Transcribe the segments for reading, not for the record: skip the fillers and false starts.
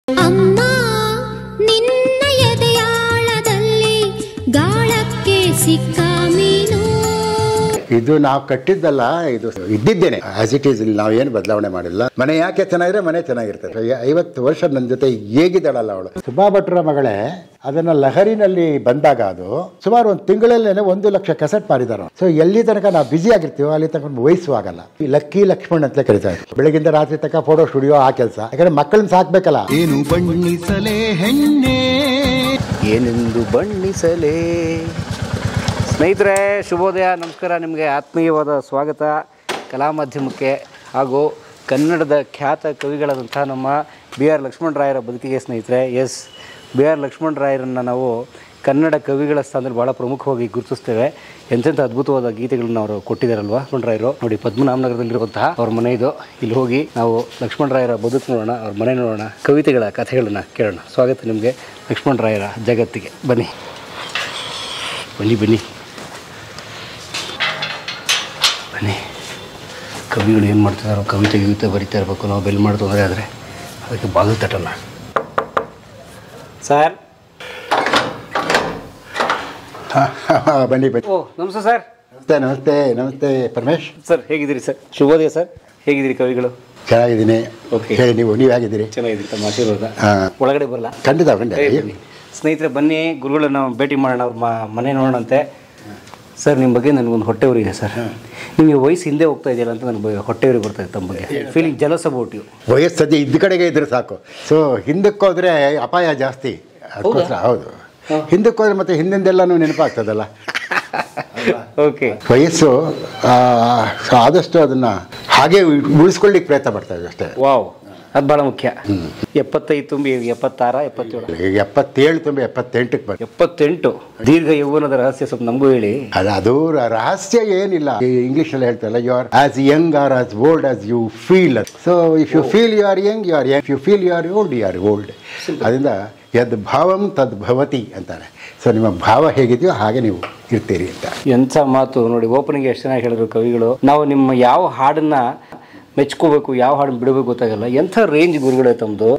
ಅಮ್ಮ ನಿನ್ನ ಎದೆಯಾಳದಲ್ಲಿ ಗಾಳಕ್ಕೆ ಸಿಕ್ಕ ಮೀನು. ಇದು ನಾವು ಕಟ್ಟಿದ್ದಲ್ಲ, ಇದು ಇದ್ದಿದ್ದೇನೆ ಆಸ್ ಇಟ್ ಈಸ್. ಇಲ್ಲಿ ನಾವು ಏನು ಬದಲಾವಣೆ ಮಾಡಿಲ್ಲ. ಮನೆ ಯಾಕೆ ಚೆನ್ನಾಗಿದ್ರೆ ಮನೆ ಚೆನ್ನಾಗಿರ್ತದೆ. 50 ವರ್ಷ ನನ್ನ ಜೊತೆ ಹೇಗಿದ್ದಾಳಲ್ಲ ಅವಳು. ಸುಮಾ ಭಟ್ರ ಮಗಳೇ ಅದನ್ನ ಲಹರಿನಲ್ಲಿ ಬಂದಾಗ ಅದು ಸುಮಾರು ಒಂದು ತಿಂಗಳಲ್ಲೇನೆ 1 ಲಕ್ಷ ಕೆಸೆಟ್ ಮಾರಿದಾರ. ಸೊ ಎಲ್ಲಿ ತನಕ ನಾವು ಬ್ಯುಸಿ ಆಗಿರ್ತೀವೋ ಅಲ್ಲಿ ತನಕ ವಯಸ್ಸು ಆಗಲ್ಲ. ಈ ಲಕ್ಕಿ ಲಕ್ಷ್ಮಣ್ ಅಂತ ಕರೀತಾರೆ. ಬೆಳಗಿಂದ ರಾತ್ರಿ ತನಕ ಫೋಟೋ ಸ್ಟುಡಿಯೋ ಆ ಕೆಲಸ. ಯಾಕಂದ್ರೆ ಮಕ್ಕಳನ್ನ ಸಾಕ್ಬೇಕಲ್ಲ. ಏನು ಬಣ್ಣಿಸಲೇ ಹೆಣ್ಣೆ, ಏನೆಂದು ಬಣ್ಣಿಸಲೇ. ಸ್ನೇಹಿತರೆ ಶುಭೋದಯ, ನಮಸ್ಕಾರ. ನಿಮಗೆ ಆತ್ಮೀಯವಾದ ಸ್ವಾಗತ ಕಲಾ ಮಾಧ್ಯಮಕ್ಕೆ ಹಾಗೂ ಕನ್ನಡದ ಖ್ಯಾತ ಕವಿಗಳಾದಂಥ ನಮ್ಮ ಬಿ ಆರ್ ಲಕ್ಷ್ಮಣರಾಯರ ಬದುಕಿಗೆ. ಸ್ನೇಹಿತರೆ, ಎಸ್, ಬಿ ಆರ್ ಲಕ್ಷ್ಮಣರಾಯರನ್ನು ನಾವು ಕನ್ನಡ ಕವಿಗಳ ಸ್ಥಾನದಲ್ಲಿ ಭಾಳ ಪ್ರಮುಖವಾಗಿ ಗುರುತಿಸ್ತೇವೆ. ಎಂತೆಂಥ ಅದ್ಭುತವಾದ ಗೀತೆಗಳನ್ನ ಅವರು ಕೊಟ್ಟಿದ್ದಾರಲ್ವಾ ಲಕ್ಷ್ಮಣರಾಯರು. ನೋಡಿ, ಪದ್ಮನಾಭನಗರದಲ್ಲಿರುವಂತಹ ಅವ್ರ ಮನೆ ಇದು. ಇಲ್ಲಿ ಹೋಗಿ ನಾವು ಲಕ್ಷ್ಮಣರಾಯರ ಬದುಕು ನೋಡೋಣ, ಅವ್ರ ಮನೆ ನೋಡೋಣ, ಕವಿತೆಗಳ ಕಥೆಗಳನ್ನು ಕೇಳೋಣ. ಸ್ವಾಗತ ನಿಮಗೆ ಲಕ್ಷ್ಮಣರಾಯರ ಜಗತ್ತಿಗೆ. ಬನ್ನಿ ಬನ್ನಿ ಬನ್ನಿ ಬನ್ನಿ. ಕವಿಗಳು ಏನು ಮಾಡ್ತಿದ್ದಾರೋ, ಕವಿತೆ ಬರಿತಾ ಇರಬೇಕು. ನಾವು ಬೆಲ್ ಮಾಡ್ತು ಅಂದರೆ ಆದರೆ ಅದಕ್ಕೆ ಬಾಗಿಲು ತಟ್ಟಲ್ಲ. ಸರ್ ಬನ್ನಿ ಬನ್ನಿ. ಓ ನಮಸ್ತೆ ಸರ್. ನಮಸ್ತೆ ನಮಸ್ತೆ ನಮಸ್ತೆ ಪರಮೇಶ್ ಸರ್, ಹೇಗಿದ್ದೀರಿ ಸರ್? ಶುಭೋದಯ ಸರ್, ಹೇಗಿದ್ದೀರಿ ಕವಿಗಳು? ಚೆನ್ನಾಗಿದ್ದೀನಿ. ಓಕೆ, ಹೇಳಿ ನೀವು ಹೇಗಿದ್ದೀರಿ? ಚೆನ್ನಾಗಿದ್ದೀರಿ, ತಮ್ಮ ಆಶೀರ್ವಾದ. ಒಳಗಡೆ ಬರಲ್ಲ? ಖಂಡಿತ ಖಂಡಿತ. ಸ್ನೇಹಿತರೆ ಬನ್ನಿ, ಗುರುಗಳನ್ನ ಭೇಟಿ ಮಾಡೋಣ, ಅವ್ರ ಮನೆ ನೋಡೋಣಂತೆ. ಸರ್, ನಿಮ್ಮ ಬಗ್ಗೆ ನನಗೊಂದು ಹೊಟ್ಟೆ ಊರಿದೆ ಸರ್. ನಿಮಗೆ ವಯಸ್ಸು ಹಿಂದೆ ಹೋಗ್ತಾ ಇದೆಯಲ್ಲ ಅಂತ ನನಗೆ ಹೊಟ್ಟೆ ಊರಿಗೆ ಬರ್ತಾ ಇದೆ. ತಮ್ಮ ಬಗ್ಗೆ ಫೀಲಿಂಗ್ ಜಲಸ್ ಅಬೌಟ್ ಯು. ವಯಸ್ಸು ಸದ್ಯ ಇದ್ದ ಕಡೆಗೆ ಇದ್ರೆ ಸಾಕು. ಸೊ ಹಿಂದಕ್ಕೆ ಹೋದರೆ ಅಪಾಯ ಜಾಸ್ತಿ. ಅದಕ್ಕೋಸ್ಕರ ಹೌದು, ಹಿಂದಕ್ಕೆ ಹೋದ್ರೆ ಮತ್ತೆ ಹಿಂದಿಂದೆಲ್ಲನೂ ನೆನಪಾಗ್ತದಲ್ಲ. ಓಕೆ, ವಯಸ್ಸು ಆದಷ್ಟು ಅದನ್ನು ಹಾಗೆ ಉಳಿಸ್ಕೊಳ್ಳಿಕ್ಕೆ ಪ್ರಯತ್ನ ಪಡ್ತಾ ಇದೆ ಅಷ್ಟೇ. ವಾವ್, ಅದು ಭಾಳ ಮುಖ್ಯ. 75 ತುಂಬಿ 76, 77. 77 ತುಂಬಿ 78ಕ್ಕೆ ಬರ್ತದೆ. 78 ದೀರ್ಘ ಯೌವನದ ರಹಸ್ಯ ಸ್ವಲ್ಪ ನಮಗೂ ಹೇಳಿ. ಅದು ರಹಸ್ಯ ಏನಿಲ್ಲ. ಇಂಗ್ಲೀಷಲ್ಲಿ ಹೇಳ್ತಾರಲ್ಲ, you are as young or as old as you feel. So if you feel you are young, you are young. If you feel you are old, you are old. ಅದರಿಂದ ಯದ್ ಭಾವಂ ತದ್ ಭವತಿ ಅಂತಾರೆ. ಸೊ ನಿಮ್ಮ ಭಾವ ಹೇಗಿದೆಯೋ ಹಾಗೆ ನೀವು ಇರ್ತೀರಿ ಅಂತ. ಎಂಥ ಮಾತು ನೋಡಿ. ಓಪನಿಂಗ್ ಎಷ್ಟು ಚೆನ್ನಾಗಿ ಹೇಳಿದ್ರು ಕವಿಗಳು. ನಾವು ನಿಮ್ಮ ಯಾವ ಹಾಡನ್ನ ಮೆಚ್ಕೋಬೇಕು, ಯಾವ ಹಾಡನ್ನು ಬಿಡಬೇಕು ಗೊತ್ತಾಗಲ್ಲ. ಎಂಥ ರೇಂಜ್ ಗುರುಗಳೇ ತಮ್ಮದು.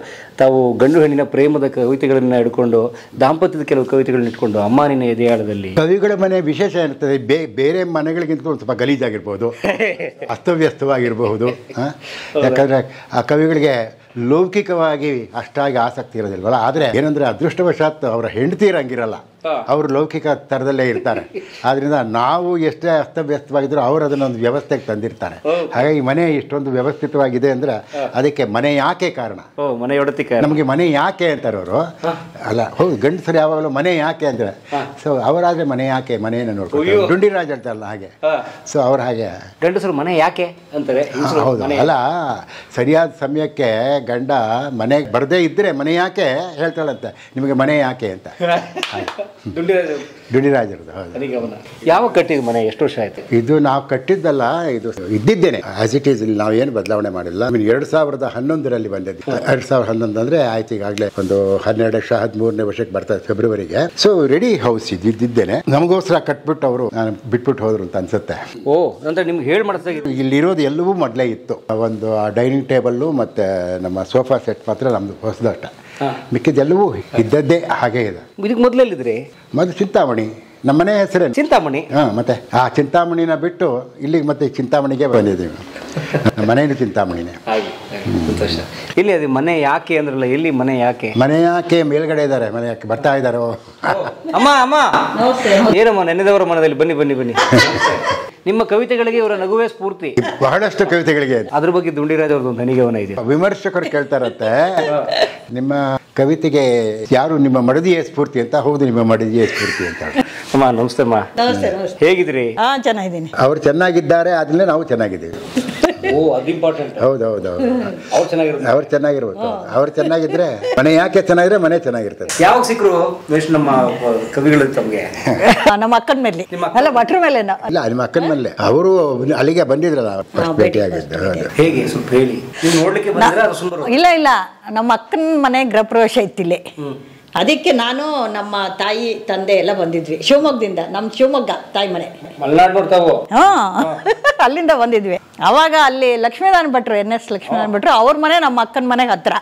ತಾವು ಗಂಡು ಹೆಣ್ಣಿನ ಪ್ರೇಮದ ಕವಿತೆಗಳನ್ನು ಹಿಡ್ಕೊಂಡು, ದಾಂಪತ್ಯದ ಕೆಲವು ಕವಿತೆಗಳನ್ನ ಇಟ್ಕೊಂಡು, ಅಮ್ಮ ನಿನ್ನ ಎದೆಯಾಳದಲ್ಲಿ. ಕವಿಗಳ ಮನೆ ವಿಶೇಷ ಇರ್ತದೆ. ಬೇರೆ ಮನೆಗಳಿಗಿಂತ ಒಂದು ಸ್ವಲ್ಪ ಗಲೀಜಾಗಿರ್ಬೋದು, ಅಸ್ತವ್ಯಸ್ತವಾಗಿರಬಹುದು. ಯಾಕಂದರೆ ಆ ಕವಿಗಳಿಗೆ ಲೌಕಿಕವಾಗಿ ಅಷ್ಟಾಗಿ ಆಸಕ್ತಿ ಇರೋದಿಲ್ವಲ್ಲ. ಆದರೆ ಏನಂದರೆ ಅದೃಷ್ಟವಶಾತ್ ಅವರ ಹೆಂಡತಿಯರಂಗಿರಲ್ಲ, ಅವರು ಲೌಕಿಕ ಥರದಲ್ಲೇ ಇರ್ತಾರೆ. ಆದ್ದರಿಂದ ನಾವು ಎಷ್ಟೇ ಅಸ್ತವ್ಯಸ್ತವಾಗಿದ್ದರೂ ಅವರು ಅದನ್ನೊಂದು ವ್ಯವಸ್ಥೆಗೆ ತಂದಿರ್ತಾರೆ. ಹಾಗಾಗಿ ಮನೆ ಇಷ್ಟೊಂದು ವ್ಯವಸ್ಥಿತವಾಗಿದೆ ಅಂದರೆ ಅದಕ್ಕೆ ಮನೆ ಯಾಕೆ ಕಾರಣ. ಮನೆಯೊಡತಿ ನಮಗೆ ಮನೆ ಯಾಕೆ ಅಂತಾರೆ ಅವರು. ಅಲ್ಲ, ಹೌದು, ಗಂಡಸರು ಯಾವಾಗಲೂ ಮನೆ ಯಾಕೆ ಅಂದರೆ, ಸೊ ಅವರಾದರೆ ಮನೆ ಯಾಕೆ, ಮನೆಯನ್ನು ನೋಡ್ಕೊಂಡು ಡುಂಡಿರಾಜ್ ಅಂತಾರಲ್ಲ ಹಾಗೆ. ಸೊ ಅವ್ರು ಹಾಗೆ ಗಂಡಸರು ಮನೆ ಯಾಕೆ ಅಂತಾರೆ. ಹೌದು, ಅಲ್ಲ, ಸರಿಯಾದ ಸಮಯಕ್ಕೆ ಗಂಡ ಮನೆಗೆ ಬರದೇ ಇದ್ದರೆ ಮನೆ ಯಾಕೆ ಹೇಳ್ತಾಳಂತೆ, ನಿಮಗೆ ಮನೆ ಯಾಕೆ ಅಂತ. ಡುಂಡಿರಾಜರದು. ಹೌದು. ಯಾವ ಕಟ್ಟಿದ ಮನೆ? ಎಷ್ಟು ವರ್ಷ ಆಯ್ತು? ಇದು ನಾವು ಕಟ್ಟಿದ್ದಲ್ಲ, ಇದು ಇದ್ದಿದ್ದೇನೆ ಆಸ್ ಇಟ್ ಈಸ್. ಇಲ್ಲಿ ನಾವು ಏನು ಬದಲಾವಣೆ ಮಾಡಿಲ್ಲ. 2011ರಲ್ಲಿ ಬಂದಿದ್ದು. 2011 ಅಂದರೆ ಆಯ್ತು, ಈಗಾಗಲೇ ಒಂದು 12 ವರ್ಷ 13ನೇ ವರ್ಷಕ್ಕೆ ಬರ್ತದೆ ಫೆಬ್ರವರಿಗೆ. ಸೊ ರೆಡಿ ಹೌಸ್ ಇದ್ದಿದ್ದೇನೆ. ನಮಗೋಸ್ಕರ ಕಟ್ಬಿಟ್ಟು ಅವರು ಬಿಟ್ಬಿಟ್ಟು ಹೋದ್ರು ಅಂತ ಅನ್ಸುತ್ತೆ. ಓ, ಅಂದ್ರೆ ನಿಮ್ಗೆ ಹೇಳಿ ಮಾಡಿಸ್ದಾಗಿತ್ತು. ಇಲ್ಲಿರೋದು ಎಲ್ಲವೂ ಮೊದಲೇ ಇತ್ತು. ಒಂದು ಡೈನಿಂಗ್ ಟೇಬಲ್ಲು ಮತ್ತು ನಮ್ಮ ಸೋಫಾ ಸೆಟ್ ಮಾತ್ರ ನಮ್ಮದು ಹೊಸದಷ್ಟ. ಮಿಕ್ಕಿದ್ದೆಲ್ಲವೂ ಇದ್ದದ್ದೇ ಹಾಗೆ ಇದೆ. ಇದಕ್ಕೆ ಮೊದಲೆಲ್ಲಿದ್ರಿ? ಮೊದಲು ಚಿಂತಾಮಣಿ, ನಮ್ಮನೆ ಹೆಸರೇ ಚಿಂತಾಮಣಿ. ಮತ್ತೆ ಆ ಚಿಂತಾಮಣಿನ ಬಿಟ್ಟು ಇಲ್ಲಿಗೆ ಮತ್ತೆ ಚಿಂತಾಮಣಿಗೆ ಬಂದಿದ್ದೀವಿ. ನಮ್ಮ ಮನೇನು ಚಿಂತಾಮಣಿನೇ. ಇಲ್ಲಿ ಅದು ಮನೆ ಯಾಕೆ ಅಂದ್ರಲ್ಲ, ಎಲ್ಲಿ ಮನೆ ಯಾಕೆ? ಮನೆ ಯಾಕೆ ಮೇಲ್ಗಡೆ ಇದ್ದಾರೆ, ಮನೆ ಯಾಕೆ ಬರ್ತಾ ಇದ್ದಾರೋ. ಅಮ್ಮ ಅಮ್ಮ ಏನಮ್ಮ, ನೆನೆದವರ ಮನದಲ್ಲಿ ಬನ್ನಿ ಬನ್ನಿ ಬನ್ನಿ. ನಿಮ್ಮ ಕವಿತೆಗಳಿಗೆ ಇವರ ನಗುವೇ ಸ್ಫೂರ್ತಿ. ಬಹಳಷ್ಟು ಕವಿತೆಗಳಿಗೆ ಅದ್ರ ಬಗ್ಗೆ ಡುಂಡಿರಾಜ್ ಅವ್ರದ್ದು ಒಂದು ಹನಿಗವನ ಇದೆ. ವಿಮರ್ಶಕರು ಕೇಳ್ತಾರಂತೆ, ನಿಮ್ಮ ಕವಿತೆಗೆ ಯಾರು ನಿಮ್ಮ ಮಡದಿಯೇ ಸ್ಫೂರ್ತಿ ಅಂತ. ಹೌದು, ನಿಮ್ಮ ಮಡದಿಯೇ ಸ್ಫೂರ್ತಿ ಅಂತ. ಅಮ್ಮ ನಮಸ್ತೆ. ಅಮ್ಮ ಹೇಗಿದ್ರಿ? ಚೆನ್ನಾಗಿದ್ದೀನಿ. ಅವ್ರು ಚೆನ್ನಾಗಿದ್ದಾರೆ, ಆದ್ಮೇಲೆ ನಾವು ಚೆನ್ನಾಗಿದ್ದೀವಿ. ಓ, ಅದು ಇಂಪಾರ್ಟೆಂಟ್. ಹೌದೌದು, ಅವ್ರು ಚೆನ್ನಾಗಿರ್ತಾರೆ. ಅವ್ರು ಚೆನ್ನಾಗಿರ್ಬೇಕು. ಅವ್ರು ಚೆನ್ನಾಗಿದ್ರೆ ಮನೆ ಯಾಕೆ ಚೆನ್ನಾಗಿದ್ರೆ ಮನೆ ಚೆನ್ನಾಗಿರ್ತದೆ. ಯಾವಾಗ ಸಿಕ್ಕರು ನಮ್ಮ ಕವಿಗಳು ತಮಗೆ? ನಮ್ಮ ಅಕ್ಕನ ಮೇಲೆ ಅಲ್ಲ, ಭಟ್ರ ಮೇಲೆ. ಇಲ್ಲ, ನಿಮ್ಮ ಅಕ್ಕನ ಮೇಲೆ. ಅವರು ಅಲ್ಲಿಗೆ ಬಂದಿದ್ರಲ್ಲ, ಫಸ್ಟ್ ಭೇಟಿಯಾಗಿದ್ದು. ಹೇಗೆ ಸ್ವಲ್ಪ ಹೇಳಿ. ನೀವು ನೋಡ್ಲಿಕ್ಕೆ ಬಂದ್ರೆ ಅದು ಸುಂದರ. ಇಲ್ಲ ಇಲ್ಲ, ನಮ್ಮ ಅಕ್ಕನ ಮನೆ ಗೃಹ ಪ್ರವೇಶ ಇತ್ತಿಲ್ಲೇ. ಅದಕ್ಕೆ ನಾನು ನಮ್ಮ ತಾಯಿ ತಂದೆ ಎಲ್ಲ ಬಂದಿದ್ವಿ ಶಿವಮೊಗ್ಗದಿಂದ, ನಮ್ಮ ಶಿವಮೊಗ್ಗ ತಾಯಿ ಮನೆ. ಮಲ್ನಾಡ್ ಬರ್ತಾವು. ಅಲ್ಲಿಂದ ಬಂದಿದ್ವಿ. ಅವಾಗ ಅಲ್ಲಿ ಲಕ್ಷ್ಮೀನಾರಾಯಣ ಭಟ್ರು, NS ಲಕ್ಷ್ಮೀನಾರಾಯಣ ಭಟ್ರು, ಅವ್ರ ಮನೆ ನಮ್ಮ ಅಕ್ಕನ ಮನೆಗೆ ಹತ್ರ.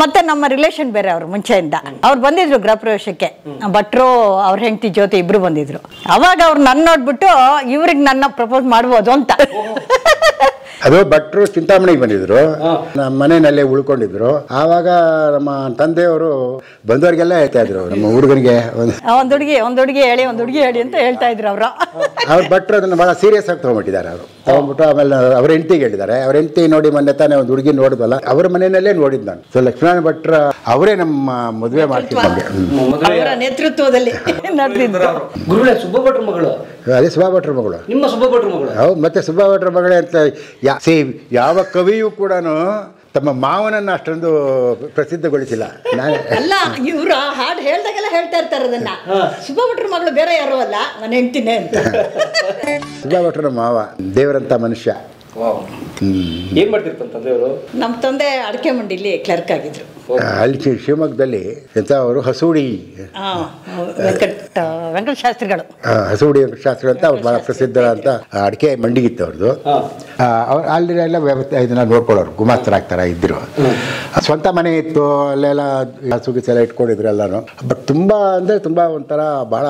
ಮತ್ತೆ ನಮ್ಮ ರಿಲೇಷನ್ ಬೇರೆ ಅವರು ಮುಂಚೆಯಿಂದ. ಅವ್ರು ಬಂದಿದ್ರು ಗೃಹ ಪ್ರವೇಶಕ್ಕೆ. ಭಟ್ರು ಅವ್ರ ಹೆಂಡತಿ ಜ್ಯೋತಿ ಇಬ್ರು ಬಂದಿದ್ರು. ಅವಾಗ ಅವ್ರು ನನ್ನ ನೋಡ್ಬಿಟ್ಟು ಇವ್ರಿಗೆ ನನ್ನ ಪ್ರಪೋಸ್ ಮಾಡ್ಬೋದು ಅಂತ. ಅದು ಭಟ್ರು ಚಿಂತಾಮಣಿಗೆ ಬಂದಿದ್ರು, ನಮ್ಮ ಮನೆಯಲ್ಲೇ ಉಳ್ಕೊಂಡಿದ್ರು. ಆವಾಗ ನಮ್ಮ ತಂದೆಯವರು ಬಂದವರಿಗೆಲ್ಲ ಹೇಳ್ತಾ ಇದ್ರು, ನಮ್ಮ ಹುಡುಗನಿಗೆ ಒಂದ್ ಹುಡುಗಿ ಹೇಳಿ ಅಂತ ಹೇಳ್ತಾ ಇದ್ರು ಅವರು. ಅವ್ರ ಭಟ್ರು ಅದನ್ನ ಬಹಳ ಸೀರಿಯಸ್ ಆಗಿ ತಗೊಂಡ್ಬಿಟ್ಟಿದ್ದಾರೆ. ಅವರು ತಗೊಂಡ್ಬಿಟ್ಟು ಆಮೇಲೆ ಅವ್ರ ಹೆಂಡತಿಗೆ ಹೇಳಿದ್ದಾರೆ. ಅವ್ರ ಹೆಂಡತಿ ನೋಡಿ ಮೊನ್ನೆ ತಾನೇ ಒಂದು ಹುಡುಗಿ ನೋಡಿದ್ವಲ್ಲ, ಅವ್ರ ಮನೆಯಲ್ಲೇ ನೋಡಿದ್ ನಾನು. ಸೊ ಲಕ್ಷ್ಮೀನಾರಾಯಣ ಭಟ್ರ ಅವರೇ ನಮ್ಮ ಮದುವೆ ಮಾಡ್ತಿದ್ದಂಗೆ ಅವರ ನೇತೃತ್ವದಲ್ಲಿ ನಡೆದಿದ್ರು. ಗುರುಗಳೇ, ಸುಬ್ಬ ಭಟ್ರ ಮಗಳು. ಅದೇ ಸುಬ್ಬಾ ಭಟ್ರ ಮಗಳು. ನಿಮ್ಮ ಸುಬ್ಬ ಭಟ್ರ ಮಗಳು? ಹೌದು. ಮತ್ತೆ ಸುಬ್ಬಾ ಭಟ್ರ ಮಗಳೇ ಅಂತ ಯಾವ ಕವಿಯೂ ಕೂಡ ತಮ್ಮ ಮಾವನನ್ನ ಅಷ್ಟೊಂದು ಪ್ರಸಿದ್ಧಗೊಳಿಸಿಲ್ಲ. ಅಲ್ಲ, ಇವ್ರು ಹಾಡು ಹೇಳ್ದಾಗೆಲ್ಲ ಹೇಳ್ತಾ ಇರ್ತಾರೆ ಅದನ್ನ. ಸುಬ್ಬಾ ಭಟ್ರ ಮಗಳು ಬೇರೆ ಯಾರು ಅಲ್ಲ, ನನ್ನ ಹೆಂಡ್ತಿನೇ ಅಂತ. ಸುಬ್ಬಾ ಭಟ್ರ ಮಾವ ದೇವರಂತ ಮನುಷ್ಯ. ಏನ್ ಮಾಡ್ತಿರ್ತಾನೆ ತಂದೆಯವರು? ನಮ್ಮ ತಂದೆ ಅಡಿಕೆ ಮಂಡಿಲಿ ಕ್ಲರ್ಕ್ ಆಗಿದ್ರು. ಅಲ್ಲಿ ಶಿವಮೊಗ್ಗದಲ್ಲಿ ಎಂತ ಅವರು ಹಸೂಡಿ ವೆಂಕಟ ಶಾಸ್ತ್ರಿಗಳು. ಹಸೂಡಿ ಶಾಸ್ತ್ರಿ ಅಂತ ಅವ್ರು ಬಹಳ ಪ್ರಸಿದ್ಧ ಅಂತ ಅಡಿಕೆ ಮಂಡಿಗಿತ್ತು ಅವ್ರದ್ದು. ಅವ್ರು ಅಲ್ಲಿ ಎಲ್ಲ ಇದನ್ನ ನೋಡ್ಕೊಳ್ಳೋರು, ಗುಮಾಸ್ತರಾಗ್ತಾರ ಇದ್ರು. ಸ್ವಂತ ಮನೆ ಇತ್ತು, ಅಲ್ಲೆಲ್ಲ ಹಸುಗಿಸ್ ಎಲ್ಲ ಇಟ್ಕೊಂಡಿದ್ರು ಎಲ್ಲಾನು. ಬಟ್ ತುಂಬಾ ಅಂದ್ರೆ ತುಂಬಾ ಒಂಥರ ಬಹಳ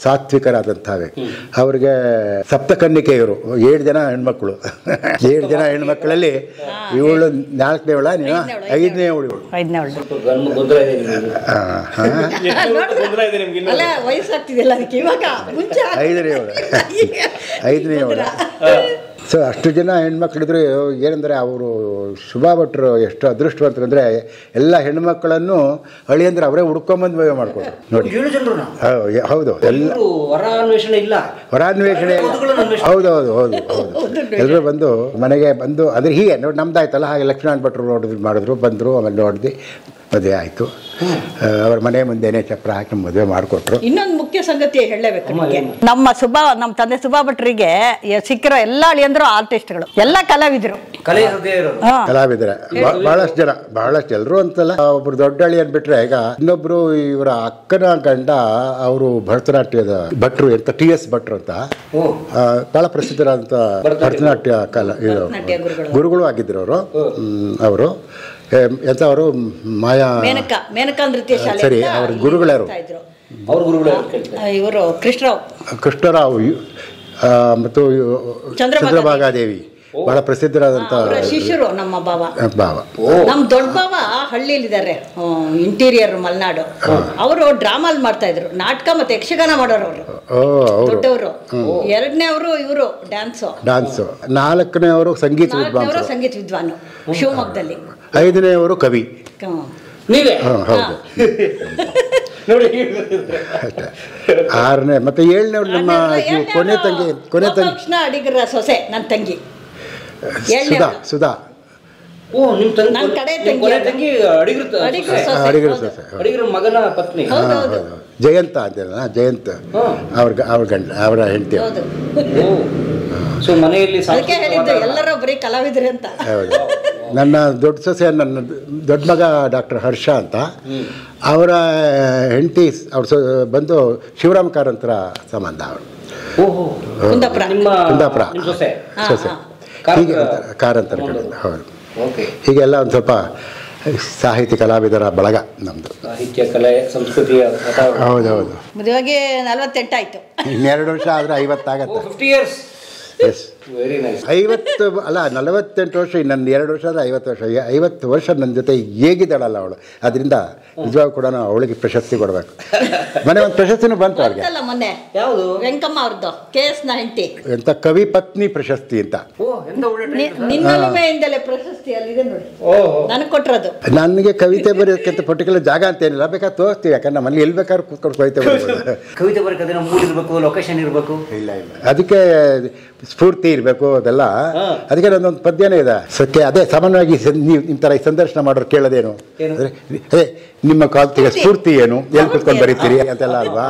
ಸಾತ್ವಿಕರಾದಂತಹ ವ್ಯಕ್ತಿ. ಅವ್ರಿಗೆ ಸಪ್ತಕನ್ನಿಕೆಯರು, 7 ಜನ ಹೆಣ್ಮಕ್ಳು. 7 ಜನ ಹೆಣ್ಮಕ್ಳಲ್ಲಿ ಇವಳು 4ನೇವಳ, 5ನೇವಳು. ವಯಸ್ಸಾಗ್ತಿದೆಯಲ್ಲ ಅದಕ್ಕೆ ಇವಾಗ, ಮುಂಚೆ 5ನೇವಳು. ಸೊ ಅಷ್ಟು ಜನ ಹೆಣ್ಮಕ್ಳಿದ್ರು. ಏನಂದರೆ ಅವರು ಸುಬ್ಬಾ ಭಟ್ರು ಎಷ್ಟು ಅದೃಷ್ಟವಂತರು ಅಂದರೆ, ಎಲ್ಲ ಹೆಣ್ಮಕ್ಳನ್ನು ಅಳಿಯಂದ್ರೆ ಅವರೇ ಹುಡ್ಕೊಂಬಂದು ಮದುವೆ ಮಾಡಿಕೊಟ್ರು ನೋಡಿ. ಹೌದು, ಎಲ್ಲ ವರಾನ್ವೇಷಣೆ ಇಲ್ಲ, ವರಾನ್ವೇಷಣೆ. ಹೌದೌದು ಹೌದು ಹೌದು ಎಲ್ಲರೂ ಬಂದು ಮನೆಗೆ ಬಂದು, ಅಂದರೆ ಹೀಗೆ ನೋಡಿ ನಮ್ದಾಯ್ತಲ್ಲ, ಹಾಗೆ ಲಕ್ಷ್ಮೀನಾರಾಯಣ ಭಟ್ರು ಮಾಡಿದ್ರು, ಬಂದರು. ಆಮೇಲೆ ನೋಡಿದ್ವಿ, ಮದುವೆ ಆಯಿತು. ಅವ್ರ ಮನೆ ಮುಂದೆನೇ ಚಪ್ರ ಹಾಕಿ ಮದುವೆ ಮಾಡಿಕೊಟ್ರು. ಇನ್ನೊಂದು ಮುಖ್ಯ ಸಂಗತಿ ಹೇಳಲೇಬೇಕು. ನಮ್ಮ ತಂದೆ ಸುಬ್ಬಾ ಭಟ್ರಿಗೆ ಸಿಕ್ಕಿರೋ ಎಲ್ಲ ಅಳಿಯಂದ್ರು ಆರ್ಟಿಸ್ಟ್ಗಳು, ಎಲ್ಲ ಕಲಾವಿದರು. ಕಲಾವಿದರೆ ಬಹಳಷ್ಟು ಎಲ್ಲರೂ ಅಂತಲ್ಲ. ಒಬ್ರು ದೊಡ್ಡ ಅಳಿಯನ್ ಬಿಟ್ರೆ, ಈಗ ಇನ್ನೊಬ್ರು ಇವರ ಅಕ್ಕನ ಗಂಡ ಅವರು ಭರತನಾಟ್ಯದ ಭಟ್ರು ಅಂತ, TS ಭಟ್ರು ಅಂತ ಬಹಳ ಪ್ರಸಿದ್ಧರಾದಂಥ ಭರತನಾಟ್ಯ ಗುರುಗಳು ಆಗಿದ್ರು ಅವರು. ಅವರು ಎಂಥವರು ಮೇನಕಾ ನೃತ್ಯ ಶಾಲೆ. ಸರಿ, ಅವ್ರ ಗುರುಗಳಾರು ಇವರು ಕೃಷ್ಣರಾವ್ ಮತ್ತು ಚಂದ್ರಭಾಗಾದೇವಿ, ಬಹಳ ಪ್ರಸಿದ್ಧರಾದಂಥ ಶಿಷ್ಯರು. ನಮ್ಮ ಬಾವ ನಮ್ಮ ದೊಡ್ಡ ಬಾವ ಹಳ್ಳಿಲಿದ್ದಾರೆ, ಇಂಟೀರಿಯರ್ ಮಲೆನಾಡು. ಅವರು ಡ್ರಾಮಾಲ್ ಮಾಡ್ತಾ ಇದ್ರು, ನಾಟಕ ಮತ್ತೆ ಯಕ್ಷಗಾನ ಮಾಡೋರು ಅವರು ದೊಡ್ಡವರು. 2ನೇವರು ಇವರು ಡ್ಯಾನ್ಸು. 4ನೇವರು ಸಂಗೀತ ವಿದ್ವಾನು ಶಿವಮೊಗ್ಗದಲ್ಲಿ. 5ನೇವರು ಕವಿ. ಹೌದು. 6ನೇ ಮತ್ತೆ 7ನೇವ್ರು ನಮ್ಮ ಕೊನೆ ತಂಗಿ ಅಡಿಗರ ಸೊಸೆ, ನನ್ನ ತಂಗಿ ಸುಧಾ. ಮಗನ ಪತ್ನಿ ಜಯಂತ ಅಂತ, ಜಯಂತ ಅವ್ರ ಗಂಡ, ಅವರ ಹೆಂಡತಿ. ಎಲ್ಲರೂ ಬರೀ ಕಲಾವಿದ್ರಿ ಅಂತ. ಹೌದು. ನನ್ನ ದೊಡ್ಡ ಸೊಸೆ, ನನ್ನ ದೊಡ್ಡ ಮಗ ಡಾಕ್ಟರ್ ಹರ್ಷ ಅಂತ, ಅವರ ಹೆಂಡತಿ ಅವ್ರ ಬಂದು ಶಿವರಾಮ ಕಾರಂತರ ಸಂಬಂಧ. ಅವರು ಕುಂದಾಪುರ ಸೊಸೆ, ಹೀಗೆ ಕಾರಂತರ ಕಡೆಯಿಂದ. ಹೌದು. ಹೀಗೆಲ್ಲ ಒಂದು ಸ್ವಲ್ಪ ಸಾಹಿತ್ಯ ಕಲಾವಿದರ ಬಳಗ ನಮ್ಮದು. ಸಾಹಿತ್ಯ, ಕಲೆ, ಸಂಸ್ಕೃತಿ. ಹೌದೌದು. ಮದುವೆಗೆ 48 ಆಯಿತು. 2 ವರ್ಷ ಆದರೆ 50 ಆಗತ್ತೆ. 50 years. ಎಸ್, 50 ಅಲ್ಲ 48 ವರ್ಷ, ಇನ್ನೊಂದು 2 ವರ್ಷ ಅಂದರೆ 50 ವರ್ಷ. 50 ವರ್ಷ ನನ್ನ ಜೊತೆ ಹೇಗಿದ್ದಾಳಲ್ಲ ಅವಳು. ಅದರಿಂದ ನಿಜವಾಗೂ ಕೂಡ ನಾವು ಅವಳಿಗೆ ಪ್ರಶಸ್ತಿ ಕೊಡಬೇಕು. ಮನೆ ಒಂದು ಪ್ರಶಸ್ತಿನೂ ಬಂತು ಅವ್ರಿಗೆ. ಮೊನ್ನೆ ಯಾವುದು ವೆಂಕಮ್ಮ ಅವ್ರದ್ದು, KS ನ ಹೆಂಡತಿ ಎಂತ ಕವಿ ಪತ್ನಿ ಪ್ರಶಸ್ತಿ ಅಂತ. ನಿನ್ನೊಲುಮೆಯಿಂದಲೇ ಪ್ರಶಸ್ತಿ ಅಲ್ಲಿದೆ ನೋಡಿ, ನನಗೆ ಕೊಟ್ಟಿರೋದು. ನನಗೆ ಕವಿತೆ ಬರೆಯೋಕ್ಕಿಂತ ಪರ್ಟಿಕ್ಯುಲರ್ ಜಾಗ ಅಂತ ಏನಿಲ್ಲ, ಬೇಕಾದ್ರೆ ತೋರಿಸ್ತೀವಿ. ಯಾಕಂದ್ರೆ ನಮ್ಮಲ್ಲಿ ಎಲ್ಲಿ ಬೇಕಾದ್ರೂ ಕೂತ್ಕೊಂಡು ಕವಿತೆ ಬರೀಬೋದು. ಕವಿತೆ ಬರೋಕೆ ಲೊಕೇಶನ್ ಇರಬೇಕು. ಇಲ್ಲ, ಅದಕ್ಕೆ ಸ್ಫೂರ್ತಿ ಇರಬೇಕು ಅದೆಲ್ಲ. ಅದಕ್ಕೆ ನನ್ನೊಂದು ಪದ್ಯನೇ ಇದೆ ಸತ್ಯ. ಅದೇ ಸಾಮಾನ್ಯವಾಗಿ ನೀವು ನಿಮ್ಮ ಥರ ಸಂದರ್ಶನ ಮಾಡೋರು ಕೇಳೋದೇನು ಅಂದರೆ ಅದೇ ನಿಮ್ಮ ಕಾಲ್ತಿಗೆ ಸ್ಫೂರ್ತಿ ಏನು, ಎಲ್ಲಿ ಕುತ್ಕೊಂಡು ಬರೀತೀರಿ ಅಂತೆಲ್ಲ ಅಲ್ವಾ.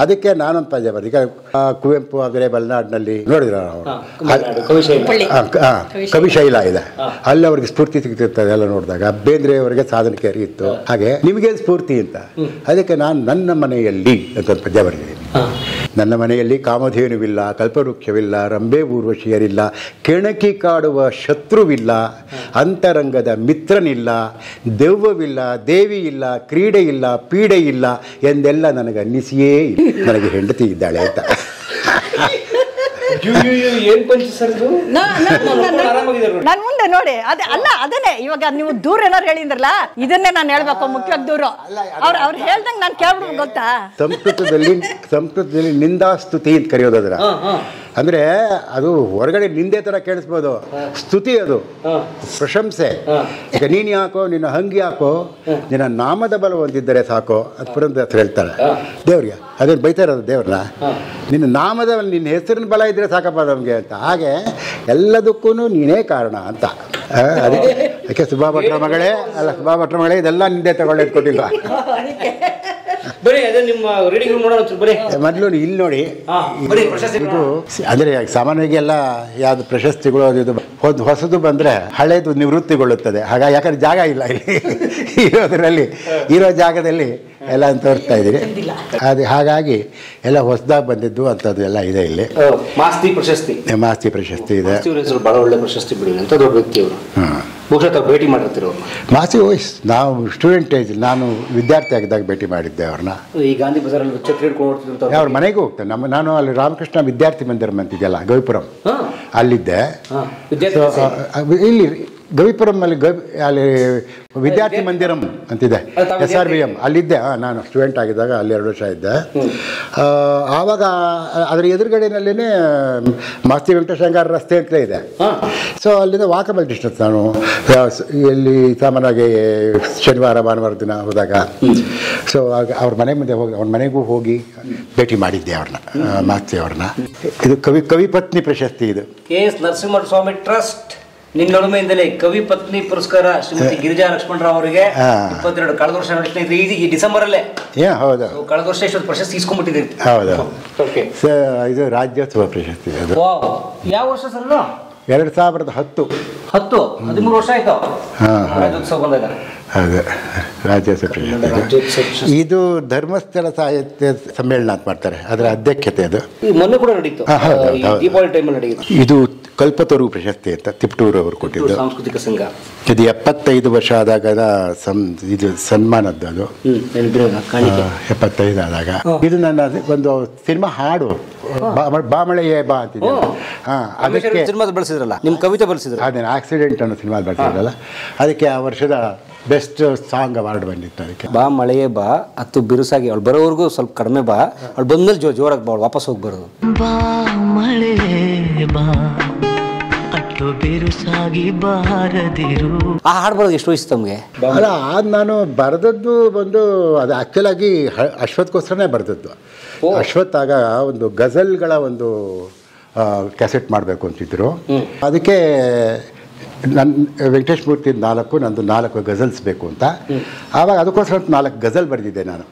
ಅದಕ್ಕೆ ನಾನೊಂದು ಪದ್ಯ ಬರ್ದು. ಈಗ ಕುವೆಂಪು ಆದರೆ ಮಲೆನಾಡಿನಲ್ಲಿ ನೋಡಿದ್ರ ಕವಿಶೈಲ ಇದೆ, ಅಲ್ಲಿ ಅವ್ರಿಗೆ ಸ್ಫೂರ್ತಿ ಸಿಗ್ತಿರ್ತದೆ ಎಲ್ಲ ನೋಡಿದಾಗ. ಬೇಂದ್ರೆ ಅವರಿಗೆ ಸಾಧನೆ ಕೇರಿ ಇತ್ತು. ಹಾಗೆ ನಿಮಗೇನು ಸ್ಫೂರ್ತಿ ಅಂತ. ಅದಕ್ಕೆ ನಾನು ನನ್ನ ಮನೆಯಲ್ಲಿ ಅಂತ ಒಂದು ಪದ್ಯ ಬರೆದಿದ್ದೀನಿ. ನನ್ನ ಮನೆಯಲ್ಲಿ ಕಾಮಧೇನುವಿಲ್ಲ, ಕಲ್ಪವೃಕ್ಷವಿಲ್ಲ, ರಂಬೆ ಊರ್ವಶಿಯರಿಲ್ಲ, ಕೆಣಕಿ ಕಾಡುವ ಶತ್ರುವಿಲ್ಲ, ಅಂತರಂಗದ ಮಿತ್ರನಿಲ್ಲ, ದೆವ್ವವಿಲ್ಲ, ದೇವಿ ಇಲ್ಲ, ಕ್ರೀಡೆ ಇಲ್ಲ, ಪೀಡೆ ಇಲ್ಲ ಎಂದೆಲ್ಲ ನನಗೆ ಅನ್ನಿಸಿಯೇ ಇಲ್ಲ. ನನಗೆ ಹೆಂಡತಿ ಇದ್ದಾಳೆ ಅಂತ. ನನ್ ಮುಂದೆ ನೋಡಿ ಅದೇ ಅಲ್ಲ, ಅದನ್ನೇ ಇವಾಗ ನೀವು ದೂರ ಏನಾರು ಹೇಳಿದ್ರಲ್ಲ, ಇದನ್ನೇ ನಾನು ಹೇಳ್ಬೇಕು ಮುಖ್ಯವಾಗಿ ದೂರ. ಅವ್ರು ಹೇಳ್ದಂಗೆ ನಾನು ಕೇಳ್ಬಿಡ್ಬೇಕು ಗೊತ್ತಾ. ಸಂಸ್ಕೃತದಲ್ಲಿ ನಿಂದಾಸ್ತುತಿ ಅಂತ ಕರೆಯೋದದ್ರ. ಅಂದ್ರೆ ಅದು ಹೊರಗಡೆ ನಿಂದೆ ತರ ಕೇಳಿಸ್ಬೋದು, ಸ್ತುತಿ ಅದು, ಪ್ರಶಂಸೆ. ಈಗ ನೀನು ಯಾಕೋ, ನಿನ್ನ ಹಂಗಿ ಹಾಕೋ, ನಿನ್ನ ನಾಮದ ಬಲ ಹೊಂದಿದ್ದರೆ ಸಾಕೋ ಅಂತ ಪುರಂದರ ಹೇಳ್ತಾರೆ ದೇವ್ರಿಗೆ. ಅದೇನು ಬೈತಾ ಇರೋದು ದೇವ್ರನ್ನ, ನಿನ್ನ ನಾಮದ, ನಿನ್ನ ಹೆಸರಿನ ಬಲ ಇದ್ರೆ ಸಾಕಪ್ಪ ನಮಗೆ ಅಂತ. ಹಾಗೆ ಎಲ್ಲದಕ್ಕೂ ನೀನೇ ಕಾರಣ ಅಂತ. ಅದಕ್ಕೆ ಸುಭಾ ಭಟ್ರ ಮಗಳೇ ಅಲ್ಲ, ಸುಭಾ ಭಟ್ರ ಮಗಳೇ ಇದೆಲ್ಲ ನಿಂದೆ ತಗೊಳ್ಳೋದು ಕೊಟ್ಟಿಲ್ಲ. ಮೊದಲು ಇಲ್ಲಿ ನೋಡಿ, ಇದು ಅಂದರೆ ಸಾಮಾನ್ಯವಾಗಿ ಎಲ್ಲ ಯಾವ್ದು ಪ್ರಶಸ್ತಿಗಳು ಅದು ಇದು ಹೊಸದು ಬಂದರೆ ಹಳೇದು ನಿವೃತ್ತಿಗೊಳ್ಳುತ್ತದೆ. ಹಾಗಾಗಿ ಯಾಕಂದ್ರೆ ಜಾಗ ಇಲ್ಲ ಇಲ್ಲಿ ಇರೋದ್ರಲ್ಲಿ, ಇರೋ ಜಾಗದಲ್ಲಿ ಎಲ್ಲ ತೋರಿಸ್ತಾ ಇದ್ದೀರಿ. ಅದು ಹಾಗಾಗಿ ಎಲ್ಲ ಹೊಸದಾಗಿ ಬಂದಿದ್ದು ಅಂಥದ್ದು ಎಲ್ಲ ಇದೆ ಇಲ್ಲಿ. ಮಾಸ್ತಿ ಪ್ರಶಸ್ತಿ ಇದೆ. ಬಹಳ ಒಳ್ಳೆ ಪ್ರಶಸ್ತಿ ಬಿಡಿ ಅಂತ ದೊಡ್ಡ ವ್ಯಕ್ತಿ ಅವರು. ಬಹುಶಃ ಭೇಟಿ ಮಾಡಿರ್ತೀರೋ ಮಾಸಿ ವಯಸ್ ನಾವು ಸ್ಟೂಡೆಂಟ್ ಏಜ್, ನಾನು ವಿದ್ಯಾರ್ಥಿ ಆಗಿದ್ದಾಗ ಭೇಟಿ ಮಾಡಿದ್ದೆ ಅವ್ರನ್ನ. ಈ ಗಾಂಧಿ ಬಜಾರಲ್ಲಿ ಛತ್ರಿ ಹಿಡ್ಕೊಂಡು ಅವ್ರ ಮನೆಗೂ ಹೋಗ್ತೇನೆ. ನಾನು ಅಲ್ಲಿ ರಾಮಕೃಷ್ಣ ವಿದ್ಯಾರ್ಥಿ ಮಂದಿರ ಅಂತಿದೆಯಲ್ಲ ಗವಿಪುರಂ, ಅಲ್ಲಿದ್ದೆ. ಇಲ್ಲಿ ಗವಿಪುರಂ ಅಲ್ಲಿ ವಿದ್ಯಾರ್ಥಿ ಮಂದಿರಂ ಅಂತಿದೆ, SRVM, ಅಲ್ಲಿದ್ದೆ. ನಾನು ಸ್ಟೂಡೆಂಟ್ ಆಗಿದ್ದಾಗ ಅಲ್ಲಿ 2 ವರ್ಷ ಇದ್ದೆ. ಆವಾಗ ಅದರ ಎದುರುಗಡೆನಲ್ಲೇ ಮಾಸ್ತಿ ವೆಂಕಟೇಶಂಗಾರ ರಸ್ತೆ ಅಂತ ಇದೆ. ಸೊ ಅಲ್ಲಿಂದ ವಾಕಬಲ್ ಡಿಸ್ಟೆನ್ಸ್. ನಾನು ಇಲ್ಲಿ ಸಾಮಾನ್ಯವಾಗಿ ಶನಿವಾರ ಭಾನುವಾರ ದಿನ ಹೋದಾಗ ಸೊ ಅವ್ರ ಮನೆ ಮುಂದೆ ಹೋಗಿ ಅವ್ರ ಮನೆಗೂ ಹೋಗಿ ಭೇಟಿ ಮಾಡಿದ್ದೆ ಅವ್ರನ್ನ, ಮಾಸ್ತಿ ಅವ್ರನ್ನ. ಇದು ಕವಿಪತ್ನಿ ಪ್ರಶಸ್ತಿ. ಇದು KS ನರಸಿಂಹ ಸ್ವಾಮಿ ಟ್ರಸ್ಟ್ ನಿನ್ನೊಳಮೆಯಿಂದಲೇ ಕವಿ ಪತ್ನಿ ಪುರಸ್ಕಾರ ಶ್ರೀಮತಿ ಗಿರಿಜಾ ಲಕ್ಷ್ಮಣರಾವ್ ಅವರಿಗೆ 22 ಕಳೆದ ವರ್ಷ ನಡೆಸ್ತಾ ಈ ಡಿಸೆಂಬರ್ ಅಲ್ಲೇ. ಹೌದು, ಕಳೆದ ವರ್ಷ ಇಷ್ಟೊಂದು ಪ್ರಶಸ್ತಿ ಇಸ್ಕೊಂಡ್ಬಿಟ್ಟಿದ್ದೀರಿ. ಹೌದು, ಇದು ರಾಜ್ಯೋತ್ಸವ ಪ್ರಶಸ್ತಿ. ಅದು ಯಾವ ವರ್ಷ ಸರ್? 2010. 13 ವರ್ಷ ಆಯ್ತು ರಾಜ್ಯೋತ್ಸವ ಬಂದಾಗ. ಅದೇ ರಾಜ್ಯೋತ್ಸವ ಪ್ರಶಸ್ತಿ. ಇದು ಧರ್ಮಸ್ಥಳ ಸಾಹಿತ್ಯ ಸಮ್ಮೇಳನ ಅಂತ ಮಾಡ್ತಾರೆ, ಅದರ ಅಧ್ಯಕ್ಷತೆ ಅದು. ಮೊನ್ನೆ ಕೂಡ ನಡೀತು, ದೀಪಾವಳಿ ಟೈಮಲ್ಲಿ ನಡೀತು. ಇದು ಕಲ್ಪತರು ಪ್ರಶಸ್ತಿ ಅಂತ ತಿಪಟೂರು ಅವರು ಕೊಟ್ಟಿದ್ದು. ಸಾಂಸ್ಕೃತಿಕ ಸಂಘ. ಇದು 75 ವರ್ಷ ಆದಾಗ ಇದು ಸನ್ಮಾನದ್ದು. ಅದು 75 ಆದಾಗ. ಇದು ನನ್ನ ಒಂದು ಸಿನಿಮಾ ಹಾಡು ಬಾಮಳೆಯೇ ಬಾ ಅಂತಿದೆ. ಅದಕ್ಕೆ ಸಿನಿಮಾ ಬಳಸಿದ್ರಲ್ಲ, ನಿಮ್ಮ ಕವಿತೆ ಬಳಸಿದ್ರು. ಅದೇನು ಆಕ್ಸಿಡೆಂಟ್ ಅನ್ನೋ ಸಿನಿಮಾ ಬಳಸಿದ್ರಲ್ಲ, ಅದಕ್ಕೆ ಆ ವರ್ಷದ ಬೆಸ್ಟ್ ಸಾಂಗ್ ಅವಾರ್ಡ್ ಬಂದಿತ್ತು. ಅದಕ್ಕೆ ಬಾ ಮಳೆಯೇ ಬಾ, ಅತ್ತು ಬಿರುಸಾಗಿ ಅವಳು ಬರೋವರೆಗೂ ಸ್ವಲ್ಪ ಕಡಿಮೆ ಬಾ, ಅವಳು ಬಂದ್ಮೇಲೆ ಜೋರಾಗಿ ಬಾ, ವಾಪಸ್ ಹೋಗ್ಬಾರ್ದು. ಬಾ ಮಳೆಯೇ ಬಾ, ಅಟ್ಟು ಬಿರುಸಾಗಿ ಬಾರದಿರು. ಆ ಹಾಡು ಬರೋದು ಎಷ್ಟು ವಯಸ್ಸು ತಮಗೆ? ಅಲ್ಲ, ಅದು ನಾನು ಬರೆದದ್ದು ಬಂದು ಅದು ಆ್ಯಕ್ಚುಲಾಗಿ ಅಶ್ವತ್ಗೋಸ್ಕರನೇ ಬರೆದದ್ದು. ಅಶ್ವತ್ಥಾಗ ಒಂದು ಗಜಲ್ಗಳ ಒಂದು ಕ್ಯಾಸೆಟ್ ಮಾಡಬೇಕು ಅಂತಿದ್ರು. ಅದಕ್ಕೆ ನನ್ನ ವೆಂಕಟೇಶ್ ಮೂರ್ತಿ 4, ನಂದು 4 ಗಜಲ್ಸ್ ಬೇಕು ಅಂತ. ಆವಾಗ ಅದಕ್ಕೋಸ್ಕರ 4 ಗಜಲ್ ಬರೆದಿದ್ದೆ ನಾನು.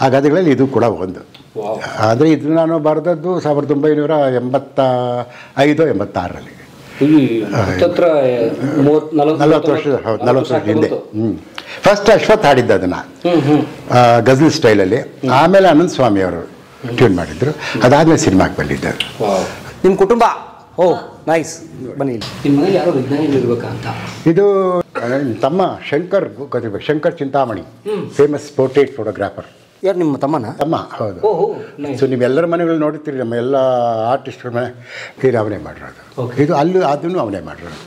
ಆ ಗಜಲ್ಗಳಲ್ಲಿ ಇದು ಕೂಡ ಒಂದು. ಅಂದರೆ ಇದು ನಾನು ಬರೆದದ್ದು 1985-86ರಲ್ಲಿ. 40 ವರ್ಷದ, ಹೌದು, 40 ವರ್ಷದ ಹಿಂದೆ. ಫಸ್ಟ್ ಅಶ್ವಥ್ ಹಾಡಿದ್ದ ಅದನ್ನು ಗಜಲ್ ಸ್ಟೈಲಲ್ಲಿ. ಆಮೇಲೆ ಅನಂತ ಸ್ವಾಮಿ ಅವರು ಟ್ಯೂನ್ ಮಾಡಿದ್ರು. ಅದಾದ್ಮೇಲೆ ಸಿನಿಮಾಗೆ ಬಂದಿದ್ದರು. ನಿಮ್ಮ ಕುಟುಂಬ ನೈಸ್. ಬನ್ನಿ, ನಿಮ್ಮ ಮನೇಲಿ ಯಾರೋ ವಿಜ್ಞಾನಿಗಳು ಇರ್ಬೇಕಂತ. ಇದು ತಮ್ಮ ಶಂಕರ್ ಗೊತ್ತಿರ್ಬೇಕು, Shankar Chintamani, famous portrait photographer. ಯಾರು ನಿಮ್ಮ ತಮ್ಮನ? ತಮ್ಮ, ಹೌದು. ಸೊ ನೀವೆಲ್ಲರ ಮನೆಗಳು ನೋಡ್ತೀರಿ, ನಮ್ಮ ಎಲ್ಲ ಆರ್ಟಿಸ್ಟ್ಗಳ ಮನೆ ತೀರಿ ಅವನೇ ಮಾಡಿರೋದು. ಇದು ಅಲ್ಲೂ ಅದನ್ನು ಅವನೇ ಮಾಡಿರೋದು.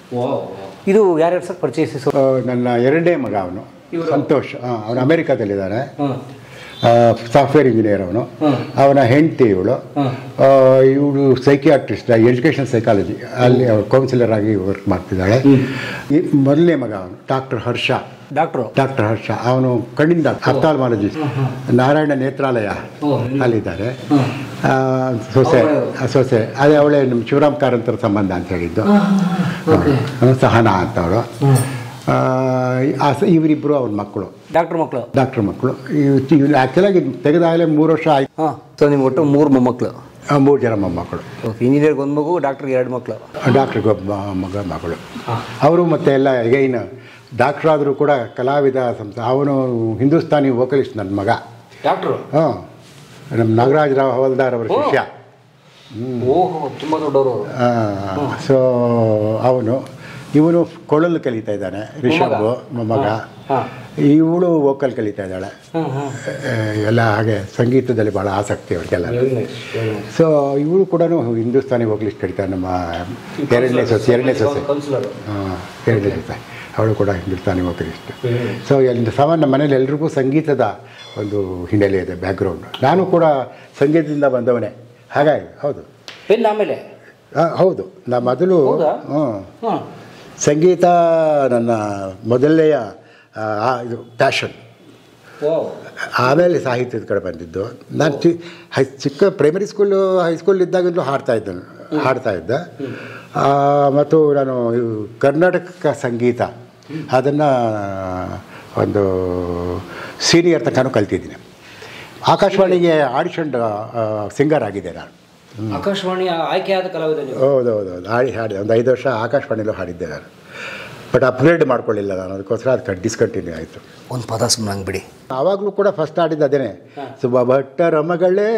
ಇದು ಯಾರ್ಯಾರು ಸರ್ ಪರಿಚಯಿಸಿ? ನನ್ನ 2ನೇ ಮಗ ಅವನು, ಸಂತೋಷ್. ಅವನು ಅಮೆರಿಕಾದಲ್ಲಿದ್ದಾನೆ, ಸಾಫ್ಟ್ವೇರ್ ಇಂಜಿನಿಯರ್ ಅವನು. ಅವನ ಹೆಂಡತಿ ಇವಳು ಸೈಕಿಯಾಟ್ರಿಸ್ಟ್, ಎಜುಕೇಷನ್ ಸೈಕಾಲಜಿ ಅಲ್ಲಿ ಅವಳು ಕೌನ್ಸಿಲರ್ ಆಗಿ ವರ್ಕ್ ಮಾಡ್ತಿದ್ದಾಳೆ. ಈ ಮೊದಲನೇ ಮಗ ಅವನು ಡಾಕ್ಟರ್ ಹರ್ಷ. ಡಾಕ್ಟರ್ ಹರ್ಷ. ಅವನು ಕಣ್ಣಿಂದ ಅಫ್ತಾಲ್ಮಾಲಜಿಸ್ಟ್, ನಾರಾಯಣ ನೇತ್ರಾಲಯ ಅಲ್ಲಿದ್ದಾರೆ. ಸೊಸೆ ಅದೇ ಅವಳೇ ನಮ್ಮ ಶಿವರಾಮ್ ಕಾರಂತರ ಸಂಬಂಧ ಅಂತ ಹೇಳಿದ್ದು, ಸಹನಾ ಅಂತ ಅವಳು. ಇವರಿಬ್ಬರು ಅವ್ರ ಮಕ್ಕಳು, ಡಾಕ್ಟರ್ ಮಕ್ಕಳು. ಇವ್ನು ಆ್ಯಕ್ಚುಲಾಗಿ ತೆಗೆದಾಗಲೇ 3 ವರ್ಷ ಆಯ್ತು. ಸೊ ನಿಮ್ಗೆ ಒಟ್ಟು 3 ಮೊಮ್ಮಕ್ಕಳು? 3 ಜನ ಮೊಮ್ಮಕ್ಕಳು. ಇಂಜಿನಿಯರ್ಗೆ 1 ಮಗು, ಡಾಕ್ಟ್ರಿಗೆ 2 ಮಕ್ಕಳು. ಡಾಕ್ಟ್ರಿಗೆ ಮಗಳು. ಅವರು ಮತ್ತೆ ಎಲ್ಲ ಈಗೇನು ಡಾಕ್ಟ್ರ್ ಆದರೂ ಕೂಡ ಕಲಾವಿದ ಅವನು ಹಿಂದೂಸ್ತಾನಿ ವೋಕಲಿಸ್ಟ್ ನನ್ನ ಮಗ. ಡಾಕ್ಟ್ರು? ಹಾಂ, ನಮ್ಮ ನಾಗರಾಜರಾವ್ ಹವಲ್ದಾರ್ ಅವರ ಶಿಷ್ಯ. ತುಂಬ ದೊಡ್ಡವರು. ಸೊ ಇವನು ಕೊಳಲು ಕಲಿತಾ ಇದ್ದಾನೆ, ರಿಷಬ್ ಮೊಮ್ಮಗ. ಇವಳು ವೋಕಲ್ ಕಲಿತಾ ಇದ್ದಾಳೆ. ಎಲ್ಲ ಹಾಗೆ ಸಂಗೀತದಲ್ಲಿ ಭಾಳ ಆಸಕ್ತಿ ಅವ್ರಿಗೆಲ್ಲ. ಸೊ ಇವಳು ಕೂಡ ಹಿಂದೂಸ್ತಾನಿ ವೋಕಲಿಸ್ಟ್ ಕಲಿತಾಳೆ. ನಮ್ಮ ಎರಡನೇ ಸೊಸೆ ಅವಳು ಕೂಡ ಹಿಂದೂಸ್ತಾನಿ ವೋಕಲಿಸ್ಟ್. ಸೊ ಸಾಮಾನ್ಯ ಮನೇಲಿ ಎಲ್ರಿಗೂ ಸಂಗೀತದ ಒಂದು ಹಿನ್ನೆಲೆ ಇದೆ, ಬ್ಯಾಕ್ಗ್ರೌಂಡ್. ನಾನು ಕೂಡ ಸಂಗೀತದಿಂದ ಬಂದವನೇ, ಹಾಗಾಗಿ. ಹೌದು, ಆಮೇಲೆ ಹೌದು, ನಾ ಮೊದಲು ಸಂಗೀತ ನನ್ನ ಮೊದಲನೆಯ ಇದು ಪ್ಯಾಷನ್. ಆಮೇಲೆ ಸಾಹಿತ್ಯದ ಕಡೆ ಬಂದಿದ್ದು. ನಾನು ಚಿಕ್ಕ ಪ್ರೈಮರಿ ಸ್ಕೂಲು, ಹೈಸ್ಕೂಲ್ ಇದ್ದಾಗಲೂ ಹಾಡ್ತಾ ಇದ್ದೆ. ಮತ್ತು ನಾನು ಕರ್ನಾಟಕ ಸಂಗೀತ ಅದನ್ನು ಒಂದು ಸೀನಿಯರ್ ತನಕ ಕಲ್ತಿದ್ದೀನಿ. ಆಕಾಶವಾಣಿಗೆ ಆಡಿಷನ್ ಸಿಂಗರ್ ಆಗಿದೆ ನಾನು. ಆಕಾಶವಾಣಿ ಆಯ್ಕೆಯಾದ ಕಲಾವಿದ? ಹೌದೌದು, ಹಾಡಿದೆ. ಒಂದು 5 ವರ್ಷ ಆಕಾಶವಾಣಿಲೂ ಹಾಡಿದ್ದೆ ನಾನು. ಬಟ್ ಅಪ್ಗ್ರೇಡ್ ಮಾಡ್ಕೊಳ್ಳಿಲ್ಲ ನಾನು, ಅದಕ್ಕೋಸ್ಕರ ಅದು ಡಿಸ್ಕಂಟಿನ್ಯೂ ಆಯಿತು. ಒಂದು ಪದ ಸುಮ್ಮನೆ ಬಿಡಿ. ಆವಾಗಲೂ ಕೂಡ ಫಸ್ಟ್ ಹಾಡಿದ್ದು ಅದೇನೆ, ಸುಬ್ಬ ಭಟ್ಟರ ಮಗಳೇ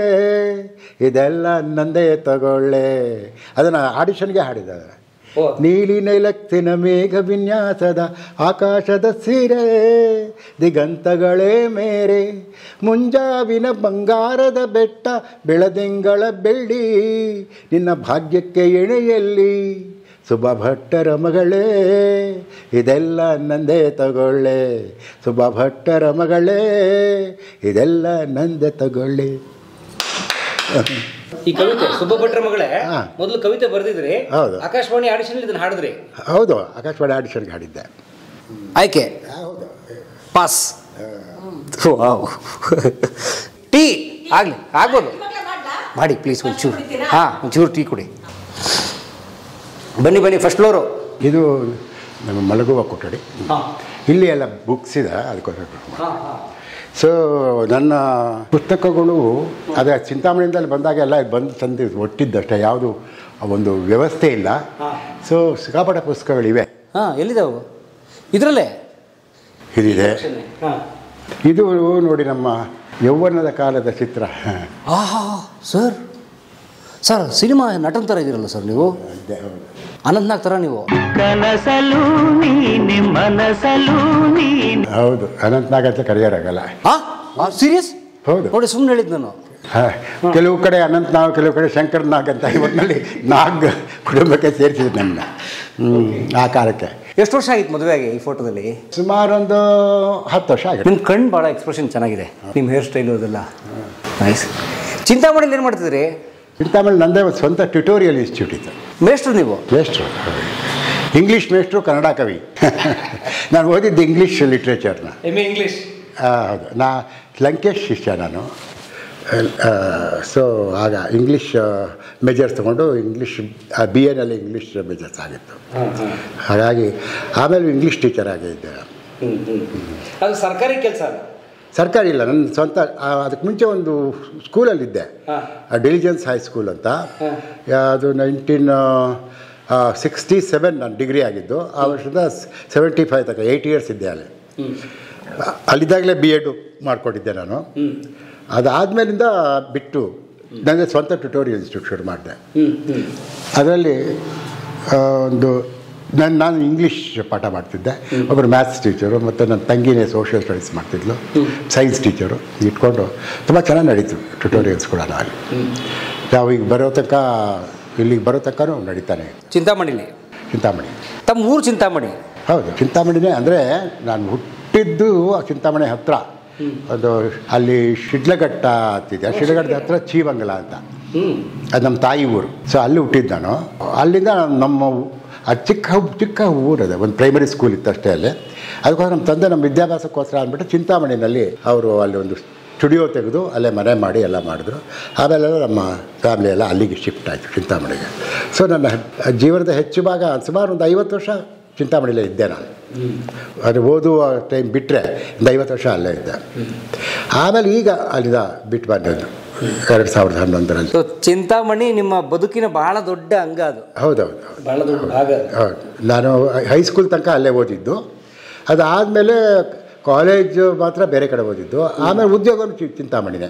ಇದೆಲ್ಲ ನಂದೇ ತಗೊಳ್ಳೆ. ಅದನ್ನು ಆಡಿಷನ್ಗೆ ಹಾಡಿದ್ದೆ. ನೀಲಿ ನೈಲಕ್ತಿನ ಮೇಘ ವಿನ್ಯಾಸದ ಆಕಾಶದ ಸೀರೆ, ದಿಗಂತಗಳೇ ಮೇರೆ, ಮುಂಜಾವಿನ ಬಂಗಾರದ ಬೆಟ್ಟ, ಬೆಳದಿಂಗಳ ಬೆಳ್ಳಿ, ನಿನ್ನ ಭಾಗ್ಯಕ್ಕೆ ಎಣೆಯಲ್ಲಿ, ಸುಬ್ಬ ಭಟ್ಟರ ಮಗಳೇ ಇದೆಲ್ಲ ನಂದೇ ತಗೊಳ್ಳೆ, ಸುಬ್ಬ ಭಟ್ಟರ ಮಗಳೇ ಇದೆಲ್ಲ ನಂದೇ ತಗೊಳ್ಳೆ. ಈ ಕವಿತೆ ಸುಬ್ಬ ಭಟ್ರ ಮಗಳೇ ಮೊದಲು ಕವಿತೆ ಬರೆದಿದ್ರಿ? ಹೌದು. ಆಕಾಶವಾಣಿ ಆಡಿಷನ್ ಇದನ್ನು ಹಾಡಿದ್ರಿ? ಹೌದು, ಆಕಾಶವಾಣಿ ಆಡಿಷನ್ಗೆ ಹಾಡಿದ್ದೆ. ಆಯ್ಕೆ ಪಾಸ್. ಟೀ ಆಗ್ಬೋದು ಮಾಡಿ ಪ್ಲೀಸ್, ಒಂಚೂರು. ಒಂಚೂರು ಟೀ ಕೊಡಿ. ಬನ್ನಿ ಫಸ್ಟ್ ಫ್ಲೋರು. ಇದು ನಮ್ಮ ಮಲಗುವ ಕೊಠಡಿ. ಇಲ್ಲಿ ಎಲ್ಲ ಬುಕ್ಸ್ ಇದೆ, ಅದಕ್ಕೋಸ್ಕರ. ಸೊ ನನ್ನ ಪುಸ್ತಕಗಳು ಅದೇ ಚಿಂತಾಮಣಿಯಿಂದಲೇ ಬಂದಾಗ ಎಲ್ಲ ತಂದು ಒಟ್ಟಿದ್ದಷ್ಟೇ, ಯಾವುದು ಒಂದು ವ್ಯವಸ್ಥೆ ಇಲ್ಲ. ಸೊ ಸಿಕ್ಕಾಪಟ್ಟೆ ಪುಸ್ತಕಗಳಿವೆ. ಎಲ್ಲಿದ್ದಾವೆ? ಇದರಲ್ಲೇ ಇದಿದೆ. ಇದು ನೋಡಿ ನಮ್ಮ ಯೌವನದ ಕಾಲದ ಚಿತ್ರ. ಸರ್ ಸಿನಿಮಾ ನಟನ ಥರ ಇದ್ದೀರಲ್ಲ ಸರ್ ನೀವು, ಅನಂತನಾಗ್ ಥರ ನೀವು. ಕನಸಲು ನೀನೆ ಮನಸಲು ನೀನೆ. ಹೌದು, ಅನಂತನಾಗ್ ಅಂತ ಕರೆಯೋರಾಗಲ್ಲ. ಸೀರಿಯಸ್? ಹೌದು ನೋಡಿ, ಸುಮ್ಮನೆ ಹೇಳಿದ್ದು ನಾನು. ಕೆಲವು ಕಡೆ ಅನಂತನಾಗ್, ಕೆಲವು ಕಡೆ ಶಂಕರ್ ನಾಗ್ ಅಂತ. ಇವತ್ತಿನಲ್ಲಿ ನಾಗ್ ಕುಟುಂಬಕ್ಕೆ ಸೇರಿಸಿದ್ರು ನನ್ನ ಆ ಕಾಲಕ್ಕೆ. ಎಷ್ಟು ವರ್ಷ ಆಗಿತ್ತು ಮದುವೆಗೆ ಈ ಫೋಟೋದಲ್ಲಿ? ಸುಮಾರು ಒಂದು 10 ವರ್ಷ ಆಗಿದೆ. ನಿಮ್ಮ ಕಣ್ಣು ಭಾಳ ಎಕ್ಸ್ಪ್ರೆಷನ್ ಚೆನ್ನಾಗಿದೆ, ನಿಮ್ಮ ಹೇರ್ ಸ್ಟೈಲು ಅದೆಲ್ಲ ನೈಸ್. ಚಿಂತಾಮಣಿಲಿ ಏನು ಮಾಡ್ತಿದ್ರಿ? ಚಿಂತಾಮಣಿ ನಂದೇ ಒಂದು ಸ್ವಂತ ಟ್ಯುಟೋರಿಯಲ್ ಇನ್ಸ್ಟಿಟ್ಯೂಟ್ ಇತ್ತು. ಮೇಷ್ಟ್ರು ನೀವು? ಮೇಷ್ಟ್ರು, ಇಂಗ್ಲೀಷ್ ಮೇಷ್ಟ್ರು, ಕನ್ನಡ ಕವಿ. ನಾನು ಓದಿದ್ದು ಇಂಗ್ಲೀಷ್ ಲಿಟ್ರೇಚರ್ನ. ಇಂಗ್ಲೀಷ್? ಹೌದು, ಲಂಕೇಶ್ ಶಿಷ್ಯ ನಾನು. ಸೊ ಆಗ ಇಂಗ್ಲೀಷ್ ಮೇಜರ್ಸ್ ತೊಗೊಂಡು ಇಂಗ್ಲೀಷ್ BA ಇಂಗ್ಲೀಷ್ ಮೇಜರ್ಸ್ ಆಗಿತ್ತು. ಹಾಗಾಗಿ ಆಮೇಲೆ ಇಂಗ್ಲೀಷ್ ಟೀಚರ್ ಆಗಿದ್ದೆ. ಅದು ಸರ್ಕಾರಿ ಕೆಲಸ? ಸರ್ಕಾರಿ ಇಲ್ಲ, ನನ್ನ ಸ್ವಂತ. ಅದಕ್ಕೆ ಮುಂಚೆ ಒಂದು ಸ್ಕೂಲಲ್ಲಿದ್ದೆ, ಡಿಲಿಜೆನ್ಸ್ ಹೈಸ್ಕೂಲ್ ಅಂತ. ಅದು 1967 ನಾನು ಡಿಗ್ರಿ ಆಗಿದ್ದು. ಆ ವರ್ಷದ 75 ತನಕ 8 ಇಯರ್ಸ್ ಇದ್ದೆ ಅಲ್ಲಿ. ಅಲ್ಲಿದ್ದಾಗಲೇ B.Ed ಮಾಡಿಕೊಂಡಿದ್ದೆ ನಾನು. ಅದಾದಮೇಲಿಂದ ಬಿಟ್ಟು ನನಗೆ ಸ್ವಂತ ಟ್ಯುಟೋರಿಯಲ್ ಇನ್ಸ್ಟಿಟ್ಯೂಟ್ ಶುರು ಮಾಡಿದೆ. ಅದರಲ್ಲಿ ಒಂದು ನಾನು ಇಂಗ್ಲೀಷ್ ಪಾಠ ಮಾಡ್ತಿದ್ದೆ, ಒಬ್ಬರು ಮ್ಯಾಥ್ಸ್ ಟೀಚರು, ಮತ್ತು ನನ್ನ ತಂಗಿನೇ ಸೋಷಿಯಲ್ ಸ್ಟಡೀಸ್ ಮಾಡ್ತಿದ್ಲು, ಸೈನ್ಸ್ ಟೀಚರು ಇಟ್ಕೊಂಡು ತುಂಬ ಚೆನ್ನಾಗಿ ನಡೀತು ಟ್ಯುಟೋರಿಯಲ್ಸ್ ಕೂಡ. ನಾನು ನಾವು ಈಗ ಇಲ್ಲಿಗೆ ಬರೋ ತನಕ ನಡೀತಾನೆ. ಚಿಂತಾಮಣಿಲಿ? ಚಿಂತಾಮಣಿ. ತಮ್ಮ ಊರು ಚಿಂತಾಮಣಿ? ಹೌದು, ಚಿಂತಾಮಣಿನೇ. ಅಂದರೆ ನಾನು ಹುಟ್ಟಿದ್ದು ಚಿಂತಾಮಣಿ ಹತ್ತಿರ. ಅದು ಅಲ್ಲಿ ಶಿಡ್ಲಘಟ್ಟ ಅಂತಿದೆ, ಶಿಡ್ಲಘಟ್ಟದ ಹತ್ರ ಚೀವಂಗಲ ಅಂತ, ಅದು ನಮ್ಮ ತಾಯಿ ಊರು. ಸೊ ಅಲ್ಲಿ ಹುಟ್ಟಿದ್ದು ನಾನು. ಅಲ್ಲಿಂದ ನಮ್ಮ ಅದು ಚಿಕ್ಕ ಊರದೆ, ಒಂದು ಪ್ರೈಮರಿ ಸ್ಕೂಲ್ ಇತ್ತು ಅಷ್ಟೇ ಅಲ್ಲಿ. ಅದಕ್ಕೋಸ್ಕರ ನಮ್ಮ ತಂದೆ ನಮ್ಮ ವಿದ್ಯಾಭ್ಯಾಸಕ್ಕೋಸ್ಕರ ಅಂದ್ಬಿಟ್ಟು ಚಿಂತಾಮಣಿನಲ್ಲಿ ಅವರು ಅಲ್ಲಿ ಒಂದು ಸ್ಟುಡಿಯೋ ತೆಗೆದು ಅಲ್ಲೇ ಮನೆ ಮಾಡಿ ಎಲ್ಲ ಮಾಡಿದ್ರು. ಆಮೇಲೆಲ್ಲ ನಮ್ಮ ಫ್ಯಾಮಿಲಿ ಎಲ್ಲ ಅಲ್ಲಿಗೆ ಶಿಫ್ಟ್ ಆಯಿತು, ಚಿಂತಾಮಣಿಗೆ. ಸೊ ನನ್ನ ಜೀವನದ ಹೆಚ್ಚು ಭಾಗ ಸುಮಾರು ಒಂದು 50 ವರ್ಷ ಚಿಂತಾಮಣಿಲೇ ಇದ್ದೆ ನಾನು. ಅದು ಓದುವ ಟೈಮ್ ಬಿಟ್ಟರೆ ಒಂದು 50 ವರ್ಷ ಅಲ್ಲೇ ಇದ್ದೆ. ಆಮೇಲೆ ಈಗ ಅಲ್ಲಿಂದ ಬಿಟ್ಟು ಬಂದದ್ದು 2011ರಲ್ಲಿ. ಸೊ ಚಿಂತಾಮಣಿ ನಿಮ್ಮ ಬದುಕಿನ ಬಹಳ ದೊಡ್ಡ ಅಂಗ ಅದು. ಹೌದೌದು, ಬಹಳ ದೊಡ್ಡ ಭಾಗ. ಹೌದು. ನಾನು ಹೈಸ್ಕೂಲ್ ತನಕ ಅಲ್ಲೇ ಓದಿದ್ದು. ಅದಾದಮೇಲೆ ಕಾಲೇಜು ಮಾತ್ರ ಬೇರೆ ಕಡೆ ಓದಿದ್ದು. ಆಮೇಲೆ ಉದ್ಯೋಗನೂ ಚಿಂತಾಮಣಿನೇ.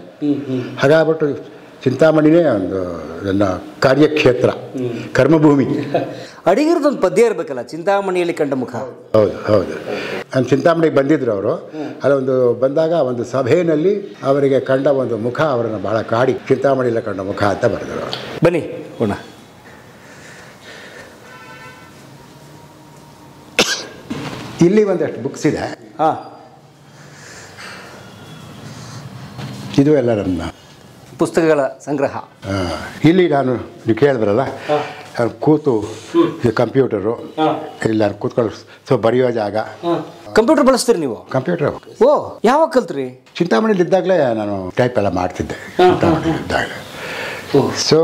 ಹಾಗಾಗ್ಬಿಟ್ಟು ಚಿಂತಾಮಣಿನೇ ಒಂದು ನನ್ನ ಕಾರ್ಯಕ್ಷೇತ್ರ, ಕರ್ಮಭೂಮಿ. ಅಡಿಗಿರೋದೊಂದು ಪದ್ಯ ಇರಬೇಕಲ್ಲ, ಚಿಂತಾಮಣಿಯಲ್ಲಿ ಕಂಡ ಮುಖ. ಹೌದು. ನಾನು ಚಿಂತಾಮಣಿಗೆ ಬಂದಿದ್ದರು ಅವರು. ಅಲ್ಲೊಂದು ಬಂದಾಗ ಒಂದು ಸಭೆಯಲ್ಲಿ ಅವರಿಗೆ ಕಂಡ ಒಂದು ಮುಖ ಅವರನ್ನು ಬಹಳ ಕಾಡಿ, ಚಿಂತಾಮಣಿಯಲ್ಲಿ ಕಂಡ ಮುಖ ಅಂತ ಬರೆದರು ಅವರು. ಬನ್ನಿ ಪುಣ. ಇಲ್ಲಿ ಒಂದಷ್ಟು ಬುಕ್ಸ್ ಇದೆ. ಹಾಂ, ಇದು ಎಲ್ಲ ನಮ್ಮ ಪುಸ್ತಕಗಳ ಸಂಗ್ರಹ. ಇಲ್ಲಿ ನೀವು ಕೇಳಿದ್ರಲ್ಲ, ಕೂತು ಕಂಪ್ಯೂಟರು ಇಲ್ಲ ಕೂತ್ಕೊಳ್ಳೋ ಸೊ ಬರೆಯೋ ಜಾಗ. ಕಂಪ್ಯೂಟರ್ ಬಳಸ್ತೀರಿ ನೀವು? ಕಂಪ್ಯೂಟರ್. ಓ, ಯಾವಾಗ ಕಲ್ತ್ರಿ? ಚಿಂತಾಮಣಿಲಿ ಇದ್ದಾಗಲೇ ನಾನು ಟೈಪ್ ಎಲ್ಲ ಮಾಡ್ತಿದ್ದೆ. ಚಿಂತಾಮಣಿ ಇದ್ದಾಗ ಸೊ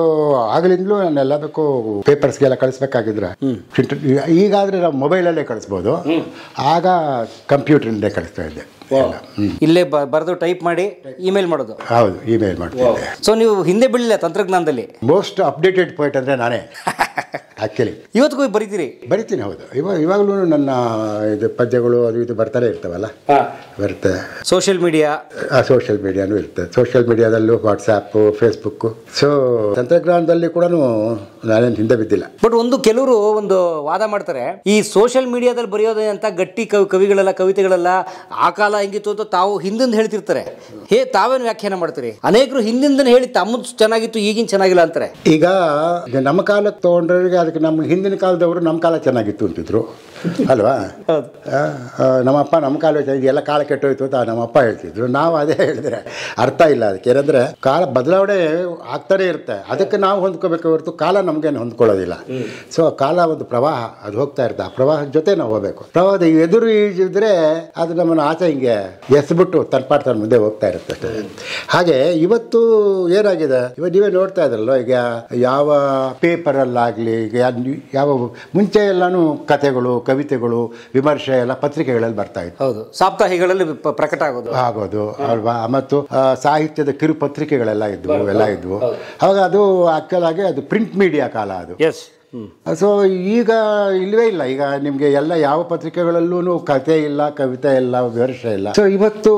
ಆಗಲಿಂದಲೂ ನಾನು ಎಲ್ಲದಕ್ಕೂ ಪೇಪರ್ಸ್ಗೆಲ್ಲ ಕಳಿಸ್ಬೇಕಾಗಿದ್ರೆ ಈಗಾದರೆ ನಾವು ಮೊಬೈಲಲ್ಲೇ ಕಳಿಸ್ಬೋದು, ಆಗ ಕಂಪ್ಯೂಟ್ರಿಂದ ಕಳಿಸ್ತಾ ಇದ್ದೆ. ಇಲ್ಲೇ ಬರೆದು ಟೈಪ್ ಮಾಡಿ ಇಮೇಲ್ ಮಾಡೋದು? ಹೌದು, ಇಮೇಲ್ ಮಾಡ್ತಿದ್ದೆ. ಸೊ ನೀವು ಹಿಂದೆ ಬೀಳಿಲ್ಲ ತಂತ್ರಜ್ಞಾನದಲ್ಲಿ? ಮೋಸ್ಟ್ ಅಪ್ಡೇಟೆಡ್ ಪೋಯಿಟ್ ಅಂದರೆ ನಾನೇ ಆ್ಯಕ್ಚುಲಿ. ಇವತ್ತಿಗೂ ಬರೀತೀರಿ? ಬರಿತೀನಿ, ಹೌದು. ಇವಾಗಲೂ ನನ್ನ ಇದು ಪದ್ಯಗಳು ಅದು ಇದು ಬರ್ತಾನೆ ಇರ್ತವಲ್ಲ, ಬರುತ್ತೆ. ಸೋಷಿಯಲ್ ಮೀಡಿಯಾನೂ ಇರುತ್ತೆ. ಸೋಷಿಯಲ್ ಮೀಡಿಯಾದಲ್ಲೂ ವಾಟ್ಸಾಪ್ಪು, ಫೇಸ್ಬುಕ್ಕು. ಸೊ ತಂತ್ರಜ್ಞಾನದಲ್ಲಿ ಕೂಡ ನಾನೇನು ಹಿಂದೆ ಬಿದ್ದಿಲ್ಲ. ಬಟ್ ಕೆಲವರು ಒಂದು ವಾದ ಮಾಡ್ತಾರೆ, ಈ ಸೋಷಿಯಲ್ ಮೀಡಿಯಾದಲ್ಲಿ ಬರೆಯೋದೇ ಅಂತ ಗಟ್ಟಿ ಕವಿಗಳೆಲ್ಲ, ಕವಿತೆಗಳೆಲ್ಲ ಆ ಕಾಲ ಹೆಂಗಿತ್ತು ಅಂತ ತಾವು ಹಿಂದಿಂದ ಹೇಳ್ತಿರ್ತಾರೆ. ತಾವೇನು ವ್ಯಾಖ್ಯಾನ ಮಾಡ್ತೀರಿ? ಅನೇಕರು ಹಿಂದಿಂದ ಹೇಳಿ ತಮ್ಮದು ಚೆನ್ನಾಗಿತ್ತು, ಈಗಿನ ಚೆನ್ನಾಗಿಲ್ಲ ಅಂತಾರೆ. ಈಗ ನಮ್ಮ ಕಾಲಕ್ಕೆ ತೊಗೊಂಡ್ರಿಗೆ ಅದಕ್ಕೆ ನಮ್ಮ ಹಿಂದಿನ ಕಾಲದವರು ನಮ್ಮ ಕಾಲ ಚೆನ್ನಾಗಿತ್ತು ಅಂತಿದ್ರು ಅಲ್ವಾ? ನಮ್ಮಪ್ಪ ನಮ್ಮ ಕಾಲ ಎಲ್ಲ ಕಾಲ ಕೆಟ್ಟೋಯ್ತು ಅಂತ ನಮ್ಮಪ್ಪ ಹೇಳ್ತಿದ್ರು. ನಾವು ಅದೇ ಹೇಳಿದ್ರೆ ಅರ್ಥ ಇಲ್ಲ ಅದಕ್ಕೆ. ಏನಂದರೆ ಕಾಲ ಬದಲಾವಣೆ ಆಗ್ತಾನೆ ಇರುತ್ತೆ, ಅದಕ್ಕೆ ನಾವು ಹೊಂದ್ಕೋಬೇಕು ಹೊರತು ಕಾಲ ನಮಗೇನು ಹೊಂದ್ಕೊಳ್ಳೋದಿಲ್ಲ. ಸೊ ಕಾಲ ಒಂದು ಪ್ರವಾಹ, ಅದು ಹೋಗ್ತಾ ಇರುತ್ತೆ. ಆ ಪ್ರವಾಹದ ಜೊತೆ ನಾವು ಹೋಗಬೇಕು. ಪ್ರವಾಹದ ಎದುರು ಈಜಿದ್ರೆ ಅದು ನಮ್ಮನ್ನು ಆಚೆ ಹಿಂಗೆ ಎಸ್ಬಿಟ್ಟು ತನ್ನ ಮುಂದೆ ಹೋಗ್ತಾ ಇರುತ್ತೆ ಅಷ್ಟೇ. ಹಾಗೆ ಇವತ್ತು ಏನಾಗಿದೆ, ಇವತ್ತು ನೀವೇ ನೋಡ್ತಾ ಇದ್ರಲ್ಲ, ಈಗ ಯಾವ ಪೇಪರಲ್ಲಾಗಲಿ, ಈಗ ಯಾವ ಮುಂಚೆ ಎಲ್ಲಾನು ಕಥೆಗಳು, ಕವಿತೆಗಳು, ವಿಮರ್ಶೆ ಎಲ್ಲ ಪತ್ರಿಕೆಗಳಲ್ಲಿ ಬರ್ತಾ ಇತ್ತು. ಹೌದು, ಸಾಪ್ತಾಹಿಗಳಲ್ಲಿ ಪ್ರಕಟ ಆಗೋದು ಅಲ್ವಾ? ಮತ್ತು ಸಾಹಿತ್ಯದ ಕಿರು ಪತ್ರಿಕೆಗಳೆಲ್ಲ ಇದ್ವು, ಎಲ್ಲ ಇದ್ವು. ಅವಾಗ ಅದು ಆಕ್ಚುಲ್ ಆಗಿ ಅದು ಪ್ರಿಂಟ್ ಮೀಡಿಯಾ ಕಾಲ ಅದು. ಸೊ ಈಗ ಇಲ್ಲವೇ ಇಲ್ಲ. ಈಗ ನಿಮಗೆ ಎಲ್ಲ ಯಾವ ಪತ್ರಿಕೆಗಳಲ್ಲೂ ಕಥೆ ಇಲ್ಲ, ಕವಿತೆ ಇಲ್ಲ, ವಿಮರ್ಶೆ ಇಲ್ಲ. ಸೊ ಇವತ್ತು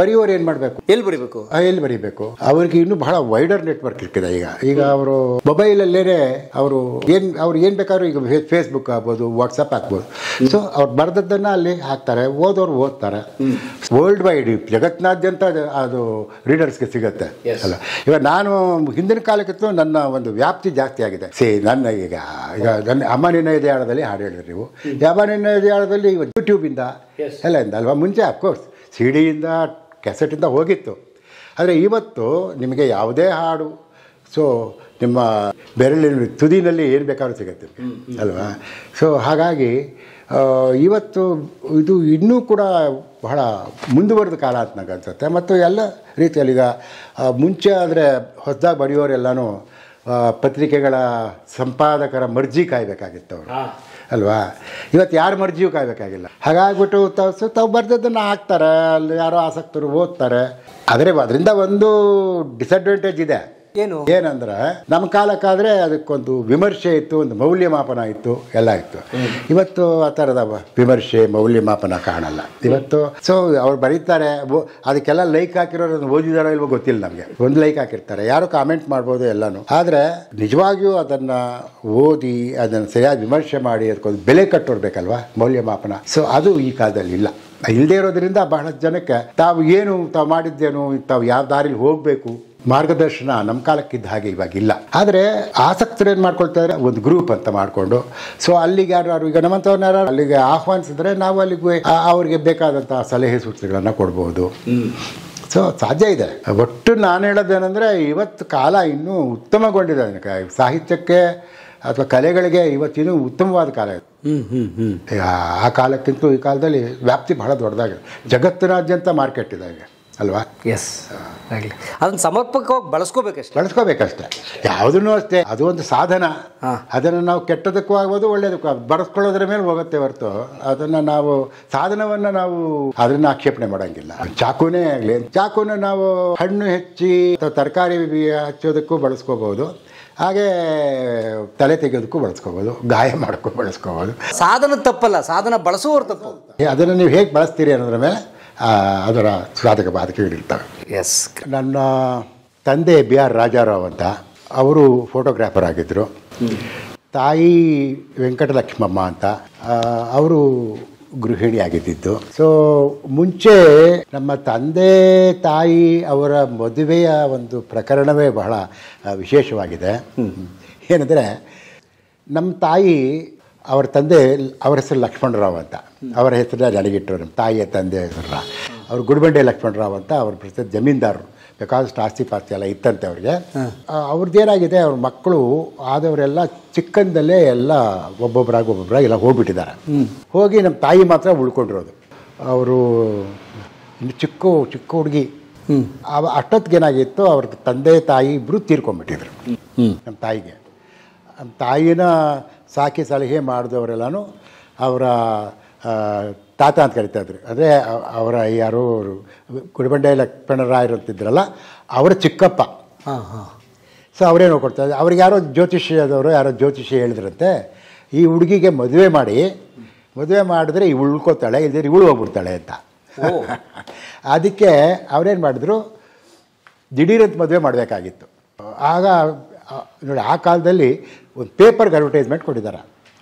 ಬರೆಯುವವರು ಏನು ಮಾಡಬೇಕು? ಎಲ್ಲಿ ಬರೀಬೇಕು? ಅವ್ರಿಗೆ ಇನ್ನೂ ಬಹಳ ವೈಡರ್ ನೆಟ್ವರ್ಕ್ ಇರ್ತಿದೆ. ಈಗ ಅವರು ಮೊಬೈಲಲ್ಲೇ ಅವರು ಏನು ಬೇಕಾದ್ರೂ, ಈಗ ಫೇಸ್ಬುಕ್ ಆಗ್ಬೋದು, ವಾಟ್ಸಪ್ ಆಗ್ಬೋದು. ಸೊ ಅವ್ರು ಬರೆದದ್ದನ್ನು ಅಲ್ಲಿ ಹಾಕ್ತಾರೆ, ಓದೋರು ಓದ್ತಾರೆ. ವರ್ಲ್ಡ್ ವೈಡ್ ಜಗತ್ತಿನಾದ್ಯಂತ ಅದು ರೀಡರ್ಸ್ಗೆ ಸಿಗುತ್ತೆ ಅಲ್ಲ. ಇವಾಗ ನಾನು ಹಿಂದಿನ ಕಾಲಕ್ಕಿಂತ ನನ್ನ ಒಂದು ವ್ಯಾಪ್ತಿ ಜಾಸ್ತಿ ಆಗಿದೆ. ನನ್ನ ಈಗ ನನ್ನ ಅಮ್ಮ ನಿನ್ನ ಇದೆಯಾಳದಲ್ಲಿ ಹಾಡು ಹೇಳಿದ್ರಿ ನೀವು. ಅಮ್ಮ ನಿನ್ನ ಇದೆಯಾಳದಲ್ಲಿ ಯೂಟ್ಯೂಬಿಂದ ಎಲ್ಲ ಇಂದ ಅಲ್ವಾ? ಮುಂಚೆ ಅಫ್ಕೋರ್ಸ್ ಸಿಡಿಯಿಂದ, ಕ್ಯಾಸೆಟಿಂದ ಹೋಗಿತ್ತು. ಆದರೆ ಇವತ್ತು ನಿಮಗೆ ಯಾವುದೇ ಹಾಡು ನಿಮ್ಮ ಬೆರಳಿನ ತುದಿನಲ್ಲಿ ಏನು ಬೇಕಾದ್ರೂ ಸಿಗುತ್ತೆ ಅಲ್ವಾ? ಸೊ ಹಾಗಾಗಿ ಇವತ್ತು ಇದು ಇನ್ನೂ ಕೂಡ ಬಹಳ ಮುಂದುವರೆದ ಕಾಲ ಅಂತ ನನಗೆ ಅನಿಸುತ್ತೆ. ಮತ್ತು ಎಲ್ಲ ರೀತಿಯಲ್ಲಿ ಈಗ ಮುಂಚೆ ಆದರೆ ಹೊಸದಾಗಿ ಬರೆಯೋರೆಲ್ಲನೂ ಪತ್ರಿಕೆಗಳ ಸಂಪಾದಕರ ಮರ್ಜಿ ಕಾಯಬೇಕಾಗಿತ್ತು ಅವರು ಅಲ್ವಾ? ಇವತ್ತು ಯಾರ ಮರ್ಜಿಯೂ ಕಾಯಬೇಕಾಗಿಲ್ಲ. ಹಾಗಾಗ್ಬಿಟ್ಟು ತಾವು ಬರೆದದ್ದನ್ನು ಹಾಕ್ತಾರೆ, ಅಲ್ಲಿ ಯಾರೋ ಆಸಕ್ತರು ಓದ್ತಾರೆ. ಆದರೆ ಅದರಿಂದ ಒಂದು ಡಿಸಡ್ವಾಂಟೇಜ್ ಇದೆ. ಏನಂದ್ರೆ ನಮ್ಮ ಕಾಲಕ್ಕಾದರೆ ಅದಕ್ಕೊಂದು ವಿಮರ್ಶೆ ಇತ್ತು, ಒಂದು ಮೌಲ್ಯಮಾಪನ ಇತ್ತು, ಎಲ್ಲ ಇತ್ತು. ಇವತ್ತು ಆ ಥರದ ವಿಮರ್ಶೆ, ಮೌಲ್ಯಮಾಪನ ಕಾಣಲ್ಲ ಇವತ್ತು. ಸೊ ಅವ್ರು ಬರೀತಾರೆ, ಅದಕ್ಕೆಲ್ಲ ಲೈಕ್ ಹಾಕಿರೋರು ಓದಿದಾರೋ ಇಲ್ವೋ ಗೊತ್ತಿಲ್ಲ ನಮಗೆ. ಒಂದು ಲೈಕ್ ಹಾಕಿರ್ತಾರೆ, ಯಾರು ಕಾಮೆಂಟ್ ಮಾಡ್ಬೋದು ಎಲ್ಲನೂ. ಆದರೆ ನಿಜವಾಗಿಯೂ ಅದನ್ನು ಓದಿ ಅದನ್ನು ಸರಿಯಾಗಿ ವಿಮರ್ಶೆ ಮಾಡಿ ಅದಕ್ಕೊಂದು ಬೆಲೆ ಕಟ್ಟೋರ್ಬೇಕಲ್ವಾ, ಮೌಲ್ಯಮಾಪನ. ಸೊ ಅದು ಈ ಕಾಲದಲ್ಲಿ ಇಲ್ಲ. ಇಲ್ಲದೇ ಇರೋದ್ರಿಂದ ಬಹಳಷ್ಟು ಜನಕ್ಕೆ ತಾವು ಮಾಡಿದ್ದೇನು, ತಾವು ಯಾವ ದಾರಿಲಿ ಹೋಗಬೇಕು, ಮಾರ್ಗದರ್ಶನ ನಮ್ಮ ಕಾಲಕ್ಕಿದ್ದ ಹಾಗೆ ಇವಾಗಿಲ್ಲ. ಆದರೆ ಆಸಕ್ತರು ಏನು ಮಾಡ್ಕೊಳ್ತಾರೆ, ಒಂದು ಗ್ರೂಪ್ ಅಂತ ಮಾಡಿಕೊಂಡು ಸೊ ಅಲ್ಲಿಗೆ ಯಾರು ಈಗ ನಮ್ಮಂಥವ್ರನ್ನ ಯಾರು ಅಲ್ಲಿಗೆ ಆಹ್ವಾನಿಸಿದ್ರೆ ನಾವು ಅಲ್ಲಿಗೆ ಅವ್ರಿಗೆ ಬೇಕಾದಂಥ ಸಲಹೆ ಸೂಚನೆಗಳನ್ನು ಕೊಡ್ಬೋದು. ಸೊ ಸಾಧ್ಯ ಇದೆ. ಒಟ್ಟು ನಾನು ಹೇಳೋದೇನೆಂದರೆ ಇವತ್ತು ಕಾಲ ಇನ್ನೂ ಉತ್ತಮಗೊಂಡಿದೆ. ಸಾಹಿತ್ಯಕ್ಕೆ ಅಥವಾ ಕಲೆಗಳಿಗೆ ಇವತ್ತಿನೂ ಉತ್ತಮವಾದ ಕಾಲ ಇದು. ಆ ಕಾಲಕ್ಕಿಂತ ಈ ಕಾಲದಲ್ಲಿ ವ್ಯಾಪ್ತಿ ಬಹಳ ದೊಡ್ಡದಾಗಿದೆ. ಜಗತ್ತಿನಾದ್ಯಂತ ಮಾರ್ಕೆಟ್ ಇದೆ ಈಗ ಅಲ್ವಾ? ಎಸ್, ಆಗಲಿ. ಅದನ್ನು ಸಮರ್ಪಕವಾಗಿ ಬಳಸ್ಕೋಬೇಕಷ್ಟೆ. ಯಾವುದನ್ನು ಅಷ್ಟೇ, ಅದು ಒಂದು ಸಾಧನ. ಅದನ್ನು ನಾವು ಕೆಟ್ಟದಕ್ಕೂ ಆಗ್ಬೋದು, ಒಳ್ಳೆಯದಕ್ಕೂ ಬಳಸ್ಕೊಳ್ಳೋದ್ರ ಮೇಲೆ ಹೋಗುತ್ತೆ ಹೊರತು ಅದನ್ನು ನಾವು ಸಾಧನವನ್ನು ನಾವು ಅದನ್ನು ಆಕ್ಷೇಪಣೆ ಮಾಡೋಂಗಿಲ್ಲ. ಚಾಕುನೇ ಆಗಲಿ, ಚಾಕುನ ನಾವು ಹಣ್ಣು ಹೆಚ್ಚಿ ಅಥವಾ ತರಕಾರಿ ಹಚ್ಚೋದಕ್ಕೂ ಬಳಸ್ಕೋಬಹುದು, ಹಾಗೆ ತಲೆ ತೆಗೆಯೋದಕ್ಕೂ ಬಳಸ್ಕೋಬೋದು, ಗಾಯ ಮಾಡೋಕ್ಕೂ ಬಳಸ್ಕೋಬೋದು. ಸಾಧನ ತಪ್ಪಲ್ಲ, ಸಾಧನ ಬಳಸುವವರು ತಪ್ಪು. ಅದನ್ನು ನೀವು ಹೇಗೆ ಬಳಸ್ತೀರಿ ಅನ್ನೋದ್ರ ಮೇಲೆ ಅದರ ಸಾಧಕ ಬಾಧಕಗಳಿರ್ತವೆ. ಎಸ್. ನನ್ನ ತಂದೆ BR ರಾಜಾರಾವ್ ಅಂತ, ಅವರು ಫೋಟೋಗ್ರಾಫರ್ ಆಗಿದ್ದರು. ತಾಯಿ ವೆಂಕಟಲಕ್ಷ್ಮಮ್ಮ ಅಂತ, ಅವರು ಗೃಹಿಣಿ ಆಗಿದ್ದಿದ್ದು. ಸೊ ಮುಂಚೆ ನಮ್ಮ ತಂದೆ ತಾಯಿ ಅವರ ಮದುವೆಯ ಒಂದು ಪ್ರಕರಣವೇ ಬಹಳ ವಿಶೇಷವಾಗಿದೆ. ಏನಂದರೆ ನಮ್ಮ ತಾಯಿ, ಅವರ ತಂದೆ, ಅವರ ಹೆಸರು ಲಕ್ಷ್ಮಣರಾವ್ ಅಂತ, ಅವರ ಹೆಸರನ್ನ ನನಗಿಟ್ಟರು. ನಮ್ಮ ತಾಯಿಯ ತಂದೆ ಹೆಸರನ್ನ ಅವರು ಗುಡಿಬಂಡೆ ಲಕ್ಷ್ಮಣರಾವ್ ಅಂತ, ಅವ್ರ ಪ್ರಸಿದ್ಧ ಜಮೀನ್ದಾರರು. ಬೇಕಾದಷ್ಟು ಆಸ್ತಿ ಪಾಸ್ತಿ ಎಲ್ಲ ಇತ್ತಂತೆ ಅವ್ರಿಗೆ. ಅವ್ರದ್ದೇನಾಗಿದೆ, ಅವ್ರ ಮಕ್ಕಳು ಆದವರೆಲ್ಲ ಚಿಕ್ಕಂದಲ್ಲೇ ಎಲ್ಲ ಒಬ್ಬೊಬ್ಬರಾಗಿ ಎಲ್ಲ ಹೋಗ್ಬಿಟ್ಟಿದ್ದಾರೆ. ಹೋಗಿ ನಮ್ಮ ತಾಯಿ ಮಾತ್ರ ಉಳ್ಕೊಂಡಿರೋದು. ಅವರು ಇನ್ನು ಚಿಕ್ಕ ಹುಡುಗಿ. ಅಷ್ಟೊತ್ತಿಗೇನಾಗಿತ್ತು, ಅವ್ರ ತಂದೆ ತಾಯಿ ಇಬ್ಬರು ತೀರ್ಕೊಂಡ್ಬಿಟ್ಟಿದ್ರು. ನಮ್ಮ ತಾಯಿಗೆ, ನಮ್ಮ ತಾಯಿನ ಸಾಕಿ ಸಲಹೆ ಮಾಡಿದವರೆಲ್ಲನೂ ಅವರ ತಾತ ಅಂತ ಕರಿತಾಯಿದ್ರು. ಅದೇ ಅವರ ಯಾರು ಗುಡಿಬಂಡೆ ಲಕ್ಷ್ಮಣರಾಯರಂತಿದ್ರಲ್ಲ, ಅವರ ಚಿಕ್ಕಪ್ಪ. ಸೊ ಅವರೇ ನೋಡ್ಕೊಡ್ತಾರೆ. ಅವ್ರಿಗೆ ಯಾರೋ ಜ್ಯೋತಿಷಿ ಹೇಳಿದ್ರಂತೆ, ಈ ಹುಡುಗಿಗೆ ಮದುವೆ ಮಾಡಿದ್ರೆ ಇವಳು ಉಳ್ಕೋತಾಳೆ, ಇಲ್ಲದ್ರೆ ಇವಳು ಹೋಗ್ಬಿಡ್ತಾಳೆ ಅಂತ. ಅದಕ್ಕೆ ಅವರೇನು ಮಾಡಿದ್ರು, ದಿಢೀರಂತ ಮದುವೆ ಮಾಡಬೇಕಾಗಿತ್ತು. ಆಗ ನೋಡಿ, ಆ ಕಾಲದಲ್ಲಿ ಒಂದು ಪೇಪರ್ಗೆ ಅಡ್ವರ್ಟೈಸ್ಮೆಂಟ್ ಕೊಟ್ಟಿದ್ದಾರೆ.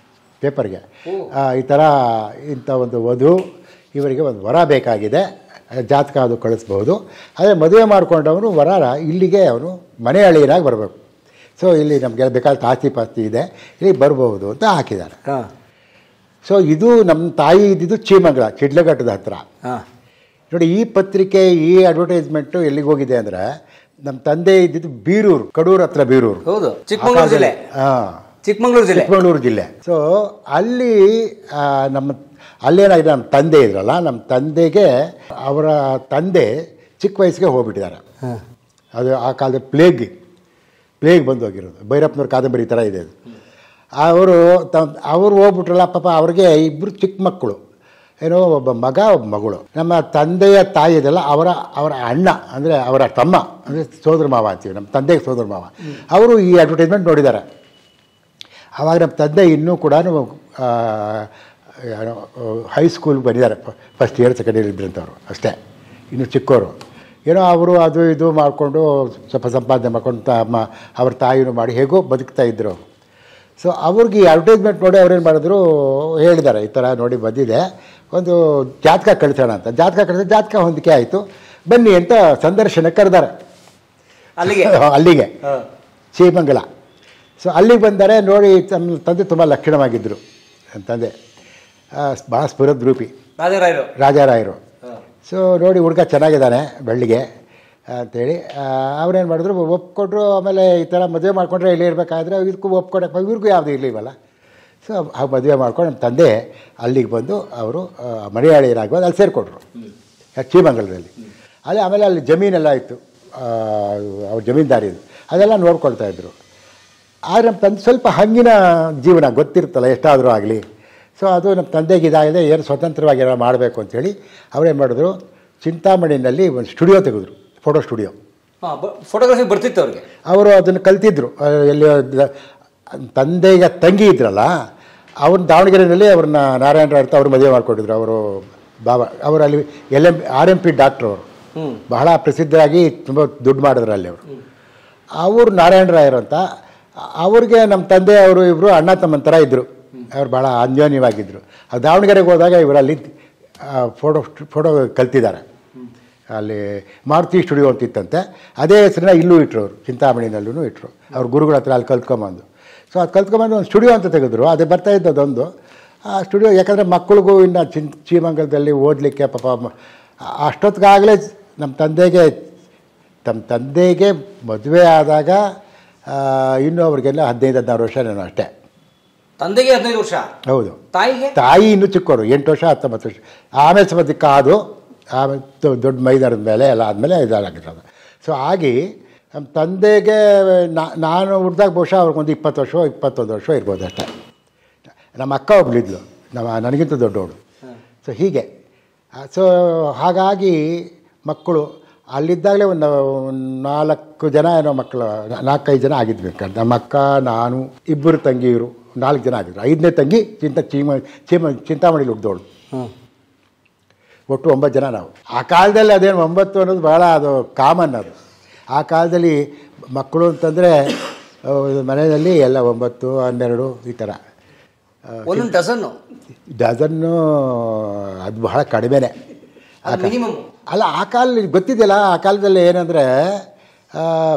ಪೇಪರ್ಗೆ ಈ ಥರ ಇಂಥ ಒಂದು ವಧು, ಇವರಿಗೆ ಒಂದು ವರ ಬೇಕಾಗಿದೆ, ಜಾತಕ ಅದು ಕಳಿಸ್ಬೋದು. ಅದೇ ಮದುವೆ ಮಾಡಿಕೊಂಡವನು ವರ ಇಲ್ಲಿಗೆ ಅವನು ಮನೆ ಅಳಿಯರಾಗಿ ಬರಬೇಕು. ಸೊ ಇಲ್ಲಿ ನಮಗೆ ಬೇಕಾದ ಆಸ್ತಿ ಪಾಸ್ತಿ ಇದೆ, ಇಲ್ಲಿ ಬರ್ಬೋದು ಅಂತ ಹಾಕಿದ್ದಾರೆ. ಸೊ ಇದು ನಮ್ಮ ತಾಯಿ ಇದ್ದಿದ್ದು ಚೀಮಂಗಲ, ಶಿಡ್ಲಘಟ್ಟದ ಹತ್ರ. ನೋಡಿ, ಈ ಪತ್ರಿಕೆ, ಈ ಅಡ್ವರ್ಟೈಸ್ಮೆಂಟು ಎಲ್ಲಿಗೆ ಹೋಗಿದೆ ಅಂದರೆ, ನಮ್ಮ ತಂದೆ ಇದ್ದಿದ್ದು ಬೀರೂರು, ಕಡೂರು ಹತ್ರ ಬೀರೂರು. ಹೌದು, ಚಿಕ್ಕಮಗಳೂರು ಜಿಲ್ಲೆ. ಚಿಕ್ಕಮಗಳೂರು ಜಿಲ್ಲೆ. ಸೊ ಅಲ್ಲಿ ಅಲ್ಲೇನಾಗಿದೆ, ನಮ್ಮ ತಂದೆ ಇದ್ರಲ್ಲ, ನಮ್ಮ ತಂದೆಗೆ ಅವರ ತಂದೆ ಚಿಕ್ಕ ವಯಸ್ಸಿಗೆ ಹೋಗ್ಬಿಟ್ಟಿದ್ದಾರೆ. ಅದು ಆ ಕಾಲದ ಪ್ಲೇಗ್ ಬಂದು ಹೋಗಿರೋದು. ಭೈರಪ್ಪನವ್ರ ಕಾದಂಬರಿ ಥರ ಇದೆ ಅದು. ಅವರು ಹೋಗ್ಬಿಟ್ರಲ್ಲ ಪಾಪ, ಅವ್ರಿಗೆ ಇಬ್ಬರು ಚಿಕ್ಕ ಮಕ್ಕಳು, ಏನೋ ಒಬ್ಬ ಮಗ ಒಬ್ಬ ಮಗಳು. ನಮ್ಮ ತಂದೆಯ ತಾಯಿ ಇದೆಲ್ಲ ಅವರ ಅಣ್ಣ, ಅಂದರೆ ಅವರ ತಮ್ಮ, ಅಂದರೆ ಸೋದರ ಮಾವ ಅಂತೀವಿ, ನಮ್ಮ ತಂದೆಗೆ ಸೋದರ ಮಾವ. ಅವರು ಈ ಅಡ್ವರ್ಟೈಸ್ಮೆಂಟ್ ನೋಡಿದ್ದಾರೆ. ಆವಾಗ ನಮ್ಮ ತಂದೆ ಇನ್ನೂ ಕೂಡ ಹೈಸ್ಕೂಲ್ಗೆ ಬಂದಿದ್ದಾರೆ, ಫಸ್ಟ್ ಇಯರ್ ಸೆಕೆಂಡ್ ಇಯರ್ ಇದ್ರಂಥವ್ರು ಅಷ್ಟೇ, ಇನ್ನೂ ಚಿಕ್ಕವರು. ಏನೋ ಅವರು ಅದು ಇದು ಮಾಡಿಕೊಂಡು ಸ್ವಲ್ಪ ಸಂಪಾದನೆ ಮಾಡ್ಕೊಂಡು ಅವ್ರ ತಾಯಿನೂ ಮಾಡಿ ಹೇಗೋ ಬದುಕ್ತಾ ಇದ್ದರು ಅವರು. ಸೊ ಅವ್ರಿಗೆ ಈ ಅಡ್ವರ್ಟೈಸ್ಮೆಂಟ್ ನೋಡಿ ಅವ್ರೇನು ಮಾಡಿದ್ರು, ಹೇಳಿದ್ದಾರೆ, ಈ ಥರ ನೋಡಿ ಬಂದಿದೆ, ಒಂದು ಜಾತಕ ಕಳಿಸೋಣ ಅಂತ. ಜಾತಕ ಹೊಂದಿಕೆ ಆಯಿತು, ಬನ್ನಿ ಅಂತ ಸಂದರ್ಶನಕ್ಕೆ ಕರೆದಾರೆ ಅಲ್ಲಿಗೆ ಶ್ರೀಮಂಗಲ. ಸೊ ಅಲ್ಲಿಗೆ ಬಂದರೆ ನೋಡಿ, ನಮ್ಮ ತಂದೆ ತುಂಬ ಲಕ್ಷಣವಾಗಿದ್ದರು. ನನ್ನ ತಂದೆ ಭಾಳ ಸ್ಫುರದ್ ರೂಪಿ, ರಾಜಾರಾಯರು. ಸೊ ನೋಡಿ, ಹುಡುಗ ಚೆನ್ನಾಗಿದ್ದಾನೆ, ಬೆಳ್ಳಿಗೆ ಅಂಥೇಳಿ ಅವ್ರೇನು ಮಾಡಿದ್ರು, ಒಪ್ಕೊಂಡ್ರು. ಆಮೇಲೆ ಈ ಥರ ಮದುವೆ ಮಾಡಿಕೊಂಡ್ರೆ ಇಲ್ಲಿ ಇರಬೇಕಾದ್ರೆ ಇದಕ್ಕೂ ಒಪ್ಕೊಡಕ್ಕೆ ಇವ್ರಿಗೂ ಯಾವುದು ಇರಲಿಲ್ವಲ್ಲ. ಸೊ ಆ ಮದುವೆ ಮಾಡ್ಕೊಂಡು ನಮ್ಮ ತಂದೆ ಅಲ್ಲಿಗೆ ಬಂದು ಅವರು ಮನೆಯಾಳಿಯರಾಗುವಾಗ ಅಲ್ಲಿ ಸೇರಿಕೊಂಡ್ರು, ಶ್ರೀಮಂಗಲದಲ್ಲಿ. ಆಮೇಲೆ ಅಲ್ಲಿ ಜಮೀನೆಲ್ಲ ಇತ್ತು, ಅವ್ರ ಜಮೀನ್ದಾರಿದು, ಅದೆಲ್ಲ ನೋಡ್ಕೊಳ್ತಾಯಿದ್ರು. ಆದರೆ ನಮ್ಮ ತಂದೆ ಸ್ವಲ್ಪ ಹಂಗಿನ ಜೀವನ ಗೊತ್ತಿರುತ್ತಲ್ಲ, ಎಷ್ಟಾದರೂ ಆಗಲಿ. ಸೊ ಅದು ನಮ್ಮ ತಂದೆಗೆ ಇದಾಗಿದೆ, ಏನು ಸ್ವತಂತ್ರವಾಗಿ ಏನೋ ಮಾಡಬೇಕು ಅಂಥೇಳಿ ಅವರೇನು ಮಾಡಿದ್ರು, ಚಿಂತಾಮಣಿನಲ್ಲಿ ಒಂದು ಸ್ಟುಡಿಯೋ ತೆಗೆದ್ರು, ಫೋಟೋ ಸ್ಟುಡಿಯೋ. ಫೋಟೋಗ್ರಫಿ ಬರ್ತಿತ್ತು ಅವ್ರಿಗೆ. ಅವರು ಅದನ್ನು ಕಲ್ತಿದ್ರು. ಎಲ್ಲಿ ತಂದೆಗೆ ತಂಗಿ ಇದ್ರಲ್ಲ, ಅವ್ರನ್ನ ದಾವಣಗೆರೆಯಲ್ಲಿ ಅವ್ರನ್ನ ನಾರಾಯಣರಾವ್ ಅಂತ ಅವ್ರು ಮದುವೆ ಮಾಡಿಕೊಟ್ಟಿದ್ರು. ಅವರು ಬಾಬಾ ಅವರು ಅಲ್ಲಿ RMP ಡಾಕ್ಟ್ರು, ಅವರು ಬಹಳ ಪ್ರಸಿದ್ಧರಾಗಿ ತುಂಬ ದುಡ್ಡು ಮಾಡಿದ್ರು ಅಲ್ಲಿ ಅವರು ನಾರಾಯಣರಾಯರು ಅಂತ. ಅವ್ರಿಗೆ ನಮ್ಮ ತಂದೆ ಅವರು ಇಬ್ಬರು ಅಣ್ಣ ತಮ್ಮನ ಥರ ಇದ್ದರು, ಅವ್ರು ಭಾಳ ಅನ್ಯೋನ್ಯವಾಗಿದ್ದರು. ಆ ದಾವಣಗೆರೆಗೆ ಹೋದಾಗ ಇವರಲ್ಲಿ ಫೋಟೋ ಕಲ್ತಿದ್ದಾರೆ. ಅಲ್ಲಿ ಮಾರುತಿ ಸ್ಟುಡಿಯೋ ಅಂತಿತ್ತಂತೆ, ಅದೇ ಹೆಸರನ್ನ ಇಲ್ಲೂ ಇಟ್ಟರು, ಅವರು ಚಿಂತಾಮಣಿನಲ್ಲೂ ಇಟ್ಟರು. ಅವ್ರ ಗುರುಗಳ ಹತ್ರ ಅಲ್ಲಿ ಕಲ್ತ್ಕೊಂಬಂದು. ಸೊ ಅದು ಕಲ್ತ್ಕೊಂಬಂದು ಒಂದು ಸ್ಟುಡಿಯೋ ಅಂತ ತೆಗೆದ್ರು. ಅದೇ ಬರ್ತಾಯಿದ್ದದೊಂದು ಆ ಸ್ಟುಡಿಯೋ. ಯಾಕಂದರೆ ಮಕ್ಕಳಿಗೂ ಇನ್ನು ಶ್ರೀಮಂಗಲದಲ್ಲಿ ಓದಲಿಕ್ಕೆ ಪಾಪ ಅಷ್ಟೊತ್ತಿಗಾಗಲೇ ನಮ್ಮ ತಂದೆಗೆ ಮದುವೆ ಆದಾಗ ಇನ್ನೂ ಅವ್ರಿಗೆಲ್ಲ 15-16 ವರ್ಷ ನಾನು ಅಷ್ಟೇ. ತಂದೆಗೆ 15 ವರ್ಷ. ಹೌದು. ತಾಯಿ ಇನ್ನೂ ಚಿಕ್ಕವರು, 8 ವರ್ಷ 19 ವರ್ಷ. ಆಮೇಲೆ ಸ್ವಲ್ಪ ಕಾದು ಆಮೇಲೆ ದೊಡ್ಡ ಮೈದಾನದ ಮೇಲೆ ಎಲ್ಲ ಆದಮೇಲೆ ಇದಾಗಿರೋದು. ಸೊ ಆಗಿ ನಮ್ಮ ತಂದೆಗೆ ನಾನು ಹುಡ್ದಾಗ ಬಹುಶಃ ಅವ್ರಿಗೊಂದು 20 ವರ್ಷ 21 ವರ್ಷ ಇರ್ಬೋದು ಅಷ್ಟೇ. ನಮ್ಮ ಅಕ್ಕ ಒಬ್ಳಿದ್ಲು, ನನಗಿಂತ ದೊಡ್ಡವಳು. ಸೊ ಹೀಗೆ ಹಾಗಾಗಿ ಮಕ್ಕಳು ಅಲ್ಲಿದ್ದಾಗಲೇ ಒಂದು 4 ಜನ ಏನೋ ಮಕ್ಕಳು, 4-5 ಜನ ಆಗಿದ್ವಿ. ನಮ್ಮ ಅಕ್ಕ, ನಾನು, 2 ತಂಗಿಯರು, 4 ಜನ ಆಗಿದ್ರು. 5ನೇ ತಂಗಿ ಚಿಂತಾಮಣಿಲಿ ಹುಟ್ಟಿದವಳು. ಒಟ್ಟು 9 ಜನ ನಾವು. ಆ ಕಾಲದಲ್ಲಿ ಅದೇನು 9 ಅನ್ನೋದು ಭಾಳ ಅದು ಕಾಮನ್. ಅದು ಆ ಕಾಲದಲ್ಲಿ ಮಕ್ಕಳು ಅಂತಂದರೆ ಮನೆಯಲ್ಲಿ ಎಲ್ಲ 9, 12 ಈ ಥರ. ಡಜನ್ನು ಅದು ಬಹಳ ಕಡಿಮೆನೇ ಅಲ್ಲ. ಆ ಕಾಲದಲ್ಲಿ ಗೊತ್ತಿದೆಯಲ್ಲ, ಆ ಕಾಲದಲ್ಲಿ ಏನಂದರೆ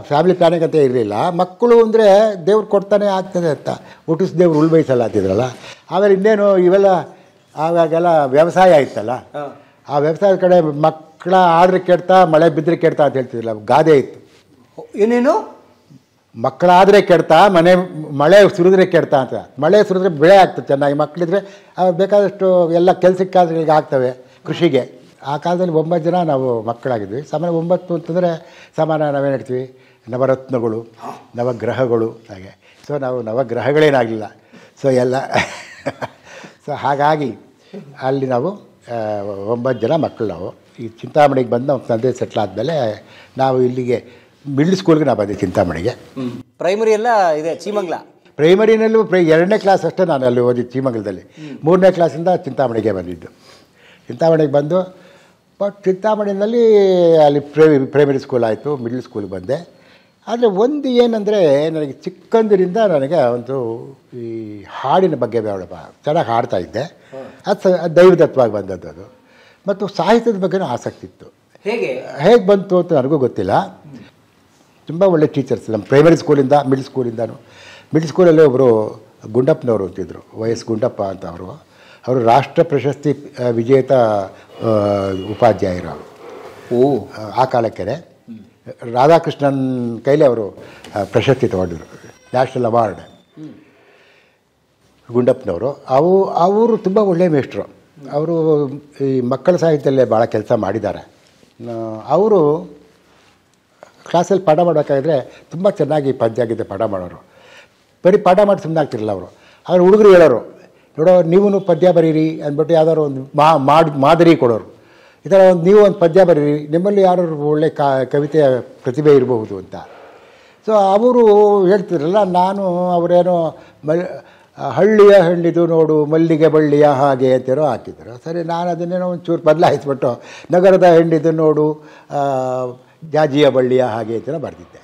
ಫ್ಯಾಮಿಲಿ ಪ್ಲಾನಿಂಗ್ ಅಂತ ಇರಲಿಲ್ಲ. ಮಕ್ಕಳು ಅಂದರೆ ದೇವ್ರು ಕೊಡ್ತಾನೆ ಆಗ್ತದೆ ಅಂತ ಹುಟ್ಟಿಸ್ ದೇವ್ರು ಉಳ್ಬೈಸಲ್ಲ ಅಂತಿದ್ರಲ್ಲ. ಆಮೇಲೆ ಇನ್ನೇನು ಇವೆಲ್ಲ ಆವಾಗೆಲ್ಲ ವ್ಯವಸಾಯ ಇತ್ತಲ್ಲ, ಆ ವ್ಯವಸಾಯದ ಕಡೆ ಮಕ್ಕಳ ಆಡ್ರೆ ಕೆಡ್ತಾ ಮಳೆ ಬಿದ್ದರೆ ಕೆಡ್ತಾ ಅಂತ ಹೇಳ್ತಿದ್ರಲ್ಲ, ಗಾದೆ ಇತ್ತು. ಏನೇನು ಮಕ್ಕಳಾದರೆ ಕೆಡ್ತಾ ಮಳೆ ಸುರಿದ್ರೆ ಕೆಡ್ತಾ ಅಂತ. ಮಳೆ ಸುರಿದ್ರೆ ಬೆಳೆ ಆಗ್ತದೆ ಚೆನ್ನಾಗಿ, ಮಕ್ಕಳಿದ್ರೆ ಬೇಕಾದಷ್ಟು ಎಲ್ಲ ಕೆಲಸಕ್ಕೆ ಆಗ್ತವೆ ಕೃಷಿಗೆ. ಆ ಕಾಲದಲ್ಲಿ 9 ಜನ ನಾವು ಮಕ್ಕಳಾಗಿದ್ವಿ. 9 ಅಂತಂದರೆ ಸಮಾನ ನಾವೇನು ಹೇಳ್ತೀವಿ, ನವರತ್ನಗಳು, ನವಗ್ರಹಗಳು ಹಾಗೆ. ಸೊ ನಾವು ನವಗ್ರಹಗಳೇನಾಗಲಿಲ್ಲ. ಸೊ ಎಲ್ಲ ಸೊ ಹಾಗಾಗಿ ಅಲ್ಲಿ ನಾವು 9 ಜನ ಮಕ್ಕಳು. ನಾವು ಈ ಚಿಂತಾಮಣಿಗೆ ಬಂದು ನಮ್ಮ ತಂದೆ ಸೆಟ್ಲ್ ಆದಮೇಲೆ ನಾವು ಇಲ್ಲಿಗೆ ಮಿಡ್ಲ್ ಸ್ಕೂಲ್ಗೆ ನಾವು ಬಂದೆ ಚಿಂತಾಮಣಿಗೆ. ಪ್ರೈಮರಿ ಎಲ್ಲ ಇದೆ ಚೀಮಂಗ್ಲ. ಪ್ರೈಮರಿನಲ್ಲೂ 2ನೇ ಕ್ಲಾಸ್ ಅಷ್ಟೇ ನಾನು ಅಲ್ಲಿ ಓದಿದ್ದು ಚೀಮಂಗ್ಲದಲ್ಲಿ. 3ನೇ ಕ್ಲಾಸಿಂದ ಚಿಂತಾಮಣಿಗೆ ಬಂದಿದ್ದು. ಚಿಂತಾಮಣಿಗೆ ಬಂದು ಬಟ್ ಚಿಂತಾಮಣಿನಲ್ಲಿ ಅಲ್ಲಿ ಪ್ರೈಮರಿ ಸ್ಕೂಲ್ ಆಯಿತು, ಮಿಡ್ಲ್ ಸ್ಕೂಲ್ಗೆ ಬಂದೆ. ಆದರೆ ಒಂದು ಏನಂದರೆ ನನಗೆ ಚಿಕ್ಕಂದಿನಿಂದ ನನಗೆ ಒಂದು ಈ ಹಾಡಿನ ಬಗ್ಗೆ ಚೆನ್ನಾಗಿ ಹಾಡ್ತಾಯಿದ್ದೆ. ಅದು ದೈವದತ್ವವಾಗಿ ಬಂದದ್ದು ಅದು. ಮತ್ತು ಸಾಹಿತ್ಯದ ಬಗ್ಗೆನೂ ಆಸಕ್ತಿ ಇತ್ತು. ಹೇಗೆ ಬಂತು ಅಂತ ನನಗೂ ಗೊತ್ತಿಲ್ಲ. ತುಂಬ ಒಳ್ಳೆ ಟೀಚರ್ಸ್ ನಮ್ಮ ಪ್ರೈಮರಿ ಸ್ಕೂಲಿಂದ ಮಿಡ್ಲ್ ಸ್ಕೂಲಿಂದನೂ. ಮಿಡ್ಲ್ ಸ್ಕೂಲಲ್ಲಿ ಒಬ್ಬರು ಗುಂಡಪ್ಪನವರು ಅಂತಿದ್ರು, ವೈಎಸ್ ಗುಂಡಪ್ಪ ಅಂತ. ಅವರು ರಾಷ್ಟ್ರ ಪ್ರಶಸ್ತಿ ವಿಜೇತ ಉಪಾಧ್ಯಾಯರು ಅವರು. ಆ ಕಾಲಕ್ಕೆ ರಾಧಾಕೃಷ್ಣನ್ ಕೈಲಿ ಅವರು ಪ್ರಶಸ್ತಿ ತಗೊಂಡಿದ್ರು, ನ್ಯಾಷನಲ್ ಅವಾರ್ಡ್. ಗುಂಡಪ್ಪನವರು ಅವರು ತುಂಬ ಒಳ್ಳೆಯ ಮೇಷ್ಟ್ರು. ಅವರು ಈ ಮಕ್ಕಳ ಸಾಹಿತ್ಯದಲ್ಲೇ ಭಾಳ ಕೆಲಸ ಮಾಡಿದ್ದಾರೆ. ಅವರು ಕ್ಲಾಸಲ್ಲಿ ಪಾಠ ಮಾಡಬೇಕಾದ್ರೆ ತುಂಬ ಚೆನ್ನಾಗಿ ಪದ್ಯ ಪಾಠ ಮಾಡೋರು. ಬರೀ ಪಾಠ ಮಾಡಿ ಸುಮ್ಮನೆ ಆಗ್ತಿರಲಿಲ್ಲ ಅವರು. ಅವ್ರು ಹುಡುಗರು ಹೇಳೋರು, ನೋಡೋ ನೀವು ಪದ್ಯ ಬರೀರಿ ಅಂದ್ಬಿಟ್ಟು ಯಾವ್ದಾದ್ರು ಒಂದು ಮಾದರಿ ಕೊಡೋರು. ಈ ಥರ ನೀವು ಒಂದು ಪದ್ಯ ಬರೀರಿ, ನಿಮ್ಮಲ್ಲಿ ಯಾರು ಒಳ್ಳೆ ಕವಿತೆಯ ಪ್ರತಿಭೆ ಇರಬಹುದು ಅಂತ. ಸೊ ಅವರು ಹೇಳ್ತಿದ್ರಲ್ಲ, ನಾನು ಅವರೇನೋ ಹಳ್ಳಿಯ ಹಣ್ಣಿದು ನೋಡು ಮಲ್ಲಿಗೆ ಬಳ್ಳಿಯ ಹಾಗೆ ಅಂತೇನೋ ಹಾಕಿದ್ರು. ಸರಿ, ನಾನು ಅದನ್ನೇನೋ ಒಂಚೂರು ಬದಲಾಯಿಸ್ಬಿಟ್ಟು ನಗರದ ಹೆಣ್ಣಿದು ನೋಡು ಜಾಜಿಯ ಬಳ್ಳಿಯ ಹಾಗೆ ಅಂತೇನೋ ಬರೆದಿದ್ದೆ.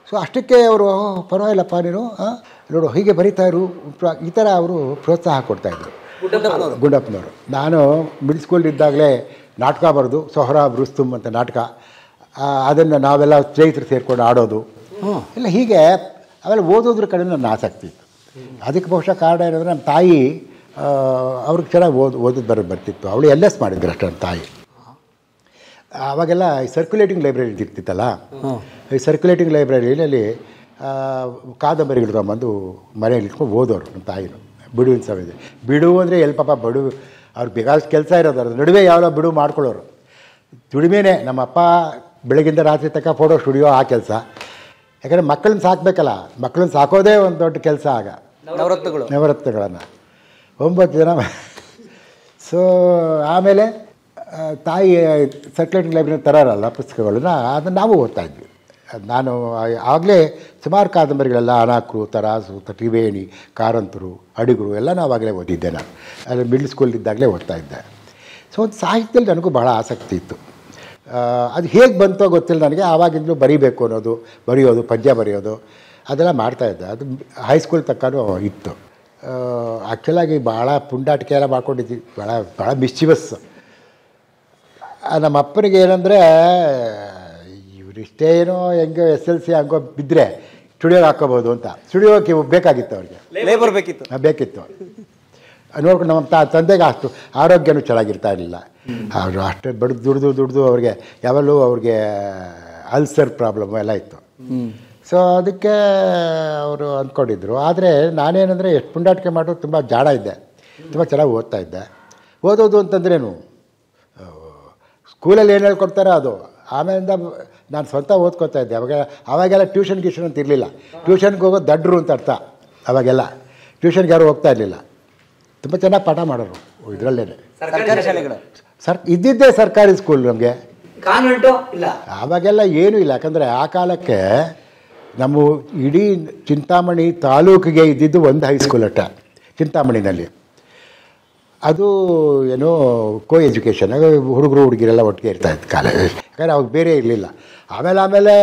ಸೊ ಅಷ್ಟಕ್ಕೆ ಅವರು ಪರವಾಗಿಲ್ಲಪ್ಪ ನೀನು ನೋಡು ಹೀಗೆ ಬರೀತಾಯಿರು ಈ ಥರ ಅವರು ಪ್ರೋತ್ಸಾಹ ಕೊಡ್ತಾಯಿದ್ರು ಗುಂಡಪ್ಪನವರು. ನಾನು ಮಿಡ್ಲ್ ಸ್ಕೂಲಿದ್ದಾಗಲೇ ನಾಟಕ ಬರೆದು ಸೊಹರಾಬ್ ರುಸ್ತುಮ್ ಅಂತ ನಾಟಕ, ಅದನ್ನು ನಾವೆಲ್ಲ ಸ್ನೇಹಿತರು ಸೇರಿಕೊಂಡು ಆಡೋದು ಇಲ್ಲ ಹೀಗೆ. ಆಮೇಲೆ ಓದೋದ್ರ ಕಡೆ ನನ್ನ ಆಸಕ್ತಿ ಇತ್ತು. ಅದಕ್ಕೆ ಬಹುಶಃ ಕಾರಣ ಏನಂದರೆ ನಮ್ಮ ತಾಯಿ ಅವ್ರಿಗೆ ಚೆನ್ನಾಗಿ ಓದೋದು ಬರ್ತಿತ್ತು. ಅವಳು LS ಮಾಡಿದ್ರು ಅಷ್ಟೇ ನಮ್ಮ ತಾಯಿ. ಆವಾಗೆಲ್ಲ ಈ ಸರ್ಕ್ಯುಲೇಟಿಂಗ್ ಲೈಬ್ರರಿ ಇರ್ತಿತ್ತಲ್ಲ, ಈ ಸರ್ಕ್ಯುಲೇಟಿಂಗ್ ಲೈಬ್ರರಿಯಲ್ಲಿ ಕಾದಂಬರಿಗಳು ತಗೊಂಬಂದು ಮನೆಯಲ್ಲಿ ಇಟ್ಕೊಂಡು ಓದೋರು ನಮ್ಮ ತಾಯಿನು. ಬಿಡುವಿನ ಸಮಯದಲ್ಲಿ ಬಿಡುವು ಅಂದರೆ ಎಲ್ಲಿ ಪಾಪ ಬಡುವು ಅವ್ರಿಗೆ ಬೇಕಾದಷ್ಟು ಕೆಲಸ ಇರೋದು, ಅದ್ರ ನಡುವೆ ಯಾವಲೋ ಬಿಡುವು ಮಾಡ್ಕೊಳ್ಳೋರು. ದುಡಿಮೆನೇ ನಮ್ಮ ಅಪ್ಪ ಬೆಳಗಿಂದ ರಾತ್ರಿ ತನಕ ಫೋಟೋ ಸ್ಟುಡಿಯೋ ಆ ಕೆಲಸ. ಯಾಕಂದರೆ ಮಕ್ಕಳನ್ನ ಸಾಕಬೇಕಲ್ಲ, ಮಕ್ಕಳನ್ನ ಸಾಕೋದೇ ಒಂದು ದೊಡ್ಡ ಕೆಲಸ. ಆಗ ನವರತ್ನಗಳನ್ನು 9 ಜನ. ಸೊ ಆಮೇಲೆ ತಾಯಿ ಸರ್ಕ್ಯುಲೇಟಿಂಗ್ ಲೈಬ್ರರಿ ತರೋರಲ್ಲ ಪುಸ್ತಕಗಳನ್ನ, ಅದನ್ನು ನಾವು ಓದ್ತಾಯಿದ್ವಿ. ನಾನು ಆಗಲೇ ಸುಮಾರು ಕಾದಂಬರಿಗಳೆಲ್ಲ ಅನಾಕ್ರು, ತರಾಸು, ತ್ರಿವೇಣಿ, ಕಾರಂತರು, ಅಡಿಗರು ಎಲ್ಲ ಆವಾಗಲೇ ಓದಿದ್ದೆ. ನಾನು ಅಲ್ಲಿ ಮಿಡ್ಲ್ ಸ್ಕೂಲಿದ್ದಾಗಲೇ ಓದ್ತಾಯಿದ್ದೆ. ಸೊ ಒಂದು ಸಾಹಿತ್ಯದಲ್ಲಿ ನನಗೂ ಭಾಳ ಆಸಕ್ತಿ ಇತ್ತು. ಅದು ಹೇಗೆ ಬಂತೋ ಗೊತ್ತಿಲ್ಲ ನನಗೆ. ಆವಾಗಿಂದಲೂ ಬರೀಬೇಕು ಅನ್ನೋದು, ಬರೆಯೋದು, ಪದ್ಯ ಬರೆಯೋದು ಅದೆಲ್ಲ ಮಾಡ್ತಾಯಿದ್ದೆ. ಅದು ಹೈಸ್ಕೂಲ್ ತಕ್ಕನೂ ಇತ್ತು. ಆ್ಯಕ್ಚುಲಾಗಿ ಭಾಳ ಪುಂಡಾಟಿಕೆ ಎಲ್ಲ ಮಾಡ್ಕೊಂಡಿದ್ವಿ, ಭಾಳ ಮಿಸ್ಚಿವಸ್. ನಮ್ಮ ಅಪ್ಪನಿಗೆ ಏನಂದರೆ ಇವರಿಷ್ಟೇ ಏನೋ ಹೆಂಗೋ SLC ಹಂಗೋ ಬಿದ್ದರೆ ಸ್ಟುಡಿಯೋಗೆ ಹಾಕ್ಕೋಬೋದು ಅಂತ. ಸ್ಟುಡಿಯೋಕ್ಕೆ ಬೇಕಾಗಿತ್ತು, ಅವ್ರಿಗೆ ಲೇಬರ್ ಬೇಕಿತ್ತು. ನೋಡ್ಕೊಂಡು ನಮ್ಮ ತಂದೆಗೆ ಅಷ್ಟು ಆರೋಗ್ಯನೂ ಚೆನ್ನಾಗಿರ್ತಾ ಇರಲಿಲ್ಲ. ಅವರು ಅಷ್ಟೇ ದುಡ್ದು ಅವ್ರಿಗೆ ಯಾವಾಗಲೂ ಅವ್ರಿಗೆ ಅಲ್ಸರ್ ಪ್ರಾಬ್ಲಮ್ ಎಲ್ಲ ಇತ್ತು. ಸೊ ಅದಕ್ಕೆ ಅವರು ಅಂದ್ಕೊಂಡಿದ್ರು. ಆದರೆ ನಾನೇನಂದರೆ ಎಷ್ಟು ಪುಂಡಾಟಿಕೆ ಮಾಡೋದು ತುಂಬ ಜಾಡ ಇದ್ದೆ, ತುಂಬ ಚೆನ್ನಾಗಿ ಓದ್ತಾ ಇದ್ದೆ. ಓದೋದು ಅಂತಂದ್ರೇನು ಸ್ಕೂಲಲ್ಲಿ ಏನು ಹೇಳ್ಕೊಡ್ತಾರೋ ಅದು. ಆಮೇಲಿಂದ ನಾನು ಸ್ವಂತ ಓದ್ಕೊತಾ ಇದ್ದೆ. ಅವಾಗೆಲ್ಲ ಟ್ಯೂಷನ್ ಅಂತ ಇರಲಿಲ್ಲ. ಟ್ಯೂಷನ್ಗೆ ಹೋಗೋದು ದಡ್ರು ಅಂತ ಅರ್ಥ. ಅವಾಗೆಲ್ಲ ಟ್ಯೂಷನ್ಗೆ ಯಾರು ಹೋಗ್ತಾ ಇರಲಿಲ್ಲ. ತುಂಬ ಚೆನ್ನಾಗಿ ಪಾಠ ಮಾಡೋರು ಇದರಲ್ಲೇ. ಸರ್ಕಾರಿ ಶಾಲೆಗಳು ಇದ್ದಿದ್ದೇ ಸರ್ಕಾರಿ ಸ್ಕೂಲ್ ನಮಗೆ. ಕಾನ್ವೆಂಟು ಇಲ್ಲ ಆವಾಗೆಲ್ಲ ಏನೂ ಇಲ್ಲ. ಯಾಕಂದರೆ ಆ ಕಾಲಕ್ಕೆ ನಮ್ಮ ಇಡೀ ಚಿಂತಾಮಣಿ ತಾಲೂಕಿಗೆ ಇದ್ದಿದ್ದು ಒಂದು ಹೈಸ್ಕೂಲ್ ಅಟ್ಟ ಚಿಂತಾಮಣಿನಲ್ಲಿ. ಅದು ಏನೋ ಕೋ ಎಜುಕೇಷನ್, ಹುಡುಗರು ಹುಡುಗಿರೆಲ್ಲ ಒಟ್ಟಿಗೆ ಇರ್ತಾಯಿತ್ತು ಕಾಲೇಜ್. ಯಾಕಂದರೆ ಅವಾಗ ಬೇರೆ ಇರಲಿಲ್ಲ. ಆಮೇಲೆ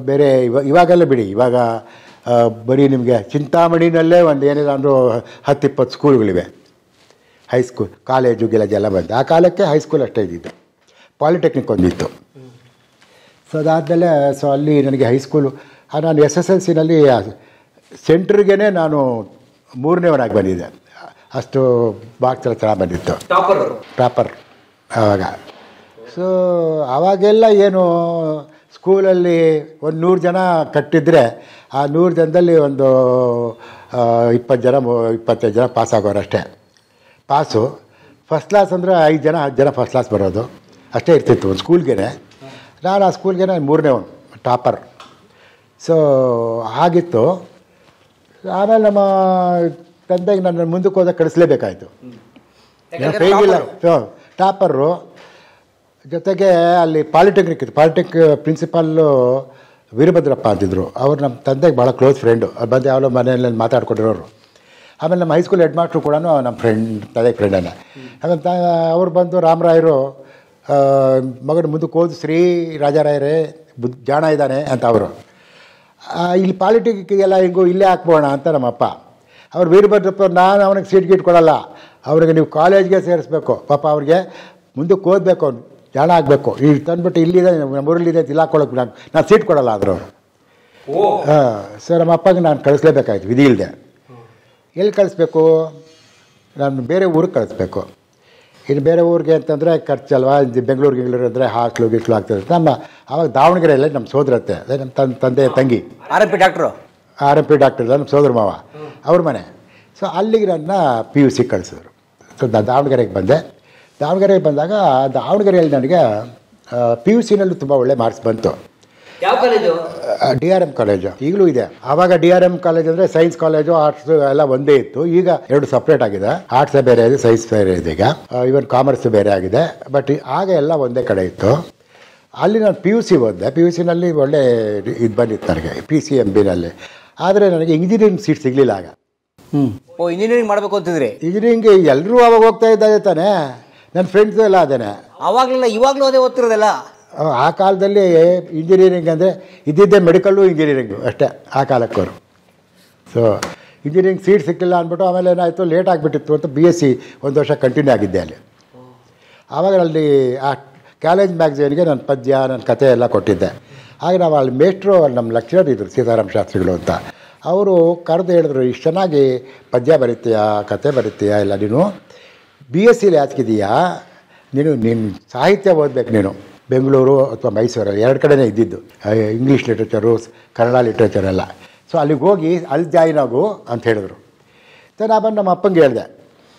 ಬೇರೆ ಇವಾಗೆಲ್ಲ ಬಿಡಿ, ಇವಾಗ ಬರೀ ನಿಮಗೆ ಚಿಂತಾಮಣಿನಲ್ಲೇ ಒಂದು ಏನಿಲ್ಲ ಅಂದರೂ 10-20 ಸ್ಕೂಲ್ಗಳಿವೆ. ಹೈಸ್ಕೂಲ್ ಕಾಲೇಜು ಗಿಲೇಜ್ ಎಲ್ಲ ಬಂದು. ಆ ಕಾಲಕ್ಕೆ ಹೈಸ್ಕೂಲ್ ಅಷ್ಟೇ ಇದ್ದಿದ್ದು. ಪಾಲಿಟೆಕ್ನಿಕ್ ಒಂದಿತ್ತು. ಸೊ ಅದಾದಮೇಲೆ ಅಲ್ಲಿ ನನಗೆ ಹೈಸ್ಕೂಲು ನಾನು SSLCನಲ್ಲಿ ಸೆಂಟ್ರಿಗೇ ನಾನು 3ನೇವನಾಗಿ ಬಂದಿದ್ದೆ. ಅಷ್ಟು ಮಾರ್ಕ್ಸ್ ಎಲ್ಲ ಚೆನ್ನಾಗಿ ಬಂದಿತ್ತು, ಟಾಪರ್ ಆವಾಗ. ಸೊ ಆವಾಗೆಲ್ಲ ಏನು ಸ್ಕೂಲಲ್ಲಿ ಒಂದು 100 ಜನ ಕಟ್ಟಿದರೆ ಆ 100 ಜನದಲ್ಲಿ ಒಂದು 20 ಜನ 25 ಜನ ಪಾಸ್ ಆಗೋರು ಅಷ್ಟೇ. ಪಾಸು ಫಸ್ಟ್ ಕ್ಲಾಸ್ ಅಂದರೆ 5 ಜನ 10 ಜನ ಫಸ್ಟ್ ಕ್ಲಾಸ್ ಬರೋದು ಅಷ್ಟೇ ಇರ್ತಿತ್ತು ಒಂದು ಸ್ಕೂಲ್ಗೆ. ನಾನು ಆ ಸ್ಕೂಲ್ಗೆ 3ನೇವನು ಟಾಪರ್. ಸೊ ಆಗಿತ್ತು. ಆಮೇಲೆ ನಮ್ಮ ತಂದೆಗೆ ನನ್ನ ಮುಂದಕ್ಕೆ ಹೋದಾಗ ಕಳಿಸ್ಲೇಬೇಕಾಯಿತು. ಫೇಲಿಲ್ಲ, ಟಾಪರು. ಜೊತೆಗೆ ಅಲ್ಲಿ ಪಾಲಿಟೆಕ್ನಿಕ್ ಇತ್ತು. ಪ್ರಿನ್ಸಿಪಾಲು ವೀರಭದ್ರಪ್ಪ ಅಂತಿದ್ರು. ಅವರು ನಮ್ಮ ತಂದೆಗೆ ಭಾಳ ಕ್ಲೋಸ್ ಫ್ರೆಂಡು. ಅವ್ರು ಬಂದು ಯಾವಲೋ ಮನೆಯಲ್ಲಿ ಮಾತಾಡ್ಕೊಂಡಿರೋರು. ಆಮೇಲೆ ನಮ್ಮ ಹೈಸ್ಕೂಲ್ ಹೆಡ್ ಮಾಸ್ಟ್ರು ಕೂಡ ನಮ್ಮ ತಂದೆ ಫ್ರೆಂಡನ್ನು. ಹಾಗಂತ ಅವ್ರು ಬಂದು ರಾಮರಾಯರು ಮಗನ ಮುಂದಕ್ಕೆ ಹೋದ ಶ್ರೀ ರಾಜಾರಾಯರೇ ಜಾಣ ಇದ್ದಾನೆ ಅಂತ ಅವರು. ಇಲ್ಲಿ ಪಾಲಿಟೆಕ್ನಿಕ್ಗೆಲ್ಲ ಹಿಂಗೂ ಇಲ್ಲೇ ಹಾಕ್ಬೋಣ ಅಂತ ನಮ್ಮಪ್ಪ. ಅವ್ರು ವೀರಭದ್ರಪ್ಪ ನಾನು ಅವನಿಗೆ ಸೀಟ್ ಗೀಟ್ ಕೊಡೋಲ್ಲ, ಅವ್ರಿಗೆ ನೀವು ಕಾಲೇಜ್ಗೆ ಸೇರಿಸ್ಬೇಕು. ಪಾಪ ಅವ್ರಿಗೆ ಮುಂದಕ್ಕೆ ಓದಬೇಕು, ಅವ್ನು ಜಾಣ ಆಗಬೇಕು. ಈಗ ತಂದುಬಿಟ್ಟು ಇಲ್ಲಿದೆ ನಮ್ಮೂರಲ್ಲಿದೆ ಇಲ್ಲ ಹಾಕ್ಕೊಳಕ್ಕೆ ನಾನು ಸೀಟ್ ಕೊಡೋಲ್ಲ ಆದರೂ ಅವರು. ಸೊ ನಮ್ಮ ಅಪ್ಪಗೆ ನಾನು ಕಳಿಸ್ಲೇಬೇಕಾಯ್ತು, ವಿಧಿ ಇಲ್ಲದೆ. ಎಲ್ಲಿ ಕಳಿಸ್ಬೇಕು? ನಾನು ಬೇರೆ ಊರಿಗೆ ಕಳಿಸ್ಬೇಕು. ಇನ್ನು ಬೇರೆ ಊರಿಗೆ ಅಂತಂದರೆ ಖರ್ಚಲ್ವಾ, ಬೆಂಗಳೂರು ಅಂದರೆ ಹಾಸ್ಟ್ಲು ಗಿಟ್ಲು ಆಗ್ತದೆ. ಆವಾಗ ದಾವಣಗೆರೆಯಲ್ಲೇ ನಮ್ಮ ಸೋದರತ್ತೆ, ಅದೇ ನಮ್ಮ ತಂದೆ ತಂಗಿ RMP ಡಾಕ್ಟ್ರು ನಮ್ಮ ಸೋದರ ಮಾವ ಅವ್ರ ಮನೆ. ಸೊ ಅಲ್ಲಿಗೆ ನನ್ನ PUC ಕಳಿಸಿದ್ರು. ಸೊ ದಾವಣಗೆರೆಗೆ ಬಂದೆ. ದಾವಣಗೆರೆಗೆ ಬಂದಾಗ ದಾವಣಗೆರೆಯಲ್ಲಿ ನನಗೆ PUCನಲ್ಲೂ ತುಂಬ ಒಳ್ಳೆ ಮಾರ್ಕ್ಸ್ ಬಂತು. ಯಾವ ಕಾಲೇಜು? DRM ಕಾಲೇಜು ಈಗಲೂ ಇದೆ. ಆವಾಗ DRM ಕಾಲೇಜ್ ಅಂದರೆ ಸೈನ್ಸ್ ಕಾಲೇಜು ಆರ್ಟ್ಸ್ ಎಲ್ಲ ಒಂದೇ ಇತ್ತು. ಈಗ 2 ಸಪ್ರೇಟ್ ಆಗಿದೆ. ಆರ್ಟ್ಸೇ ಬೇರೆ ಇದೆ, ಸೈನ್ಸ್ ಬೇರೆ ಇದೆ. ಈಗ ಈವನ್ ಕಾಮರ್ಸ್ ಬೇರೆ ಆಗಿದೆ. ಬಟ್ ಆಗ ಎಲ್ಲ ಒಂದೇ ಕಡೆ ಇತ್ತು. ಅಲ್ಲಿ ನಾನು PUC ಓದಿದೆ. PUCನಲ್ಲಿ ಒಳ್ಳೆ ಇದು ಬಂದಿತ್ತು ನನಗೆ, PCMBನಲ್ಲಿ. ಆದರೆ ನನಗೆ ಇಂಜಿನಿಯರಿಂಗ್ ಸೀಟ್ ಸಿಗಲಿಲ್ಲ ಆಗ. ಇಂಜಿನಿಯರಿಂಗ್ ಮಾಡಬೇಕು ಅಂತಿದ್ರಿ? ಇಂಜಿನಿಯರಿಂಗ್ ಎಲ್ಲರೂ ಅವಾಗ ಹೋಗ್ತಾ ಇದ್ದಾರೆ ತಾನೇ, ನನ್ನ ಫ್ರೆಂಡ್ಸು ಎಲ್ಲ ಅದೇನೆ. ಅವಾಗಲೆಲ್ಲ ಇವಾಗಲೂ ಅದೇ ಓದ್ತಿರೋದಲ್ಲ. ಆ ಕಾಲದಲ್ಲಿ ಇಂಜಿನಿಯರಿಂಗ್ ಅಂದರೆ ಇದ್ದಿದ್ದೇ ಮೆಡಿಕಲ್ಲು ಇಂಜಿನಿಯರಿಂಗು ಅಷ್ಟೇ ಆ ಕಾಲಕ್ಕವರು. ಸೊ ಇಂಜಿನಿಯರಿಂಗ್ ಸೀಟ್ ಸಿಕ್ಕಿಲ್ಲ ಅಂದ್ಬಿಟ್ಟು ಆಮೇಲೆ ಏನಾಯಿತು, ಲೇಟ್ ಆಗಿಬಿಟ್ಟಿತ್ತು ಅಂತ BSc 1 ವರ್ಷ ಕಂಟಿನ್ಯೂ ಆಗಿದ್ದೆ ಅಲ್ಲಿ. ಆವಾಗ ಅಲ್ಲಿ ಆ ಕಾಲೇಜ್ ಮ್ಯಾಗ್ಝೀನ್ಗೆ ನನ್ನ ಪದ್ಯ ನನ್ನ ಕಥೆ ಎಲ್ಲ ಕೊಟ್ಟಿದ್ದೆ. ಆಗ ನಾವು ಅಲ್ಲಿ ಮೇಷ್ಟ್ರು ನಮ್ಮ ಲೆಕ್ಚರರ್ ಇದ್ದರು, ಸೀತಾರಾಮ ಶಾಸ್ತ್ರಿಗಳು ಅಂತ. ಅವರು ಕರೆದು ಹೇಳಿದ್ರು, ಇಷ್ಟು ಚೆನ್ನಾಗಿ ಪದ್ಯ ಬರೀತೀಯಾ, ಕತೆ ಬರೀತೀಯಾ, ಇಲ್ಲ ನೀನು BScಲಿ ಯಾಕಿದೀಯಾ, ನೀನು ಸಾಹಿತ್ಯ ಓದಬೇಕು, ನೀನು ಬೆಂಗಳೂರು ಅಥವಾ ಮೈಸೂರಲ್ಲಿ 2 ಕಡೆನೇ ಇದ್ದಿದ್ದು, ಇಂಗ್ಲೀಷ್ ಲಿಟ್ರೇಚರು ಕನ್ನಡ ಲಿಟ್ರೇಚರ್ ಎಲ್ಲ. ಸೊ ಅಲ್ಲಿಗೆ ಹೋಗಿ ಅಲ್ಲಿ ಜಾಯಿನ್ ಆಗು ಅಂತ ಹೇಳಿದ್ರು. ಸೊ ನಾನು ಬಂದು ನಮ್ಮ ಅಪ್ಪಂಗೆ ಹೇಳಿದೆ,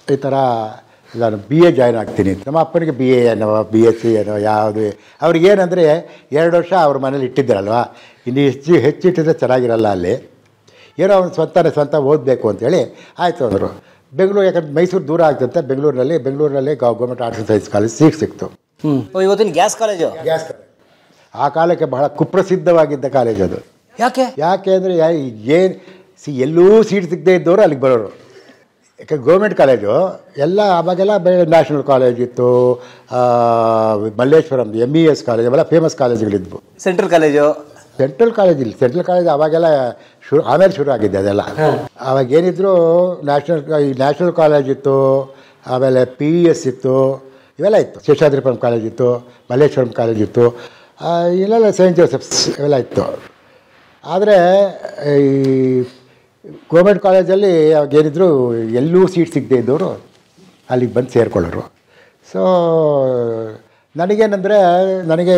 ಈ ಥರ ನಾನು BA ಜಾಯ್ನ್ ಆಗ್ತೀನಿ. ನಮ್ಮ ಅಪ್ಪನಿಗೆ BA ಏನೋ BSc ಏನೋ ಯಾವುದು ಅವ್ರಿಗೇನಂದರೆ 2 ವರ್ಷ ಅವ್ರ ಮನೇಲಿ ಇಟ್ಟಿದ್ದಾರಲ್ವ, ಇನ್ನು ಹೆಚ್ಚಿಟ್ಟಿದ್ರೆ ಚೆನ್ನಾಗಿರಲ್ಲ ಅಲ್ಲಿ, ಏನೋ ಅವ್ನು ಸ್ವಂತ ಓದಬೇಕು ಅಂತೇಳಿ ಆಯಿತು ಅಂದರು. ಬೆಂಗಳೂರು, ಯಾಕಂದ್ರೆ ಮೈಸೂರು ದೂರ ಆಗ್ತಂತೆ. ಬೆಂಗಳೂರಿನಲ್ಲಿ government arts and science college seat ಸಿಕ್ತು. ಇವತ್ತಿನ ಗ್ಯಾಸ್ ಕಾಲೇಜು. ಆ ಕಾಲಕ್ಕೆ ಬಹಳ ಕುಪ್ರಸಿದ್ಧವಾಗಿದ್ದ ಕಾಲೇಜ್ ಅದು. ಯಾಕೆ ಅಂದರೆ ಎಲ್ಲೂ ಸೀಟ್ ಸಿಗದೇ ಇದ್ದವರು ಅಲ್ಲಿಗೆ ಬರೋರು. ಯಾಕೆ ಗೌರ್ಮೆಂಟ್ ಕಾಲೇಜು ಎಲ್ಲ ಆವಾಗೆಲ್ಲ ನ್ಯಾಷನಲ್ ಕಾಲೇಜ್ ಇತ್ತು, ಮಲ್ಲೇಶ್ವರಂ MES ಕಾಲೇಜ್ ಅವೆಲ್ಲ ಫೇಮಸ್ ಕಾಲೇಜುಗಳಿದ್ವು. ಸೆಂಟ್ರಲ್ ಕಾಲೇಜ್ ಇಲ್ಲ. ಸೆಂಟ್ರಲ್ ಕಾಲೇಜ್ ಆವಾಗೆಲ್ಲ ಆಮೇಲೆ ಶುರು ಆಗಿದ್ದೆ ಅದೆಲ್ಲ. ಆವಾಗ ಏನಿದ್ರು ನ್ಯಾಷನಲ್ ಕಾಲೇಜ್ ಇತ್ತು, ಆಮೇಲೆ PES ಇತ್ತು, ಇವೆಲ್ಲ ಇತ್ತು. ಶೇಷಾದ್ರಿಪುರಂ ಕಾಲೇಜ್ ಇತ್ತು, ಮಲ್ಲೇಶ್ವರಂ ಕಾಲೇಜ್ ಇತ್ತು, ಇಲ್ಲೆಲ್ಲ ಸೈಂಟ್ ಜೋಸೆಫ್ಸ್ ಇವೆಲ್ಲ ಇತ್ತು. ಆದರೆ ಈ ಗೌರ್ಮೆಂಟ್ ಕಾಲೇಜಲ್ಲಿ ಅವಾಗೇನಿದ್ರು ಎಲ್ಲೂ ಸೀಟ್ ಸಿಗದೇ ಇದ್ದವರು ಅಲ್ಲಿಗೆ ಬಂದು ಸೇರಿಕೊಳ್ಳೋರು. ಸೊ ನನಗೇನೆಂದರೆ ನನಗೆ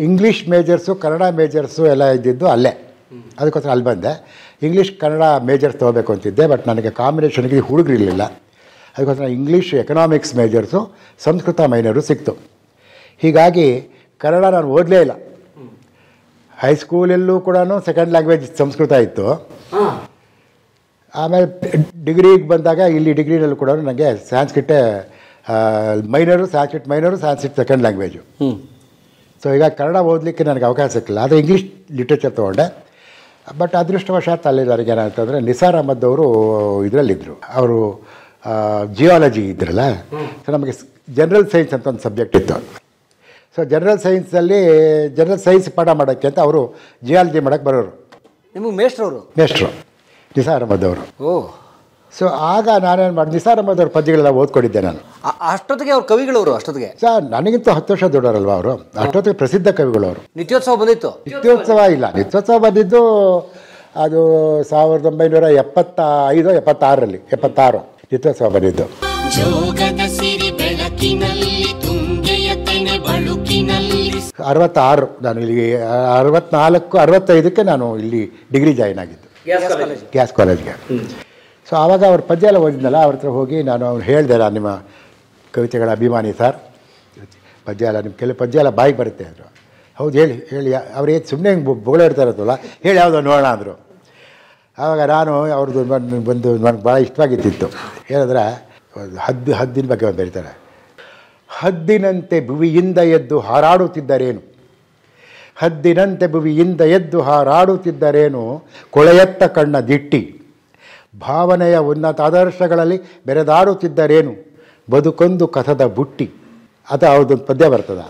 ಇಂಗ್ಲೀಷ್ ಮೇಜರ್ಸು ಕನ್ನಡ ಮೇಜರ್ಸು ಎಲ್ಲ ಇದ್ದಿದ್ದು ಅಲ್ಲೇ. ಅದಕ್ಕೋಸ್ಕರ ಅಲ್ಲಿ ಬಂದೆ. ಇಂಗ್ಲೀಷ್ ಕನ್ನಡ ಮೇಜರ್ಸ್ ತೊಗೋಬೇಕು ಅಂತಿದ್ದೆ, ಬಟ್ ನನಗೆ ಕಾಂಬಿನೇಷನ್ಗೆ ಹುಡುಗರಿರಲಿಲ್ಲ. ಅದಕ್ಕೋಸ್ಕರ ಇಂಗ್ಲೀಷ್ ಎಕನಾಮಿಕ್ಸ್ ಮೇಜರ್ಸು ಸಂಸ್ಕೃತ ಮೈನರು ಸಿಕ್ತು. ಹೀಗಾಗಿ ಕನ್ನಡ ನಾನು ಓದಲೇ ಇಲ್ಲ. ಹೈಸ್ಕೂಲಲ್ಲೂ ಕೂಡ ಸೆಕೆಂಡ್ ಲ್ಯಾಂಗ್ವೇಜ್ ಸಂಸ್ಕೃತ ಇತ್ತು. ಆಮೇಲೆ ಡಿಗ್ರಿಗೆ ಬಂದಾಗ ಇಲ್ಲಿ ಡಿಗ್ರಿನಲ್ಲೂ ಕೂಡ ನನಗೆ ಸಾಂಸ್ಕ್ರಿಟೇ ಮೈನರು, ಸಾಂಸ್ಕ್ರಿಟ್ ಸೆಕೆಂಡ್ ಲ್ಯಾಂಗ್ವೇಜು. ಸೊ ಈಗ ಕನ್ನಡ ಓದಲಿಕ್ಕೆ ನನಗೆ ಅವಕಾಶ ಸಿಕ್ಕಿಲ್ಲ. ಆದರೆ ಇಂಗ್ಲೀಷ್ ಲಿಟ್ರೇಚರ್ ತೊಗೊಂಡೆ. ಬಟ್ ಅದೃಷ್ಟವಶಾತ್ ಅಲ್ಲಿ ನನಗೆ ಏನಾಯ್ತಂದರೆ ನಿಸಾರ್ ಅಹಮದ್ ಅವರು ಇದರಲ್ಲಿದ್ದರು. ಅವರು ಜಿಯಾಲಜಿ ಇದ್ರಲ್ಲ. ಸೊ ನಮಗೆ ಜನರಲ್ ಸೈನ್ಸ್ ಅಂತ ಒಂದು ಸಬ್ಜೆಕ್ಟ್ ಇತ್ತು. ಸೊ ಜನರಲ್ ಸೈನ್ಸ್ ಪಾಠ ಮಾಡೋಕ್ಕೆ ಅಂತ ಅವರು ಜಿಯಾಲಜಿ ಮಾಡೋಕ್ಕೆ ಬರೋರು. ನಿಮಗೆ ಮೇಷ್ಟ್ರವರು? ಮೇಷ್ಟ್ರು ನಿಸಾರ್ ಅಹಮದ್ ಅವರು. ಓ. ಸೊ ಆಗ ನಾನೇನು ಮಾಡಿ ನಿಸಾರ್ ಅಹಮದ್ ಅವ್ರ ಪದ್ಯಗಳೆಲ್ಲ ಓದ್ಕೊಂಡಿದ್ದೆ ನಾನು. ಅಷ್ಟೊತ್ತಿಗೆ ಅವ್ರ ಕವಿಗಳವರು? ಅಷ್ಟೊತ್ತಿಗೆ ಸರ್ ನನಗಿಂತ 10 ವರ್ಷ ದೊಡ್ಡವರಲ್ವ ಅವರು. ಅಷ್ಟೊತ್ತಿಗೆ ಪ್ರಸಿದ್ಧ ಕವಿಗಳವರು. ನಿತ್ಯೋತ್ಸವ ಬಂದಿತ್ತು? ನಿತ್ಯೋತ್ಸವ ಇಲ್ಲ, ನಿತ್ಯೋತ್ಸವ ಬಂದಿದ್ದು ಅದು 1975-76ರಲ್ಲಿ, 76 ನಿತ್ಯೋತ್ಸವ ಬಂದಿದ್ದು. ಜೋಗದ ಸಿರಿ ಬೆಳಕಿನಲ್ಲಿ ತುಂಗೆಯ ತೆನೆ ಬಳುಕಿನಲ್ಲಿ 66 ನಾನು ಇಲ್ಲಿ 64-65ಕ್ಕೆ ನಾನು ಇಲ್ಲಿ ಡಿಗ್ರಿ ಜಾಯಿನ್ ಆಗಿದ್ದು ಗ್ಯಾಸ್ ಕಾಲೇಜ್ಗೆ. ಸೊ ಆವಾಗ ಅವ್ರ ಪದ್ಯ ಎಲ್ಲ ಓದಿದ್ನಲ್ಲ, ಅವ್ರ ಹತ್ರ ಹೋಗಿ ನಾನು ಅವ್ರು ಹೇಳಿದೆ, ನಾನು ನಿಮ್ಮ ಕವಿತೆಗಳ ಅಭಿಮಾನಿ ಸರ್, ಪದ್ಯ ಎಲ್ಲ ನಿಮ್ಮ ಕೆಲವು ಪದ್ಯ ಎಲ್ಲ ಬಾಯಿಗೆ ಬರುತ್ತೆ ಅಂದರು. ಹೌದು ಹೇಳಿ ಅವ್ರು ಏನು ಸುಮ್ಮನೆ ಹಿಂಗೆ ಬೊಗಳಿಡ್ತಾ ಇರೋದಲ್ಲ, ಹೇಳಿ ಯಾವುದೋ ನೋಡೋಣ ಅಂದರು. ಆವಾಗ ನಾನು ಅವ್ರದ್ದು ಬಂದು ನನಗೆ ಭಾಳ ಇಷ್ಟವಾಗಿದ್ದಿತ್ತು. ಏನಂದರೆ ಹದ್ದಿನ ಬಗ್ಗೆ ಒಂದು ಬರೀತಾರೆ. ಹದ್ದಿನಂತೆ ಭುವಿಯಿಂದ ಎದ್ದು ಹಾರಾಡುತ್ತಿದ್ದರೇನು, ಹದ್ದಿನಂತೆ ಭುವಿಯಿಂದ ಎದ್ದು ಹಾರಾಡುತ್ತಿದ್ದರೇನು, ಕೊಳೆಯತ್ತ ಕಣ್ಣ ದಿಟ್ಟಿ ಭಾವನೆಯ ಉನ್ನತ ಆದರ್ಶಗಳಲ್ಲಿ ಬೆರೆದಾಡುತ್ತಿದ್ದರೇನು, ಬದುಕೊಂದು ಕಥದ ಬುಟ್ಟಿ. ಅದು ಅವ್ರದ್ದೊಂದು ಪದ್ಯ ಬರ್ತದ.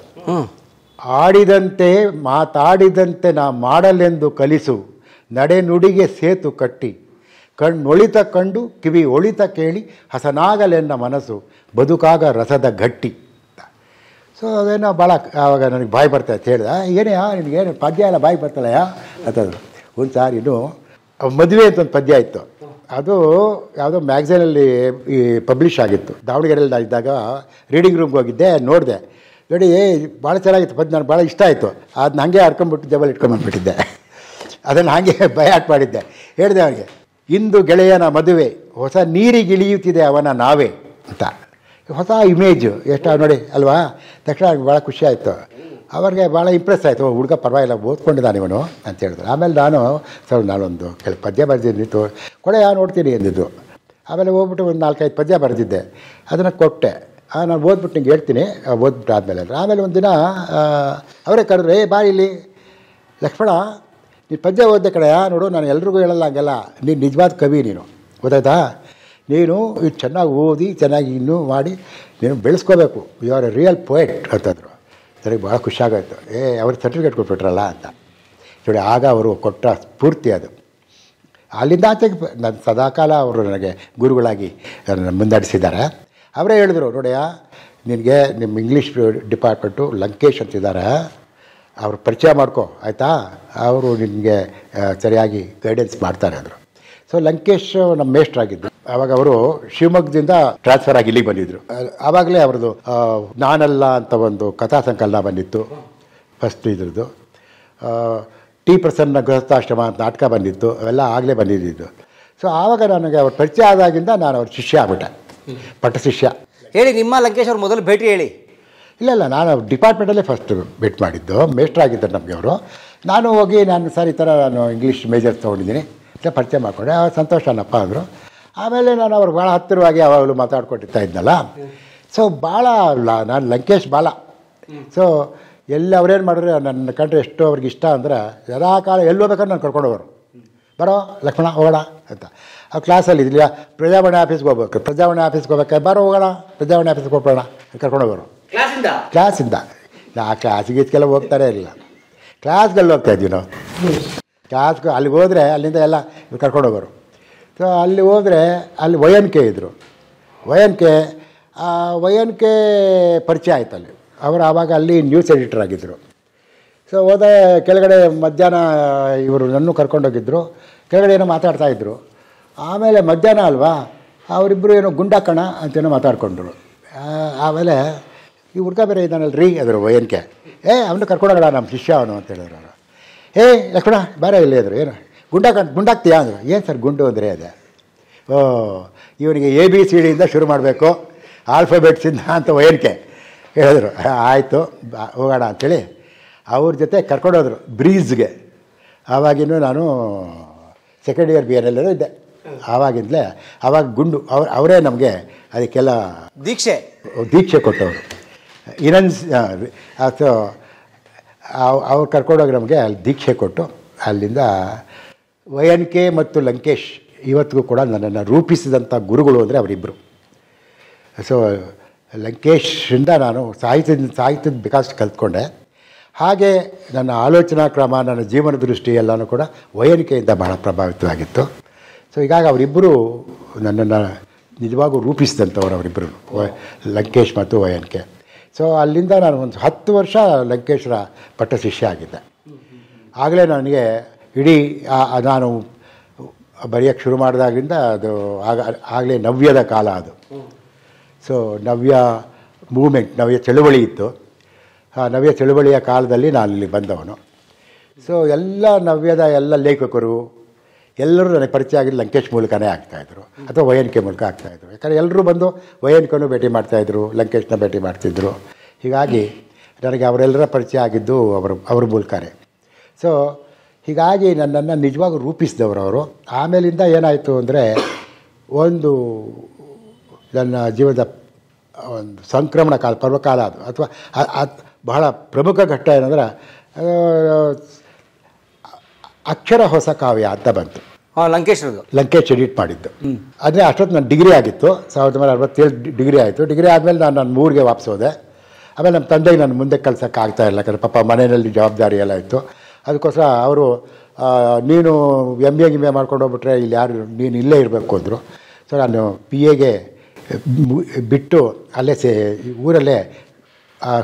ಆಡಿದಂತೆ ಮಾತಾಡಿದಂತೆ ನಾ ಮಾಡಲೆಂದು ಕಲಿಸು, ನಡೆನುಡಿಗೆ ಸೇತು ಕಟ್ಟಿ, ಕಣ್ಣೊಳಿತ ಕಂಡು ಕಿವಿ ಒಳಿತ ಕೇಳಿ ಹಸನಾಗಲೆನ್ನ ಮನಸ್ಸು, ಬದುಕಾಗ ರಸದ ಗಟ್ಟಿ. ಸೊ ಅದೇನೋ ಭಾಳ ಆವಾಗ ನನಗೆ ಬಾಯಿ ಬರ್ತಾಯಿತ್ತು. ಹೇಳಿದೆ, ಏನೇ ನಿನಗೇನು ಪದ್ಯ ಎಲ್ಲ ಬಾಯಿ ಬರ್ತಲ್ಲಯ್ಯ ಅಂತಂದರು. ಒಂದು ಸಾರಿ ಇನ್ನು ಮದುವೆ ಅಂತ ಒಂದು ಪದ್ಯ ಇತ್ತು. ಅದು ಯಾವುದೋ ಮ್ಯಾಗ್ಝೈನಲ್ಲಿ ಪಬ್ಲಿಷ್ ಆಗಿತ್ತು. ದಾವಣಗೆರೆಯಲ್ಲಿ ಇದ್ದಾಗ ರೀಡಿಂಗ್ ರೂಮ್ಗೆ ಹೋಗಿದ್ದೆ, ನೋಡಿದೆ. ನೋಡಿ ಭಾಳ ಚೆನ್ನಾಗಿತ್ತು ಪದ್ಯ, ನನಗೆ ಭಾಳ ಇಷ್ಟ ಆಯಿತು. ಅದನ್ನ ಹಾಗೆ ಹರ್ಕೊಂಡ್ಬಿಟ್ಟು ಜಬಲ್ ಇಟ್ಕೊಂಡ್ಬಂದ್ಬಿಟ್ಟಿದ್ದೆ. ಅದನ್ನು ಹಾಗೆ ಬಯಾಟ್ ಮಾಡಿದ್ದೆ. ಹೇಳಿದೆ ಅವನಿಗೆ, ಇಂದು ಗೆಳೆಯನ ಮದುವೆ, ಹೊಸ ನೀರಿಗಿಳಿಯುತ್ತಿದೆ ಅವನ ನಾವೇ ಅಂತ. ಹೊಸ ಇಮೇಜು ಎಷ್ಟು ನೋಡಿ ಅಲ್ವಾ. ತಕ್ಷಣ ನನಗೆ ಭಾಳ ಖುಷಿ ಆಯಿತು. ಅವ್ರಿಗೆ ಭಾಳ ಇಂಪ್ರೆಸ್ ಆಯಿತು. ಹುಡುಗ ಪರವಾಗಿಲ್ಲ ಓದ್ಕೊಂಡಿದ್ದಾನೆ ಇವನು ಅಂತ ಹೇಳಿದ್ರು. ಆಮೇಲೆ ನಾನೊಂದು ಕೆಲವು ಪದ್ಯ ಬರೆದಿದ್ದು ಕೊಡೆ ನೋಡ್ತೀನಿ ಅಂದಿದ್ದು. ಆಮೇಲೆ ಹೋಗ್ಬಿಟ್ಟು ಒಂದು 4-5 ಪದ್ಯ ಬರೆದಿದ್ದೆ. ಅದನ್ನು ಕೊಟ್ಟೆ. ನಾನು ಓದ್ಬಿಟ್ಟು ನಿಂಗೆ ಹೇಳ್ತೀನಿ, ಓದ್ಬಿಟ್ಟು ಆದಮೇಲೆ ಅಂದರೆ. ಆಮೇಲೆ ಒಂದು ದಿನ ಅವರೇ ಕರೆದ್ರೆ, ಬಾ ಇಲ್ಲಿ ಲಕ್ಷ್ಮಣ, ನೀನು ಪದ್ಯ ಓದ್ದೆ ಕಡೆ ನೋಡು, ನಾನು ಎಲ್ರಿಗೂ ಹೇಳಲ್ಲ ಹಂಗೆಲ್ಲ, ನೀನು ನಿಜವಾದ ಕವಿ ನೀನು, ಗೊತ್ತಾಯ್ತಾ, ನೀನು ಇದು ಚೆನ್ನಾಗಿ ಓದಿ ಚೆನ್ನಾಗಿ ಇನ್ನೂ ಮಾಡಿ ನೀನು ಬೆಳೆಸ್ಕೋಬೇಕು, you are a real poet ಅಂತಂದರು. ನನಗೆ ಭಾಳ ಖುಷಿಯಾಗೋಯ್ತು. ಅವ್ರ ಸರ್ಟಿಫಿಕೇಟ್ ಕೊಟ್ಬಿಟ್ರಲ್ಲ ಅಂತ ನೋಡಿ. ಆಗ ಅವರು ಕೊಟ್ಟ ಸ್ಫೂರ್ತಿ ಅದು. ಅಲ್ಲಿಂದ ಆಚೆಗೆ ನನ್ನ ಸದಾಕಾಲ ಅವರು ನನಗೆ ಗುರುಗಳಾಗಿ ಮುಂದಾಡಿಸಿದ್ದಾರೆ. ಅವರೇ ಹೇಳಿದ್ರು, ನೋಡಿಯಾ ನಿನಗೆ ನಿಮ್ಮ ಇಂಗ್ಲೀಷ್ ಡಿಪಾರ್ಟ್ಮೆಂಟು ಲಂಕೇಶ್ ಅಂತಿದ್ದಾರೆ, ಅವ್ರ ಪರಿಚಯ ಮಾಡ್ಕೊ ಆಯಿತಾ, ಅವರು ನಿನಗೆ ಸರಿಯಾಗಿ ಗೈಡೆನ್ಸ್ ಮಾಡ್ತಾರೆ ಅಂದರು. ಸೊ ಲಂಕೇಶ್ ನಮ್ಮ ಮೇಷ್ಟ್ರಾಗಿದ್ದರು. ಆವಾಗ ಅವರು ಶಿವಮೊಗ್ಗದಿಂದ ಟ್ರಾನ್ಸ್ಫರ್ ಆಗಿ ಇಲ್ಲಿಗೆ ಬಂದಿದ್ದರು. ಆವಾಗಲೇ ಅವ್ರದ್ದು ನಾನಲ್ಲ ಅಂತ ಒಂದು ಕಥಾ ಸಂಕಲನ ಬಂದಿತ್ತು ಫಸ್ಟ್ ಇದ್ರದ್ದು. ಟಿ ಪ್ರಸನ್ನ ಗೃಹಸ್ಥಾಶ್ರಮ ಅಂತ ನಾಟಕ ಬಂದಿತ್ತು. ಅವೆಲ್ಲ ಆಗಲೇ ಬಂದಿದ್ದು. ಸೊ ಆವಾಗ ನನಗೆ ಅವ್ರ ಪರಿಚಯ ಆದಾಗಿಂದ ನಾನು ಅವ್ರ ಶಿಷ್ಯ ಆಗ್ಬಿಟ್ಟೆ, ಪಟ್ಟ ಶಿಷ್ಯ. ಹೇಳಿ, ನಿಮ್ಮ ಲಂಕೇಶ್ ಅವ್ರ ಮೊದಲು ಭೇಟಿ ಹೇಳಿ. ಇಲ್ಲ ನಾನು ಡಿಪಾರ್ಟ್ಮೆಂಟಲ್ಲೇ ಫಸ್ಟ್ ಭೇಟಿ ಮಾಡಿದ್ದು. ಮೇಷ್ಟ್ರಾಗಿದ್ದರು ನಮಗೆ ಅವರು. ನಾನು ಹೋಗಿ ಸರ್ ಈ ಥರ ನಾನು ಇಂಗ್ಲೀಷ್ ಮೇಜರ್ ತೊಗೊಂಡಿದ್ದೀನಿ ಅಂತ ಪರಿಚಯ ಮಾಡಿಕೊಂಡೆ. ಸಂತೋಷನಪ್ಪ ಅಂದರು. ಆಮೇಲೆ ನಾನು ಅವ್ರು ಭಾಳ ಹತ್ತಿರವಾಗಿ ಯಾವಾಗಲೂ ಮಾತಾಡ್ಕೊಟ್ಟಿರ್ತಾ ಇದ್ನಲ್ಲ. ಸೊ ಭಾಳ ನಾನು ಲಂಕೇಶ್ ಭಾಳ. ಸೊ ಎಲ್ಲಿ ಅವ್ರೇನು ಮಾಡಿದ್ರೆ ನನ್ನ ಕಂಡ್ರೆ ಎಷ್ಟು ಅವ್ರಿಗೆ ಇಷ್ಟ ಅಂದರೆ ಯದಾ ಕಾಲ ಎಲ್ಲಿ ಹೋಗ್ಬೇಕಾದ್ರೆ ನಾನು ಕರ್ಕೊಂಡೋಗೋರು. ಬರೋ ಲಕ್ಷ್ಮಣ ಹೋಗೋಣ ಅಂತ. ಆ ಕ್ಲಾಸಲ್ಲಿ ಇದೆಯಾ ಪ್ರಜಾವಾಣಿ ಆಫೀಸ್ಗೆ ಹೋಗ್ಬೇಕು, ಪ್ರಜಾವಾಣಿ ಆಫೀಸ್ಗೆ ಹೋಗ್ಬೇಕಾದ್ರೆ ಬರೋ ಹೋಗೋಣ ಪ್ರಜಾವಾಣಿ ಆಫೀಸ್ಗೆ ಹೋಗೋಣ ಕರ್ಕೊಂಡೋಗೋರು. ಕ್ಲಾಸಿಂದ ಆ ಕ್ಲಾಸಿಗೆಲ್ಲ ಹೋಗ್ತಾರೆ ಇರಲಿಲ್ಲ, ಕ್ಲಾಸ್ಗೆಲ್ಲ ಹೋಗ್ತಾಯಿದ್ವಿ ನಾವು. ಕ್ಲಾಸ್ಗೆ ಅಲ್ಲಿಗೆ ಹೋದರೆ ಅಲ್ಲಿಂದ ಎಲ್ಲ ಕರ್ಕೊಂಡೋಗೋರು. ಸೊ ಅಲ್ಲಿ ಹೋದರೆ ಅಲ್ಲಿ ವೈ.ಎನ್.ಕೆ ಇದ್ದರು. ವೈ.ಎನ್.ಕೆ ಪರಿಚಯ ಆಯ್ತು ಅಲ್ಲಿ. ಅವರು ಆವಾಗ ಅಲ್ಲಿ ನ್ಯೂಸ್ ಎಡಿಟರ್ ಆಗಿದ್ದರು. ಸೊ ಹೋದೆ ಕೆಳಗಡೆ ಮಧ್ಯಾಹ್ನ ಇವರು ನನ್ನೂ ಕರ್ಕೊಂಡೋಗಿದ್ದರು. ಕೆಳಗಡೆ ಏನೋ ಮಾತಾಡ್ತಾಯಿದ್ರು. ಆಮೇಲೆ ಮಧ್ಯಾಹ್ನ ಅಲ್ವಾ, ಅವರಿಬ್ಬರು ಏನೋ ಗುಂಡಾಕಣ ಅಂತೇನೋ ಮಾತಾಡ್ಕೊಂಡ್ರು. ಆಮೇಲೆ ಈ ಹುಡುಗ ಬೇರೆ ಇದ್ದಾನಲ್ರಿ ಅದ್ರ ವಯನ್ಕೆ ಅವನು ಕರ್ಕೊಂಡೋಗಡ ನಮ್ಮ ಶಿಷ್ಯ ಅವನು ಅಂತ ಹೇಳಿದ್ರು ಅವರು. ಲಕ್ಷ್ಮಣ ಬೇರೆ ಇಲ್ಲೇ ಇದ್ರು. ಏನು ಗುಂಡಾಗ್ತೀಯಾ ಅಂದರು. ಏನು ಸರ್ ಗುಂಡು ಅಂದರೆ ಅದೇ ಇವನಿಗೆ ABCDಯಿಂದ ಶುರು ಮಾಡಬೇಕು, ಆಲ್ಫಾಬೆಟ್ಸಿಂದ ಅಂತ ವಯನ್ಕೆ ಹೇಳಿದ್ರು. ಆಯಿತು ಹೋಗೋಣ ಅಂಥೇಳಿ ಅವ್ರ ಜೊತೆ ಕರ್ಕೊಂಡೋದ್ರು ಬ್ರೀಜ್ಗೆ. ಆವಾಗಿನೂ ನಾನು ಸೆಕೆಂಡ್ ಇಯರ್ BA ಇದ್ದೆ. ಆವಾಗಿಂದಲೇ ಆವಾಗ ಗುಂಡು ಅವರೇ ನಮಗೆ ಅದಕ್ಕೆಲ್ಲ ದೀಕ್ಷೆ ಕೊಟ್ಟವರು. ಅಥವಾ ಅವ್ರು ಕರ್ಕೊಂಡೋಗಿ ನಮಗೆ ಅಲ್ಲಿ ದೀಕ್ಷೆ ಕೊಟ್ಟು ಅಲ್ಲಿಂದ ವಯನ್ಕೆ ಮತ್ತು ಲಂಕೇಶ್ ಇವತ್ತಿಗೂ ಕೂಡ ನನ್ನನ್ನು ರೂಪಿಸಿದಂಥ ಗುರುಗಳು ಅಂದರೆ ಅವರಿಬ್ಬರು. ಸೊ ಲಂಕೇಶಿಂದ ನಾನು ಸಾಹಿತ್ಯದ ಬೇಕಾದಷ್ಟು ಕಲ್ತ್ಕೊಂಡೆ. ಹಾಗೆ ನನ್ನ ಆಲೋಚನಾ ಕ್ರಮ, ನನ್ನ ಜೀವನ ದೃಷ್ಟಿ ಎಲ್ಲನೂ ಕೂಡ ವಯನ್ಕೆಯಿಂದ ಬಹಳ ಪ್ರಭಾವಿತವಾಗಿತ್ತು. ಸೊ ಹೀಗಾಗಿ ಅವರಿಬ್ಬರು ನನ್ನನ್ನು ನಿಜವಾಗೂ ರೂಪಿಸಿದಂಥವ್ರು ಅವರಿಬ್ಬರು, ಲಂಕೇಶ್ ಮತ್ತು ವಯನ್ಕೆ. ಸೊ ಅಲ್ಲಿಂದ ನಾನು ಒಂದು 10 ವರ್ಷ ಲಂಕೇಶ್ವರ ಪಟ್ಟ ಶಿಷ್ಯ ಆಗಿದ್ದೆ. ಆಗಲೇ ನನಗೆ ಇಡೀ ನಾನು ಬರೆಯೋಕ್ಕೆ ಶುರು ಮಾಡಿದಾಗಿಂದ ಅದು ಆಗಲೇ ನವ್ಯದ ಕಾಲ ಅದು. ಸೊ ನವ್ಯ ಮೂಮೆಂಟ್, ನವ್ಯ ಚಳುವಳಿ ಇತ್ತು. ಆ ನವ್ಯ ಚಳುವಳಿಯ ಕಾಲದಲ್ಲಿ ನಾನು ಇಲ್ಲಿ ಬಂದವನು. ಸೊ ಎಲ್ಲ ನವ್ಯದ ಎಲ್ಲ ಲೇಖಕರು ಎಲ್ಲರೂ ನನಗೆ ಪರಿಚಯ ಆಗಿದ್ದು ಲಂಕೇಶ್ ಮೂಲಕನೇ ಆಗ್ತಾಯಿದ್ರು ಅಥವಾ ವಯನ್ಕೆ ಮೂಲಕ ಆಗ್ತಾಯಿದ್ರು. ಯಾಕಂದರೆ ಎಲ್ಲರೂ ಬಂದು ವಯನ್ಕನೂ ಭೇಟಿ ಮಾಡ್ತಾಯಿದ್ರು, ಲಂಕೇಶ್ನ ಭೇಟಿ ಮಾಡ್ತಿದ್ರು. ಹೀಗಾಗಿ ನನಗೆ ಅವರೆಲ್ಲರ ಪರಿಚಯ ಆಗಿದ್ದು ಅವ್ರ ಮೂಲಕನೇ. ಸೊ ಹೀಗಾಗಿ ನನ್ನನ್ನು ನಿಜವಾಗೂ ರೂಪಿಸಿದವರು ಅವರು. ಆಮೇಲಿಂದ ಏನಾಯಿತು ಅಂದರೆ ಒಂದು ನನ್ನ ಜೀವನದ ಒಂದು ಸಂಕ್ರಮಣ ಕಾಲ, ಪರ್ವಕಾಲ ಅದು. ಅಥವಾ ಬಹಳ ಪ್ರಮುಖ ಘಟ್ಟ ಏನಂದ್ರೆ ಅಕ್ಷರ ಹೊಸ ಕಾವ್ಯ ಅಂತ ಬಂತು. ಲಂಕೇಶ್ ಎಡಿಟ್ ಮಾಡಿದ್ದು. ಆದರೆ ಅಷ್ಟೊತ್ತು ನನ್ನ ಡಿಗ್ರಿ ಆಗಿತ್ತು, 1967 ಡಿಗ್ರಿ ಆಯಿತು. ಡಿಗ್ರಿ ಆದಮೇಲೆ ನಾನು ನನ್ನ ಊರಿಗೆ ವಾಪಸ್ ಹೋದೆ. ಆಮೇಲೆ ನಮ್ಮ ತಂದೆಗೆ ನಾನು ಮುಂದೆ ಕಳ್ಸೋಕ್ಕೆ ಆಗ್ತಾಯಿಲ್ಲ, ಯಾಕಂದರೆ ಪಾಪ ಮನೆಯಲ್ಲಿ ಜವಾಬ್ದಾರಿ ಎಲ್ಲ ಇತ್ತು. ಅದಕ್ಕೋಸ್ಕರ ಅವರು ನೀನು MA ಮಾಡ್ಕೊಂಡು ಹೋಗ್ಬಿಟ್ರೆ ಇಲ್ಲಿ ಯಾರು, ನೀನು ಇಲ್ಲೇ ಇರಬೇಕು ಅಂದರು. ಸೊ ನಾನು PAಗೆ ಬಿಟ್ಟು ಅಲ್ಲೇ ಊರಲ್ಲೇ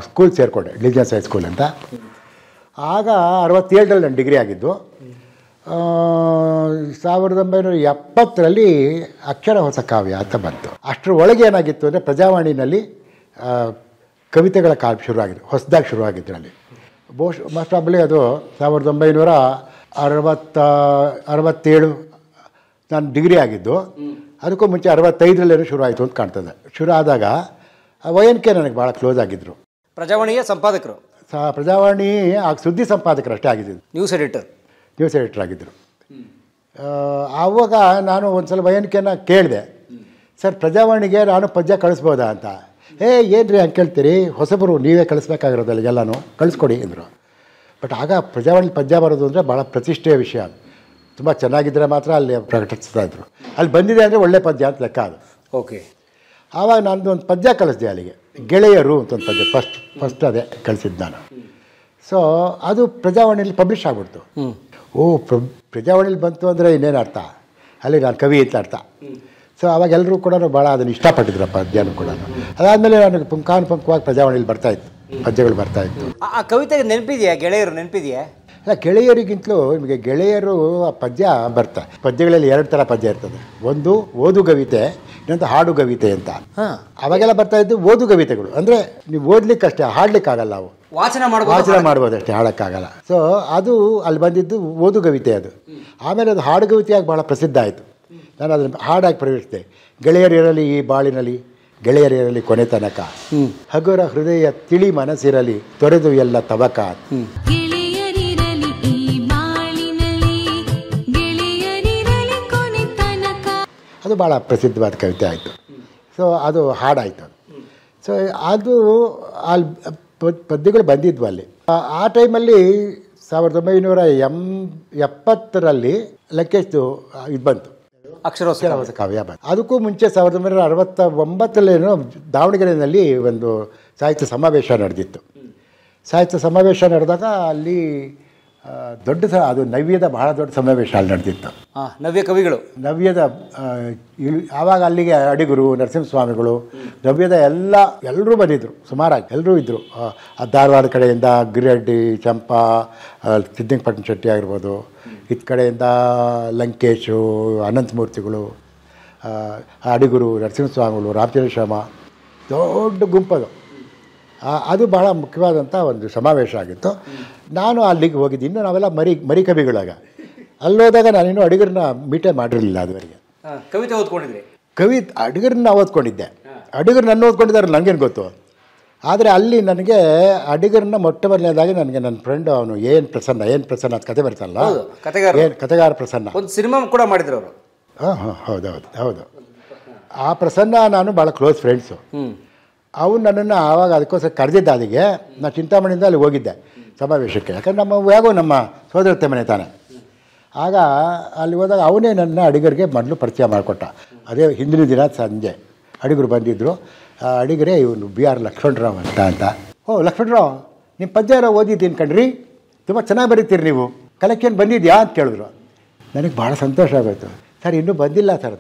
ಸ್ಕೂಲ್ ಸೇರಿಕೊಂಡೆ, ಡಿಲಿಜೆನ್ಸ್ ಹೈಸ್ಕೂಲ್ ಅಂತ. ಆಗ 67ರಲ್ಲಿ ನನ್ನ ಡಿಗ್ರಿ ಆಗಿದ್ದು. 1970ರಲ್ಲಿ ಅಕ್ಷರ ಹೊಸ ಕಾವ್ಯ ಅಂತ ಬಂತು. ಅಷ್ಟರ ಒಳಗೆ ಏನಾಗಿತ್ತು ಅಂದರೆ ಪ್ರಜಾವಾಣಿನಲ್ಲಿ ಕವಿತೆಗಳ ಕಾಲ ಶುರುವಾಗಿದ್ದು, ಹೊಸದಾಗಿ ಶುರುವಾಗಿದ್ದರಲ್ಲಿ. ಮೋಸ್ಟ್ ಪ್ರಾಬಬ್ಲಿ ಅದು 1967 ನಾನು ಡಿಗ್ರಿ ಆಗಿದ್ದು. ಅದಕ್ಕೂ ಮುಂಚೆ 65ರಲ್ಲೇನೋ ಶುರು ಆಯಿತು ಅಂತ ಕಾಣ್ತದೆ. ಶುರು ಆದಾಗ ವಯನ್ಕೆ ನನಗೆ ಭಾಳ ಕ್ಲೋಸ್ ಆಗಿದ್ದರು. ಪ್ರಜಾವಾಣಿಯ ಸಂಪಾದಕರು, ಪ್ರಜಾವಾಣಿ ಆಗ ಸುದ್ದಿ ಸಂಪಾದಕರು ಅಷ್ಟೇ ಆಗಿದ್ದು, ನ್ಯೂಸ್ ಎಡಿಟರ್ ಆಗಿದ್ದರು. ಆವಾಗ ನಾನು ಒಂದು ಸಲ ವಯನ್ಕೆನ ಕೇಳಿದೆ, ಸರ್ ಪ್ರಜಾವಾಣಿಗೆ ನಾನು ಪದ್ಯ ಕಳಿಸ್ಬೋದಾ ಅಂತ. ಏನು ರೀ ಹಂಗೆ ಕೇಳ್ತೀರಿ, ಹೊಸಬರು ನೀವೇ ಕಳಿಸ್ಬೇಕಾಗಿರೋದಲ್ಲ, ಎಲ್ಲನೂ ಕಳಿಸ್ಕೊಡಿ ಅಂದರು. ಬಟ್ ಆಗ ಪ್ರಜಾವಾಣಿ ಪದ್ಯ ಬರೋದು ಅಂದರೆ ಭಾಳ ಪ್ರತಿಷ್ಠೆಯ ವಿಷಯ. ತುಂಬ ಚೆನ್ನಾಗಿದ್ದರೆ ಮಾತ್ರ ಅಲ್ಲಿ ಪ್ರಕಟಿಸ್ತಾಯಿದ್ರು. ಅಲ್ಲಿ ಬಂದಿದೆ ಅಂದರೆ ಒಳ್ಳೆ ಪದ್ಯ ಅಂತ ಲೆಕ್ಕ ಅದು. ಓಕೆ. ಆವಾಗ ನಾನು ಒಂದು ಪದ್ಯ ಕಳಿಸ್ದೆ ಅಲ್ಲಿಗೆ, ಗೆಳೆಯರು ಅಂತ ಒಂದು ಪದ್ಯ ಫಸ್ಟ್ ಅದೇ ಕಳಿಸಿದ್ದು ನಾನು. ಸೊ ಅದು ಪ್ರಜಾವಾಣಿಯಲ್ಲಿ ಪಬ್ಲಿಷ್ ಆಗಿಬಿಡ್ತು. ಪ್ರಜಾವಾಣಿಯಲ್ಲಿ ಬಂತು ಅಂದರೆ ಇನ್ನೇನು ಅರ್ಥ, ಅಲ್ಲಿ ನಾನು ಕವಿ ಅಂತ ಅರ್ಥ. ಸೊ ಅವಾಗ ಎಲ್ಲರೂ ಕೂಡ ಭಾಳ ಅದನ್ನು ಇಷ್ಟಪಟ್ಟಿದ್ರು ಪದ್ಯನೂ ಕೂಡ. ಅದಾದಮೇಲೆ ನನಗೆ ಪುಂಖಾನುಪುಂಖವಾಗಿ ಪ್ರಜಾವಾಣಿಯಲ್ಲಿ ಬರ್ತಾಯಿತ್ತು, ಪದ್ಯಗಳು ಬರ್ತಾಯಿತ್ತು. ಆ ಕವಿತೆಗೆ ನೆನಪಿದೆಯಾ, ಗೆಳೆಯರು ನೆನಪಿದೆಯಾ? ಅಲ್ಲ, ಗೆಳೆಯರಿಗಿಂತಲೂ ನಿಮಗೆ ಗೆಳೆಯರು ಆ ಪದ್ಯ ಬರ್ತಾರೆ. ಪದ್ಯಗಳಲ್ಲಿ 2 ಥರ ಪದ್ಯ ಇರ್ತದೆ. ಒಂದು ಓದುಗವಿತೆ, ಇನ್ನೊಂದು ಹಾಡುಗವಿತೆ ಅಂತ. ಅವಾಗೆಲ್ಲ ಬರ್ತಾಯಿದ್ದು ಓದುಗವಿತೆಗಳು. ಅಂದರೆ ನೀವು ಓದಲಿಕ್ಕಷ್ಟೇ, ಹಾಡಲಿಕ್ಕಾಗಲ್ಲ, ಅವು ವಾಚನ ಮಾಡ್ಬೋದು ಅಷ್ಟೇ, ಹಾಡೋಕ್ಕಾಗಲ್ಲ. ಸೊ ಅದು ಅಲ್ಲಿ ಬಂದಿದ್ದು ಓದುಗವಿತೆ ಅದು. ಆಮೇಲೆ ಅದು ಹಾಡುಗವಿತೆಯಾಗಿ ಭಾಳ ಪ್ರಸಿದ್ಧ ಆಯಿತು. ನಾನು ಅದನ್ನು ಹಾಡಾಗಿ ಪ್ರವೇಶಿಸಿದೆ. ಗೆಳೆಯರಿರಲಿ ಈ ಬಾಳಿನಲ್ಲಿ, ಗೆಳೆಯರಿರಲಿ ಕೊನೆ ತನಕ, ಹಗುರ ಹೃದಯ ತಿಳಿ ಮನಸ್ಸಿರಲಿ, ತೊರೆದು ಎಲ್ಲ ತವಕ. ಅದು ಭಾಳ ಪ್ರಸಿದ್ಧವಾದ ಕವಿತೆ ಆಯಿತು. ಸೊ ಅದು ಹಾಡಾಯಿತು. ಸೊ ಅದು ಅಲ್ಲಿ ಪದ್ಯಗಳು ಬಂದಿದ್ವು ಅಲ್ಲಿ. ಆ ಟೈಮಲ್ಲಿ 1970ರಲ್ಲಿ ಲಂಕೇಶ್ದು ಇದು ಬಂತು, ಅಕ್ಷರ ಹೊಸ ಕಾವ್ಯ ಬಂತು. ಅದಕ್ಕೂ ಮುಂಚೆ 1969ರಲ್ಲೇನೋ ದಾವಣಗೆರೆಯಲ್ಲಿ ಒಂದು ಸಾಹಿತ್ಯ ಸಮಾವೇಶ ನಡೆದಿತ್ತು. ಸಾಹಿತ್ಯ ಸಮಾವೇಶ ನಡೆದಾಗ ಅಲ್ಲಿ ದೊಡ್ಡ ಅದು ನವ್ಯದ ಬಹಳ ದೊಡ್ಡ ಸಮಾವೇಶ ಅಲ್ಲಿ ನಡೆದಿತ್ತು. ನವ್ಯ ಕವಿಗಳು, ನವ್ಯದ ಆವಾಗ ಅಲ್ಲಿಗೆ ಅಡಿಗರು, ನರಸಿಂಹಸ್ವಾಮಿಗಳು, ನವ್ಯದ ಎಲ್ಲರೂ ಬಂದಿದ್ದರು, ಸುಮಾರಾಗಿ ಎಲ್ಲರೂ ಇದ್ದರು. ಧಾರವಾಡ ಕಡೆಯಿಂದ ಗಿರಿರೆಡ್ಡಿ, ಚಂಪಾ, ಸಿದ್ದಿಂಗಪಟ್ಟಣ ಶೆಟ್ಟಿ ಆಗಿರ್ಬೋದು, ಇತ್ತ ಕಡೆಯಿಂದ ಲಂಕೇಶು, ಅನಂತಮೂರ್ತಿಗಳು, ಅಡಿಗರು, ನರಸಿಂಹಸ್ವಾಮಿಗಳು, ರಾಮಚಂದ್ರ ಶರ್ಮ, ದೊಡ್ಡ ಗುಂಪದು. ಅದು ಬಹಳ ಮುಖ್ಯವಾದಂಥ ಒಂದು ಸಮಾವೇಶ ಆಗಿತ್ತು. ನಾನು ಅಲ್ಲಿಗೆ ಹೋಗಿದ್ದು. ಇನ್ನೂ ನಾವೆಲ್ಲ ಮರಿ ಕವಿಗಳಾಗ ಅಲ್ಲೋದಾಗ ನಾನಿನ್ನೂ ಅಡಿಗರನ್ನ ಮೀಟೇ ಮಾಡಿರಲಿಲ್ಲ ಅದುವರೆಗೆ. ಕವಿತೆ ಓದ್ಕೊಂಡಿದ್ರಿ? ಅಡಿಗರನ್ನ ಓದ್ಕೊಂಡಿದ್ದೆ. ಅಡಿಗರು ನನ್ನ ಓದ್ಕೊಂಡಿದ್ದಾರೆ ನನಗೇನು ಗೊತ್ತು. ಆದರೆ ಅಲ್ಲಿ ನನಗೆ ಅಡಿಗರನ್ನ ಮೊಟ್ಟ ಮೊದಲನೇದಾಗಿ ನನಗೆ ನನ್ನ ಫ್ರೆಂಡ್ ಅವನು ಏನು ಪ್ರಸನ್ನ ಅಂತ ಕತೆ ಬರ್ತಲ್ಲ, ಕತೆಗಾರ ಪ್ರಸನ್ನ, ಒಂದು ಸಿನಿಮಾ ಕೂಡ ಮಾಡಿದ್ರು ಅವರು. ಹೌದು. ಆ ಪ್ರಸನ್ನ ನಾನು ಭಾಳ ಕ್ಲೋಸ್ ಫ್ರೆಂಡ್ಸು. ಅವನು ನನ್ನನ್ನು ಆವಾಗ ಅದಕ್ಕೋಸ್ಕರ ಕರೆದಿದ್ದ. ಅಲ್ಲಿಗೆ ನಾನು ಚಿಂತಾಮಣಿಯಿಂದ ಅಲ್ಲಿ ಹೋಗಿದ್ದೆ ಸಮಾವೇಶಕ್ಕೆ. ಯಾಕಂದ್ರೆ ನಮ್ಮ ಸೋದರತ್ತೆ ಮನೆ ತಾನೆ. ಆಗ ಅಲ್ಲಿ ಹೋದಾಗ ಅವನೇ ನನ್ನ ಅಡಿಗರಿಗೆ ಮೊದಲು ಪರಿಚಯ ಮಾಡಿಕೊಟ್ಟ. ಅದೇ ಹಿಂದಿನ ದಿನ ಸಂಜೆ ಅಡಿಗರು ಬಂದಿದ್ದರು. ಅಡಿಗರೇ ಇವನು BR ಲಕ್ಷ್ಮಣರಾವ್ ಅಂತ. ಓ ಲಕ್ಷ್ಮಣರಾವ್, ನಿಮ್ಮ ಪದ್ಯ ಓದಿದ್ದೀನಿ ಕಣ್ರಿ, ತುಂಬ ಚೆನ್ನಾಗಿ ಬರೀತೀರಿ ನೀವು, ಕಲೆಕ್ಷನ್ ಬಂದಿದೆಯಾ ಅಂತ ಕೇಳಿದ್ರು. ನನಗೆ ಭಾಳ ಸಂತೋಷ ಆಗೋಯ್ತು. ಸರ್ ಇನ್ನೂ ಬಂದಿಲ್ಲ ಸರ್,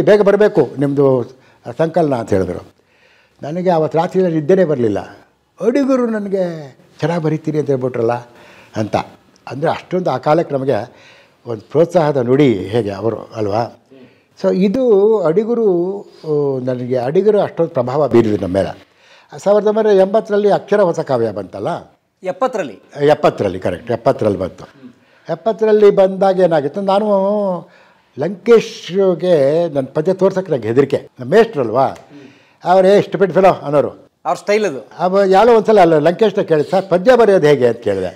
ಬೇಗ ಬರಬೇಕು ನಿಮ್ಮದು ಸಂಕಲನ ಅಂತ ಹೇಳಿದ್ರು. ನನಗೆ ಆವತ್ತು ರಾತ್ರಿ ನಿದ್ದೆನೇ ಬರಲಿಲ್ಲ. ಅಡಿಗರು ನನಗೆ ಚೆನ್ನಾಗಿ ಬರೀತೀರಿ ಅಂತ ಹೇಳ್ಬಿಟ್ರಲ್ಲ ಅಂತ. ಅಂದರೆ ಅಷ್ಟೊಂದು ಆ ಕಾಲಕ್ಕೆ ನಮಗೆ ಒಂದು ಪ್ರೋತ್ಸಾಹದ ನುಡಿ ಹೇಗೆ ಅವರು ಅಲ್ವಾ. ಸೊ ಇದು ಅಡಿಗರು ಅಷ್ಟೊಂದು ಪ್ರಭಾವ ಬೀರಿದ್ರು ನಮ್ಮ ಮೇಲೆ. 1980ರಲ್ಲಿ ಅಕ್ಷರ ಹೊಸ ಕಾವ್ಯ ಬಂತಲ್ಲ. 70ರಲ್ಲಿ ಕರೆಕ್ಟ್, 70ರಲ್ಲಿ ಬಂತು. 70ರಲ್ಲಿ ಬಂದಾಗ ಏನಾಗಿತ್ತು, ನಾನು ಲಂಕೇಶ್ಗೆ ನನ್ನ ಪದ್ಯ ತೋರ್ಸೋಕ್ಕೆ ನನಗೆ ಹೆದರಿಕೆ. ನಮ್ಮ ಮೇಷ್ಟ್ರಲ್ವಾ, ಅವರೇ ಸ್ಟುಪಿಡ್ ಫೆಲೋ ಅನ್ನೋರು, ಅವ್ರ ಸ್ಟೈಲ್ ಅದು. ಯಾವುದೋ ಒಂದು ಸಲ ಲಂಕೇಶ್ನ ಕೇಳಿದೆ, ಸರ್ ಪದ್ಯ ಬರೆಯೋದು ಹೇಗೆ ಅಂತ ಕೇಳಿದೆ.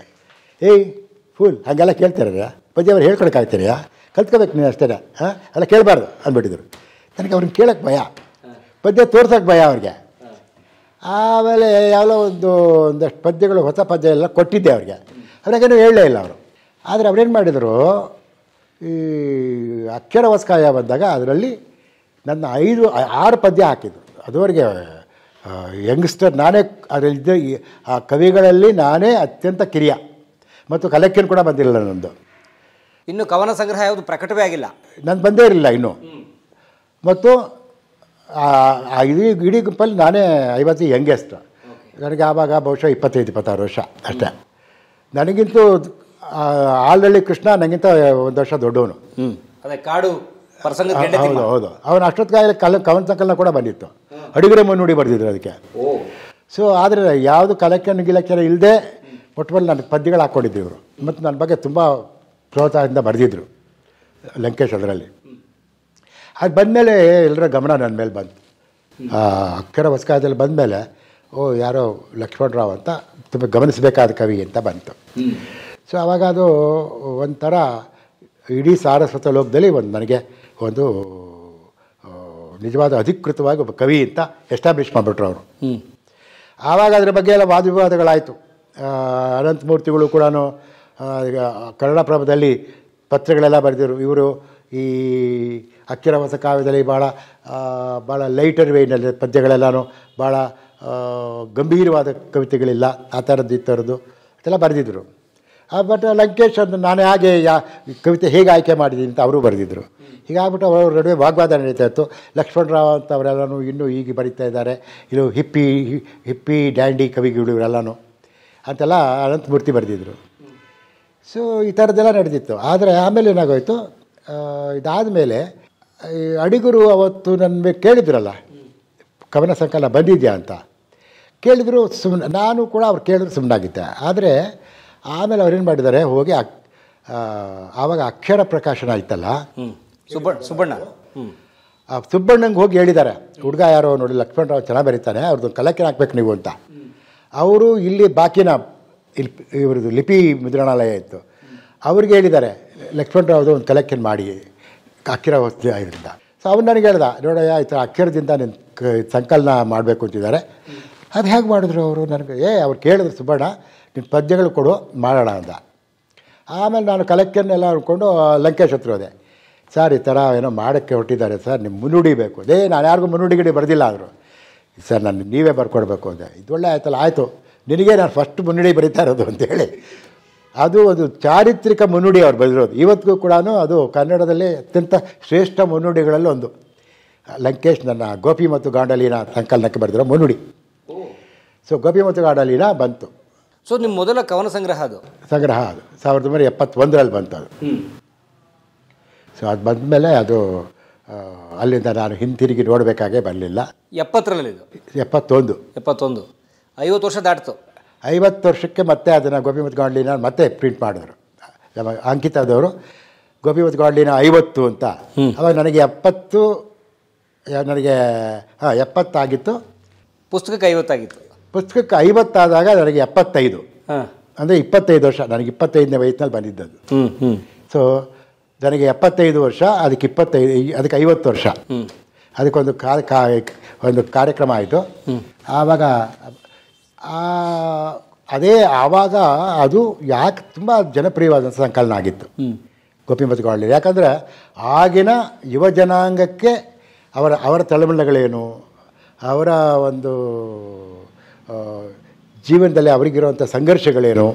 ಫುಲ್ ಹಾಗೆಲ್ಲ ಕೇಳ್ತಾರೆ, ಪದ್ಯ ಬರೋ ಹೇಳ್ಕೊಳಕ್ಕಾಗ್ತೀರಾ, ಕಲ್ತ್ಕೋಬೇಕು ನೀವು ಅಷ್ಟೇ, ಅಲ್ಲ ಕೇಳಬಾರ್ದು ಅಂದ್ಬಿಟ್ಟಿದ್ರು. ನನಗೆ ಅವ್ರನ್ನ ಕೇಳೋಕ್ಕೆ ಭಯ, ಪದ್ಯ ತೋರ್ಸೋಕ್ಕೆ ಭಯ ಅವ್ರಿಗೆ. ಆಮೇಲೆ ಯಾವುದೋ ಒಂದಷ್ಟು ಪದ್ಯಗಳು, ಹೊಸ ಪದ್ಯ ಎಲ್ಲ ಕೊಟ್ಟಿದ್ದೆ ಅವ್ರಿಗೆ. ಅವ್ರಿಗೇನು ಹೇಳಲೇ ಇಲ್ಲ ಅವರು. ಆದರೆ ಅವ್ರೇನು ಮಾಡಿದರು, ಈ ಅಕ್ಷರ ಹೊಸ ಕಾವ್ಯ ಬಂದಾಗ ಅದರಲ್ಲಿ ನನ್ನ 6 ಪದ್ಯ ಹಾಕಿದ್ರು. ಅದುವರೆಗೆ ಯಂಗ್ಸ್ಟರ್ ನಾನೇ, ಅದರಲ್ಲಿದ್ದ ಆ ಕವಿಗಳಲ್ಲಿ ನಾನೇ ಅತ್ಯಂತ ಕಿರಿಯ, ಮತ್ತು ಕಲೆಕ್ಷನ್ ಕೂಡ ಬಂದಿರಲಿಲ್ಲ ನನ್ನದು. ಇನ್ನು ಕವನ ಸಂಗ್ರಹ ಯಾವುದು ಪ್ರಕಟವೇ ಆಗಿಲ್ಲ, ನಾನು ಬಂದೇ ಇರಲಿಲ್ಲ ಇನ್ನೂ. ಮತ್ತು ಇಡೀ ಗುಂಪಲ್ಲಿ ನಾನೇ 50 ಯಂಗೆಸ್ಟ್. ನನಗೆ ಆವಾಗ ಬಹುಶಃ 25-26 ವರ್ಷ ಅಷ್ಟೇ. ನನಗಿಂತೂ ಆಲ್ರೆಡಿ ಕೃಷ್ಣ ನನಗಿಂತ 1 ವರ್ಷ ದೊಡ್ಡವನು. ಅದೇ ಕಾಡು ಹೌದು. ಅವನು ಅಷ್ಟೊತ್ತಿಗೆ ಕವನ ಸಂಕಲನ ಕೂಡ ಬಂದಿತ್ತು. ಅಡಿಗರೇ ಮುನ್ನುಡಿ ಬರೆದಿದ್ರು ಅದಕ್ಕೆ. ಸೊ ಆದರೆ ಯಾವುದು ಕಲೆಕ್ಷನ್ ಇಲ್ಲದೆ ಮೊಟ್ಟಮೊದಲು ನನಗೆ ಪದ್ಯಗಳು ಹಾಕ್ಕೊಂಡಿದ್ರು ಇವರು. ಮತ್ತು ನನ್ನ ಬಗ್ಗೆ ತುಂಬ ಪ್ರೋತ್ಸಾಹದಿಂದ ಬರೆದಿದ್ರು ಲಂಕೇಶ್ ಅದರಲ್ಲಿ. ಅದು ಬಂದಮೇಲೆ ಎಲ್ಲರ ಗಮನ ನನ್ನ ಮೇಲೆ ಬಂತು. ಅಕ್ಷರ ಹೊಸಕಾಯದಲ್ಲಿ ಬಂದಮೇಲೆ ಯಾರೋ ಲಕ್ಷ್ಮಣರಾವ್ ಅಂತ ತುಂಬ ಗಮನಿಸಬೇಕಾದ ಕವಿ ಅಂತ ಬಂತು. ಸೊ ಆವಾಗ ಅದು ಒಂಥರ ಇಡೀ ಸಾರಸ್ವತ ಲೋಕದಲ್ಲಿ ನನಗೆ ಒಂದು ನಿಜವಾದ ಅಧಿಕೃತವಾಗಿ ಒಬ್ಬ ಕವಿ ಅಂತ ಎಸ್ಟಾಬ್ಲಿಷ್ ಮಾಡಿಬಿಟ್ರು ಅವರು. ಆವಾಗ ಅದರ ಬಗ್ಗೆ ಎಲ್ಲ ವಾದವಿವಾದಗಳಾಯಿತು. ಅನಂತಮೂರ್ತಿಗಳು ಕೂಡ ಈಗ ಕನ್ನಡಪ್ರಭದಲ್ಲಿ ಪತ್ರಗಳೆಲ್ಲ ಬರೆದಿರು. ಇವರು ಈ ಅಕ್ಷರ ಹೊಸ ಕಾವ್ಯದಲ್ಲಿ ಭಾಳ ಲೈಟರ್ ವೇನಲ್ಲಿ ಪದ್ಯಗಳೆಲ್ಲನೂ ಭಾಳ ಗಂಭೀರವಾದ ಕವಿತೆಗಳಿಲ್ಲ, ಆ ಥರದ್ದು ಈ ಥರದ್ದು ಅದೆಲ್ಲ ಬರೆದಿದ್ರು. ಬಟ್ ಲಂಕೇಶ್ ಅಂತ ನಾನು ಹಾಗೆ ಕವಿತೆ ಹೇಗೆ ಆಯ್ಕೆ ಮಾಡಿದ್ದೀನಿ ಅಂತ ಅವರು ಬರೆದಿದ್ರು. ಹೀಗಾಗ್ಬಿಟ್ಟು ಅವ್ರ ನಡುವೆ ವಾಗ್ವಾದ ನಡೀತಾ ಇತ್ತು. ಲಕ್ಷ್ಮಣರಾವ್ ಅಂತ ಅವರೆಲ್ಲನೂ ಇನ್ನೂ ಈಗ ಬರೀತಾ ಇದ್ದಾರೆ, ಇದು ಹಿಪ್ಪಿ ಡ್ಯಾಂಡಿ ಕವಿಗಳು ಇವರೆಲ್ಲನೂ ಅಂತೆಲ್ಲ ಅನಂತಮೂರ್ತಿ ಬರೆದಿದ್ರು. ಸೊ ಈ ಥರದ್ದೆಲ್ಲ ನಡೆದಿತ್ತು. ಆದರೆ ಆಮೇಲೆ ಏನಾಗೋಯಿತು, ಇದಾದ ಮೇಲೆ ಅಡಿಗರು ಅವತ್ತು ನನ್ನ ಕೇಳಿದ್ರಲ್ಲ ಕವನ ಸಂಕಲನ ಬಂದಿದೆಯಾ ಅಂತ ಕೇಳಿದ್ರು. ನಾನು ಕೂಡ ಅವ್ರು ಕೇಳಿದ್ರು ಸುಮ್ಮನಾಗಿದ್ದೆ. ಆದರೆ ಆಮೇಲೆ ಅವ್ರೇನು ಮಾಡಿದ್ದಾರೆ, ಹೋಗಿ ಆವಾಗ ಅಕ್ಷರ ಪ್ರಕಾಶನ ಆಯ್ತಲ್ಲ, ಸುಬ್ಬಣ್ಣಂಗೆ ಹೋಗಿ ಹೇಳಿದ್ದಾರೆ, ಹುಡುಗ ಯಾರೋ ನೋಡಿ ಲಕ್ಷ್ಮಣರಾವ್ ಚೆನ್ನಾಗಿ ಬರೀತಾನೆ, ಅವ್ರದ್ದು ಕಲೆಕ್ಷನ್ ಹಾಕ್ಬೇಕು ನೀವು ಅಂತ. ಅವರು ಇಲ್ಲಿ ಬಾಕಿನ ಇವ್ರದ್ದು ಲಿಪಿ ಮುದ್ರಣಾಲಯ ಇತ್ತು, ಅವ್ರಿಗೆ ಹೇಳಿದ್ದಾರೆ ಲಕ್ಷ್ಮಣರಾವ್ದು ಒಂದು ಕಲೆಕ್ಷನ್ ಮಾಡಿ ಅಕ್ಷರ ವಸ್ತು ಇದರಿಂದ. ಸೊ ಅವ್ರು ನನಗೆ ಹೇಳ್ದ, ನೋಡಯ್ಯ ಈ ಥರ ಅಕ್ಷರದಿಂದ ನಿನ್ನ ಸಂಕಲನ ಮಾಡಬೇಕು ಅಂತಿದ್ದಾರೆ. ಅದು ಹೇಗೆ ಮಾಡಿದ್ರು ಅವರು ನನಗೆ, ಅವ್ರು ಕೇಳಿದ್ರು, ಸುಬ್ಬಣ್ಣ ನಿನ್ನ ಪದ್ಯಗಳು ಕೊಡು ಮಾಡೋಣ ಅಂದ. ಆಮೇಲೆ ನಾನು ಕಲೆಕ್ಷನ್ ಎಲ್ಲ ಅಂದ್ಕೊಂಡು ಲಂಕೇಶ್ ಹತ್ರ ಹೋದೆ. ಸರ್ ಈ ಥರ ಏನೋ ಮಾಡೋಕ್ಕೆ ಹೊರಟಿದ್ದಾರೆ ಸರ್, ನಿಮ್ಮ ಮುನ್ನುಡಿ ಬೇಕು. ನಾನು ಯಾರಿಗೂ ಮುನ್ನುಡಿ ಬರೆದಿಲ್ಲ ಅಂದರು. ಸರ್ ನಾನು ನೀವೇ ಬರ್ಕೊಡ್ಬೇಕು ಅಂದೆ. ಇದು ಒಳ್ಳೆ ಆಯ್ತಲ್ಲ, ಆಯಿತು ನಿನಗೆ ನಾನು ಫಸ್ಟ್ ಮುನ್ನುಡಿ ಬರೀತಾ ಇರೋದು ಅಂತೇಳಿ. ಅದು ಒಂದು ಚಾರಿತ್ರಿಕ ಮುನ್ನುಡಿ ಅವ್ರು ಬರೆದಿರೋದು. ಇವತ್ತಿಗೂ ಕೂಡ ಅದು ಕನ್ನಡದಲ್ಲಿ ಅತ್ಯಂತ ಶ್ರೇಷ್ಠ ಮುನ್ನುಡಿಗಳಲ್ಲಿ ಒಂದು. ಲಂಕೇಶ್ ನನ್ನ ಗೋಪಿ ಮತ್ತು ಗಾಂಡಲೀನ ಸಂಕಲನಕ್ಕೆ ಬರೆದಿರೋ ಮುನ್ನುಡಿ. ಸೊ ಗೋಪಿ ಮತ್ತು ಗಾಂಡಲೀನ ಬಂತು. ಸೊ ನಿಮ್ಮ ಮೊದಲ ಕವನ ಸಂಗ್ರಹ ಅದು 1971ರಲ್ಲಿ ಬಂತು ಅದು. ಸೊ ಅದು ಬಂದಮೇಲೆ ಅದು ಅಲ್ಲಿಂದ ನಾನು ಹಿಂತಿರುಗಿ ನೋಡಬೇಕಾಗೇ ಬರಲಿಲ್ಲ. 70ರಲ್ಲಿ ಇದು 71 50 ವರ್ಷ ದಾಟ್ತು. 50 ವರ್ಷಕ್ಕೆ ಮತ್ತೆ ಅದನ್ನು ಗೋಪಿಮತ್ ಗಾಡ್ಲಿನ ಮತ್ತೆ ಪ್ರಿಂಟ್ ಮಾಡಿದ್ರು ಅಂಕಿತದವರು. ಗೋಪಿಮತ್ ಗಾಡ್ಲಿನ 50 ಅಂತ. ಅವಾಗ ನನಗೆ 70 ಆಗಿತ್ತು. ಪುಸ್ತಕಕ್ಕೆ 50 ಆಗಿತ್ತು. ಪುಸ್ತಕಕ್ಕೆ 50 ಆದಾಗ ನನಗೆ 75. ಅಂದರೆ 25 ವರ್ಷ. ನನಗೆ 25ನೇ ವಯಸ್ಸಿನಲ್ಲಿ ಬಂದಿದ್ದದು. ಸೊ ನನಗೆ 75 ವರ್ಷ, ಅದಕ್ಕೆ 50 ವರ್ಷ. ಅದಕ್ಕೊಂದು ಒಂದು ಕಾರ್ಯಕ್ರಮ ಆಯಿತು. ಆವಾಗ ಆವಾಗ ಅದು ಯಾಕೆ ತುಂಬ ಜನಪ್ರಿಯವಾದಂಥ ಸಂಕಲನ ಆಗಿತ್ತು ಗೋಪಿಮತ್ ಗಾಡ್ಲಿ. ಯಾಕಂದರೆ ಆಗಿನ ಯುವ ಜನಾಂಗಕ್ಕೆ ಅವರ ತಳಮಳಗಳೇನು, ಅವರ ಒಂದು ಜೀವನದಲ್ಲಿ ಅವರಿಗಿರುವಂಥ ಸಂಘರ್ಷಗಳೇನು,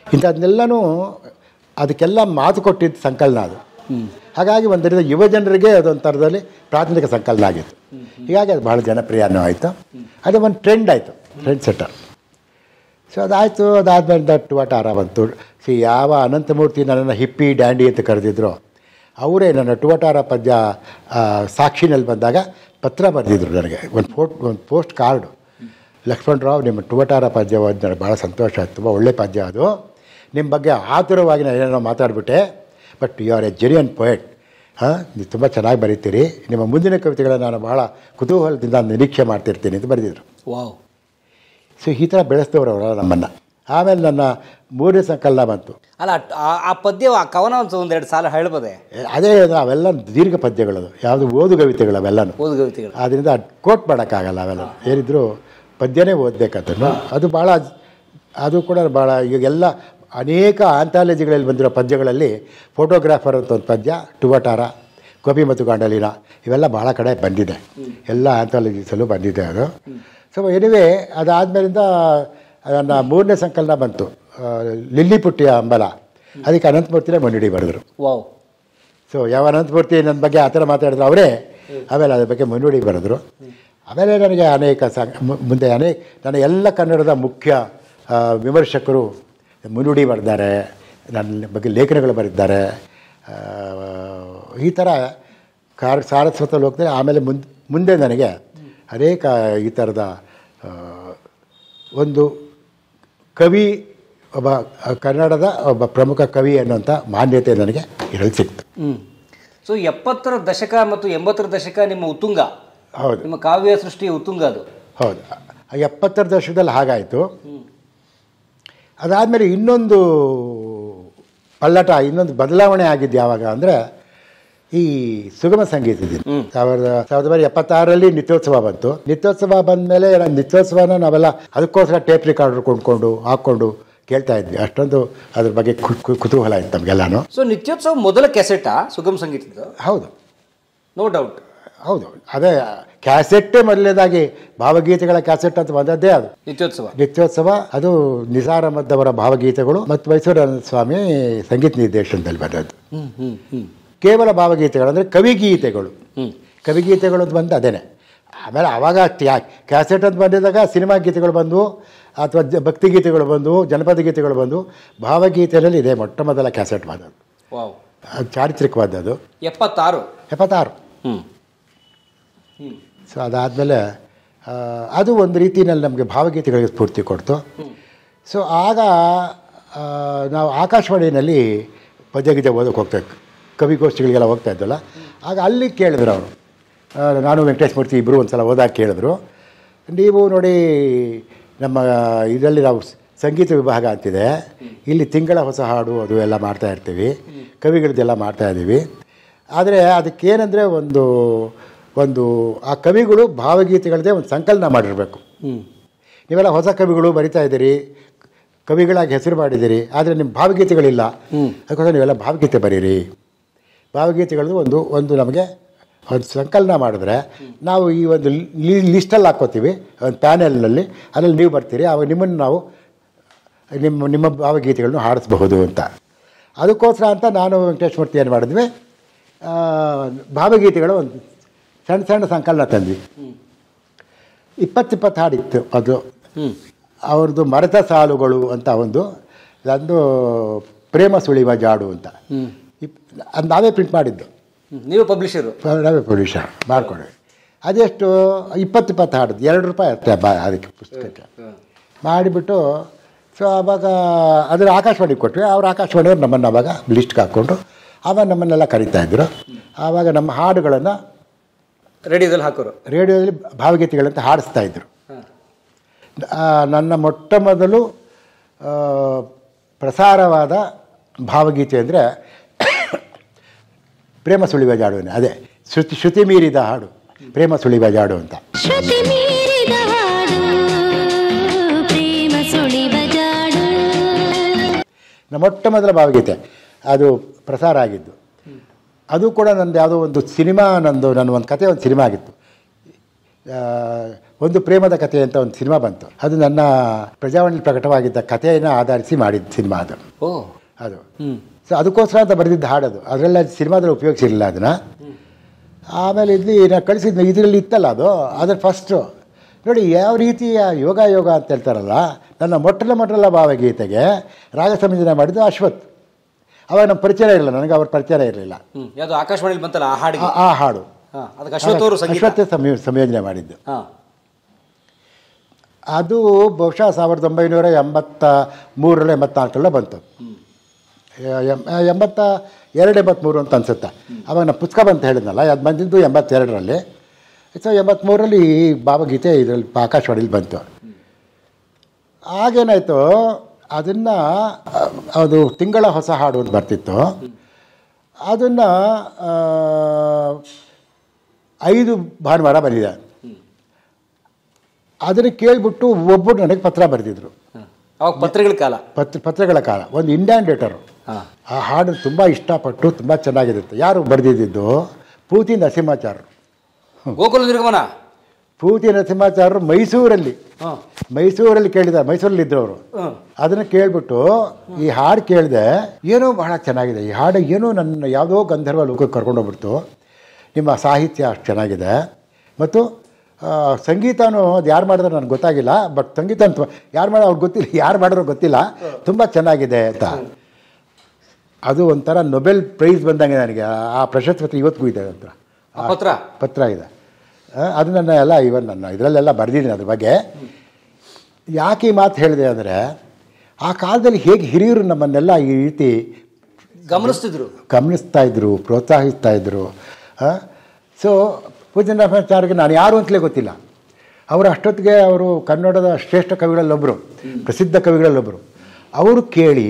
ಇಂಥದ್ದನ್ನೆಲ್ಲನೂ ಅದಕ್ಕೆಲ್ಲ ಮಾತು ಕೊಟ್ಟಿದ್ದ ಸಂಕಲನ ಅದು. ಹಾಗಾಗಿ ಒಂದರಿಂದ ಯುವ ಜನರಿಗೆ ಅದೊಂಥರದಲ್ಲಿ ಪ್ರಾಥಮಿಕ ಸಂಕಲನ ಆಗಿತ್ತು. ಹೀಗಾಗಿ ಅದು ಭಾಳ ಜನಪ್ರಿಯನೂ ಆಯಿತು. ಅದು ಒಂದು ಟ್ರೆಂಡ್ ಆಯಿತು, ಟ್ರೆಂಡ್ ಸೆಟ್ಟರ್. ಸೊ ಅದಾಯಿತು. ಅದಾದಮೇಲೆ ಟುವಾಟಾರ ಬಂತು. ಯಾವ ಅನಂತಮೂರ್ತಿ ನನ್ನನ್ನು ಹಿಪ್ಪಿ ಡ್ಯಾಂಡಿ ಅಂತ ಕರೆದಿದ್ರು, ಅವರೇ ನನ್ನ ಟುವಾಟಾರ ಪದ್ಯ ಸಾಕ್ಷಿನಲ್ಲಿ ಬಂದಾಗ ಪತ್ರ ಬರೆದಿದ್ರು ನನಗೆ, ಒಂದು ಪೋಸ್ಟ್ ಕಾರ್ಡು. ಲಕ್ಷ್ಮಣರಾವ್, ನಿಮ್ಮ ಟುವಾಟಾರ ಪದ್ಯ ಓದಿ ನನಗೆ ಭಾಳ ಸಂತೋಷ ಆಯಿತು, ತುಂಬ ಒಳ್ಳೆ ಪದ್ಯ ಅದು. ನಿಮ್ಮ ಬಗ್ಗೆ ಆತುರವಾಗಿ ನಾನು ಏನೋ ಮಾತಾಡ್ಬಿಟ್ಟೆ, but you are a genuine poet. ನೀವು ತುಂಬ ಚೆನ್ನಾಗಿ ಬರೀತೀರಿ, ನಿಮ್ಮ ಮುಂದಿನ ಕವಿತೆಗಳನ್ನು ನಾನು ಭಾಳ ಕುತೂಹಲದಿಂದ ನಿರೀಕ್ಷೆ ಮಾಡ್ತಿರ್ತೀನಿ ಅಂತ ಬರೆದಿದ್ರು. ವಾವ್. ಸೊ ಈ ಥರ ಬೆಳೆಸಿದವರು ಅವರು ನಮ್ಮನ್ನು. ಆಮೇಲೆ ನನ್ನ 3ನೇ ಸಂಕಲನ ಬಂತು. ಅಲ್ಲ, ಆ ಪದ್ಯ, ಆ ಕವನ ಒಂದೆರಡು ಸಾಲ ಹೇಳ್ಬೋದೆ? ಅದೇ ಅವೆಲ್ಲ ದೀರ್ಘ ಪದ್ಯಗಳದು, ಯಾವುದು ಓದು ಕವಿತೆಗಳು ಅವೆಲ್ಲನೂ. ಓದು ಕವಿತೆಗಳು ಆದ್ದರಿಂದ ಕೋಟ್ ಮಾಡೋಕ್ಕಾಗಲ್ಲ. ಅವೆಲ್ಲ ಏನಿದ್ರು ಪದ್ಯನೇ ಓದಬೇಕಂತನು. ಅದು ಕೂಡ ಭಾಳ ಈಗೆಲ್ಲ ಅನೇಕ ಆಂಥಾಲಜಿಗಳಲ್ಲಿ ಬಂದಿರೋ ಪದ್ಯಗಳಲ್ಲಿ ಫೋಟೋಗ್ರಾಫರ್ ಅಂತ ಒಂದು ಪದ್ಯ, ಟುವಾಟಾರ, ಗೋಪಿಮತ್ ಗಾಂಡಲಿನ, ಇವೆಲ್ಲ ಭಾಳ ಕಡೆ ಬಂದಿದೆ. ಎಲ್ಲ ಆಂಥಾಲಜೀಸಲ್ಲೂ ಬಂದಿದೆ ಅದು. ಸೊ ಎನಿವೇ ಅದಾದಮೇಲಿಂದ ನನ್ನ 3ನೇ ಸಂಕಲನ ಬಂತು, ಲಿಲ್ಲಿಪುಟ್ಟಿಯ ಅಂಬಲ. ಅದಕ್ಕೆ ಅನಂತಮೂರ್ತಿನೇ ಮುನ್ನುಡಿ ಬರೆದರು. ವಾವ್. ಸೊ ಯಾವ ಅನಂತಮೂರ್ತಿ ನನ್ನ ಬಗ್ಗೆ ಆ ಥರ ಮಾತಾಡಿದ್ರು ಅವರೇ, ಆಮೇಲೆ ಅದ್ರ ಬಗ್ಗೆ ಮುನ್ನುಡಿ ಬರೆದರು. ಆಮೇಲೆ ನನಗೆ ಮುಂದೆ ನನ್ನ ಎಲ್ಲ ಕನ್ನಡದ ಮುಖ್ಯ ವಿಮರ್ಶಕರು ಮುನ್ನುಡಿ ಬರೆದಿದ್ದಾರೆ, ನನ್ನ ಬಗ್ಗೆ ಲೇಖನಗಳು ಬರೆದಿದ್ದಾರೆ. ಈ ಥರ ಸಾರಸ್ವತ ಹೋಗ್ತಾರೆ. ಆಮೇಲೆ ಮುಂದೆ ನನಗೆ ಅನೇಕ ಈ ಥರದ ಒಂದು ಕವಿ, ಒಬ್ಬ ಕನ್ನಡದ ಒಬ್ಬ ಪ್ರಮುಖ ಕವಿ ಅನ್ನುವಂಥ ಮಾನ್ಯತೆ ನನಗೆ ಇರಲು ಸಿಕ್ತು. ಸೊ 70ರ ದಶಕ ಮತ್ತು 80ರ ದಶಕ ನಿಮ್ಮ ಉತ್ತುಂಗ. ಹೌದು, ನಿಮ್ಮ ಕಾವ್ಯ ಸೃಷ್ಟಿಯ ಉತ್ತುಂಗ ಅದು. ಹೌದು. 70ರ ದಶಕದಲ್ಲಿ ಹಾಗಾಯಿತು. ಅದಾದಮೇಲೆ ಇನ್ನೊಂದು ಪಲ್ಲಟ, ಇನ್ನೊಂದು ಬದಲಾವಣೆ ಆಗಿದ್ದು ಯಾವಾಗ ಅಂದರೆ ಈ ಸುಗಮ ಸಂಗೀತದಿಂದ 1976ರಲ್ಲಿ ನಿತ್ಯೋತ್ಸವ ಬಂತು. ನಿತ್ಯೋತ್ಸವ ಬಂದ ಮೇಲೆ ನಿತ್ಯೋತ್ಸವನ ನಾವೆಲ್ಲ ಅದಕ್ಕೋಸ್ಕರ ಟೇಪ್ ರೆಕಾರ್ಡರ್ ಕೊಂಡ್ಕೊಂಡು ಹಾಕ್ಕೊಂಡು ಕೇಳ್ತಾ ಇದ್ವಿ. ಅಷ್ಟೊಂದು ಅದ್ರ ಬಗ್ಗೆ ಕುತೂಹಲ ಇತ್ತು ನಮಗೆಲ್ಲಾನು. ಸೊ ನಿತ್ಯೋತ್ಸವ ಮೊದಲ ಕ್ಯಾಸೆಟಾ ಸುಗಮ ಸಂಗೀತದ್ದು? ಹೌದು, ನೋ ಡೌಟ್. ಹೌದು, ಅದೇ ಕ್ಯಾಸೆಟ್ಟೇ ಮೊದಲನೇದಾಗಿ ಭಾವಗೀತೆಗಳ ಕ್ಯಾಸೆಟ್ ಅಂತ ಬಂದದ್ದೇ ಅದು ನಿತ್ಯೋತ್ಸವ. ಅದು ನಿಸಾರ್ ಅಹಮದ್ ಅವರ ಭಾವಗೀತೆಗಳು ಮತ್ತು ಮೈಸೂರು ಸ್ವಾಮಿ ಸಂಗೀತ ನಿರ್ದೇಶನದಲ್ಲಿ ಬಂದದ್ದು. ಕೇವಲ ಭಾವಗೀತೆಗಳು ಅಂದರೆ ಕವಿಗೀತೆಗಳು. ಕವಿಗೀತೆಗಳು ಅಂತ ಬಂದು ಅದೇನೆ. ಆಮೇಲೆ ಆವಾಗ ಕ್ಯಾಸೆಟ್ ಅಂತ ಬಂದಿದ್ದಾಗ ಸಿನಿಮಾ ಗೀತೆಗಳು ಬಂದವು, ಅಥವಾ ಭಕ್ತಿಗೀತೆಗಳು ಬಂದವು, ಜನಪದ ಗೀತೆಗಳು ಬಂದವು. ಭಾವಗೀತೆಯಲ್ಲಿ ಇದೆ ಮೊಟ್ಟ ಮೊದಲ ಕ್ಯಾಸೆಟ್ ಬಂದದ್ದು. ಚಾರಿತ್ರಿಕವಾದದ್ದು 76. ಸೊ ಅದಾದಮೇಲೆ ಅದು ಒಂದು ರೀತಿಯಲ್ಲಿ ನಮಗೆ ಭಾವಗೀತೆಗಳಿಗೆ ಸ್ಫೂರ್ತಿ ಕೊಡ್ತು. ಸೊ ಆಗ ನಾವು ಆಕಾಶವಾಣಿಯಲ್ಲಿ ಪದ್ಯಗೀತೆ ಓದೋಕ್ಕೆ ಹೋಗ್ತಾಯಿದ್ವಿ, ಕವಿಗೋಷ್ಠಿಗಳಿಗೆಲ್ಲ ಹೋಗ್ತಾ ಇದ್ದಲ್ಲ. ಆಗ ಅಲ್ಲಿ ಕೇಳಿದ್ರು ಅವರು, ನಾನು ವೆಂಕಟೇಶ್ ಮೂರ್ತಿ ಇಬ್ಬರು ಒಂದು ಸಲ ಓದಾಗಿ ಕೇಳಿದ್ರು, ನೀವು ನೋಡಿ ನಮ್ಮ ಇದರಲ್ಲಿ ನಾವು ಸಂಗೀತ ವಿಭಾಗ ಅಂತಿದೆ, ಇಲ್ಲಿ ತಿಂಗಳ ಹೊಸ ಹಾಡು ಅದು ಎಲ್ಲ ಮಾಡ್ತಾಯಿರ್ತೀವಿ, ಕವಿಗಳದ್ದೆಲ್ಲ ಮಾಡ್ತಾಯಿದ್ದೀವಿ. ಆದರೆ ಅದಕ್ಕೇನೆಂದರೆ ಒಂದು ಆ ಕವಿಗಳು ಭಾವಗೀತೆಗಳದ್ದೇ ಒಂದು ಸಂಕಲನ ಮಾಡಿರಬೇಕು. ನೀವೆಲ್ಲ ಹೊಸ ಕವಿಗಳು ಬರಿತಾ ಇದ್ದೀರಿ, ಕವಿಗಳಾಗಿ ಹೆಸರು ಮಾಡಿದ್ದೀರಿ, ಆದರೆ ನಿಮ್ಮ ಭಾವಗೀತೆಗಳಿಲ್ಲ. ಅದಕ್ಕೋಸ್ಕರ ನೀವೆಲ್ಲ ಭಾವಗೀತೆ ಬರೀರಿ. ಭಾವಗೀತೆಗಳದ್ದು ಒಂದು ನಮಗೆ ಒಂದು ಸಂಕಲನ ಮಾಡಿದ್ರೆ ನಾವು ಈ ಒಂದು ಲಿಸ್ಟಲ್ಲಿ ಹಾಕ್ಕೋತೀವಿ, ಒಂದು ಪ್ಯಾನೆಲ್ನಲ್ಲಿ, ಅದರಲ್ಲಿ ನೀವು ಬರ್ತೀರಿ, ಆವಾಗ ನಿಮ್ಮನ್ನು ನಾವು ನಿಮ್ಮ ಭಾವಗೀತೆಗಳನ್ನು ಹಾಡಿಸಬಹುದು ಅಂತ. ಅದಕ್ಕೋಸ್ಕರ ಅಂತ ನಾನು ವೆಂಕಟೇಶ್ ಮೂರ್ತಿ ಏನು ಮಾಡಿದ್ವಿ, ಭಾವಗೀತೆಗಳು ಒಂದು ಸಣ್ಣ ಸಂಕಲನ ತಂದ್ವಿ. 20 ಹಾಡಿತ್ತು ಅದು. ಅವ್ರದ್ದು ಮರೆತ ಸಾಲುಗಳು ಅಂತ ಒಂದು ಪ್ರೇಮ ಸುಳಿವ ಜಾಡು ಅಂತ ಅದು ನಾವೇ ಪ್ರಿಂಟ್ ಮಾಡಿದ್ದು. ನೀವು ಪಬ್ಲಿಷರು? ನಾವೇ ಪಬ್ಲಿಷರ್ ಮಾಡಿಕೊಂಡ್ವಿ. ಅದೆಷ್ಟು 20 ಹಾಡಿದ್ದು, ₹2 ಅಷ್ಟೇ ಅದಕ್ಕೆ ಪುಸ್ತಕಕ್ಕೆ. ಮಾಡಿಬಿಟ್ಟು ಸೊ ಆವಾಗ ಅದರ ಆಕಾಶವಾಣಿಗೆ ಕೊಟ್ವಿ. ಅವ್ರು ಆಕಾಶವಾಣಿಯವ್ರು ನಮ್ಮನ್ನು ಆವಾಗ ಲಿಸ್ಟ್ಗೆ ಹಾಕ್ಕೊಂಡು ಆವಾಗ ನಮ್ಮನ್ನೆಲ್ಲ ಕರೀತಾಯಿದ್ರು. ಆವಾಗ ನಮ್ಮ ಹಾಡುಗಳನ್ನು ರೇಡಿಯೋದಲ್ಲಿ ಹಾಕೋರು, ರೇಡಿಯೋದಲ್ಲಿ ಭಾವಗೀತೆಗಳಂತ ಹಾಡಿಸ್ತಾಯಿದ್ರು. ನನ್ನ ಮೊಟ್ಟ ಮೊದಲು ಪ್ರಸಾರವಾದ ಭಾವಗೀತೆ ಅಂದರೆ ಪ್ರೇಮ ಸುಳಿವ ಜಾಡುವನೆ, ಅದೇ ಶ್ರುತಿ ಮೀರಿದ ಹಾಡು ಪ್ರೇಮ ಸುಳಿವ ಜಾಡು ಅಂತ. ಶ್ರುತಿ ಮೀರಿದ ಹಾಡು ಪ್ರೇಮ ಸುಳಿವ ಜಾಡು ನಮ್ಮ ಮೊಟ್ಟ ಮೊದಲ ಭಾವಗೀತೆ ಅದು ಪ್ರಸಾರ ಆಗಿದ್ದು. ಅದು ಕೂಡ ನಂದು ಯಾವುದೋ ಒಂದು ಸಿನಿಮಾ, ನನ್ನ ಒಂದು ಕತೆ, ಒಂದು ಸಿನಿಮಾ ಆಗಿತ್ತು. ಒಂದು ಪ್ರೇಮದ ಕಥೆ ಅಂತ ಒಂದು ಸಿನಿಮಾ ಬಂತು. ಅದು ನನ್ನ ಪ್ರಜಾವಾಣಿಯಲ್ಲಿ ಪ್ರಕಟವಾಗಿದ್ದ ಕಥೆಯನ್ನು ಆಧರಿಸಿ ಮಾಡಿದ ಸಿನಿಮಾ ಅದು. ಅದು ಸೊ ಅದಕ್ಕೋಸ್ಕರ ಅಂತ ಬರೆದಿದ್ದ ಹಾಡೋದು. ಅದರಲ್ಲಿ ಸಿನಿಮಾದಲ್ಲಿ ಉಪಯೋಗಿಸಿರಲಿಲ್ಲ ಅದನ್ನು. ಆಮೇಲೆ ಇಲ್ಲಿ ನಾನು ಕಳಿಸಿದ್ನ ಇದರಲ್ಲಿ ಇತ್ತಲ್ಲ ಅದ್ರ ಫಸ್ಟು ನೋಡಿ ಯಾವ ರೀತಿಯ ಯೋಗ ಅಂತ ಹೇಳ್ತಾರಲ್ಲ. ನನ್ನ ಮೊಟ್ಟಲ ಭಾವಗೀತೆಗೆ ರಾಗ ಸಂಯೋಜನೆ ಮಾಡಿದ್ದು ಅಶ್ವಥ್. ಅವಾಗ ನಮ್ಮ ಪರಿಚಯ ಇರಲಿಲ್ಲ, ನನಗೆ ಅವ್ರ ಪರಿಚಯ ಇರಲಿಲ್ಲ. ಯಾವುದು ಆಕಾಶವಾಣಿಯಲ್ಲಿ ಬಂತಲ್ಲ ಆ ಹಾಡು, ಆ ಹಾಡು ಅಶ್ವಥ್ ಸಂಯೋಜನೆ ಮಾಡಿದ್ದು. ಅದು ಬಹುಶಃ 1983 84 ಬಂತು. 82-83 ಅಂತ ಅನಿಸುತ್ತೆ. ಅವಾಗ ನಾನು ಪುಸ್ತಕ ಬಂತ ಹೇಳಿದ್ನಲ್ಲ, ಅದು ಬಂದಿದ್ದು 82ರಲ್ಲಿ. ಸೊ 83ರಲ್ಲಿ ಈ ಭಾವಗೀತೆ ಇದರಲ್ಲಿ ಆಕಾಶವಾಣಿಲಿ ಬಂತು. ಆಗೇನಾಯಿತು, ಅದನ್ನು ಅದು ತಿಂಗಳ ಹೊಸ ಹಾಡು ಅಂತ ಬರ್ತಿತ್ತು. ಅದನ್ನು 5 ಭಾನುವಾರ ಬಂದಿದೆ. ಅದನ್ನು ಕೇಳಿಬಿಟ್ಟು ಒಬ್ಬರು ನನಗೆ ಪತ್ರ ಬರೆದಿದ್ರು. ಅವಾಗ ಪತ್ರಗಳ ಕಾಲ, ಪತ್ರಗಳ ಕಾಲ. ಒಂದು ಇಂಡಿಯನ್ ಡೇಟರು ಆ ಹಾಡು ತುಂಬ ಇಷ್ಟಪಟ್ಟು ತುಂಬ ಚೆನ್ನಾಗಿರುತ್ತೆ. ಯಾರು ಬರೆದಿದ್ದು? ಪೂತಿ ನರಸಿಂಹಾಚಾರ್ಯರು. ಗೋಕುಲ ನಿರ್ಗಮನ ಪೂತಿ ನರಸಿಂಹಾಚಾರ್ಯರು ಮೈಸೂರಲ್ಲಿ ಕೇಳಿದ್ದಾರೆ, ಮೈಸೂರಲ್ಲಿದ್ದರು ಅವರು. ಅದನ್ನು ಕೇಳಿಬಿಟ್ಟು ಈ ಹಾಡು ಕೇಳಿದೆ, ಏನೋ ಬಹಳ ಚೆನ್ನಾಗಿದೆ ಈ ಹಾಡು, ಏನೋ ನನ್ನ ಯಾವುದೋ ಗಂಧರ್ವ ಲೋಕಕ್ಕೆ ಕರ್ಕೊಂಡೋಗ್ಬಿಡ್ತು. ನಿಮ್ಮ ಸಾಹಿತ್ಯ ಅಷ್ಟು ಚೆನ್ನಾಗಿದೆ, ಮತ್ತು ಸಂಗೀತನೂ ಅದು ಯಾರು ಮಾಡಿದ್ರೆ ನನಗೆ ಗೊತ್ತಾಗಿಲ್ಲ, ಬಟ್ ಸಂಗೀತ ಅಂತ ಯಾರು ಮಾಡೋ ಅವ್ರಿಗೆ ಗೊತ್ತಿಲ್ಲ, ಯಾರು ಮಾಡಿರೋ ಗೊತ್ತಿಲ್ಲ, ತುಂಬ ಚೆನ್ನಾಗಿದೆ ಅಂತ. ಅದು ಒಂಥರ ನೊಬೆಲ್ ಪ್ರೈಸ್ ಬಂದಂಗೆ ನನಗೆ. ಆ ಪ್ರಶಸ್ತಿ ಇವತ್ತಿಗೂ ಇದೆ ಅಂತ ಪತ್ರ ಇದೆ. ಅದು ನನ್ನ ಎಲ್ಲ ನನ್ನ ಇದರಲ್ಲೆಲ್ಲ ಬರೆದಿದ್ದೀನಿ ಅದ್ರ ಬಗ್ಗೆ. ಯಾಕೆ ಈ ಮಾತು ಹೇಳಿದೆ ಅಂದರೆ, ಆ ಕಾಲದಲ್ಲಿ ಹೇಗೆ ಹಿರಿಯರು ನಮ್ಮನ್ನೆಲ್ಲ ಈ ರೀತಿ ಗಮನಿಸ್ತಾಯಿದ್ರು, ಪ್ರೋತ್ಸಾಹಿಸ್ತಾಯಿದ್ರು. ಸೊ ಪೂಜ್ಯ ನರಸಿಂಹಾಚಾರ್ಯರಿಗೆ ನಾನು ಯಾರು ಅಂತಲೇ ಗೊತ್ತಿಲ್ಲ. ಅವರು ಅಷ್ಟೊತ್ತಿಗೆ ಅವರು ಕನ್ನಡದ ಶ್ರೇಷ್ಠ ಕವಿಗಳಲ್ಲೊಬ್ಬರು, ಪ್ರಸಿದ್ಧ ಕವಿಗಳಲ್ಲೊಬ್ಬರು. ಅವರು ಕೇಳಿ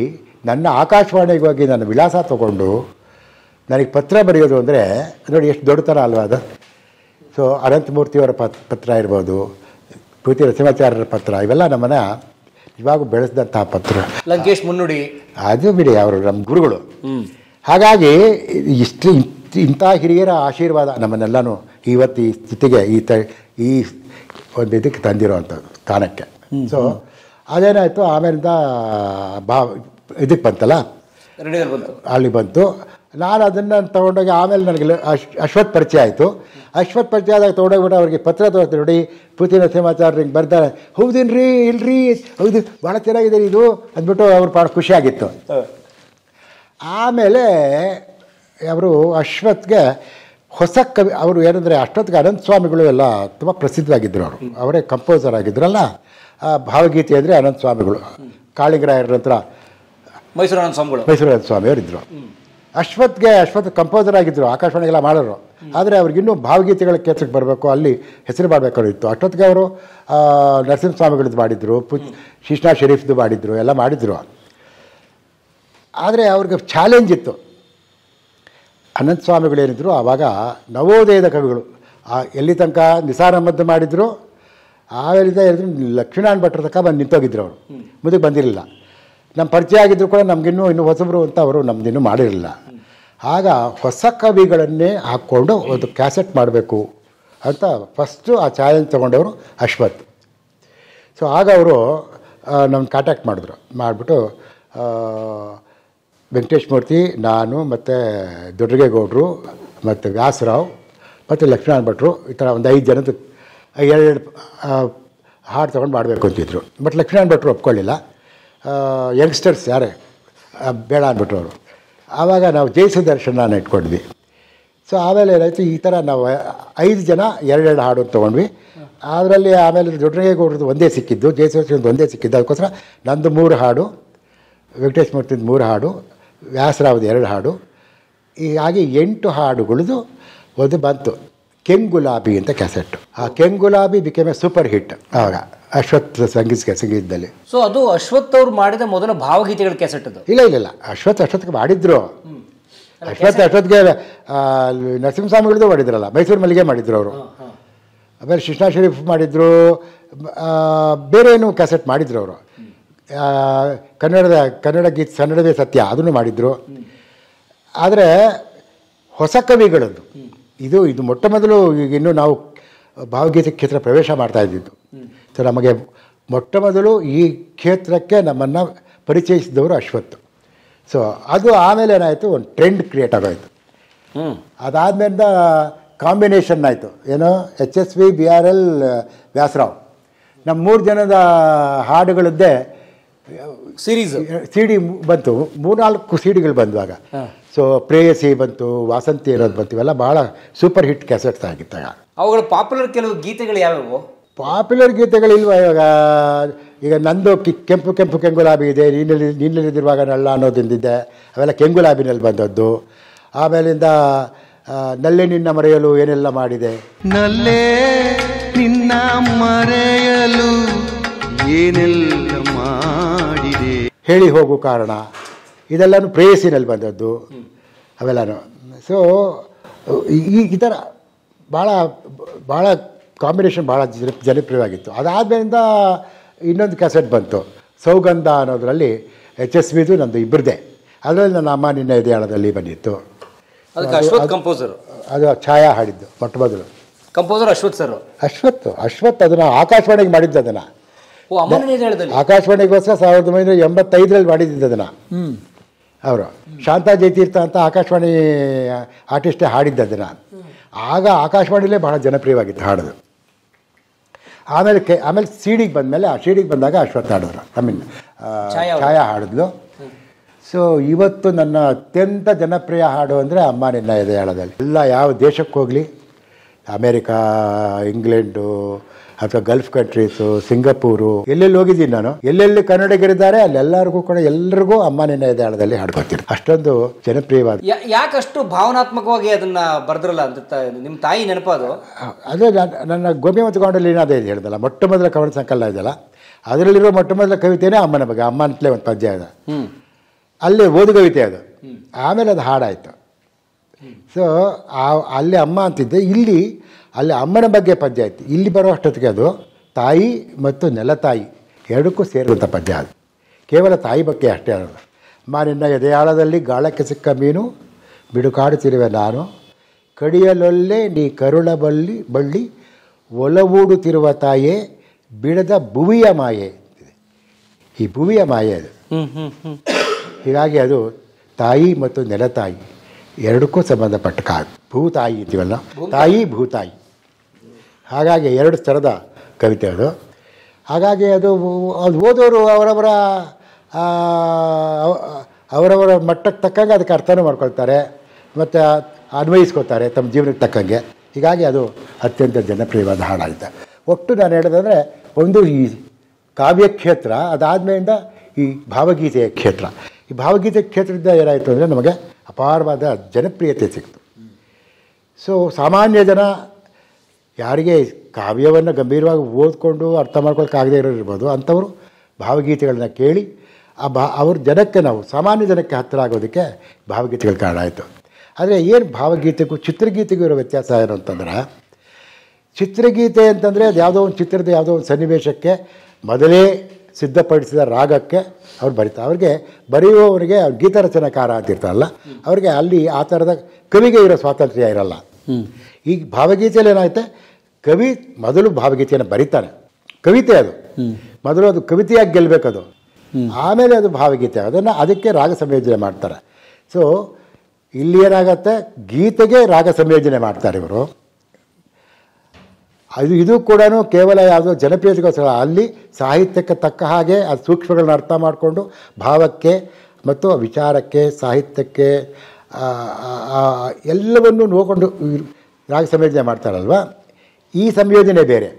ನನ್ನ ಆಕಾಶವಾಣಿಗೆ ಹೋಗಿ ನನ್ನ ವಿಳಾಸ ತೊಗೊಂಡು ನನಗೆ ಪತ್ರ ಬರೆಯೋದು ಅಂದರೆ ನೋಡಿ ಎಷ್ಟು ದೊಡ್ಡತನ ಅಲ್ವಾ ಅದು. ಸೊ ಅನಂತಮೂರ್ತಿಯವರ ಪತ್ರ ಇರ್ಬೋದು, ಪೂತಿ ನರಸಿಂಹಾಚಾರ್ಯರ ಪತ್ರ, ಇವೆಲ್ಲ ನಮ್ಮನ್ನು ಇವಾಗ ಬೆಳೆಸಿದಂತಹ ಪತ್ರ. ಲಂಕೇಶ್ ಮುನ್ನುಡಿ ಅದು ಬಿಡಿ, ಅವರು ನಮ್ಮ ಗುರುಗಳು. ಹಾಗಾಗಿ ಇಂಥ ಹಿರಿಯರ ಆಶೀರ್ವಾದ ನಮ್ಮನ್ನೆಲ್ಲನೂ ಇವತ್ತು ಈ ಸ್ಥಿತಿಗೆ ಈ ಒಂದು ಇದಕ್ಕೆ ತಂದಿರೋ ಅಂಥದ್ದು ಸ್ಥಾನಕ್ಕೆ. ಸೊ ಅದೇನಾಯಿತು, ಆಮೇಲಿಂದ ಇದಕ್ಕೆ ಬಂತಲ್ಲ, ಅಲ್ಲಿ ಬಂತು. ನಾನು ಅದನ್ನು ತೊಗೊಂಡೋಗಿ ಆಮೇಲೆ ನನಗೆ ಅಶ್ವಥ್ ಪರಿಚಯ ಆಯಿತು. ಅಶ್ವಥ್ ಪರಿಚಯ ಆದಾಗ ತೊಗೊಂಡೋಗ್ಬಿಟ್ಟು ಅವ್ರಿಗೆ ಪತ್ರ ತೋರಿಸ್ತೀನಿ, ನೋಡಿ ಪೂತಿ ನರಸಿಂಹಾಚಾರ್ಯ ಹಿಂಗೆ ಬರ್ತಾರೆ. ಹೌದೇನ್ರಿ, ಇಲ್ರಿ, ಹೌದು ಭಾಳ ಚೆನ್ನಾಗಿದೆ ಇದು ಅಂದ್ಬಿಟ್ಟು ಅವ್ರು ಭಾಳ ಖುಷಿಯಾಗಿತ್ತು. ಆಮೇಲೆ ಅವರು ಅಶ್ವತ್ಗೆ ಹೊಸ ಕವಿ, ಅವರು ಏನಂದರೆ ಅಷ್ಟೊತ್ತಿಗೆ ಅನಂತ ಸ್ವಾಮಿಗಳು ಎಲ್ಲ ತುಂಬ ಪ್ರಸಿದ್ಧವಾಗಿದ್ದರು. ಅವರೇ ಕಂಪೋಸರ್ ಆಗಿದ್ರಲ್ಲ. ಭಾವಗೀತೆ ಅಂದರೆ ಅನಂತ ಸ್ವಾಮಿಗಳು, ಕಾಳಿಂಗರಾಯರ ನಂತರ ಮೈಸೂರು ಅನಂತ ಸ್ವಾಮಿಯವರು ಇದ್ದರು. ಅಶ್ವತ್ ಕಂಪೋಸರ್ ಆಗಿದ್ದರು, ಆಕಾಶವಾಣಿಗೆಲ್ಲ ಮಾಡೋರು. ಆದರೆ ಅವ್ರಿಗಿನ್ನೂ ಭಾವಗೀತೆಗಳ ಕ್ಷೇತ್ರಕ್ಕೆ ಬರಬೇಕು, ಅಲ್ಲಿ ಹೆಸರು ಮಾಡಬೇಕಾಗಿತ್ತು. ಅಷ್ಟೊತ್ತಿಗೆ ಅವರು ನರಸಿಂಹಸ್ವಾಮಿಗಳದ್ದು ಮಾಡಿದರು, ಶಿಶ್ನಾ ಶರೀಫ್ದು ಮಾಡಿದರು, ಎಲ್ಲ ಮಾಡಿದರು. ಆದರೆ ಅವ್ರಿಗೆ ಚಾಲೆಂಜ್ ಇತ್ತು. ಅನಂತ ಸ್ವಾಮಿಗಳೇನಿದ್ರು ಆವಾಗ ನವೋದಯದ ಕವಿಗಳು. ಎಲ್ಲಿ ತನಕ ನಿಸಾರ್ ಅಹಮದ್ ಮಾಡಿದರು, ಆಮೇಲಿಂದ ಹೇಳಿದ್ರು ಲಕ್ಷ್ಮೀನಾರಾಯಣ ಭಟ್ರ ತನಕ ಬಂದು ನಿಂತೋಗಿದ್ರು. ಅವರು ಮುಂದಕ್ಕೆ ಬಂದಿರಲಿಲ್ಲ. ನಮ್ಮ ಪರಿಚಯ ಆಗಿದ್ದರು ಕೂಡ ನಮಗಿನ್ನೂ ಹೊಸಬರು ಅಂತ ಅವರು ನಮ್ಮದಿನ್ನೂ ಮಾಡಿರಲಿಲ್ಲ. ಆಗ ಹೊಸ ಕವಿಗಳನ್ನೇ ಹಾಕ್ಕೊಂಡು ಒಂದು ಕ್ಯಾಸೆಟ್ ಮಾಡಬೇಕು ಅಂತ ಫಸ್ಟು ಆ ಚಾಲೆಂಜ್ ತೊಗೊಂಡವರು ಅಶ್ವಥ್. ಸೊ ಆಗ ಅವರು ನಮ್ಮ ಕಾಂಟ್ಯಾಕ್ಟ್ ಮಾಡಿಬಿಟ್ಟು ವೆಂಕಟೇಶ್ ಮೂರ್ತಿ, ನಾನು ಮತ್ತು ದೊಡ್ಡಗೇಗೌಡರು ಮತ್ತು ವ್ಯಾಸರಾವ್ ಮತ್ತು ಲಕ್ಷ್ಮೀನಾರಾಯಣ ಭಟ್ರು, ಈ ಥರ ಒಂದು 5 ಜನದ 2 ಹಾಡು ತೊಗೊಂಡು ಮಾಡಬೇಕು ಅಂತಿದ್ರು. ಬಟ್ ಲಕ್ಷ್ಮೀನಾರಾಯಣ ಭಟ್ರು ಒಪ್ಕೊಳ್ಳಿಲ್ಲ. ಯಂಗ್ಸ್ಟರ್ಸ್ ಯಾರೇ ಬೇಡ ಅಂದ್ಬಿಟ್ರು ಅವರು. ಆವಾಗ ನಾವು ಜಯ ಸುದರ್ಶನ ಇಟ್ಕೊಂಡ್ವಿ. ಸೊ ಆಮೇಲೆ ಏನಾಯಿತು, ಈ ಥರ ನಾವು 5 ಜನ 2 ಹಾಡು ತೊಗೊಂಡ್ವಿ. ಅದರಲ್ಲಿ ಆಮೇಲೆ ದೊಡ್ಡಗೌಡರದ್ದು ಒಂದೇ ಸಿಕ್ಕಿದ್ದು, ಜಯಸೂರ್ಯಂದು ಒಂದೇ ಸಿಕ್ಕಿದ್ದು. ಅದಕ್ಕೋಸ್ಕರ ನಂದು 3 ಹಾಡು, ವೆಂಕಟೇಶ್ ಮೂರ್ತಿದ್ದು 3 ಹಾಡು, ವ್ಯಾಸರಾವ್ದು 2 ಹಾಡು, ಹೀಗಾಗಿ 8 ಹಾಡುಗಳದ್ದು ಒಂದು ಬಂತು. ಕೆಂಗುಲಾಬಿ ಅಂತ ಕ್ಯಾಸೆಟ್ಟು. ಆ ಕೆಂಗುಲಾಬಿ ಬಿಕೇಮ್ ಎ ಸೂಪರ್ ಹಿಟ್ ಆವಾಗ ಅಶ್ವಥ್ ಸಂಗೀತದಲ್ಲಿ. ಸೊ ಅದು ಅಶ್ವಥ್ ಅವ್ರು ಮಾಡಿದ ಮೊದಲ ಭಾವಗೀತೆಗಳ ಕ್ಯಾಸೆಟ್ ಅದು? ಇಲ್ಲ ಅಶ್ವತ್ಗೆ ಮಾಡಿದ್ರು. ಅಶ್ವತ್ಗೆ ನರಸಿಂಹಸ್ವಾಮಿಗಳದ್ದು ಮಾಡಿದ್ರಲ್ಲ, ಮೈಸೂರು ಮಲ್ಲಿಗೆ ಮಾಡಿದ್ರು ಅವರು. ಆಮೇಲೆ ಕೃಷ್ಣ ಶರೀಫ್ ಮಾಡಿದ್ರು, ಬೇರೆ ಏನು ಕ್ಯಾಸೆಟ್ ಮಾಡಿದ್ರು ಅವರು. ಕನ್ನಡವೇ ಸತ್ಯ ಅದನ್ನು ಮಾಡಿದ್ರು. ಆದರೆ ಹೊಸ ಕವಿಗಳದ್ದು ಇದು ಮೊಟ್ಟ ಮೊದಲು ಇನ್ನೂ ನಾವು ಭಾವಗೀತೆ ಕ್ಷೇತ್ರ ಪ್ರವೇಶ ಮಾಡ್ತಾ ಇದ್ದಿದ್ದು. ಸೊ ನಮಗೆ ಮೊಟ್ಟ ಮೊದಲು ಈ ಕ್ಷೇತ್ರಕ್ಕೆ ನಮ್ಮನ್ನು ಪರಿಚಯಿಸಿದವರು ಅಶ್ವಥ್. ಸೊ ಅದು ಆಮೇಲೆ ಏನಾಯಿತು, ಒಂದು ಟ್ರೆಂಡ್ ಕ್ರಿಯೇಟ್ ಆಗೋಯಿತು. ಅದಾದಮೇಲಿಂದ ಕಾಂಬಿನೇಷನ್ ಆಯಿತು, ಏನೋ HSV BRL ವ್ಯಾಸರಾವ್, ನಮ್ಮ 3 ಜನದ ಹಾಡುಗಳದ್ದೇ ಸೀರೀಸ್ CD ಬಂತು. 3-4 CDಗಳು ಬಂದುವಾಗ. ಸೊ ಪ್ರೇಯಸಿ ಬಂತು, ವಾಸಂತಿ ಇರೋದು ಬಂತು, ಇವೆಲ್ಲ ಭಾಳ ಸೂಪರ್ ಹಿಟ್ ಕ್ಯಾಸೆಟ್ಸ್ ಆಗಿತ್ತಾಗ. ಅವುಗಳ ಪಾಪ್ಯುಲರ್ ಕೆಲವು ಗೀತೆಗಳು ಯಾವ್ಯಾವು? ಪಾಪ್ಯುಲರ್ ಗೀತೆಗಳಿಲ್ವ ಇವಾಗ? ಈಗ ನಂದು ಕೆಂಪು ಕೆಂಗುಲಾಬಿ ಇದೆ, ನೀನಲ್ಲಿದ್ದಿರುವಾಗ ನಳ್ಳ ಅನ್ನೋದಿಂದಿದೆ, ಅವೆಲ್ಲ ಕೆಂಗುಲಾಬಿನಲ್ಲಿ ಬಂದದ್ದು. ಆಮೇಲಿಂದ ನಲ್ಲೆ ನಿನ್ನ ಮರೆಯಲು ಏನೆಲ್ಲ ಮಾಡಿದೆ, ನಲ್ಲೇ ನಿನ್ನ ಮರೆಯಲು ಏನೆಲ್ಲ ಮಾಡಿದೆ, ಹೇಳಿ ಹೋಗು ಕಾರಣ, ಇದೆಲ್ಲನೂ ಪ್ರೇಯಸಿನಲ್ಲಿ ಬಂದದ್ದು ಅವೆಲ್ಲನೂ. ಸೊ ಈ ಥರ ಭಾಳ ಕಾಂಬಿನೇಷನ್ ಭಾಳ ಜನಪ್ರಿಯವಾಗಿತ್ತು. ಅದಾದಮೇಲಿಂದ ಇನ್ನೊಂದು ಕ್ಯಾಸೆಟ್ ಬಂತು, ಸೌಗಂಧ ಅನ್ನೋದರಲ್ಲಿ HSVದು ನಂದು ಇಬ್ಬರದೇ. ಅದರಲ್ಲಿ ನನ್ನ ಅಮ್ಮ ನಿನ್ನ ಎದೆಯಾಳದಲ್ಲಿ ಬಂದಿತ್ತು. ಕಂಪೋಸರ್ ಅದು ಛಾಯಾ ಹಾಡಿದ್ದು ಮೊಟ್ಟ ಮೊದಲು. Composer Ashwath sir. ಅಶ್ವಥ್ ಅದನ್ನು ಆಕಾಶವಾಣಿಗೆ ಮಾಡಿದ್ದು. ಅದನ್ನು ಆಕಾಶವಾಣಿಗೋಸ್ಕರ 1985ರಲ್ಲಿ ಮಾಡಿದ್ದು ಅದನ್ನು ಅವರು. ಶಾಂತಾ ಜಯತೀರ್ಥ ಅಂತ ಆಕಾಶವಾಣಿ ಆರ್ಟಿಸ್ಟೇ ಹಾಡಿದ್ದು ಅದನ್ನು. ಆಗ ಆಕಾಶವಾಣಿಲೇ ಬಹಳ ಜನಪ್ರಿಯವಾಗಿತ್ತು ಹಾಡೋದು. ಆಮೇಲೆ CD ಬಂದಮೇಲೆ, ಆ CD ಬಂದಾಗ ಅಶ್ವಥ್ ಹಾಡಿದ್ರು, ಛಾಯಾ ಹಾಡಿದ್ಲು. ಸೊ ಇವತ್ತು ನನ್ನ ಅತ್ಯಂತ ಜನಪ್ರಿಯ ಹಾಡು ಅಂದರೆ ಅಮ್ಮ ನಿನ್ನ ಎದೆಯಾಳದಲ್ಲಿ. ಎಲ್ಲ ಯಾವ ದೇಶಕ್ಕೆ ಹೋಗಲಿ, ಅಮೇರಿಕಾ, ಇಂಗ್ಲೆಂಡು ಅಥವಾ ಗಲ್ಫ್ ಕಂಟ್ರೀಸು, ಸಿಂಗಪೂರು, ಎಲ್ಲೆಲ್ಲಿ ಹೋಗಿದ್ದೀನಿ ನಾನು, ಎಲ್ಲೆಲ್ಲಿ ಕನ್ನಡಿಗರಿದ್ದಾರೆ ಅಲ್ಲೆಲ್ಲರಿಗೂ ಕೂಡ ಎಲ್ಲರಿಗೂ ಅಮ್ಮ ನಿನ್ನ ಎದೆಯಾಳದಲ್ಲಿ ಹಾಡ್ಕೊತೀನಿ. ಅಷ್ಟೊಂದು ಜನಪ್ರಿಯವಾದ. ಯಾಕಷ್ಟು ಭಾವನಾತ್ಮಕವಾಗಿ ಅದನ್ನ ಬರೆದ್ರಲ್ಲ ಅಂತ ನಿಮ್ಮ ತಾಯಿ ನೆನಪದು? ಅದೇ ನನ್ನ ಗೋಪಿ ಮತ್ತು ಗೊಂಡಲ್ಲಿ ಅದೇ ಇದು ಹೇಳ್ದಲ್ಲ, ಮೊಟ್ಟ ಮೊದಲ ಕವನ ಸಂಕಲನ ಇದೆಯಲ್ಲ, ಅದರಲ್ಲಿರೋ ಮೊಟ್ಟ ಮೊದಲ ಕವಿತೆನೇ ಅಮ್ಮನ ಬಗ್ಗೆ. ಅಮ್ಮ ಅಂತಲೇ ಒಂದು ಪದ್ಯ ಇದೆ, ಅಲ್ಲಿ ಓದು ಕವಿತೆ ಅದು. ಆಮೇಲೆ ಅದು ಹಾಡಾಯಿತು. ಸೊ ಅಲ್ಲಿ ಅಮ್ಮ ಅಂತಿದ್ದೆ, ಅಲ್ಲಿ ಅಮ್ಮನ ಬಗ್ಗೆ ಪದ್ಯ ಆಯಿತು. ಇಲ್ಲಿ ಬರೋ ಅಷ್ಟೊತ್ತಿಗೆ ಅದು ತಾಯಿ ಮತ್ತು ನೆಲತಾಯಿ ಎರಡಕ್ಕೂ ಸೇರಿದಂಥ ಪದ್ಯ ಅದು. ಕೇವಲ ತಾಯಿ ಬಗ್ಗೆ ಅಷ್ಟೇ ಅನ್ನೋದು. ಅಮ್ಮ ನಿನ್ನ ಎದೆಯಾಳದಲ್ಲಿ ಗಾಳಕ್ಕೆ ಸಿಕ್ಕ ಮೀನು ಬಿಡುಕಾಡುತ್ತಿರುವೆ ನಾನು, ಕಡಿಯಲೊಲ್ಲೆ ನೀ ಕರುಳ ಬಳ್ಳಿ ಒಲವೂಡುತ್ತಿರುವ ತಾಯೇ ಬಿಡದ ಭುವಿಯ ಮಾಯೆ. ಈ ಭುವಿಯ ಮಾಯೆ ಅದು. ಹೀಗಾಗಿ ಅದು ತಾಯಿ ಮತ್ತು ನೆಲತಾಯಿ ಎರಡಕ್ಕೂ ಸಂಬಂಧಪಟ್ಟ ಭೂತಾಯಿ ಅಂತೀವಲ್ಲ, ತಾಯಿ ಭೂತಾಯಿ. ಹಾಗಾಗಿ 2 ಥರದ ಕವಿತೆ ಅದು. ಹಾಗಾಗಿ ಅದು ಓದೋರು ಅವರವರ ಮಟ್ಟಕ್ಕೆ ತಕ್ಕಂಗೆ ಅದಕ್ಕೆ ಅರ್ಥನೂ ಮಾಡ್ಕೊಳ್ತಾರೆ ಮತ್ತು ಅನ್ವಯಿಸ್ಕೊಳ್ತಾರೆ ತಮ್ಮ ಜೀವನಕ್ಕೆ ತಕ್ಕಂಗೆ. ಹೀಗಾಗಿ ಅದು ಅತ್ಯಂತ ಜನಪ್ರಿಯವಾದ ಹಾಡಾಗಿದೆ. ಒಟ್ಟು ನಾನು ಹೇಳೋದಂದರೆ, ಒಂದು ಈ ಕಾವ್ಯ ಕ್ಷೇತ್ರ, ಅದಾದಮೇಲಿಂದ ಈ ಭಾವಗೀತೆಯ ಕ್ಷೇತ್ರ. ಈ ಭಾವಗೀತೆ ಕ್ಷೇತ್ರದಿಂದ ಏನಾಯಿತು ಅಂದರೆ ನಮಗೆ ಅಪಾರವಾದ ಜನಪ್ರಿಯತೆ ಸಿಕ್ತು. ಸೊ ಸಾಮಾನ್ಯ ಜನ ಯಾರಿಗೆ ಕಾವ್ಯವನ್ನು ಗಂಭೀರವಾಗಿ ಓದ್ಕೊಂಡು ಅರ್ಥ ಮಾಡ್ಕೊಳ್ಳೋಕ್ಕಾಗದೇ ಇರೋರಿರ್ಬೋದು, ಅಂಥವರು ಭಾವಗೀತೆಗಳನ್ನ ಕೇಳಿ ಅವ್ರ ಜನಕ್ಕೆ, ನಾವು ಸಾಮಾನ್ಯ ಜನಕ್ಕೆ ಹತ್ತಿರ ಆಗೋದಕ್ಕೆ ಭಾವಗೀತೆಗಳ ಕಾರಣ ಆಯಿತು. ಆದರೆ ಏನು ಭಾವಗೀತೆಗೂ ಚಿತ್ರಗೀತೆಗೂ ಇರೋ ವ್ಯತ್ಯಾಸ ಏನು ಅಂತಂದ್ರೆ, ಚಿತ್ರಗೀತೆ ಅಂತಂದರೆ ಅದು ಯಾವುದೋ ಒಂದು ಚಿತ್ರದ ಯಾವುದೋ ಒಂದು ಸನ್ನಿವೇಶಕ್ಕೆ ಮೊದಲೇ ಸಿದ್ಧಪಡಿಸಿದ ರಾಗಕ್ಕೆ ಅವ್ರು ಬರೀತಾರೆ. ಅವ್ರಿಗೆ ಬರೆಯುವವರಿಗೆ ಗೀತ ರಚನಾಕಾರ ಅಂತಿರ್ತಾರಲ್ಲ, ಅವ್ರಿಗೆ ಅಲ್ಲಿ ಆ ಥರದ ಕವಿಗೆ ಇರೋ ಸ್ವಾತಂತ್ರ್ಯ ಇರಲ್ಲ. ಈಗ ಭಾವಗೀತೆಯಲ್ಲಿ ಏನಾಗುತ್ತೆ, ಕವಿ ಮೊದಲು ಭಾವಗೀತೆಯನ್ನು ಬರೀತಾನೆ, ಕವಿತೆ ಅದು ಮೊದಲು, ಅದು ಕವಿತೆಯಾಗಿ ಗೆಲ್ಲಬೇಕದು, ಆಮೇಲೆ ಅದು ಭಾವಗೀತೆ. ಅದಕ್ಕೆ ರಾಗ ಸಂಯೋಜನೆ ಮಾಡ್ತಾರೆ. ಸೊ ಇಲ್ಲಿ ಏನಾಗುತ್ತೆ, ಗೀತೆಗೆ ರಾಗ ಸಂಯೋಜನೆ ಮಾಡ್ತಾರೆ ಇವರು. ಇದು ಕೂಡ ಕೇವಲ ಯಾವುದೋ ಜನಪ್ರಿಯತೆಗೋಸ್ಕರ, ಅಲ್ಲಿ ಸಾಹಿತ್ಯಕ್ಕೆ ತಕ್ಕ ಹಾಗೆ ಅದು ಸೂಕ್ಷ್ಮಗಳನ್ನ ಅರ್ಥ ಮಾಡಿಕೊಂಡು ಭಾವಕ್ಕೆ ಮತ್ತು ವಿಚಾರಕ್ಕೆ, ಸಾಹಿತ್ಯಕ್ಕೆ, ಎಲ್ಲವನ್ನೂ ನೋಡಿಕೊಂಡು ರಾಗ ಸಂಯೋಜನೆ ಮಾಡ್ತಾರಲ್ವ, ಈ ಸಂಯೋಜನೆ ಬೇರೆ.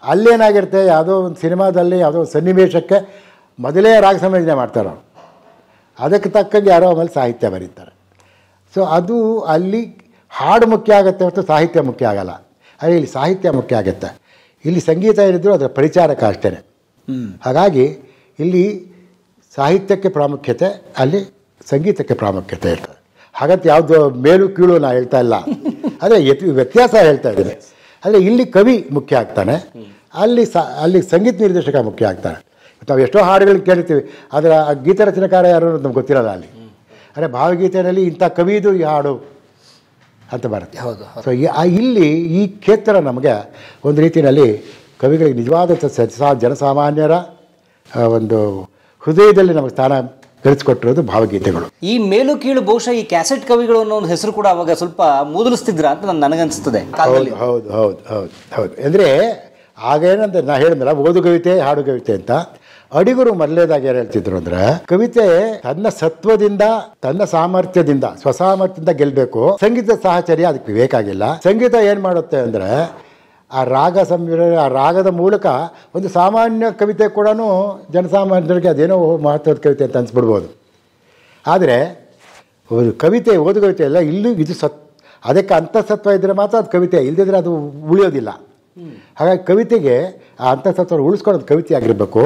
ಅಲ್ಲೇನಾಗಿರುತ್ತೆ, ಯಾವುದೋ ಒಂದು ಸಿನಿಮಾದಲ್ಲಿ ಯಾವುದೋ ಒಂದು ಸನ್ನಿವೇಶಕ್ಕೆ ಮೊದಲೇ ರಾಗ ಸಂಯೋಜನೆ ಮಾಡ್ತಾರೆ, ಅದಕ್ಕೆ ತಕ್ಕಂಗೆ ಯಾರೋ ಆಮೇಲೆ ಸಾಹಿತ್ಯ ಬರೀತಾರೆ. ಸೊ ಅದು ಅಲ್ಲಿ ಹಾಡು ಮುಖ್ಯ ಆಗುತ್ತೆ ಹೊರತು ಸಾಹಿತ್ಯ ಮುಖ್ಯ ಆಗಲ್ಲ. ಅದೇ ಇಲ್ಲಿ ಸಾಹಿತ್ಯ ಮುಖ್ಯ ಆಗುತ್ತೆ. ಇಲ್ಲಿ ಸಂಗೀತ ಏನಿದ್ರು ಅದರ ಪರಿಚಾರಕ ಅಷ್ಟೇ. ಹಾಗಾಗಿ ಇಲ್ಲಿ ಸಾಹಿತ್ಯಕ್ಕೆ ಪ್ರಾಮುಖ್ಯತೆ, ಅಲ್ಲಿ ಸಂಗೀತಕ್ಕೆ ಪ್ರಾಮುಖ್ಯತೆ ಇರ್ತದೆ. ಹಾಗಂತ ಯಾವುದು ಮೇಲು ಕೀಳು ನಾನು ಹೇಳ್ತಾ ಇಲ್ಲ, ಅದೇ ವ್ಯತ್ಯಾಸ ಹೇಳ್ತಾ ಇದ್ದೀನಿ. ಆದರೆ ಇಲ್ಲಿ ಕವಿ ಮುಖ್ಯ ಆಗ್ತಾನೆ, ಅಲ್ಲಿ ಸಂಗೀತ ನಿರ್ದೇಶಕ ಮುಖ್ಯ ಆಗ್ತಾನೆ. ನಾವು ಎಷ್ಟೋ ಹಾಡುಗಳು ಕೇಳ್ತೀವಿ, ಅದರ ಗೀತ ರಚನೆಕಾರ ಯಾರು ಅನ್ನೋದು ನಮ್ಗೆ ಗೊತ್ತಿರಲ್ಲ. ಅಲ್ಲಿ ಅಂದರೆ ಭಾವಗೀತೆಯಲ್ಲಿ ಇಂಥ ಕವಿದು ಈ ಹಾಡು ಅಂತ ಬರುತ್ತೆ. ಹೌದು. ಸೊ ಇಲ್ಲಿ ಈ ಕ್ಷೇತ್ರ ನಮಗೆ ಒಂದು ರೀತಿಯಲ್ಲಿ ಕವಿಗಳಿಗೆ ನಿಜವಾದ ಜನಸಾಮಾನ್ಯರ ಒಂದು ಹೃದಯದಲ್ಲಿ ನಮಗೆ ಸ್ಥಾನ ಗಳಿಸ್ಕೊಟ್ಟಿರೋದು ಭಾವಗೀತೆಗಳು. ಈ ಮೇಲು ಕೀಳು ಬಹುಶಃ ಈ ಕ್ಯಾಸೆಟ್ ಕವಿಗಳು ಅನ್ನೋ ಒಂದು ಹೆಸರು ಕೂಡ ಅವಾಗ ಸ್ವಲ್ಪ ಮೂದಲಿಸ್ತಿದ್ರ ಅಂತ ನನಗನ್ಸುತ್ತದೆ. ಹೌದು ಹೌದು ಹೌದು ಹೌದು ಹೌದು. ಅಂದರೆ ಆಗೇನಂದ್ರೆ ನಾ ಹೇಳಿದ್ನಲ್ಲ, ಓದು ಕವಿತೆ ಹಾಡು ಕವಿತೆ ಅಂತ. ಅಡಿಗರು ಮೊದಲನೇದಾಗಿ ಏನು ಹೇಳ್ತಿದ್ರು ಅಂದರೆ, ಕವಿತೆ ತನ್ನ ಸತ್ವದಿಂದ, ತನ್ನ ಸಾಮರ್ಥ್ಯದಿಂದ, ಸ್ವಸಾಮರ್ಥ್ಯದಿಂದ ಗೆಲ್ಲಬೇಕು. ಸಂಗೀತ ಸಾಹಚರ್ಯ ಅದಕ್ಕೆ ಬೇಕಾಗಿಲ್ಲ. ಸಂಗೀತ ಏನು ಮಾಡುತ್ತೆ ಅಂದರೆ, ಆ ರಾಗದ ಮೂಲಕ ಒಂದು ಸಾಮಾನ್ಯ ಕವಿತೆ ಕೂಡ ಜನಸಾಮಾನ್ಯರಿಗೆ ಅದೇನೋ ಮಹತ್ವದ ಕವಿತೆ ಅಂತ ಅನ್ಸ್ಬಿಡ್ಬೋದು. ಆದರೆ ಒಂದು ಕವಿತೆ, ಓದು ಕವಿತೆ ಎಲ್ಲ ಇಲ್ಲೂ ಇದು ಅದಕ್ಕೆ ಅಂತಃಸತ್ವ ಇದ್ದರೆ ಮಾತ್ರ ಅದು ಕವಿತೆ, ಇಲ್ಲದಿದ್ದರೆ ಅದು ಉಳಿಯೋದಿಲ್ಲ. ಹಾಗಾಗಿ ಕವಿತೆಗೆ ಆ ಅಂತಃಸತ್ವ ಉಳಿಸ್ಕೊಳ್ಳೋದು ಕವಿತೆ ಆಗಿರಬೇಕು.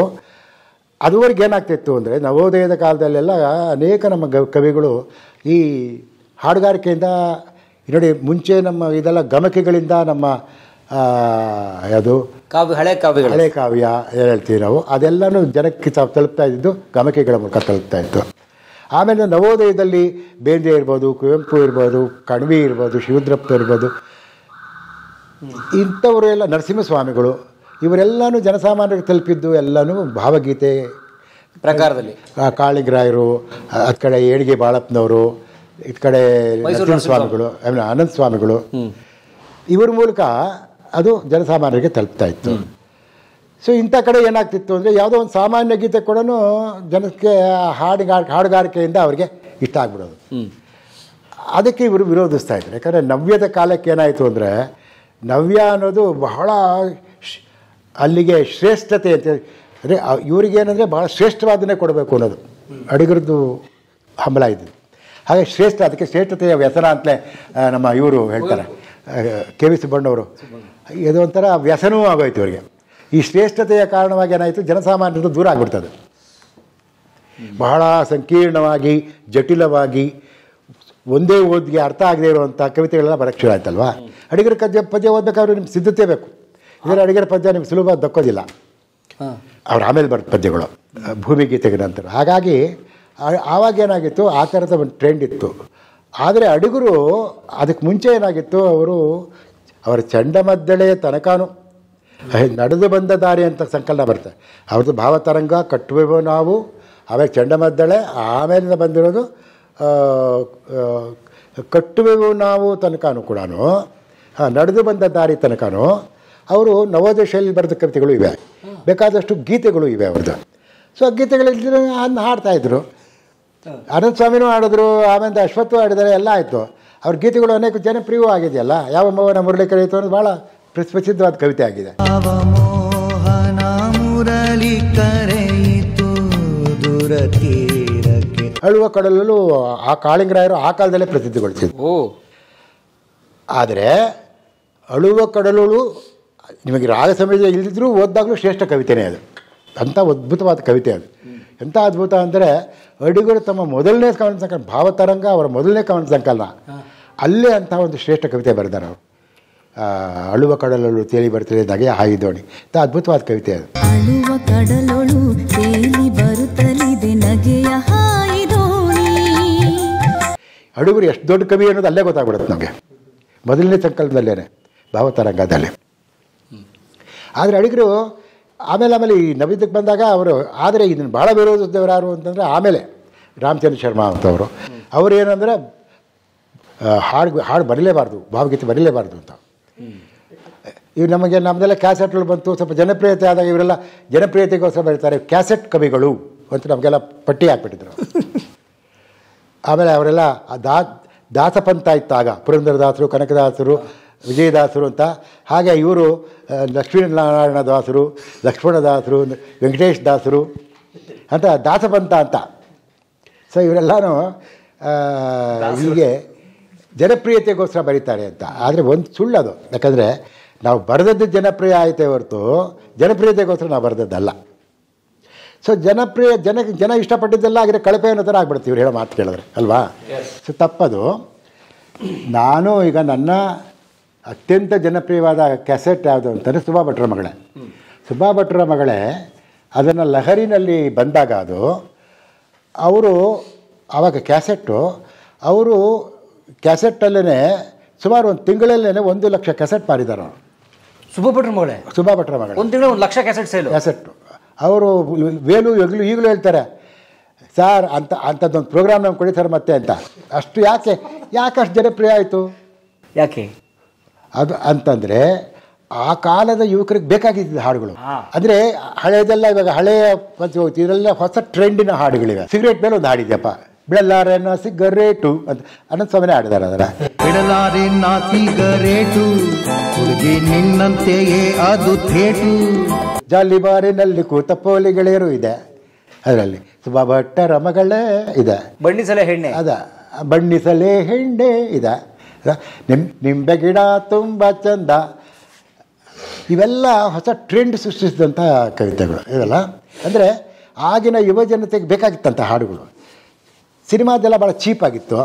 ಅದುವರೆಗೆ ಏನಾಗ್ತಿತ್ತು ಅಂದರೆ, ನವೋದಯದ ಕಾಲದಲ್ಲೆಲ್ಲ ಅನೇಕ ನಮ್ಮ ಕವಿಗಳು ಈ ಹಾಡುಗಾರಿಕೆಯಿಂದ ನೋಡಿ, ಮುಂಚೆ ನಮ್ಮ ಇದೆಲ್ಲ ಗಮಕೆಗಳಿಂದ ನಮ್ಮ ಯಾವುದು ಹಳೆ ಕಾವ್ಯ ಏನು ಹೇಳ್ತೀವಿ ನಾವು, ಅದೆಲ್ಲನೂ ಜನಕ್ಕೆ ತಲುಪ್ತಾ ಇದ್ದಿದ್ದು ಗಮಕೆಗಳ ಮೂಲಕ ತಲುಪ್ತಾ ಇತ್ತು. ಆಮೇಲೆ ನವೋದಯದಲ್ಲಿ ಬೇಂದ್ರೆ ಇರ್ಬೋದು, ಕುವೆಂಪು ಇರ್ಬೋದು, ಕಣ್ವಿ ಇರ್ಬೋದು, ಶಿವರುದ್ರಪ್ಪ ಇರ್ಬೋದು, ಇಂಥವರು ಎಲ್ಲ, ನರಸಿಂಹಸ್ವಾಮಿಗಳು, ಇವರೆಲ್ಲನೂ ಜನಸಾಮಾನ್ಯರಿಗೆ ತಲುಪಿದ್ದು ಎಲ್ಲನೂ ಭಾವಗೀತೆ ಪ್ರಕಾರದಲ್ಲಿ. ಕಾಳಿಂಗರಾಯರು, ಅದ್ ಕಡೆ ಏಣಿಗೆ ಬಾಳಪ್ಪನವರು, ಈ ಕಡೆ ನರಸಿಂಹಸ್ವಾಮಿಗಳು, ಅನಂತ ಸ್ವಾಮಿಗಳು, ಇವರ ಮೂಲಕ ಅದು ಜನಸಾಮಾನ್ಯರಿಗೆ ತಲುಪ್ತಾ ಇತ್ತು. ಸೊ ಇಂಥ ಕಡೆ ಏನಾಗ್ತಿತ್ತು ಅಂದರೆ, ಯಾವುದೋ ಒಂದು ಸಾಮಾನ್ಯ ಗೀತೆ ಕೂಡ ಜನಕ್ಕೆ ಹಾಡುಗಾರಿಕೆಯಿಂದ ಅವ್ರಿಗೆ ಇಷ್ಟ ಆಗ್ಬಿಡೋದು. ಅದಕ್ಕೆ ಇವರು ವಿರೋಧಿಸ್ತಾ ಇದ್ರು. ಯಾಕಂದರೆ ನವ್ಯದ ಕಾಲಕ್ಕೆ ಏನಾಯಿತು ಅಂದರೆ, ನವ್ಯ ಅನ್ನೋದು ಬಹಳ ಅಲ್ಲಿಗೆ ಶ್ರೇಷ್ಠತೆ ಅಂತ, ಅಂದರೆ ಇವ್ರಿಗೇನೆಂದರೆ ಭಾಳ ಶ್ರೇಷ್ಠವಾದನ್ನೇ ಕೊಡಬೇಕು ಅನ್ನೋದು ಅಡಿಗರದ್ದು ಹಂಬಲ ಇದ್ದು. ಹಾಗೆ ಅದಕ್ಕೆ ಶ್ರೇಷ್ಠತೆಯ ವ್ಯಸನ ಅಂತಲೇ ನಮ್ಮ ಇವರು ಹೇಳ್ತಾರೆ, ಕೆ ವಿ ಸುಬ್ಬಣ್ಣವರು. ಇದು ಒಂಥರ ವ್ಯಸನವೂ ಆಗೋಯ್ತು ಇವರಿಗೆ. ಈ ಶ್ರೇಷ್ಠತೆಯ ಕಾರಣವಾಗಿ ಏನಾಯಿತು, ಜನಸಾಮಾನ್ಯರು ದೂರ ಆಗಿಬಿಡ್ತದೆ. ಬಹಳ ಸಂಕೀರ್ಣವಾಗಿ, ಜಟಿಲವಾಗಿ, ಒಂದೇ ಓದಿಗೆ ಅರ್ಥ ಆಗದೇ ಇರುವಂಥ ಕವಿತೆಗಳೆಲ್ಲ ಬರೋಕ್ಕೆ ಶುರು ಆಯ್ತಲ್ವಾ. ಅಡಿಗರ ಪದ್ಯ ಓದಬೇಕಾದ್ರೆ ನಿಮ್ಗೆ ಸಿದ್ಧತೆ ಬೇಕು. ಇದರ ಅಡಿಗರ ಪದ್ಯ ನಿಮ್ಗೆ ಸುಲಭ ದಕ್ಕೋದಿಲ್ಲ. ಅವ್ರು ಆಮೇಲೆ ಬರೋದು ಪದ್ಯಗಳು ಭೂಮಿಗೀತೆಗೆ ನಂತರ. ಹಾಗಾಗಿ ಆವಾಗ ಏನಾಗಿತ್ತು, ಆ ಥರದ ಒಂದು ಟ್ರೆಂಡ್ ಇತ್ತು. ಆದರೆ ಅಡಿಗರು ಅದಕ್ಕೆ ಮುಂಚೆ ಏನಾಗಿತ್ತು, ಅವರ ಚಂಡಮದ್ದಳೆಯ ತನಕನೂ ನಡೆದು ಬಂದ ದಾರಿ ಅಂತ ಸಂಕಲನ ಬರ್ತದೆ. ಅವ್ರದ್ದು ಭಾವತರಂಗ, ಕಟ್ಟುವೆವು ನಾವು, ಆಮೇಲೆ ಚಂಡಮದ್ದಳೆ, ಆಮೇಲಿಂದ ಬಂದಿರೋದು ಕಟ್ಟುವೆವು ನಾವು ತನಕನೂ ಕೂಡ, ನಡೆದು ಬಂದ ದಾರಿ ತನಕನೂ ಅವರು ನವೋದಯ ಶೈಲಿ ಬರೆದ ಕವಿತೆಗಳು ಇವೆ, ಬೇಕಾದಷ್ಟು ಗೀತೆಗಳು ಇವೆ ಅವ್ರದ್ದು. ಸೊ ಗೀತೆಗಳಲ್ಲಿ ಅದನ್ನ ಹಾಡ್ತಾಯಿದ್ರು. ಅನಂತ ಸ್ವಾಮಿನೂ ಆಡಿದ್ರು, ಆಮೇಲೆ ಅಶ್ವತ್ಥೂ ಆಡಿದ್ದಾರೆ, ಎಲ್ಲ ಆಯಿತು. ಅವ್ರ ಗೀತೆಗಳು ಅನೇಕ ಜನಪ್ರಿಯವೂ ಆಗಿದೆಯಲ್ಲ. ಯಾವ ಮೋಹನ ಮುರಳಿ ಕರೆಯಿತು ಅನ್ನೋದು ಭಾಳ ಪ್ರಸಿದ್ಧವಾದ ಕವಿತೆ ಆಗಿದೆ. ಮೋಹನ ಮುರಳಿ ಕರೆಯಿತು ದೂರ ತೀರಕ್ಕೆ. ಅಳುವ ಕಡಲಲ್ಲೂ ಆ ಕಾಳಿಂಗರಾಯರು ಆ ಕಾಲದಲ್ಲೇ ಪ್ರಸಿದ್ಧಿಗೊಳಿಸಿದ್ರು. ಆದರೆ ಅಳುವ ಕಡಲುಳು ನಿಮಗೆ ರಾಗ ಸಂಯೋಜನೆ ಇಲ್ಲದಿದ್ರೂ ಓದಿದಾಗಲೂ ಶ್ರೇಷ್ಠ ಕವಿತೆನೇ ಅದು. ಅಂಥ ಅದ್ಭುತವಾದ ಕವಿತೆ ಅದು. ಎಂಥ ಅದ್ಭುತ ಅಂದರೆ, ಅಡಿಗರು ತಮ್ಮ ಮೊದಲನೇ ಕವನ ಸಂಕಲನ, ಭಾವತರಂಗ ಅವರ ಮೊದಲನೇ ಕವನ ಸಂಕಲನ, ಅಲ್ಲೇ ಅಂಥ ಒಂದು ಶ್ರೇಷ್ಠ ಕವಿತೆ ಬರೆದಾರೆ ಅವರು. ಅಳುವ ಕಡಲೊಳು ತೇಲಿ ಬರುತ್ತದೆ ನಗೆ ಹಾಯಿದೋಣಿ, ಇಂಥ ಅದ್ಭುತವಾದ ಕವಿತೆ ಅದು. ಅಳುವ ಕಡಲೊಳು ತೇಲಿ ಬರುತ್ತಲಿದೆ ನಗೆಯ ಹಾಯಿದೋಣಿ. ಅಡಿಗರು ಎಷ್ಟು ದೊಡ್ಡ ಕವಿ ಅನ್ನೋದು ಅಲ್ಲೇ ಗೊತ್ತಾಗ್ಬಿಡುತ್ತೆ ನಮಗೆ, ಮೊದಲನೇ ಸಂಕಲನದಲ್ಲೇ, ಭಾವತರಂಗದಲ್ಲಿ. ಆದರೆ ಅಡಿಗರು ಆಮೇಲೆ ಈ ನವೀನಕ್ಕೆ ಬಂದಾಗ ಅವರು, ಆದರೆ ಇದನ್ನು ಭಾಳ ವಿರೋಧಿಸಿದವರು ಯಾರು ಅಂತಂದರೆ ಆಮೇಲೆ ರಾಮಚಂದ್ರ ಶರ್ಮಾ ಅಂತವರು. ಅವರು ಏನಂದರೆ ಹಾಡು ಬರಲೇಬಾರ್ದು, ಭಾವಗೀತೆ ಬರಲೇಬಾರ್ದು ಅಂತ. ಇವು ನಮ್ಮದೆಲ್ಲ ಕ್ಯಾಸೆಟ್ಗಳು ಬಂತು, ಸ್ವಲ್ಪ ಜನಪ್ರಿಯತೆ ಆದಾಗ ಇವರೆಲ್ಲ ಜನಪ್ರಿಯತೆಗೋಸ್ಕರ ಬರೀತಾರೆ ಕ್ಯಾಸೆಟ್ ಕವಿಗಳು ಅಂತ ನಮಗೆಲ್ಲ ಪಟ್ಟಿ ಹಾಕ್ಬಿಟ್ಟಿದ್ರು. ಆಮೇಲೆ ಅವರೆಲ್ಲ ದಾಸಪಂಥ ಇತ್ತಾಗ ಪುರಂದರದಾಸರು, ಕನಕದಾಸರು, ವಿಜಯದಾಸರು ಅಂತ. ಹಾಗೆ ಇವರು ಲಕ್ಷ್ಮೀನಾರಾಯಣ ದಾಸರು, ಲಕ್ಷ್ಮಣದಾಸರು, ವೆಂಕಟೇಶ್ ದಾಸರು ಅಂತ ದಾಸಪಂಥ ಅಂತ. ಸೊ ಇವರೆಲ್ಲನೂ ಹೀಗೆ ಜನಪ್ರಿಯತೆಗೋಸ್ಕರ ಬರೀತಾರೆ ಅಂತ. ಆದರೆ ಒಂದು ಸುಳ್ಳದು. ಯಾಕಂದರೆ ನಾವು ಬರೆದದ್ದು ಜನಪ್ರಿಯ ಆಯಿತೇ ಹೊರತು ಜನಪ್ರಿಯತೆಗೋಸ್ಕರ ನಾವು ಬರೆದದ್ದಲ್ಲ. ಸೊ ಜನ ಇಷ್ಟಪಟ್ಟಿದ್ದೆಲ್ಲ ಆಗಿದ್ರೆ ಕಳಪೆ ಅನ್ನೋ ಥರ ಆಗ್ಬಿಡ್ತೀವಿ ಇವ್ರು ಹೇಳೋ ಮಾತು ಕೇಳಿದ್ರೆ ಅಲ್ವಾ. ಸೊ ತಪ್ಪದು. ನಾನು ಈಗ ನನ್ನ ಅತ್ಯಂತ ಜನಪ್ರಿಯವಾದ ಕ್ಯಾಸೆಟ್ ಯಾವುದು ಅಂತಂದರೆ ಸುಬ್ಬಾ ಭಟ್ರ ಮಗಳೇ. ಸುಬ್ಬಾ ಭಟ್ರ ಮಗಳೇ ಅದನ್ನು ಲಹರಿನಲ್ಲಿ ಬಂದಾಗ ಅದು ಅವರು ಆವಾಗ ಕ್ಯಾಸೆಟ್ಟು ಅವರು ಕ್ಯಾಸೆಟ್ಟಲ್ಲೇ ಸುಮಾರು ಒಂದು ತಿಂಗಳಲ್ಲೇ 1 ಲಕ್ಷ ಕ್ಯಾಸೆಟ್ ಮಾರಿದ್ದಾರೆ ಅವರು. ಸುಬ್ಬಾ ಭಟ್ರ ಮಗಳೇ ಒಂದು ತಿಂಗಳು 1 ಲಕ್ಷ ಕ್ಯಾಸೆಟ್ಟು. ಅವರು ವೇಲು ಈಗಲೂ ಹೇಳ್ತಾರೆ, ಸರ್ ಅಂಥದ್ದೊಂದು ಪ್ರೋಗ್ರಾಮ್ ನಮ್ಗೆ ಕೊಡಿ ಸರ್ ಮತ್ತೆ ಅಂತ. ಅಷ್ಟು ಯಾಕೆ ಅಷ್ಟು ಜನಪ್ರಿಯ ಆಯಿತು? ಯಾಕೆ ಅದು ಅಂತಂದರೆ ಆ ಕಾಲದ ಯುವಕರಿಗೆ ಬೇಕಾಗಿದ್ದ ಹಾಡುಗಳು. ಅಂದರೆ ಹಳೆಯದೆಲ್ಲ ಇವಾಗ ಹಳೆಯ ಪಂಚ ಹೋಗ್ತೀವಿ, ಇದೆಲ್ಲ ಹೊಸ ಟ್ರೆಂಡಿನ ಹಾಡುಗಳಿವೆ. ಸಿಗರೇಟ್ ಮೇಲೆ ಒಂದು ಹಾಡಿದ್ಯಪ್ಪ, ಬಿಡಲಾರೆನ ಸಿಗರೇಟು ಅಂತ ಅನಂತ ಸ್ವಾಮಿನೇ ಹಾಡಿದಾರೆ. ಅದರ ಬಿಡಲಾರೆನ ಸಿಗರೇಟು ಹುಡುಗಿ ನಿನ್ನಂತೆಯೇ ಅದು ಥೇಟು, ಜಾಲಿ ಬಾರಿನಲ್ಲಿ ಕೂತ ಪೋಲಿ ಗೆಳೆಯರು ಇದೆ ಅದರಲ್ಲಿ. ಸುಬ್ಬಾ ಭಟ್ಟರ ಮಗಳೇ ಇದೆ, ಬಣ್ಣಿಸಲೇ ಹೆಣ್ಣೆ ಬಣ್ಣಿಸಲೇ ಹೆಣ್ಣೆ ಇದೆ, ನಿಂಬೆ ಗಿಡ ತುಂಬ ಚಂದ. ಇವೆಲ್ಲ ಹೊಸ ಟ್ರೆಂಡ್ ಸೃಷ್ಟಿಸಿದಂಥ ಕವಿತೆಗಳು ಇವೆಲ್ಲ. ಅಂದರೆ ಆಗಿನ ಯುವ ಜನತೆಗೆ ಬೇಕಾಗಿತ್ತಂಥ ಹಾಡುಗಳು. ಸಿನಿಮಾದೆಲ್ಲ ಭಾಳ ಚೀಪಾಗಿತ್ತು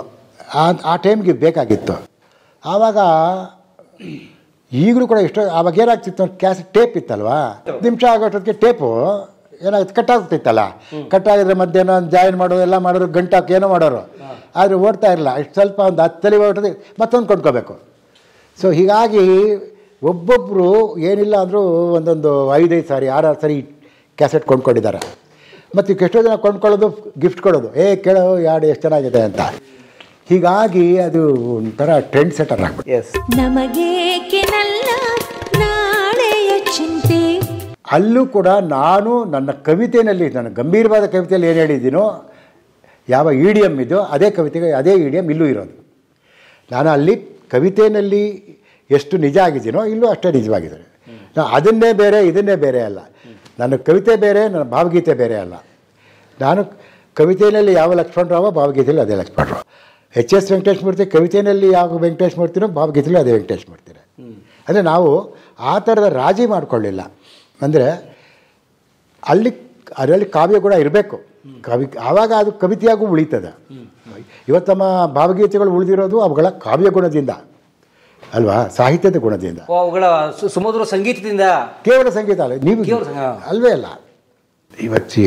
ಆ ಟೈಮ್ಗೆ ಬೇಕಾಗಿತ್ತು. ಆವಾಗ ಈಗಲೂ ಕೂಡ ಆವಾಗ ಏನಾಗ್ತಿತ್ತು, ಕ್ಯಾಸೆಟ್ ಟೇಪ್ ಇತ್ತಲ್ವಾ, ನಿಮಿಷ ಆಗೋಷ್ಟೊತ್ತಿಗೆ ಟೇಪು ಏನಾಗುತ್ತೆ ಕಟ್ಟಾಗ್ತಿತ್ತಲ್ಲ. ಕಟ್ಟಾಗಿದ್ರೆ ಮಧ್ಯಾಹ್ನ ಜಾಯಿನ್ ಮಾಡೋದು ಎಲ್ಲ ಮಾಡೋರು, ಗಂಟಾಕಿ ಏನೋ ಮಾಡೋರು. ಆದರೆ ಓಡ್ತಾ ಇರಲಿಲ್ಲ. ಇಷ್ಟು ಸ್ವಲ್ಪ ಒಂದು 10 ತಲೆ ಹೊರಟದೆ ಮತ್ತೊಂದು ಕೊಂಡ್ಕೋಬೇಕು. ಸೊ ಹೀಗಾಗಿ ಒಬ್ಬೊಬ್ಬರು ಏನಿಲ್ಲ ಅಂದರೂ ಒಂದೊಂದು 5-5 ಸಾರಿ 6-6 ಸಾರಿ ಕ್ಯಾಸೆಟ್ ಕೊಂಡ್ಕೊಂಡಿದ್ದಾರೆ. ಮತ್ತು ಎಷ್ಟೋ ಜನ ಕೊಂಡ್ಕೊಳ್ಳೋದು, ಗಿಫ್ಟ್ ಕೊಡೋದು, ಕೇಳೋ ಯಾಡು ಎಷ್ಟು ಚೆನ್ನಾಗಿದೆ ಅಂತ. ಹೀಗಾಗಿ ಅದು ಒಂಥರ ಟ್ರೆಂಡ್ ಸೆಟರ್ ಆಗ್ಬಿಟ್ಟು ಅಲ್ಲೂ ಕೂಡ ನಾನು ನನ್ನ ಕವಿತೆಯಲ್ಲಿ, ನನ್ನ ಗಂಭೀರವಾದ ಕವಿತೆಯಲ್ಲಿ ಏನು ಹೇಳಿದ್ದೀನೋ, ಯಾವ ಇಡಿಯಮ್ ಇದೆಯೋ ಅದೇ ಕವಿತೆಗೆ ಅದೇ ಇಡಿಯಮ್ ಇಲ್ಲೂ ಇರೋದು. ನಾನು ಅಲ್ಲಿ ಕವಿತೆಯಲ್ಲಿ ಎಷ್ಟು ನಿಜ ಆಗಿದ್ದೀನೋ ಇಲ್ಲೂ ಅಷ್ಟೇ ನಿಜವಾಗಿದ್ದಾರೆ. ನಾನು ಅದನ್ನೇ ಬೇರೆ ಇದನ್ನೇ ಬೇರೆ ಅಲ್ಲ. ನನ್ನ ಕವಿತೆ ಬೇರೆ, ನನ್ನ ಭಾವಗೀತೆ ಬೇರೆ ಅಲ್ಲ. ನಾನು ಕವಿತೆಯಲ್ಲಿ ಯಾವ ಲಕ್ಷ್ಮಣರಾವ, ಭಾವಗೀತೆಯಲ್ಲಿ ಅದೇ ಲಕ್ಷ್ಮಣರಾವ್. HS ವೆಂಕಟೇಶ್ ಮೂರ್ತಿ ಕವಿತೆಯಲ್ಲಿ ಯಾವ ವೆಂಕಟೇಶ್ ಮೂರ್ತಿನೋ, ಭಾವಗೀತೆಯಲ್ಲಿ ಅದೇ ವೆಂಕಟೇಶ್ ಮೂರ್ತಿನೇ. ಅಂದರೆ ನಾವು ಆ ಥರದ ರಾಜಿ ಮಾಡಿಕೊಳ್ಳಿಲ್ಲ. ಅಂದರೆ ಅದರಲ್ಲಿ ಕಾವ್ಯ ಗುಣ ಇರಬೇಕು. ಆವಾಗ ಅದು ಕವಿತೆಯಾಗೂ ಉಳಿತದೆ. ಇವತ್ತು ನಮ್ಮ ಭಾವಗೀತೆಗಳು ಉಳಿದಿರೋದು ಅವುಗಳ ಕಾವ್ಯ ಗುಣದಿಂದ ಅಲ್ವಾ, ಸಾಹಿತ್ಯದ ಗುಣದಿಂದ, ಅವುಗಳ ಸುಮಧುರ ಸಂಗೀತದಿಂದ. ಕೇವಲ ಸಂಗೀತ ಅಲ್ಲ, ನೀವು ಅಲ್ವೇ ಅಲ್ಲ. ಇವತ್ತು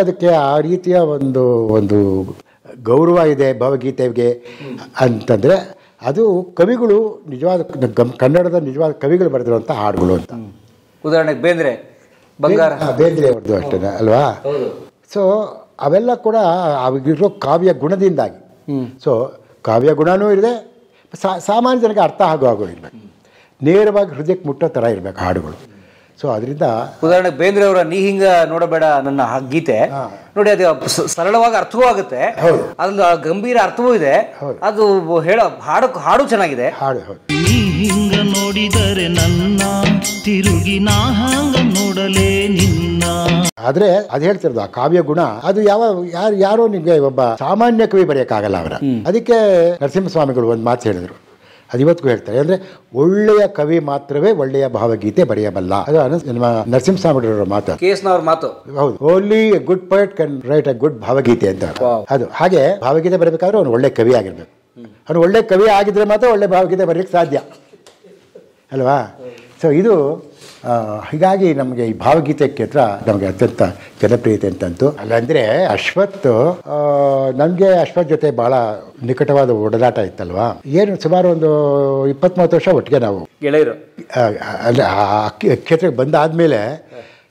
ಅದಕ್ಕೆ ಆ ರೀತಿಯ ಒಂದು ಗೌರವ ಇದೆ ಭಾವಗೀತೆಗೆ ಅಂತಂದರೆ ಅದು ಕವಿಗಳು ನಿಜವಾದ ಕನ್ನಡದ ನಿಜವಾದ ಕವಿಗಳು ಬರೆದಿರುವಂಥ ಹಾಡುಗಳು ಅಂತ. ಉದಾಹರಣೆಗೆ ಬೇಂದ್ರೆ ಅವ್ರದ್ದು ಅಷ್ಟೇ ಅಲ್ವಾ. ಸೊ ಅವೆಲ್ಲ ಕೂಡ ಅವಾಗಿರೋ ಕಾವ್ಯ ಗುಣದಿಂದಾಗಿ. ಸೊ ಕಾವ್ಯ ಗುಣನೂ ಇದೆ, ಸಾಮಾನ್ಯ ಜನಕ್ಕೆ ಅರ್ಥ ಆಗೋ ಇರಬೇಕು, ನೇರವಾಗಿ ಹೃದಯಕ್ಕೆ ಮುಟ್ಟೋ ಥರ ಇರಬೇಕು ಹಾಡುಗಳು. ಸೊ ಅದರಿಂದ ಉದಾಹರಣೆಗೆ ಬೇಂದ್ರೆ ಅವರ ನೀ ಹಿಂಗ ನೋಡಬೇಡ ನನ್ನ ಗೀತೆ ನೋಡಿ, ಅದು ಸರಳವಾಗಿ ಅರ್ಥವೂ ಆಗುತ್ತೆ, ಅದ್ರಲ್ಲಿ ಗಂಭೀರ ಅರ್ಥವೂ ಇದೆ, ಅದು ಹೇಳೋ ಹಾಡು ಚೆನ್ನಾಗಿದೆ. ನೀ ಹಿಂಗ ನೋಡಿದರೆ ನನ್ನ ತಿರುಗಿ ನಾ ಹಂಗ ನೋಡಲೇ ನಿನ್ನ. ಆದ್ರೆ ಅದು ಹೇಳ್ತಿರೋದು ಆ ಕಾವ್ಯ ಗುಣ ಅದು ಯಾರೋ ನಿಮ್ಗೆ ಒಬ್ಬ ಸಾಮಾನ್ಯ ಕವಿ ಬರೆಯಕ್ಕಾಗಲ್ಲ ಅವರ. ಅದಕ್ಕೆ ನರಸಿಂಹಸ್ವಾಮಿಗಳು ಒಂದು ಮಾತು ಹೇಳಿದ್ರು, ಅದು ಇವತ್ತಿಗೂ ಹೇಳ್ತಾರೆ. ಅಂದರೆ ಒಳ್ಳೆಯ ಕವಿ ಮಾತ್ರವೇ ಒಳ್ಳೆಯ ಭಾವಗೀತೆ ಬರೆಯಬಲ್ಲ. ಅದು ನಮ್ಮ ನರಸಿಂಹಸ್ವಾಮಿಗಳವರ ಮಾತು, ಕೇಸ್ನವ್ರ ಮಾತು. ಹೌದು, only A good poet can write A good ಭಾವಗೀತೆ ಅಂತ. ಅದು ಹಾಗೆ ಭಾವಗೀತೆ ಬರಬೇಕಾದ್ರೆ ಅವನು ಒಳ್ಳೆ ಕವಿ ಆಗಿರ್ಬೇಕು. ಅವನು ಒಳ್ಳೆ ಕವಿ ಆಗಿದ್ರೆ ಮಾತ್ರ ಒಳ್ಳೆ ಭಾವಗೀತೆ ಬರೆಯಕ್ಕೆ ಸಾಧ್ಯ ಅಲ್ವಾ. ಸೊ ಇದು ಹೀಗಾಗಿ ನಮಗೆ ಈ ಭಾವಗೀತೆ ಕ್ಷೇತ್ರ ನಮಗೆ ಅತ್ಯಂತ ಜನಪ್ರಿಯತೆ ಅಂತಂತು. ಅಲ್ಲಂದರೆ ಅಶ್ವಥ್, ನನಗೆ ಅಶ್ವಥ್ ಜೊತೆ ಭಾಳ ನಿಕಟವಾದ ಒಡನಾಟ ಇತ್ತಲ್ವಾ. ಏನು ಸುಮಾರು ಒಂದು 20-30 ವರ್ಷ ಒಟ್ಟಿಗೆ ನಾವು ಗೆಳೆಯರು. ಅಂದರೆ ಆ ಕ್ಷೇತ್ರಕ್ಕೆ ಬಂದಾದಮೇಲೆ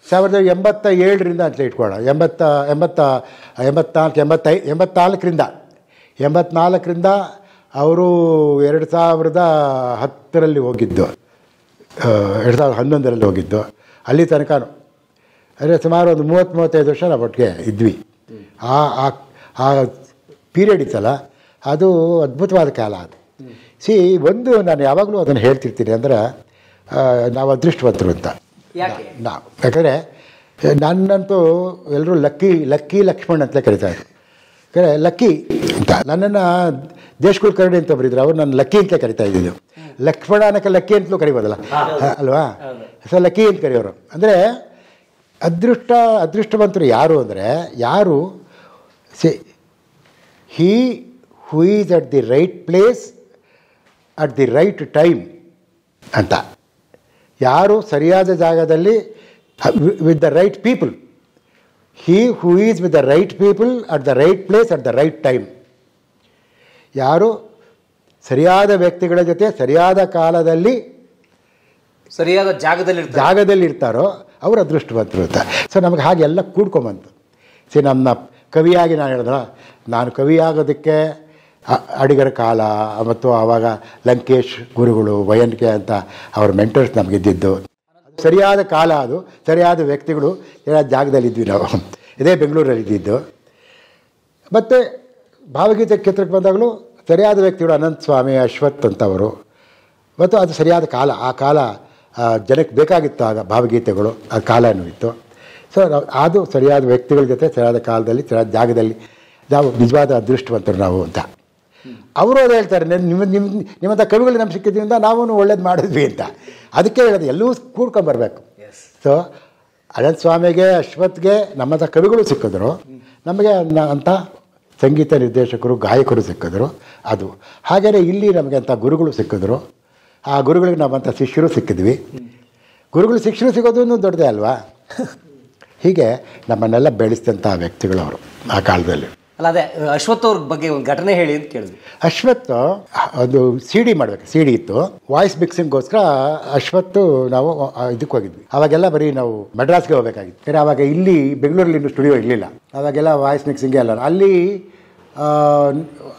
1987ರಿಂದ ಅಂತ ಇಟ್ಕೊಳ್ಳೋಣ, 84ರಿಂದ ಅವರು 2010ರಲ್ಲಿ ಹೋಗಿದ್ದು, 2011ರಲ್ಲಿ ಹೋಗಿದ್ದು. ಅಲ್ಲಿ ತನಕ ಅಂದರೆ ಸುಮಾರು ಒಂದು 30-35 ವರ್ಷ ನಾವು ಒಟ್ಟಿಗೆ ಇದ್ವಿ. ಆ ಪೀರಿಯಡ್ ಇತ್ತಲ್ಲ ಅದು ಅದ್ಭುತವಾದ ಕಾಲ ಅದು. ಒಂದು ನಾನು ಯಾವಾಗಲೂ ಅದನ್ನು ಹೇಳ್ತಿರ್ತೀನಿ ಅಂದರೆ ನಾವು ಅದೃಷ್ಟವಂತರು ಅಂತ. ನಾವು ಯಾಕಂದರೆ ನನ್ನಂತೂ ಎಲ್ಲರೂ ಲಕ್ಕಿ ಲಕ್ಷ್ಮಣ್ ಅಂತಲೇ ಕರೀತಾಯಿದ್ರು. ಯಾಕಂದರೆ ಲಕ್ಕಿ ಅಂತ ನನ್ನನ್ನು ದೇಶಕುಲ್ ಕರಡಿ ಅಂತ ಬರೀದ್ರು, ಅವ್ರು ನಾನು ಲಕ್ಕಿ ಅಂತ ಕರಿತಾ ಇದ್ದಿದ್ದು. ಲಕ್ಷ್ಮಣ ಅನ್ನಕ್ಕೆ ಲಕ್ಕಿ ಅಂತಲೂ ಕರಿಬೋದಲ್ಲ ಅಲ್ವಾ? ಸೊ ಲಕ್ಕಿ ಅಂತ ಕರೆಯೋರು. ಅಂದರೆ ಅದೃಷ್ಟವಂತರು ಯಾರು ಅಂದರೆ ಯಾರು he who is at the right place at the right time ಅಂತ. ಯಾರು ಸರಿಯಾದ ಜಾಗದಲ್ಲಿ with the right people. He who is with the right people at the right place at the right time. ಯಾರು ಸರಿಯಾದ ವ್ಯಕ್ತಿಗಳ ಜೊತೆ ಸರಿಯಾದ ಕಾಲದಲ್ಲಿ ಸರಿಯಾದ ಜಾಗದಲ್ಲಿ ಇರ್ತಾರೋ ಅವರು ಅದೃಷ್ಟವಂತರು ಅಂತ. ಸೊ ನಮಗೆ ಹಾಗೆಲ್ಲ ಕೂಡ್ಕೊಂಬಂತು. ನಮ್ಮ ಕವಿಯಾಗಿ ನಾನು ಹೇಳಿದ್ರ, ನಾನು ಕವಿಯಾಗೋದಕ್ಕೆ ಅಡಿಗರ ಕಾಲ ಮತ್ತು ಆವಾಗ ಲಂಕೇಶ್ ಗುರುಗಳು ವಯನ್ಕೆ ಅಂತ ಅವ್ರ ಮೆಂಟರ್ಸ್ ನಮಗಿದ್ದಿದ್ದು. ಸರಿಯಾದ ಕಾಲ, ಅದು ಸರಿಯಾದ ವ್ಯಕ್ತಿಗಳು ಸರಿಯಾದ ಜಾಗದಲ್ಲಿದ್ವಿ ನಾವು. ಇದೇ ಬೆಂಗಳೂರಲ್ಲಿ ಇದ್ದಿದ್ದು. ಮತ್ತು ಭಾವಗೀತೆ ಕ್ಷೇತ್ರಕ್ಕೆ ಬಂದಾಗಲೂ ಸರಿಯಾದ ವ್ಯಕ್ತಿಗಳು ಅನಂತ ಸ್ವಾಮಿ, ಅಶ್ವಥ್ ಅಂತವರು. ಮತ್ತು ಅದು ಸರಿಯಾದ ಕಾಲ, ಆ ಕಾಲ ಜನಕ್ಕೆ ಬೇಕಾಗಿತ್ತು. ಆಗ ಭಾವಗೀತೆಗಳು ಆ ಕಾಲನೂ ಇತ್ತು. ಸೊ ಅದು ಸರಿಯಾದ ವ್ಯಕ್ತಿಗಳ ಜೊತೆ ಸರಿಯಾದ ಕಾಲದಲ್ಲಿ ಸರಿಯಾದ ಜಾಗದಲ್ಲಿ ನಾವು ನಿಜವಾದ ಅದೃಷ್ಟವಂತರು ನಾವು ಅಂತ. ಅವರು ಅದು ಹೇಳ್ತಾರೆ, ನಿಮ್ಮಂಥ ಕವಿಗಳು ನಮ್ಗೆ ಸಿಕ್ಕಿದ್ರಿಂದ ನಾವು ಒಳ್ಳೇದು ಮಾಡಿದ್ವಿ ಅಂತ. ಅದಕ್ಕೆ ಹೇಳೋದು ಎಲ್ಲವೂ ಕೂಡ್ಕೊಂಬರ್ಬೇಕು. ಸೊ ಅನಂತ ಸ್ವಾಮಿಗೆ, ಅಶ್ವತ್ಗೆ ನಮ್ಮಂಥ ಕವಿಗಳು ಸಿಕ್ಕಿದ್ರು, ನಮಗೆ ಅಂಥ ಸಂಗೀತ ನಿರ್ದೇಶಕರು, ಗಾಯಕರು ಸಿಕ್ಕಿದ್ರು. ಅದು ಹಾಗೆಯೇ ಇಲ್ಲಿ ನಮಗೆ ಅಂಥ ಗುರುಗಳು ಸಿಕ್ಕಿದ್ರು. ಆ ಗುರುಗಳಿಗೆ ನಾವಂಥ ಶಿಷ್ಯರು ಸಿಕ್ಕಿದ್ವಿ. ಗುರುಗಳು ಶಿಷ್ಯರು ಸಿಗೋದು ದೊಡ್ಡದೇ ಅಲ್ವಾ? ಹೀಗೆ ನಮ್ಮನ್ನೆಲ್ಲ ಬೆಳೆಸಿದಂಥ ವ್ಯಕ್ತಿಗಳು ಅವರು ಆ ಕಾಲದಲ್ಲಿ. ಅಲ್ಲ, ಅದೇ ಅಶ್ವಥ್ ಅವ್ರ ಬಗ್ಗೆ ಒಂದು ಘಟನೆ ಹೇಳಿ ಅಂತ ಕೇಳಿದ್ವಿ. ಅಶ್ವಥ್ ಒಂದು CD ಮಾಡಬೇಕು, CD ಇತ್ತು. ವಾಯ್ಸ್ ಮಿಕ್ಸಿಂಗ್ಗೋಸ್ಕರ ಅಶ್ವತ್ತು ನಾವು ಇದಕ್ಕೆ ಹೋಗಿದ್ವಿ. ಅವಾಗೆಲ್ಲ ಬರೀ ನಾವು ಮಡ್ರಾಸ್ಗೆ ಹೋಗಬೇಕಾಗಿತ್ತು. ಯಾಕಂದರೆ ಆವಾಗ ಇಲ್ಲಿ ಬೆಂಗಳೂರಲ್ಲಿ ಇನ್ನೂ ಸ್ಟುಡಿಯೋ ಇರಲಿಲ್ಲ. ಅವಾಗೆಲ್ಲ ವಾಯ್ಸ್ ಮಿಕ್ಸಿಂಗೇ ಅಲ್ಲ. ಅಲ್ಲಿ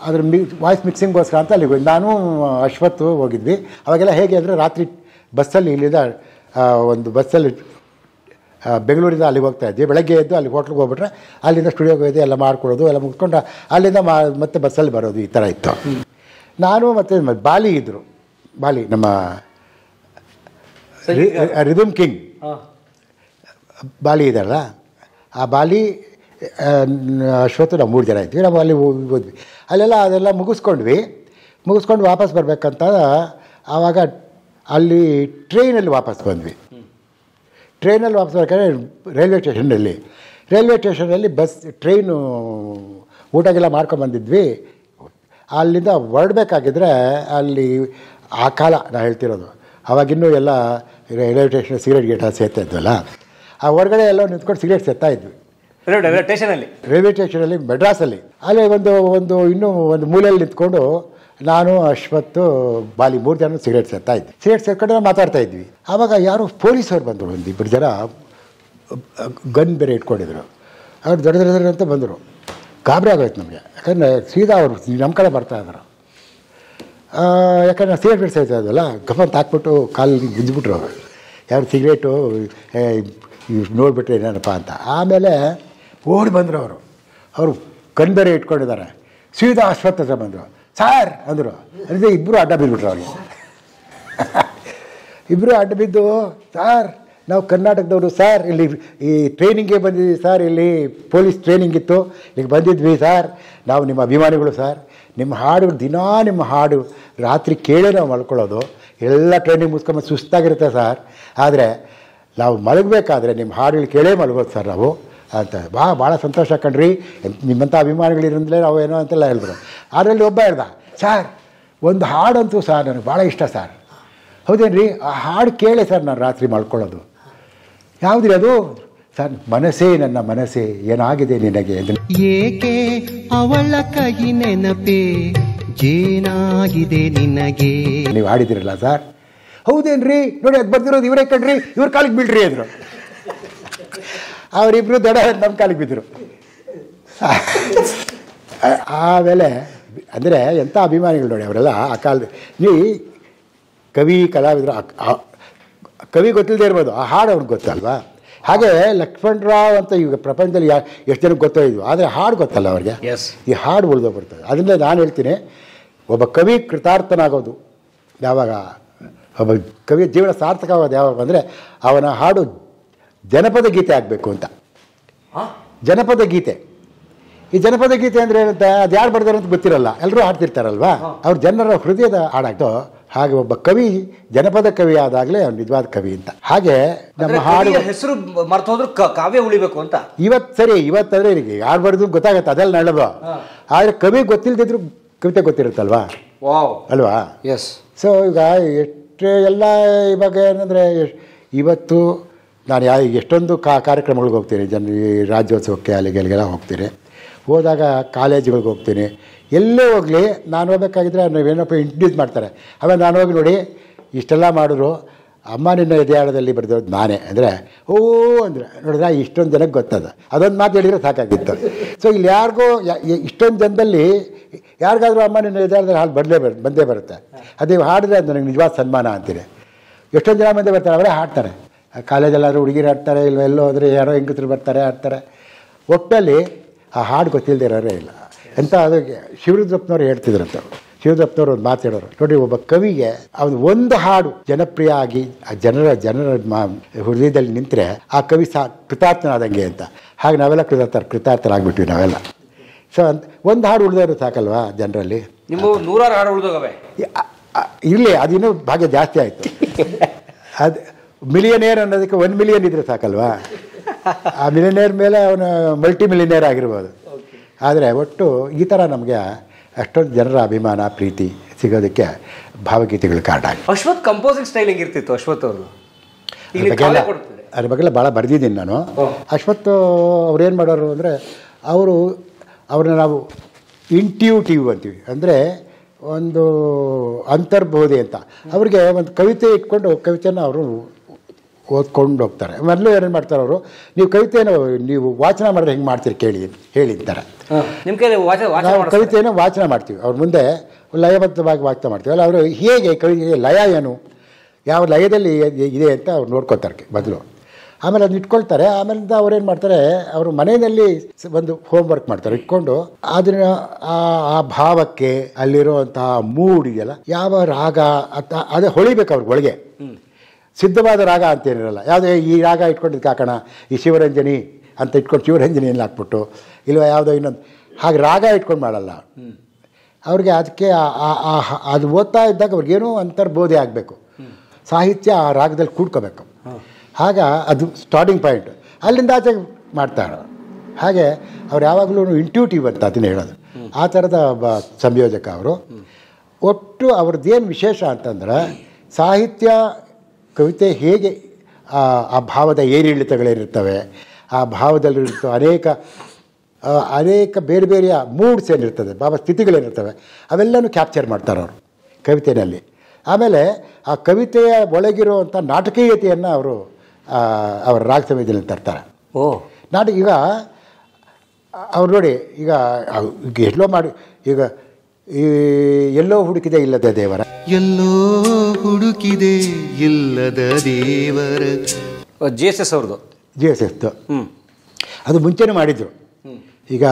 ಅದ್ರ ವಾಯ್ಸ್ ಮಿಕ್ಸಿಂಗ್ಗೋಸ್ಕರ ಅಂತ ಅಲ್ಲಿಗೆ ನಾನು ಅಶ್ವತ್ತು ಹೋಗಿದ್ವಿ. ಅವಾಗೆಲ್ಲ ಹೇಗೆ ಅಂದರೆ ರಾತ್ರಿ ಬಸ್ಸಲ್ಲಿ ಇಲ್ಲಿಂದ ಒಂದು ಬಸ್ಸಲ್ಲಿ ಬೆಂಗಳೂರಿಂದ ಅಲ್ಲಿಗೆ ಹೋಗ್ತಾ ಇದ್ವಿ. ಬೆಳಗ್ಗೆ ಎದ್ದು ಅಲ್ಲಿ ಹೋಟ್ಲಿಗೆ ಹೋಗ್ಬಿಟ್ರೆ ಅಲ್ಲಿಂದ ಸ್ಟುಡಿಯೋಗೆ ಹೋಗಿ ಎಲ್ಲ ಮಾಡ್ಕೊಳ್ಳೋದು, ಎಲ್ಲ ಮುಗಿಸ್ಕೊಂಡು ಅಲ್ಲಿಂದ ಮತ್ತೆ ಬಸ್ಸಲ್ಲಿ ಬರೋದು, ಈ ಥರ ಇತ್ತು. ನಾನು ಮತ್ತು ಬಾಲಿ ಇದ್ದರು. ಬಾಲಿ ನಮ್ಮ ರಿದಮ್ ಕಿಂಗ್ ಬಾಲಿ ಇದ್ದಾರಲ್ಲ, ಆ ಬಾಲಿ ಅಶ್ವತ್ತು ನಾವು 3 ಜನ ಇದ್ವಿ. ನಾವು ಅಲ್ಲಿ ಹೋದ್ವಿ. ಅಲ್ಲೆಲ್ಲ ಅದೆಲ್ಲ ಮುಗಿಸ್ಕೊಂಡು ವಾಪಸ್ ಬರಬೇಕಂತ ಆವಾಗ ಅಲ್ಲಿ ಟ್ರೈನಲ್ಲಿ ವಾಪಸ್ ಬಂದ್ವಿ. ಟ್ರೈನಲ್ಲಿ ವಾಪಸ್ ಬರ್ಬೇಕಾದ್ರೆ ರೈಲ್ವೆ ಸ್ಟೇಷನಲ್ಲಿ ಟ್ರೈನು ಊಟಗೆಲ್ಲ ಮಾಡ್ಕೊಂಬಂದಿದ್ವಿ. ಅಲ್ಲಿಂದ ಹೊರಡಬೇಕಾಗಿದ್ರೆ ಅಲ್ಲಿ ಆ ಕಾಲ ನಾನು ಹೇಳ್ತಿರೋದು, ಅವಾಗಿನ್ನೂ ಎಲ್ಲ ರೈಲ್ವೆ ಸ್ಟೇಷನ್ ಸಿಗರೇಟ್ ಗೇಟ್ ಸೇರ್ತಾ ಇದ್ವಲ್ಲ, ಆ ಹೊರಗಡೆ ಎಲ್ಲ ನಿಂತ್ಕೊಂಡು ಸಿಗರೇಟ್ ಸೇರ್ತಾ ಇದ್ವಿ ರೈಲ್ವೆ ಸ್ಟೇಷನಲ್ಲಿ ಮೆಡ್ರಾಸಲ್ಲಿ. ಅಲ್ಲಿ ಇನ್ನೂ ಒಂದು ಮೂಲೆಯಲ್ಲಿ ನಿಂತ್ಕೊಂಡು ನಾನು ಅಶ್ವತ್ತು ಬಾಲಿ 3 ಜನ ಸಿಗರೇಟ್ ಸೇರ್ತಾ ಇದ್ವಿ. ಸಿಗರೇಟ್ ಸೇರ್ಕೊಂಡು ಮಾತಾಡ್ತಾ ಇದ್ವಿ. ಆವಾಗ ಯಾರೋ ಪೊಲೀಸವ್ರು ಬಂದರು. 1-2 ಜನ ಗನ್ ಬೇರೆ ಇಟ್ಕೊಂಡಿದ್ರು. ಅವ್ರು ದೊಡ್ಡ ಅಂತ ಬಂದರು. ಗಾಬರಿ ಆಗೋಯ್ತು ನಮಗೆ. ಯಾಕಂದರೆ ಸೀದಾ ಅವರು ನಮ್ಮ ಕಡೆ ಬರ್ತಾ ಇದ್ರು. ಯಾಕಂದ್ರೆ ಸಿಗರೇಟ್ ಬಿಡ್ತಾ ಇದ್ದಲ್ಲ, ಗಫಂತ ಹಾಕ್ಬಿಟ್ಟು ಕಾಲಿಗೆ ಗುಂಜ್ಬಿಟ್ರು ಅವರು. ಯಾರು ಸಿಗರೇಟು ನೋಡಿಬಿಟ್ರೆ ಏನಪ್ಪ ಅಂತ. ಆಮೇಲೆ ಓಡಿ ಬಂದರು ಅವರು ಗನ್ ಬೇರೆ ಇಟ್ಕೊಂಡಿದ್ದಾರೆ. ಸೀದಾ ಅಶ್ವತ್ಥ ಹತ್ರ ಬಂದರು. ಸಾರ್ ಅಂದರು. ಅಂದರೆ ಇಬ್ಬರು ಅಡ್ಡ ಬಿದ್ದುಬಿಟ್ರು ಅವ್ರಿಗೆ. ಇಬ್ಬರು ಅಡ್ಡ ಬಿದ್ದು, ಸಾರ್ ನಾವು ಕರ್ನಾಟಕದವರು ಸಾರ್, ಇಲ್ಲಿ ಈ ಟ್ರೈನಿಂಗ್ಗೆ ಬಂದಿದ್ವಿ ಸಾರ್, ಇಲ್ಲಿ ಪೊಲೀಸ್ ಟ್ರೈನಿಂಗ್ ಇತ್ತು, ಈಗ ಬಂದಿದ್ವಿ ಸಾರ್, ನಾವು ನಿಮ್ಮ ಅಭಿಮಾನಿಗಳು ಸಾರ್, ನಿಮ್ಮ ಹಾಡುಗಳು ದಿನಾ ನಿಮ್ಮ ಹಾಡು ರಾತ್ರಿ ಕೇಳೇ ನಾವು ಮಲ್ಕೊಳ್ಳೋದು, ಎಲ್ಲ ಟ್ರೈನಿಂಗ್ ಮುಗಿಸ್ಕೊಂಡು ಸುಸ್ತಾಗಿರುತ್ತೆ ಸಾರ್, ಆದರೆ ನಾವು ಮಲಗಬೇಕಾದ್ರೆ ನಿಮ್ಮ ಹಾಡುಗಳು ಕೇಳೇ ಮಲಗೋದು ಸರ್ ನಾವು ಅಂತ. ಭಾಳ ಸಂತೋಷ ಕಣ್ರಿ, ನಿಮ್ಮಂಥ ಅಭಿಮಾನಿಗಳಿರಂದಲೇ ನಾವು ಏನೋ ಅಂತೆಲ್ಲ ಹೇಳಿದ್ರು. ಅದರಲ್ಲಿ ಒಬ್ಬ ಹೇಳ್ದ, ಸಾರ್ ಒಂದು ಹಾಡಂತೂ ಸರ್ ನನಗೆ ಭಾಳ ಇಷ್ಟ ಸರ್. ಹೌದೇನ್ರಿ? ಆ ಹಾಡು ಕೇಳಿ ಸರ್ ನಾನು ರಾತ್ರಿ ಮಲ್ಕೊಳ್ಳೋದು. ಯಾವುದ್ರಿ ಅದು? ಸರ್, ಮನಸ್ಸೇ ನನ್ನ ಮನಸ್ಸೇ ಏನಾಗಿದೆ ನಿನಗೆ. ಏಕೆ ಅವಳ ಕೈ ನೆನಪೇ ಜೇನಾಗಿದೆ ನಿನಗೆ. ನೀವು ಹಾಡಿದಿರಲ್ಲ ಸರ್. ಹೌದೇನ್ರಿ? ನೋಡಿ ಅದು ಬರ್ದಿರೋದು ಇವರೇ ಕಣ್ರಿ, ಇವ್ರ ಕಾಲಿಗೆ ಬೀಳ್ರಿ ಅಂದರು. ಅವರಿಬ್ಬರು ದಡ ನಮ್ಮ ಕಾಲಿಗೆ ಬಿದ್ದರು. ಆಮೇಲೆ ಅಂದರೆ ಎಂಥ ಅಭಿಮಾನಿಗಳು ನೋಡಿ ಅವರೆಲ್ಲ ಆ ಕಾಲದ. ನೀವು ಕವಿ ಕಲಾವಿದರು, ಕವಿ ಗೊತ್ತಿಲ್ಲದೆ ಇರ್ಬೋದು, ಆ ಹಾಡು ಅವ್ರಿಗೆ ಗೊತ್ತಲ್ವಾ. ಹಾಗೆ ಲಕ್ಷ್ಮಣರಾವ್ ಅಂತ ಈಗ ಪ್ರಪಂಚದಲ್ಲಿ ಎಷ್ಟು ಜನಕ್ಕೆ ಗೊತ್ತೋ ಇದು, ಆದರೆ ಹಾಡು ಗೊತ್ತಲ್ಲ ಅವ್ರಿಗೆ. ಈ ಹಾಡು ಉಳಿದೋಗ್ಬಿಡ್ತದೆ. ಅದರಿಂದ ನಾನು ಹೇಳ್ತೀನಿ, ಒಬ್ಬ ಕವಿ ಕೃತಾರ್ಥನಾಗೋದು ಯಾವಾಗ, ಒಬ್ಬ ಕವಿಯ ಜೀವನ ಸಾರ್ಥಕವಾಗೋದು ಯಾವಾಗ ಅಂದರೆ ಅವನ ಹಾಡು ಜನಪದ ಗೀತೆ ಆಗಬೇಕು ಅಂತ. ಜನಪದ ಗೀತೆ, ಈ ಜನಪದ ಗೀತೆ ಅಂದರೆ ಏನಂತ, ಅದು ಯಾರು ಬರ್ದಾರೆ ಅಂತ ಗೊತ್ತಿರಲ್ಲ, ಎಲ್ಲರೂ ಹಾಡ್ತಿರ್ತಾರಲ್ವಾ, ಅವ್ರ ಜನರ ಹೃದಯದ ಹಾಡಾಗ್ತೋ. ಹಾಗೆ ಒಬ್ಬ ಕವಿ ಜನಪದ ಕವಿ ಆದಾಗಲೇ ಅವ್ನು ನಿಜವಾದ ಕವಿ ಅಂತ. ಹಾಗೆ ನಮ್ಮ ಹಾಡು ಹೆಸರು ಮರ್ತು ಹೋದ್ರು ಕಾವ್ಯ ಉಳಿಬೇಕು ಅಂತ. ಇವತ್ತಾದ್ರೆ ಈಗ ಯಾರು ಬರೆದು ಗೊತ್ತಾಗತ್ತೆ, ಅದೆಲ್ಲ ನಳದು. ಆದರೆ ಕವಿ ಗೊತ್ತಿಲ್ಲದಿದ್ರು ಕವಿತೆ ಗೊತ್ತಿರುತ್ತಲ್ವಾ, ಅಲ್ವಾ? ಎಸ್. ಸೊ ಈಗ ಎಷ್ಟೇ ಎಲ್ಲ ಇವಾಗ ಏನಂದರೆ, ಇವತ್ತು ನಾನು ಎಷ್ಟೊಂದು ಕಾರ್ಯಕ್ರಮಗಳಿಗೆ ಹೋಗ್ತೀನಿ, ರಾಜ್ಯೋತ್ಸವಕ್ಕೆ ಅಲ್ಲಿಗೆಲ್ಲ ಹೋಗ್ತೀನಿ. ಹೋದಾಗ ಕಾಲೇಜುಗಳಿಗೆ ಹೋಗ್ತೀನಿ. ಎಲ್ಲೇ ಹೋಗಲಿ ನಾನು ಹೋಗ್ಬೇಕಾಗಿದ್ರೆ ನಾವೇನಪ್ಪ ಇಂಟ್ರಡ್ಯೂಸ್ ಮಾಡ್ತಾರೆ. ಆಮೇಲೆ ನಾನು ಹೋಗಿ ನೋಡಿ ಇಷ್ಟೆಲ್ಲ ಮಾಡಿದ್ರು, ಅಮ್ಮ ನಿನ್ನ ಎದೆಯಾಳದಲ್ಲಿ ಬರೆದೋದು ನಾನೇ ಅಂದರೆ ಓ ಅಂದರೆ ನೋಡಿದ್ರೆ ಇಷ್ಟೊಂದು ಜನಕ್ಕೆ ಗೊತ್ತದ. ಅದೊಂದು ಮಾತು ಹೇಳಿದರೆ ಸಾಕಾಗಿತ್ತು. ಸೊ ಇಲ್ಲಿ ಯಾರಿಗೂ ಇಷ್ಟೊಂದು ಜನದಲ್ಲಿ ಯಾರಿಗಾದ್ರೂ ಅಮ್ಮ ನಿನ್ನ ಎದೆಯಾಳದಲ್ಲಿ ಹಾಡು ಬಂದೇ ಬರುತ್ತೆ. ಅದು ಹಾಡಿದ್ರೆ ಅದು ನನಗೆ ನಿಜವಾದ ಸನ್ಮಾನ ಅಂತೀನಿ. ಎಷ್ಟೊಂದು ಜನ ಮಂದಿ ಬರ್ತಾರೆ, ಅವರೇ ಹಾಡ್ತಾರೆ. ಕಾಲೇಜಲ್ಲಾದರೂ ಹುಡುಗಿರು ಆಡ್ತಾರೆ, ಇಲ್ಲ ಎಲ್ಲೋ ಹೋದರೆ ಯಾರೋ ಹೆಂಗಸರು ಬರ್ತಾರೆ ಆಡ್ತಾರೆ. ಒಟ್ಟಲ್ಲಿ ಆ ಹಾಡು ಗೊತ್ತಿಲ್ಲದೆ ಇರೋರೇ ಇಲ್ಲ ಅಂತ. ಅದಕ್ಕೆ ಶಿವರುದ್ರಪ್ಪನವ್ರು ಹೇಳ್ತಿದ್ರಂತ. ಶಿವರುದ್ರಪ್ಪನವ್ರು ಒಂದು ಮಾತು ಹೇಳೋರು ನೋಡಿ, ಒಬ್ಬ ಕವಿಗೆ ಅವನು ಒಂದು ಹಾಡು ಜನಪ್ರಿಯ ಆಗಿ ಆ ಜನರ ಹೃದಯದಲ್ಲಿ ನಿಂತರೆ ಆ ಕವಿ ಕೃತಾರ್ಥನಾದಂಗೆ ಅಂತ. ಹಾಗೆ ನಾವೆಲ್ಲ ಕೃತಾರ್ಥರಾಗ್ಬಿಟ್ವಿ ನಾವೆಲ್ಲ. ಸೊ ಒಂದು ಹಾಡು ಉಳಿದವರು ಸಾಕಲ್ವಾ ಜನರಲ್ಲಿ. ನಿಮ್ಮ 100 ಹಾಡು ಉಳಿದೋಗವೆ ಇರಲಿ, ಅದಿನ್ನೂ ಭಾಗ್ಯ ಜಾಸ್ತಿ ಆಯಿತು. ಅದು ಮಿಲಿಯನೇರ್ ಅನ್ನೋದಕ್ಕೆ 1 ಮಿಲಿಯನ್ ಇದ್ರೆ ಸಾಕಲ್ವಾ. ಆ ಮಿಲಿಯನೇರ್ ಮೇಲೆ ಅವನು ಮಲ್ಟಿ ಮಿಲಿಯನೇರ್ ಆಗಿರ್ಬೋದು. ಆದರೆ ಒಟ್ಟು ಈ ಥರ ನಮಗೆ ಅಷ್ಟೊಂದು ಜನರ ಅಭಿಮಾನ ಪ್ರೀತಿ ಸಿಗೋದಕ್ಕೆ ಭಾವಗೀತೆಗಳು ಕಾರಣ ಆಗಿದೆ. ಅಶ್ವಥ್ ಕಂಪೋಸಿಂಗ್ ಸ್ಟೈಲ್ ಹೆಂಗಿರ್ತಿತ್ತು ಅಶ್ವಥ್ ಅವ್ರದ್ದು? ಅದ್ರ ಬಗ್ಗೆ ಭಾಳ ಬರೆದಿದ್ದೀನಿ ನಾನು. ಅಶ್ವಥ್ ಅವ್ರೇನು ಮಾಡೋರು ಅಂದರೆ, ಅವ್ರನ್ನ ನಾವು ಇಂಟ್ಯೂಟಿವ್ ಅಂತೀವಿ, ಅಂದರೆ ಒಂದು ಅಂತರ್ಬೋಧೆ ಅಂತ. ಅವ್ರಿಗೆ ಒಂದು ಕವಿತೆ ಇಟ್ಕೊಂಡು ಕವಿತೆಯನ್ನು ಅವರು ಓದ್ಕೊಂಡು ಹೋಗ್ತಾರೆ. ಮೊದಲು ಏನೇನು ಮಾಡ್ತಾರೆ ಅವರು, ನೀವು ಕವಿತೆಯನ್ನು ನೀವು ವಾಚನ ಮಾಡಿದ್ರೆ ಹೆಂಗೆ ಮಾಡ್ತೀರಿ ಹೇಳಿ ಅಂತಾರೆ. ನಿಮ್ಮ ಕೈಲಿ ನಾವು ಕವಿತೆಯನ್ನು ವಾಚನ ಮಾಡ್ತೀವಿ, ಅವ್ರ ಮುಂದೆ ಲಯಬದ್ಧವಾಗಿ ವಾಚನ ಮಾಡ್ತೀವಿ ಅಲ್ಲ. ಅವರು ಹೇಗೆ ಕವಿತೆ ಲಯ ಏನು, ಯಾವ ಲಯದಲ್ಲಿ ಇದೆ ಅಂತ ಅವ್ರು ನೋಡ್ಕೊತಾರೆ ಮೊದಲು. ಆಮೇಲೆ ಅದನ್ನ ಇಟ್ಕೊಳ್ತಾರೆ. ಆಮೇಲಿಂದ ಅವ್ರೇನು ಮಾಡ್ತಾರೆ, ಅವರು ಮನೆಯಲ್ಲಿ ಒಂದು ಹೋಮ್ವರ್ಕ್ ಮಾಡ್ತಾರೆ. ಇಟ್ಕೊಂಡು ಅದನ್ನ ಆ ಭಾವಕ್ಕೆ ಅಲ್ಲಿರುವಂತಹ ಮೂಡ್ ಇದೆಯಲ್ಲ, ಯಾವ ರಾಗ ಅದೇ ಹೊಳಿಬೇಕು ಅವ್ರಿಗೆ ಒಳಗೆ. ಸಿದ್ಧವಾದ ರಾಗ ಅಂತೇನಿರಲ್ಲ. ಯಾವುದೇ ಈ ರಾಗ ಇಟ್ಕೊಂಡಿದ್ದು ಹಾಕೋಣ, ಈ ಶಿವರಂಜನಿ ಅಂತ ಇಟ್ಕೊಂಡು ಶಿವರಂಜನಿಯಲ್ಲಿ ಹಾಕ್ಬಿಟ್ಟು, ಇಲ್ವ ಯಾವುದೋ ಇನ್ನೊಂದು ಹಾಗೆ ರಾಗ ಇಟ್ಕೊಂಡು ಮಾಡಲ್ಲ ಅವ್ರಿಗೆ. ಅದಕ್ಕೆ ಅದು ಓದ್ತಾ ಇದ್ದಾಗ ಅವ್ರಿಗೇನೋ ಅಂತರ್ಬೋಧೆ ಆಗಬೇಕು, ಸಾಹಿತ್ಯ ಆ ರಾಗದಲ್ಲಿ ಕೂಡ್ಕೋಬೇಕು. ಆಗ ಅದು ಸ್ಟಾರ್ಟಿಂಗ್ ಪಾಯಿಂಟ್. ಅಲ್ಲಿಂದ ಆಚೆ ಮಾಡ್ತಾರೆ. ಹಾಗೆ ಅವ್ರು ಯಾವಾಗಲೂ ಇಂಟ್ಯೂಟಿವ್ ಅಂತ ಅದನ್ನ ಹೇಳೋದು. ಆ ಥರದ ಸಂಯೋಜಕ ಅವರು. ಒಟ್ಟು ಅವ್ರದ್ದೇನು ವಿಶೇಷ ಅಂತಂದ್ರೆ, ಸಾಹಿತ್ಯ ಕವಿತೆ ಹೇಗೆ ಆ ಭಾವದ ಏರಿಳಿತಗಳೇನಿರ್ತವೆ, ಆ ಭಾವದಲ್ಲಿರುತ್ತೋ ಅನೇಕ ಬೇರೆ ಬೇರೆಯ ಮೂಡ್ಸ್ ಏನಿರ್ತದೆ, ಭಾವ ಸ್ಥಿತಿಗಳೇನಿರ್ತವೆ, ಅವೆಲ್ಲನೂ ಕ್ಯಾಪ್ಚರ್ ಮಾಡ್ತಾರೆ ಅವರು ಕವಿತೆಯಲ್ಲಿ. ಆಮೇಲೆ ಆ ಕವಿತೆಯ ಒಳಗಿರುವಂಥ ನಾಟಕೀಯತೆಯನ್ನು ಅವರು ಅವರ ರಾಗ ಸಂಯೋಜನೆಯಲ್ಲಿ ತರ್ತಾರೆ. ಈಗ ಅವ್ರು ನೋಡಿ, ಈಗ ಎಲ್ಲೋ ಮಾಡಿ, ಈಗ ಈ ಎಲ್ಲೋ ಹುಡುಕಿದೆ ಇಲ್ಲದ ದೇವರ, ಎಲ್ಲೋ ಹುಡುಕಿದೆ ಇಲ್ಲದ ದೇವರ, GSS ಅವ್ರದ್ದು. GSS ಅದು ಮುಂಚೆನೂ ಮಾಡಿದರು. ಈಗ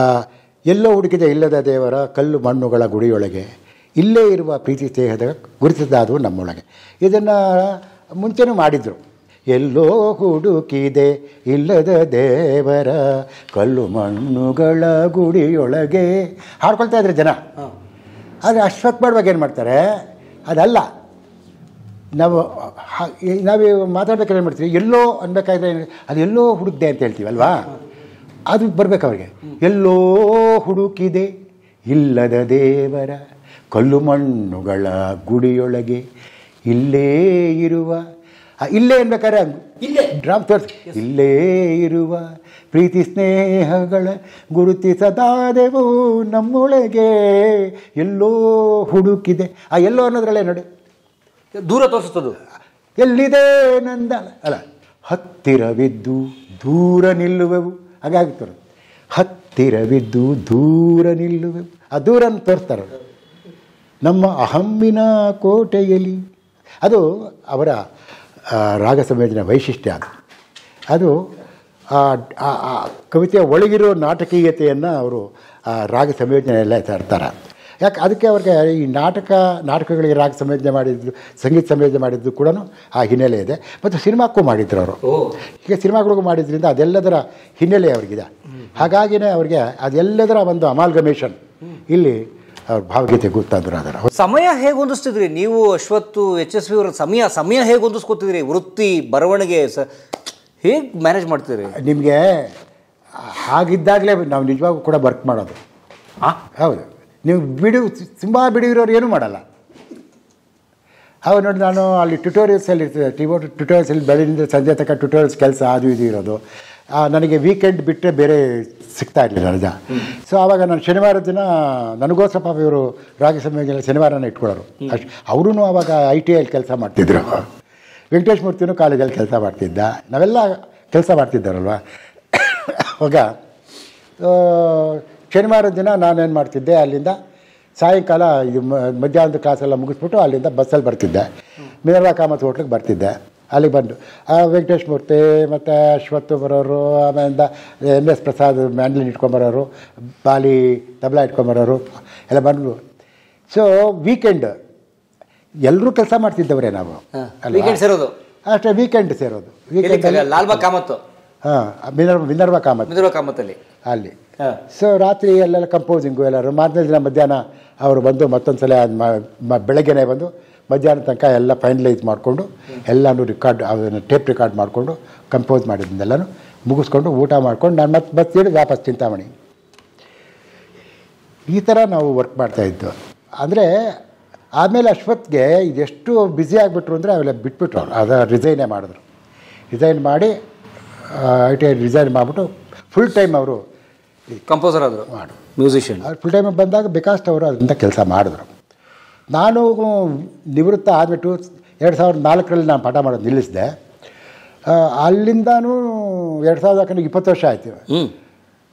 ಎಲ್ಲೋ ಹುಡುಕಿದೆ ಇಲ್ಲದ ದೇವರ, ಕಲ್ಲು ಮಣ್ಣುಗಳ ಗುಡಿಯೊಳಗೆ ಇಲ್ಲೇ ಇರುವ ಪ್ರೀತಿ ಸ್ನೇಹದ ಗುರುತಿಸಿದಾದವು ನಮ್ಮೊಳಗೆ. ಇದನ್ನು ಮುಂಚೆನೂ ಮಾಡಿದರು. ಎಲ್ಲೋ ಹುಡುಕಿದೆ ಇಲ್ಲದ ದೇವರ, ಕಲ್ಲು ಮಣ್ಣುಗಳ ಗುಡಿಯೊಳಗೆ ಹಾಡ್ಕೊಳ್ತಾ ಇದ್ರೆ ಜನ. ಆದರೆ ಅಶ್ವಥ್ ಮಾಡುವಾಗ ಏನು ಮಾಡ್ತಾರೆ, ಅದಲ್ಲ. ನಾವು ಮಾತಾಡ್ಬೇಕಾದ್ರೆ ಏನು ಮಾಡ್ತೀವಿ, ಎಲ್ಲೋ ಅನ್ಬೇಕಾದ್ರೆ ಅದು ಎಲ್ಲೋ ಹುಡುಕ್ದೆ ಅಂತ ಹೇಳ್ತೀವಿ ಅಲ್ವಾ, ಅದು ಬರಬೇಕು ಅವ್ರಿಗೆ. ಎಲ್ಲೋ ಹುಡುಕಿದೆ ಇಲ್ಲದ ದೇವರ, ಕಲ್ಲು ಮಣ್ಣುಗಳ ಗುಡಿಯೊಳಗೆ ಇಲ್ಲೇ ಇರುವ, ಇಲ್ಲೇ ಅನ್ಬೇಕಾದ್ರೆ ಇಲ್ಲೇ ಡ್ರಾಮ್ ತೋರಿಸಿ, ಇಲ್ಲೇ ಇರುವ ಪ್ರೀತಿ ಸ್ನೇಹಗಳ ಗುರುತಿಸದಾದೆವು ನಮ್ಮೊಳಗೆ, ಎಲ್ಲೋ ಹುಡುಕಿದೆ. ಆ ಎಲ್ಲೋ ಅನ್ನೋದ್ರಲ್ಲೇ ನೋಡಿ, ದೂರ ತೋರಿಸುತ್ತದು. ಎಲ್ಲಿದೆ ನಂದ ಅಲ್ಲ, ಹತ್ತಿರವಿದ್ದು ದೂರ ನಿಲ್ಲುವೆವು, ಹಾಗಾಗ್ತಾರೆ. ಹತ್ತಿರವಿದ್ದು ದೂರ ನಿಲ್ಲುವೆವು, ಆ ದೂರನ್ನು ತೋರಿಸ್ತಾರೆ. ನಮ್ಮ ಅಹಮ್ಮಿನ ಕೋಟೆಯಲ್ಲಿ, ಅದು ಅವರ ರಾಗ ಸಂಯೋಜನೆ ವೈಶಿಷ್ಟ್ಯ. ಅದು ಆ ಕವಿತೆಯ ಒಳಗಿರೋ ನಾಟಕೀಯತೆಯನ್ನು ಅವರು ಆ ರಾಗ ಸಂಯೋಜನೆಯಲ್ಲೇ ತರ್ತಾರೆ. ಯಾಕೆ ಅದಕ್ಕೆ ಅವ್ರಿಗೆ ಈ ನಾಟಕಗಳಿಗೆ ರಾಗ ಸಂಯೋಜನೆ ಮಾಡಿದ್ದು, ಸಂಗೀತ ಸಂಯೋಜನೆ ಮಾಡಿದ್ದು ಕೂಡ ಆ ಹಿನ್ನೆಲೆ ಇದೆ. ಮತ್ತು ಸಿನಿಮಾಕ್ಕೂ ಮಾಡಿದ್ರು ಅವರು. ಈಗ ಸಿನಿಮಾಗಳಿಗೂ ಮಾಡಿದ್ರಿಂದ ಅದೆಲ್ಲದರ ಹಿನ್ನೆಲೆ ಅವ್ರಿಗಿದೆ. ಹಾಗಾಗಿನೇ ಅವ್ರಿಗೆ ಅದೆಲ್ಲದರ ಒಂದು ಅಮಾಲ್ಗಮೇಷನ್ ಇಲ್ಲಿ ಅವ್ರ ಭಾವಗೀತೆ ಗೊತ್ತಾದ್ರು. ಅದರ ಸಮಯ ಹೇಗೆ ಹೊಂದಿಸ್ತಿದ್ರಿ ನೀವು ಅಶ್ವತ್ತು ಯಶಸ್ವಿ ಅವರ ಸಮಯ ಹೇಗೆ ಹೊಂದಿಸ್ಕೊತಿದ್ರಿ? ವೃತ್ತಿ ಬರವಣಿಗೆ ಹೇಗೆ ಮ್ಯಾನೇಜ್ ಮಾಡ್ತೀರಿ? ನಿಮಗೆ ಹಾಗಿದ್ದಾಗಲೇ ನಾವು ನಿಜವಾಗೂ ಕೂಡ ವರ್ಕ್ ಮಾಡೋದು. ಹೌದು, ನೀವು ತುಂಬ ಬಿಡುವಿರೋರು ಏನೂ ಮಾಡಲ್ಲ. ಹೌದು ನೋಡಿ, ನಾನು ಅಲ್ಲಿ ಟ್ಯುಟೋರಿಯಲ್ಸಲ್ಲಿ ಇರ್ತದೆ, ಟ್ಯುಟೋರಿಯಲ್ಸಲ್ಲಿ ಬೆಳಗಿನಿಂದ ಸಂಜೆ ತನಕ ಟ್ಯುಟೋರಿಯಲ್ಸ್ ಕೆಲಸ ಅದು ಇದು ಇರೋದು. ನನಗೆ ವೀಕೆಂಡ್ ಬಿಟ್ಟರೆ ಬೇರೆ ಸಿಗ್ತಾ ಇರಲಿಲ್ಲ ರಜಾ. ಸೊ ಆವಾಗ ನಾನು ಶನಿವಾರದ ದಿನ ನನಗೋಸ್ಕರ ಪಾಪ ಇವರು ರಾಗ ಸಂಯೋಜನೆ ಶನಿವಾರನ ಇಟ್ಕೊಳ್ಳೋರು. ಅವರೂ ಆವಾಗ ITIಯಲ್ಲಿ ಕೆಲಸ ಮಾಡ್ತಿದ್ರು. ವೆಂಕಟೇಶ್ ಮೂರ್ತಿನೂ ಕಾಲೇಜಲ್ಲಿ ಕೆಲಸ ಮಾಡ್ತಿದ್ದ, ನಾವೆಲ್ಲ ಕೆಲಸ ಮಾಡ್ತಿದ್ದಾರಲ್ವ. ಆವಾಗ ಶನಿವಾರದ ದಿನ ನಾನೇನು ಮಾಡ್ತಿದ್ದೆ, ಅಲ್ಲಿಂದ ಸಾಯಂಕಾಲ ಇದು ಮಧ್ಯಾಹ್ನದ ಕ್ಲಾಸೆಲ್ಲ ಮುಗಿಸ್ಬಿಟ್ಟು ಅಲ್ಲಿಂದ ಬಸ್ಸಲ್ಲಿ ಬರ್ತಿದ್ದೆ. ಮಿನರ್ವಾ ಕಾಮತ್ ಹೋಟ್ಲಿಗೆ ಬರ್ತಿದ್ದೆ. ಅಲ್ಲಿಗೆ ಬಂದು ವೆಂಕಟೇಶ್ ಮೂರ್ತಿ ಮತ್ತು ಅಶ್ವತ್ತು ಬರೋರು, ಆಮೇಲಿಂದ MS ಪ್ರಸಾದ್ ಮ್ಯಾಂಡ್ಲಿನ್ ಇಟ್ಕೊಂಬರೋರು, ಬಾಲಿ ತಬಲಾ ಇಟ್ಕೊಂಬರೋರು ಎಲ್ಲ ಬಂದು. ಸೊ ವೀಕೆಂಡ್ ಎಲ್ಲರೂ ಕೆಲಸ ಮಾಡ್ತಿದ್ದವರೇ ನಾವು. ಸೇರೋದು ಅಷ್ಟೇ, ವೀಕೆಂಡ್ ಸೇರೋದು. ಲಾಲ್ಬಾಗ್ ಕಾಮತ್ತು, ಮಿನರ್ವಾ ಕಾಮತ್ತಲ್ಲಿ ಅಲ್ಲಿ. ಸೊ ರಾತ್ರಿ ಎಲ್ಲೆಲ್ಲ ಕಂಪೋಸಿಂಗು ಎಲ್ಲರೂ. ಮಾರನೇ ದಿನ ಮಧ್ಯಾಹ್ನ ಅವರು ಬಂದು ಮತ್ತೊಂದು ಸಲ ಬೆಳಗ್ಗೆನೇ ಬಂದು ಮಧ್ಯಾಹ್ನ ತನಕ ಎಲ್ಲ ಫೈನಲೈಸ್ ಮಾಡಿಕೊಂಡು ಎಲ್ಲನೂ ಅದನ್ನು ಟೇಪ್ ರೆಕಾರ್ಡ್ ಮಾಡಿಕೊಂಡು ಕಂಪೋಸ್ ಮಾಡಿದ್ದನ್ನೆಲ್ಲನೂ ಮುಗಿಸ್ಕೊಂಡು ಊಟ ಮಾಡ್ಕೊಂಡು ನಾನು ಮತ್ತೆ ಬರ್ತೀವಿ ವಾಪಸ್ ಚಿಂತಾಮಣಿ. ಈ ಥರ ನಾವು ವರ್ಕ್ ಮಾಡ್ತಾಯಿದ್ದು. ಅಂದರೆ ಆಮೇಲೆ ಅಶ್ವತ್ಗೆ ಇದೆಷ್ಟು ಬ್ಯುಸಿ ಆಗಿಬಿಟ್ರು ಅಂದರೆ ಅವೆಲ್ಲ ಬಿಟ್ಬಿಟ್ರು ಅವರು. ಅದು ರಿಸೈನೇ ಮಾಡಿದ್ರು. ರಿಸೈನ್ ಮಾಡಿ ITI ರಿಸೈನ್ ಮಾಡಿಬಿಟ್ಟು ಫುಲ್ ಟೈಮ್ ಅವರು ಕಂಪೋಸರ್ ಆದರು, ಮ್ಯೂಸಿಷಿಯನ್. ಫುಲ್ ಟೈಮ್ ಬಂದಾಗ ಬಿಕಾಸ್ಟ್ ಅವರು ಅದರಿಂದ ಕೆಲಸ ಮಾಡಿದ್ರು. ನಾನು ನಿವೃತ್ತ ಆಗಿಬಿಟ್ಟು 2004ರಲ್ಲಿ ನಾನು ಪಾಠ ಮಾಡೋದು ನಿಲ್ಲಿಸಿದೆ. ಅಲ್ಲಿಂದನೂ 2000 20 ವರ್ಷ ಆಯಿತು.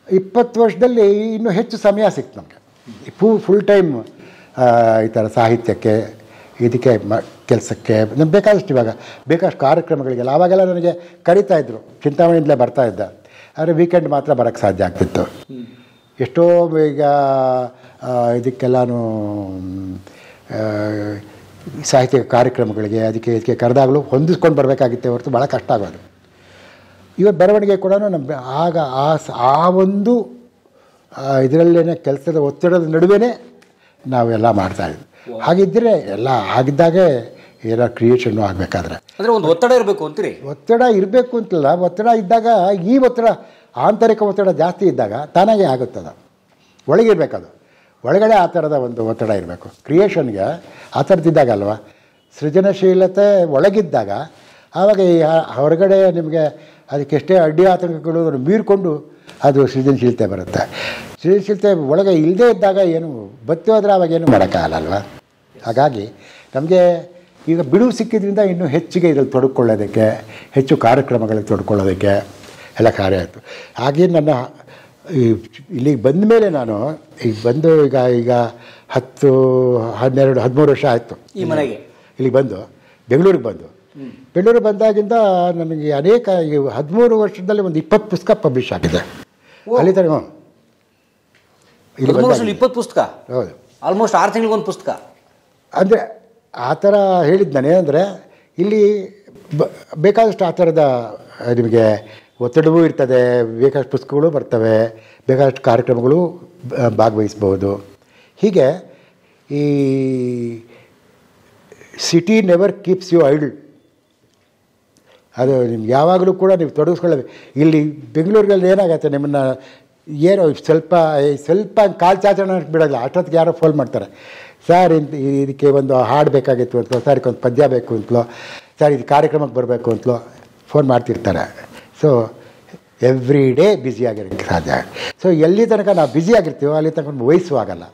20 ವರ್ಷದಲ್ಲಿ ಇನ್ನೂ ಹೆಚ್ಚು ಸಮಯ ಸಿಕ್ತು ನಮಗೆ. ಫುಲ್ ಟೈಮ್ ಈ ಥರ ಸಾಹಿತ್ಯಕ್ಕೆ ಇದಕ್ಕೆ ಕೆಲಸಕ್ಕೆ ನಮ್ಗೆ ಬೇಕಾದಷ್ಟು ಇವಾಗ ಬೇಕಾದಷ್ಟು ಕಾರ್ಯಕ್ರಮಗಳಿಗೆಲ್ಲ ಆವಾಗೆಲ್ಲ ನನಗೆ ಕರೀತಾಯಿದ್ರು. ಚಿಂತಾಮಣಿಯಿಂದಲೇ ಬರ್ತಾಯಿದ್ದ. ಆದರೆ ವೀಕೆಂಡ್ ಮಾತ್ರ ಬರೋಕ್ಕೆ ಸಾಧ್ಯ ಆಗ್ತಿತ್ತು. ಎಷ್ಟೋ ಈಗ ಇದಕ್ಕೆಲ್ಲನೂ ಸಾಹಿತ್ಯಿಕ ಕಾರ್ಯಕ್ರಮಗಳಿಗೆ ಇದಕ್ಕೆ ಕರೆದಾಗಲೂ ಹೊಂದಿಸ್ಕೊಂಡು ಬರಬೇಕಾಗಿತ್ತೆ ಹೊರತು ಭಾಳ ಕಷ್ಟ ಆಗೋದು. ಇವತ್ತು ಬರವಣಿಗೆ ಕೂಡ ನಮ್ಮ ಆಗ ಆ ಒಂದು ಇದರಲ್ಲೇ ಕೆಲಸದ ಒತ್ತಡದ ನಡುವೆ ನಾವೆಲ್ಲ ಮಾಡ್ತಾಯಿದ್ವಿ. ಹಾಗಿದ್ದರೆ ಎಲ್ಲ ಆಗಿದ್ದಾಗೆ ಏನೋ ಕ್ರಿಯೇಷನ್ನು ಆಗಬೇಕಾದ್ರೆ ಅಂದರೆ ಒಂದು ಒತ್ತಡ ಇರಬೇಕು ಅಂತೀರಿ? ಒತ್ತಡ ಇರಬೇಕು ಅಂತಲ್ಲ, ಒತ್ತಡ ಇದ್ದಾಗ ಈ ಒತ್ತಡ ಆಂತರಿಕ ಒತ್ತಡ ಜಾಸ್ತಿ ಇದ್ದಾಗ ತಾನಾಗೆ ಆಗುತ್ತದೆ. ಒಳಗಿರಬೇಕದು, ಒಳಗಡೆ ಆ ಥರದ ಒಂದು ಒತ್ತಡ ಇರಬೇಕು. ಕ್ರಿಯೇಷನ್ಗೆ ಆ ಥರದ್ದಿದ್ದಾಗ ಅಲ್ವಾ ಸೃಜನಶೀಲತೆ ಒಳಗಿದ್ದಾಗ ಆವಾಗ ಈ ಹೊರಗಡೆ ನಿಮಗೆ ಅದಕ್ಕೆಷ್ಟೇ ಅಡ್ಡಿ ಆತಂಕಗಳು ಮೀರಿಕೊಂಡು ಅದು ಸೃಜನಶೀಲತೆ ಬರುತ್ತೆ. ಸೃಜನಶೀಲತೆ ಒಳಗೆ ಇಲ್ಲದೇ ಇದ್ದಾಗ ಏನು ಬತ್ತಿ ಹೋದರೆ ಅವಾಗೇನು ಮಾಡೋಕ್ಕಾಗಲ್ಲಲ್ವ. ಹಾಗಾಗಿ ನಮಗೆ ಈಗ ಬಿಡುವು ಸಿಕ್ಕಿದ್ರಿಂದ ಇನ್ನೂ ಹೆಚ್ಚಿಗೆ ಇದರಲ್ಲಿ ತೊಡಕೊಳ್ಳೋದಕ್ಕೆ, ಹೆಚ್ಚು ಕಾರ್ಯಕ್ರಮಗಳಿಗೆ ತೊಡ್ಕೊಳ್ಳೋದಕ್ಕೆ ಎಲ್ಲ ಕಾರ್ಯ ಆಯಿತು. ಹಾಗೆ ನನ್ನ ಇಲ್ಲಿಗೆ ಬಂದ ಮೇಲೆ ನಾನು ಈಗ ಬಂದು ಈಗ 10, 12, 13 ವರ್ಷ ಆಯಿತು ಈ ಮನೆಗೆ ಇಲ್ಲಿಗೆ ಬಂದು ಬೆಂಗಳೂರಿಗೆ ಬಂದು. ಬೆಂಗಳೂರಿಗೆ ಬಂದಾಗಿಂದ ನನಗೆ ಅನೇಕ 13 ವರ್ಷದಲ್ಲಿ ಒಂದು 20 ಪುಸ್ತಕ ಪಬ್ಲಿಷ್ ಆಗಿದೆ. ಅಲ್ಲಿ ತರ ಇಲ್ಲಿ 20 ಪುಸ್ತಕ. ಹೌದು, ಆಲ್ಮೋಸ್ಟ್ 6 ತಿಂಗಳಿಗೊಂದು ಪುಸ್ತಕ. ಅಂದರೆ ಆ ಥರ ಹೇಳಿದ್ದು ನಾನು. ಏನಂದರೆ ಇಲ್ಲಿ ಬೇಕಾದಷ್ಟು ಆ ಥರದ ನಿಮಗೆ ಒತ್ತಡವೂ ಇರ್ತದೆ, ಬೇಕಾದಷ್ಟು ಪುಸ್ತಕಗಳು ಬರ್ತವೆ, ಬೇಕಾದಷ್ಟು ಕಾರ್ಯಕ್ರಮಗಳು ಭಾಗವಹಿಸ್ಬೋದು. ಹೀಗೆ ಈ city never keeps you idle. ಅದು ನಿಮ್ಗೆ ಯಾವಾಗಲೂ ಕೂಡ ನೀವು ತೊಡಗಿಸ್ಕೊಳ್ಳಬೇಕು. ಇಲ್ಲಿ ಬೆಂಗಳೂರಲ್ಲಿ ಏನಾಗತ್ತೆ, ನಿಮ್ಮನ್ನು ಏನೋ ಸ್ವಲ್ಪ ಕಾಲು ಚಾಚಣ ಬಿಡೋಲ್ಲ. ಅಷ್ಟೊತ್ತಿಗೆ ಯಾರೋ ಫೋನ್ ಮಾಡ್ತಾರೆ, ಸರ್ ಇದಕ್ಕೆ ಒಂದು ಹಾಡು ಬೇಕಾಗಿತ್ತು ಅಂತಲೋ, ಸರ್ ಇದಕ್ಕೊಂದು ಪದ್ಯ ಬೇಕು ಅಂತಲೋ, ಸರ್ ಇದು ಕಾರ್ಯಕ್ರಮಕ್ಕೆ ಬರಬೇಕು ಅಂತಲೋ ಫೋನ್ ಮಾಡ್ತಿರ್ತಾರೆ. ಸೊ ಎವ್ರಿ ಡೇ ಬ್ಯುಸಿಯಾಗಿರೋಕ್ಕೆ ಸಾಧ್ಯ. ಸೊ ಎಲ್ಲಿ ತನಕ ನಾವು ಬ್ಯುಸಿಯಾಗಿರ್ತೀವೋ ಅಲ್ಲಿ ತನಕ ವಯಸ್ಸು ಆಗಲ್ಲ.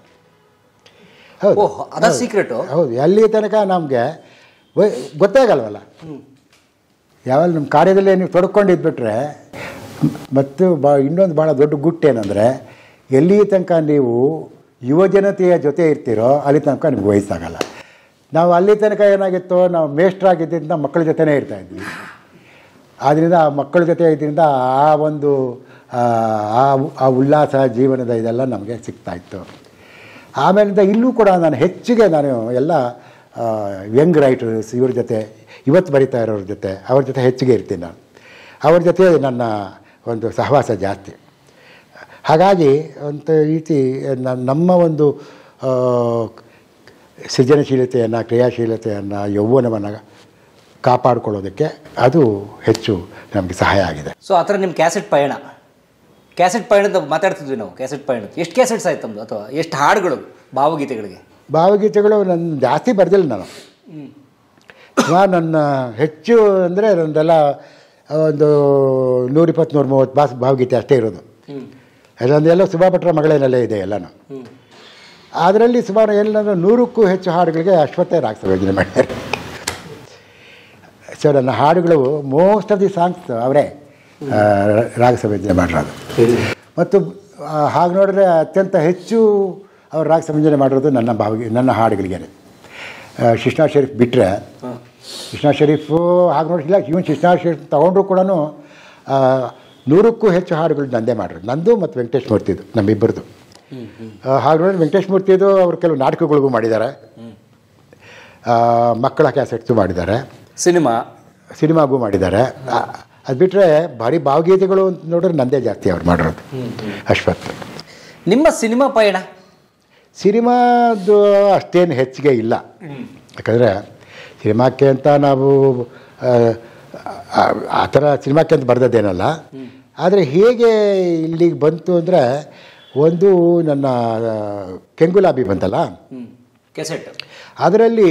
ಹೌದು, ಅದ ಸೀಕ್ರೆಟು. ಹೌದು, ಎಲ್ಲಿ ತನಕ ನಮಗೆ ಗೊತ್ತಾಗಲ್ವಲ್ಲ. ಯಾವಾಗ ನಮ್ಮ ಕಾರ್ಯದಲ್ಲೇ ನೀವು ತೊಡ್ಕೊಂಡಿದ್ಬಿಟ್ರೆ ಮತ್ತು ಇನ್ನೊಂದು ಭಾಳ ದೊಡ್ಡ ಗುಟ್ಟೇನೆಂದರೆ ಎಲ್ಲಿ ತನಕ ನೀವು ಯುವಜನತೆಯ ಜೊತೆ ಇರ್ತೀರೋ ಅಲ್ಲಿ ತನಕ ನಿಮ್ಗೆ ವಯಸ್ಸಾಗಲ್ಲ. ನಾವು ಅಲ್ಲಿ ತನಕ ಏನಾಗಿತ್ತು, ನಾವು ಮೇಷ್ಟ್ರಾಗಿದ್ದರಿಂದ ಮಕ್ಕಳ ಜೊತೆನೇ ಇರ್ತಾಯಿದ್ವಿ. ಆದ್ದರಿಂದ ಆ ಮಕ್ಕಳ ಜೊತೆ ಇದರಿಂದ ಆ ಒಂದು ಆ ಉಲ್ಲಾಸ ಜೀವನದ ಇದೆಲ್ಲ ನಮಗೆ ಸಿಗ್ತಾಯಿತ್ತು. ಆಮೇಲಿಂದ ಇಲ್ಲೂ ಕೂಡ ನಾನು ಹೆಚ್ಚಿಗೆ ಎಲ್ಲ ಯಂಗ್ ರೈಟರ್ಸ್ ಇವ್ರ ಜೊತೆ ಇವತ್ತು ಬರಿತಾ ಇರೋರ ಜೊತೆ ಅವ್ರ ಜೊತೆ ಹೆಚ್ಚಿಗೆ ಇರ್ತೀನಿ ನಾನು. ಅವ್ರ ಜೊತೆ ನನ್ನ ಒಂದು ಸಹವಾಸ ಜಾಸ್ತಿ. ಹಾಗಾಗಿ ಒಂದು ರೀತಿ ನಮ್ಮ ಒಂದು ಸೃಜನಶೀಲತೆಯನ್ನು, ಕ್ರಿಯಾಶೀಲತೆಯನ್ನು, ಯೌವನವನ್ನು ಕಾಪಾಡಿಕೊಳ್ಳೋದಕ್ಕೆ ಅದು ಹೆಚ್ಚು ನಮಗೆ ಸಹಾಯ ಆಗಿದೆ. ಸೊ ಆ ಥರ ನಿಮ್ಮ ಕ್ಯಾಸೆಟ್ ಪಯಣದ ಮಾತಾಡ್ತಿದ್ವಿ ನಾವು. ಕ್ಯಾಸೆಟ್ ಪಯಣ ಎಷ್ಟು ಕ್ಯಾಸೆಟ್ಸ್ ಆಯ್ತು ನಮ್ಮದು, ಅಥವಾ ಎಷ್ಟು ಹಾಡುಗಳು ಭಾವಗೀತೆಗಳು ನನ್ನ ಜಾಸ್ತಿ ಬರೆದಿಲ್ಲ ನಾನು. ನನ್ನ ಹೆಚ್ಚು ಅಂದರೆ ನನ್ನದೆಲ್ಲ ಒಂದು 120-130 ಭಾವಗೀತೆ ಅಷ್ಟೇ ಇರೋದು. ಅದೊಂದೆಲ್ಲ ಸುಭಾ ಭಟ್ರ ಮಗಳೇನಲ್ಲೇ ಇದೆ ಎಲ್ಲನೂ. ಅದರಲ್ಲಿ ಸುಮಾರು 100ಕ್ಕೂ ಹೆಚ್ಚು ಹಾಡುಗಳಿಗೆ ಅಶ್ವತ್ಥೇ ರಾಗ ಸಂಯೋಜನೆ ಮಾಡ್ತಾರೆ. ಸೊ ನನ್ನ ಹಾಡುಗಳು ಮೋಸ್ಟ್ ಆಫ್ ದಿ ಸಾಂಗ್ಸ್ ಅವರೇ ರಾಗ ಸಂಯೋಜನೆ ಮಾಡಿರೋದು. ಮತ್ತು ಹಾಗೆ ನೋಡಿದ್ರೆ ಅತ್ಯಂತ ಹೆಚ್ಚು ಅವ್ರು ರಾಗ ಸಂಯೋಜನೆ ಮಾಡಿರೋದು ನನ್ನ ಹಾಡುಗಳಿಗೆ. ಶಿಶ್ನಾ ಶರೀಫ್ ಬಿಟ್ಟರೆ, ಶಿಶ್ನಾ ಶರೀಫು ಹಾಗೆ ನೋಡಿಲ್ಲ, ಇವನ್ ಶಿಶ್ನಾ ಶರೀಫ್ ತೊಗೊಂಡ್ರು ಕೂಡ 100ಕ್ಕೂ ಹೆಚ್ಚು ಹಾಡುಗಳು ನಂದೇ ಮಾಡಿರೋದು. ನಂದು ಮತ್ತು ವೆಂಕಟೇಶ್ ಮೂರ್ತಿದು, ನಮ್ಮಿಬ್ಬರದು. ಹಾಗೆ ನೋಡಿದ್ರೆ ವೆಂಕಟೇಶ್ ಮೂರ್ತಿದು ಅವರು ಕೆಲವು ನಾಟಕಗಳಿಗೂ ಮಾಡಿದ್ದಾರೆ, ಮಕ್ಕಳ ಕ್ಯಾಸೆಟ್ಸು ಮಾಡಿದ್ದಾರೆ, ಸಿನಿಮಾಗೂ ಮಾಡಿದ್ದಾರೆ. ಅದು ಬಿಟ್ಟರೆ ಭಾರಿ ಭಾವಗೀತೆಗಳು ಅಂತ ನೋಡಿದ್ರೆ ನಂದೇ ಜಾಸ್ತಿ ಅವ್ರು ಮಾಡಿರೋದು, ಅಶ್ವಥ್. ನಿಮ್ಮ ಸಿನಿಮಾ ಪಯಣ? ಸಿನಿಮಾದು ಅಷ್ಟೇನು ಹೆಚ್ಚಿಗೆ ಇಲ್ಲ, ಯಾಕಂದರೆ ಸಿನಿಮಾಕ್ಕೆ ಅಂತ ನಾವು ಆ ಥರ ಸಿನಿಮಾಕ್ಕೆ ಅಂತ ಬರೆದದ್ದೇನಲ್ಲ. ಆದರೆ ಹೇಗೆ ಇಲ್ಲಿಗೆ ಬಂತು ಅಂದರೆ, ಒಂದು ನನ್ನ ಕೆಂಗುಲಾಬಿ ಬಂತಲ್ಲ ಕೆಸೆಟ್, ಅದರಲ್ಲಿ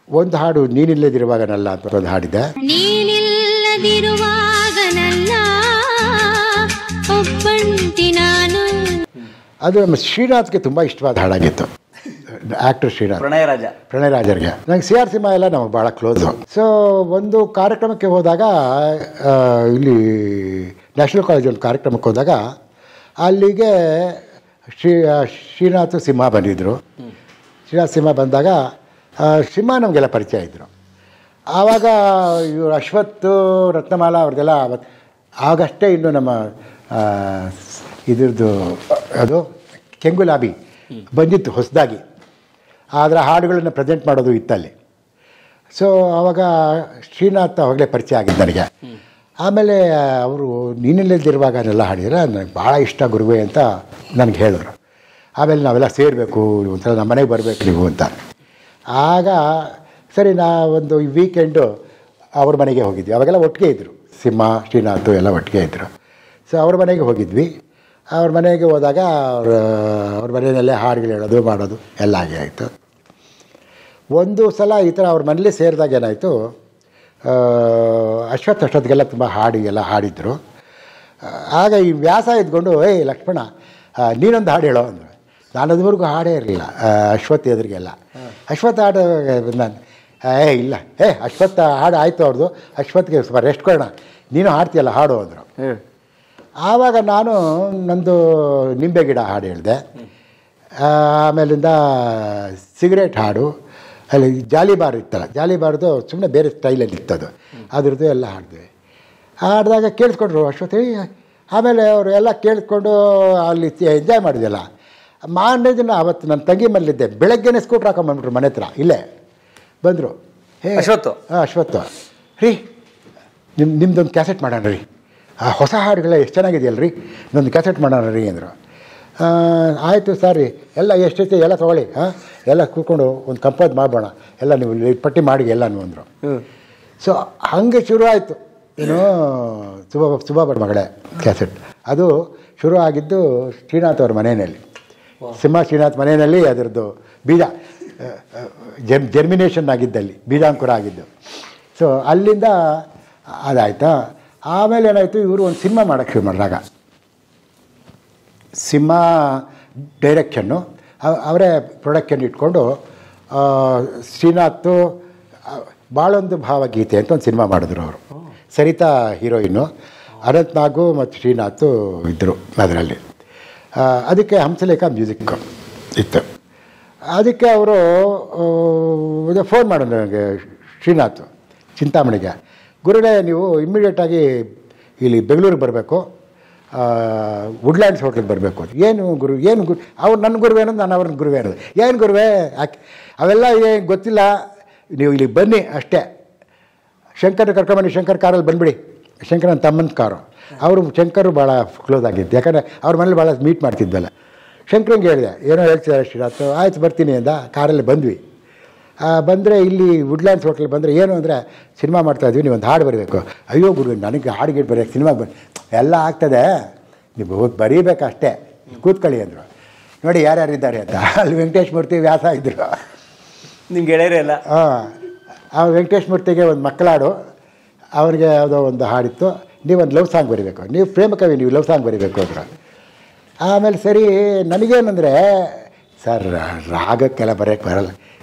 ಒಂದು ಹಾಡು ನೀನಿಲ್ಲದಿರುವಾಗನಲ್ಲ ಅಂತ ಒಂದು ಹಾಡಿದೆ. ಅದು ನಮ್ಮ ಶ್ರೀನಾಥ್ಗೆ ತುಂಬ ಇಷ್ಟವಾದ ಹಾಡಾಗಿತ್ತು. ಆ್ಯಕ್ಟರ್ ಶ್ರೀನಾಥ್, ಪ್ರಣಯರಾಜರಿಗೆ. ನಂಗೆ CR ಸಿನಿಮಾ ಎಲ್ಲ ನಮಗೆ ಭಾಳ ಕ್ಲೋಸು. ಸೊ ಒಂದು ಕಾರ್ಯಕ್ರಮಕ್ಕೆ ಹೋದಾಗ, ಇಲ್ಲಿ ನ್ಯಾಷನಲ್ ಕಾಲೇಜ್ ಒಂದು ಕಾರ್ಯಕ್ರಮಕ್ಕೆ ಹೋದಾಗ ಅಲ್ಲಿಗೆ ಶ್ರೀನಾಥ್ ಸಿಂಹ ಬಂದಿದ್ದರು. ಶ್ರೀನಾಥ್ ಸಿಂಹ ಬಂದಾಗ ಸಿಂಹ ನಮಗೆಲ್ಲ ಪರಿಚಯ ಇದ್ದರು. ಆವಾಗ ಇವರು ಅಶ್ವಥ್, ರತ್ನಮಾಲಾ ಅವ್ರದ್ದೆಲ್ಲ ಆಗಷ್ಟೇ ಇನ್ನು ನಮ್ಮ ಇದ್ರದ್ದು ಅದು ಕೆಂಗುಲಾಬಿ ಬಂದಿತ್ತು ಹೊಸದಾಗಿ. ಆದರೆ ಹಾಡುಗಳನ್ನು ಪ್ರೆಸೆಂಟ್ ಮಾಡೋದು ಇತ್ತಲ್ಲಿ. ಸೊ ಆವಾಗ ಶ್ರೀನಾಥ್ ಅವಾಗಲೇ ಪರಿಚಯ ಆಗಿದ್ದು ನನಗೆ. ಆಮೇಲೆ ಅವರು ನೀನಿಲ್ಲದಿರುವಾಗ ಅದೆಲ್ಲ ಹಾಡಿದ್ರೆ ನನಗೆ ಭಾಳ ಇಷ್ಟ ಗುರುವೇ ಅಂತ ನನಗೆ ಹೇಳಿದ್ರು. ಆಮೇಲೆ ನಾವೆಲ್ಲ ಸೇರಬೇಕು, ಒಂಥರ ನಮ್ಮ ಮನೆಗೆ ಬರಬೇಕು ನೀವು ಅಂತ. ಆಗ ಸರಿ, ಒಂದು ವೀಕೆಂಡು ಅವ್ರ ಮನೆಗೆ ಹೋಗಿದ್ವಿ. ಅವಾಗೆಲ್ಲ ಒಟ್ಟಿಗೆ ಇದ್ದರು, ಸಿಂಹ, ಶ್ರೀನಾಥ್ ಎಲ್ಲ ಒಟ್ಟಿಗೆ ಇದ್ದರು. ಸೊ ಅವ್ರ ಮನೆಗೆ ಹೋಗಿದ್ವಿ. ಅವ್ರ ಮನೆಗೆ ಹೋದಾಗ ಅವ್ರ ಮನೆಯಲ್ಲೇ ಹಾಡುಗಳು ಹೇಳೋದು ಮಾಡೋದು ಎಲ್ಲ ಹಾಗೆ ಆಯಿತು. ಒಂದು ಸಲ ಈ ಥರ ಅವ್ರ ಮನೇಲಿ ಸೇರಿದಾಗ ಏನಾಯಿತು, ಅಷ್ಟೊತ್ತಿಗೆಲ್ಲ ತುಂಬ ಹಾಡಿಗೆಲ್ಲ ಹಾಡಿದ್ರು. ಆಗ ಈ ವ್ಯಾಸ ಇದ್ಕೊಂಡು, ಲಕ್ಷ್ಮಣ ನೀನೊಂದು ಹಾಡು ಹೇಳೋ ಅಂದರು. ನಾನು ಅದುವರೆಗೂ ಹಾಡೇ ಇರಲಿಲ್ಲ ಅಶ್ವಥ್ ಎದುರಿಗೆಲ್ಲ. ಅಶ್ವಥ್ ಹಾಡು ನಾನು ಇಲ್ಲ, ಅಶ್ವಥ್ ಹಾಡು ಆಯಿತು ಅವ್ರದ್ದು, ಅಶ್ವತ್ಗೆ ಸ್ವಲ್ಪ ರೆಸ್ಟ್ ಕೊಡೋಣ, ನೀನು ಹಾಡ್ತೀಯಲ್ಲ ಹಾಡು ಅಂದರು. ಆವಾಗ ನಾನು ನಂದು ನಿಂಬೆ ಗಿಡ ಹಾಡು ಹೇಳಿದೆ. ಆಮೇಲಿಂದ ಸಿಗರೇಟ್ ಹಾಡು, ಅಲ್ಲಿ ಜಾಲಿಬಾರ್ ಇತ್ತಲ್ಲ, ಜಾಲಿಬಾರ್ದು ಸುಮ್ಮನೆ ಬೇರೆ ಸ್ಟೈಲಲ್ಲಿ ಇತ್ತದು, ಅದ್ರದ್ದು ಎಲ್ಲ ಹಾಡಿದ್ವಿ. ಹಾಡಿದಾಗ ಕೇಳಿಸ್ಕೊಂಡ್ರು ಅಶ್ವಥ್. ಆಮೇಲೆ ಅವರು ಎಲ್ಲ ಕೇಳಿಸ್ಕೊಂಡು ಅಲ್ಲಿ ಎಂಜಾಯ್ ಮಾಡಿದ್ವಲ್ಲ. ಮಾರನೇ ದಿನ ಅವತ್ತು ನನ್ನ ತಂಗಿ ಮನೇಲಿದ್ದೆ, ಬೆಳಗ್ಗೆನೇ ಸ್ಕೂಟ್ರ್ ಹಾಕೊಂಡ್ಬಂದ್ಬಿಟ್ರು ಮನೆ ಹತ್ರ. ಇಲ್ಲೇ ಬಂದರು, ಅಶ್ವಥ್ ರೀ ನಿಮ್ದೊಂದು ಕ್ಯಾಸೆಟ್ ಮಾಡೋಣ ರೀ, ಆ ಹೊಸ ಹಾಡುಗಳೆಲ್ಲ ಎಷ್ಟು ಚೆನ್ನಾಗಿದೆಯಲ್ಲ ರೀ, ಇನ್ನೊಂದು ಕ್ಯಾಸೆಟ್ ಮಾಡೋಣ ರೀ ಅಂದರು. ಆಯಿತು ಸರ್ ರೀ, ಎಲ್ಲ ಎಷ್ಟೈತೆ ಎಲ್ಲ ತೊಗೊಳ್ಳಿ, ಎಲ್ಲ ಕೂತ್ಕೊಂಡು ಒಂದು ಕಂಪೋಸ್ ಮಾಡೋಣ, ಎಲ್ಲ ನೀವು ಪಟ್ಟಿ ಮಾಡಿ ಎಲ್ಲನೂ ಅಂದರು. ಸೊ ಹಾಗೆ ಶುರು ಆಯಿತು. ಏನು ಸುಬಾಬರ್ ಮಗಳೇ ಕ್ಯಾಸೆಟ್. ಅದು ಶುರು ಆಗಿದ್ದು ಶ್ರೀನಾಥ್ ಅವ್ರ ಮನೆಯಲ್ಲಿ, ಸಿಂಹ ಶ್ರೀನಾಥ್ ಮನೆಯಲ್ಲಿ. ಅದರದ್ದು ಬೀಜ ಜರ್ಮಿನೇಷನ್ ಆಗಿದ್ದಲ್ಲಿ, ಬೀಜಾಂಕುರ ಆಗಿದ್ದು. ಸೊ ಅಲ್ಲಿಂದ ಅದಾಯ್ತಾ. ಆಮೇಲೆ ಏನಾಯಿತು, ಇವರು ಒಂದು ಸಿನಿಮಾ ಮಾಡೋಕ್ಕೆ ಶುರು ಮಾಡಿದಾಗ, ಸಿಂಹ ಡೈರೆಕ್ಷನ್ನು ಅವರೇ ಪ್ರೊಡಕ್ಷನ್ ಇಟ್ಕೊಂಡು ಶ್ರೀನಾಥ್ ಭಾಳೊಂದು ಭಾವಗೀತೆ ಅಂತ ಒಂದು ಸಿನಿಮಾ ಮಾಡಿದ್ರು ಅವರು. ಸರಿತಾ ಹೀರೋಯಿನ್ನು, ಅನಂತ್ ನಾಗು ಮತ್ತು ಶ್ರೀನಾಥ್ ಇದ್ದರು ಅದರಲ್ಲಿ. ಅದಕ್ಕೆ ಹಂಸಲೇಖ ಮ್ಯೂಸಿಕ್ ಇತ್ತು. ಅದಕ್ಕೆ ಅವರು ಫೋನ್ ಮಾಡೋದು ನನಗೆ ಶ್ರೀನಾಥ್ ಚಿಂತಾಮಣಿಗೆ, ಗುರುಗಳೇ ನೀವು ಇಮ್ಮಿಡಿಯೇಟಾಗಿ ಇಲ್ಲಿ ಬೆಂಗಳೂರಿಗೆ ಬರಬೇಕು, ವುಡ್ಲ್ಯಾಂಡ್ಸ್ ಹೋಟ್ಲಿಗೆ ಬರಬೇಕು. ಏನು ಗುರು ಅವ್ರು ನನ್ನ ಗುರುವೇ ಅನ್ನೋದು, ನಾನು ಅವ್ರನ್ನ ಗುರುವೇ ಅನ್ನೋದು. ಏನು ಗುರುವೇ ಅವೆಲ್ಲ ಏನು ಗೊತ್ತಿಲ್ಲ, ನೀವು ಇಲ್ಲಿಗೆ ಬನ್ನಿ ಅಷ್ಟೇ. ಶಂಕರ್ ಕರ್ಕೊಂಬನ್ನಿ, ಶಂಕರ್ ಕಾರಲ್ಲಿ ಬಂದುಬಿಡಿ. ಶಂಕರ್ ನನ್ನ ತಮ್ಮನ ಕಾರು. ಅವರು ಶಂಕರು ಭಾಳ ಕ್ಲೋಸ್ ಆಗಿದ್ದು, ಯಾಕಂದರೆ ಅವ್ರ ಮನೇಲಿ ಭಾಳ ಮೀಟ್ ಮಾಡ್ತಿದ್ವಲ್ಲ. ಶಂಕರಂಗೆ ಹೇಳಿದೆ, ಏನೋ ಹೇಳ್ತಿದ್ದಾರೆ ಶ್ರೀನಾಥ್, ಆಯ್ತು ಬರ್ತೀನಿ ಅಂದ. ಕಾರಲ್ಲಿ ಬಂದ್ವಿ. ಬಂದರೆ ಇಲ್ಲಿ ವುಡ್ಲ್ಯಾಂಡ್ಸ್ ಹೋಟ್ಲಿಗೆ ಬಂದರೆ ಏನು ಅಂದರೆ ಸಿನಿಮಾ ಮಾಡ್ತಾಯಿದ್ವಿ, ನೀವು ಒಂದು ಹಾಡು ಬರಬೇಕು. ಅಯ್ಯೋ ಗುರು, ನನಗೆ ಹಾಡಿಗೆ ಬರೋಕ್ಕೆ ಸಿನಿಮಾಗೆ ಬನ್ನಿ, ಎಲ್ಲ ಆಗ್ತದೆ, ನೀವು ಬರೀಬೇಕಷ್ಟೇ, ಕೂತ್ಕೊಳ್ಳಿ ಅಂದರು. ನೋಡಿ ಯಾರ್ಯಾರಿದ್ದಾರೆ ಅಂತ. ಅಲ್ಲಿ ವೆಂಕಟೇಶ್ ಮೂರ್ತಿ, ವ್ಯಾಸ ಇದ್ದರು. ನಿಮ್ಗೆ ಗೆಳೆಯರೇ ಇಲ್ಲ? ಆ ವೆಂಕಟೇಶ್ ಮೂರ್ತಿಗೆ ಒಂದು ಮಕ್ಕಳಾಡು, ಅವ್ರಿಗೆ ಯಾವುದೋ ಒಂದು ಹಾಡಿತ್ತು, ನೀವೊಂದು ಲವ್ ಸಾಂಗ್ ಬರೀಬೇಕು, ನೀವು ಪ್ರೇಮಕವಿ, ನೀವು ಲವ್ ಸಾಂಗ್ ಬರೀಬೇಕು ಅಂದರು. ಆಮೇಲೆ ಸರಿ, ನನಗೇನಂದರೆ ಸರ್ ರಾಗಕ್ಕೆಲ್ಲ ಬರೋಕ್ಕೆ ಬರಲ್ಲ,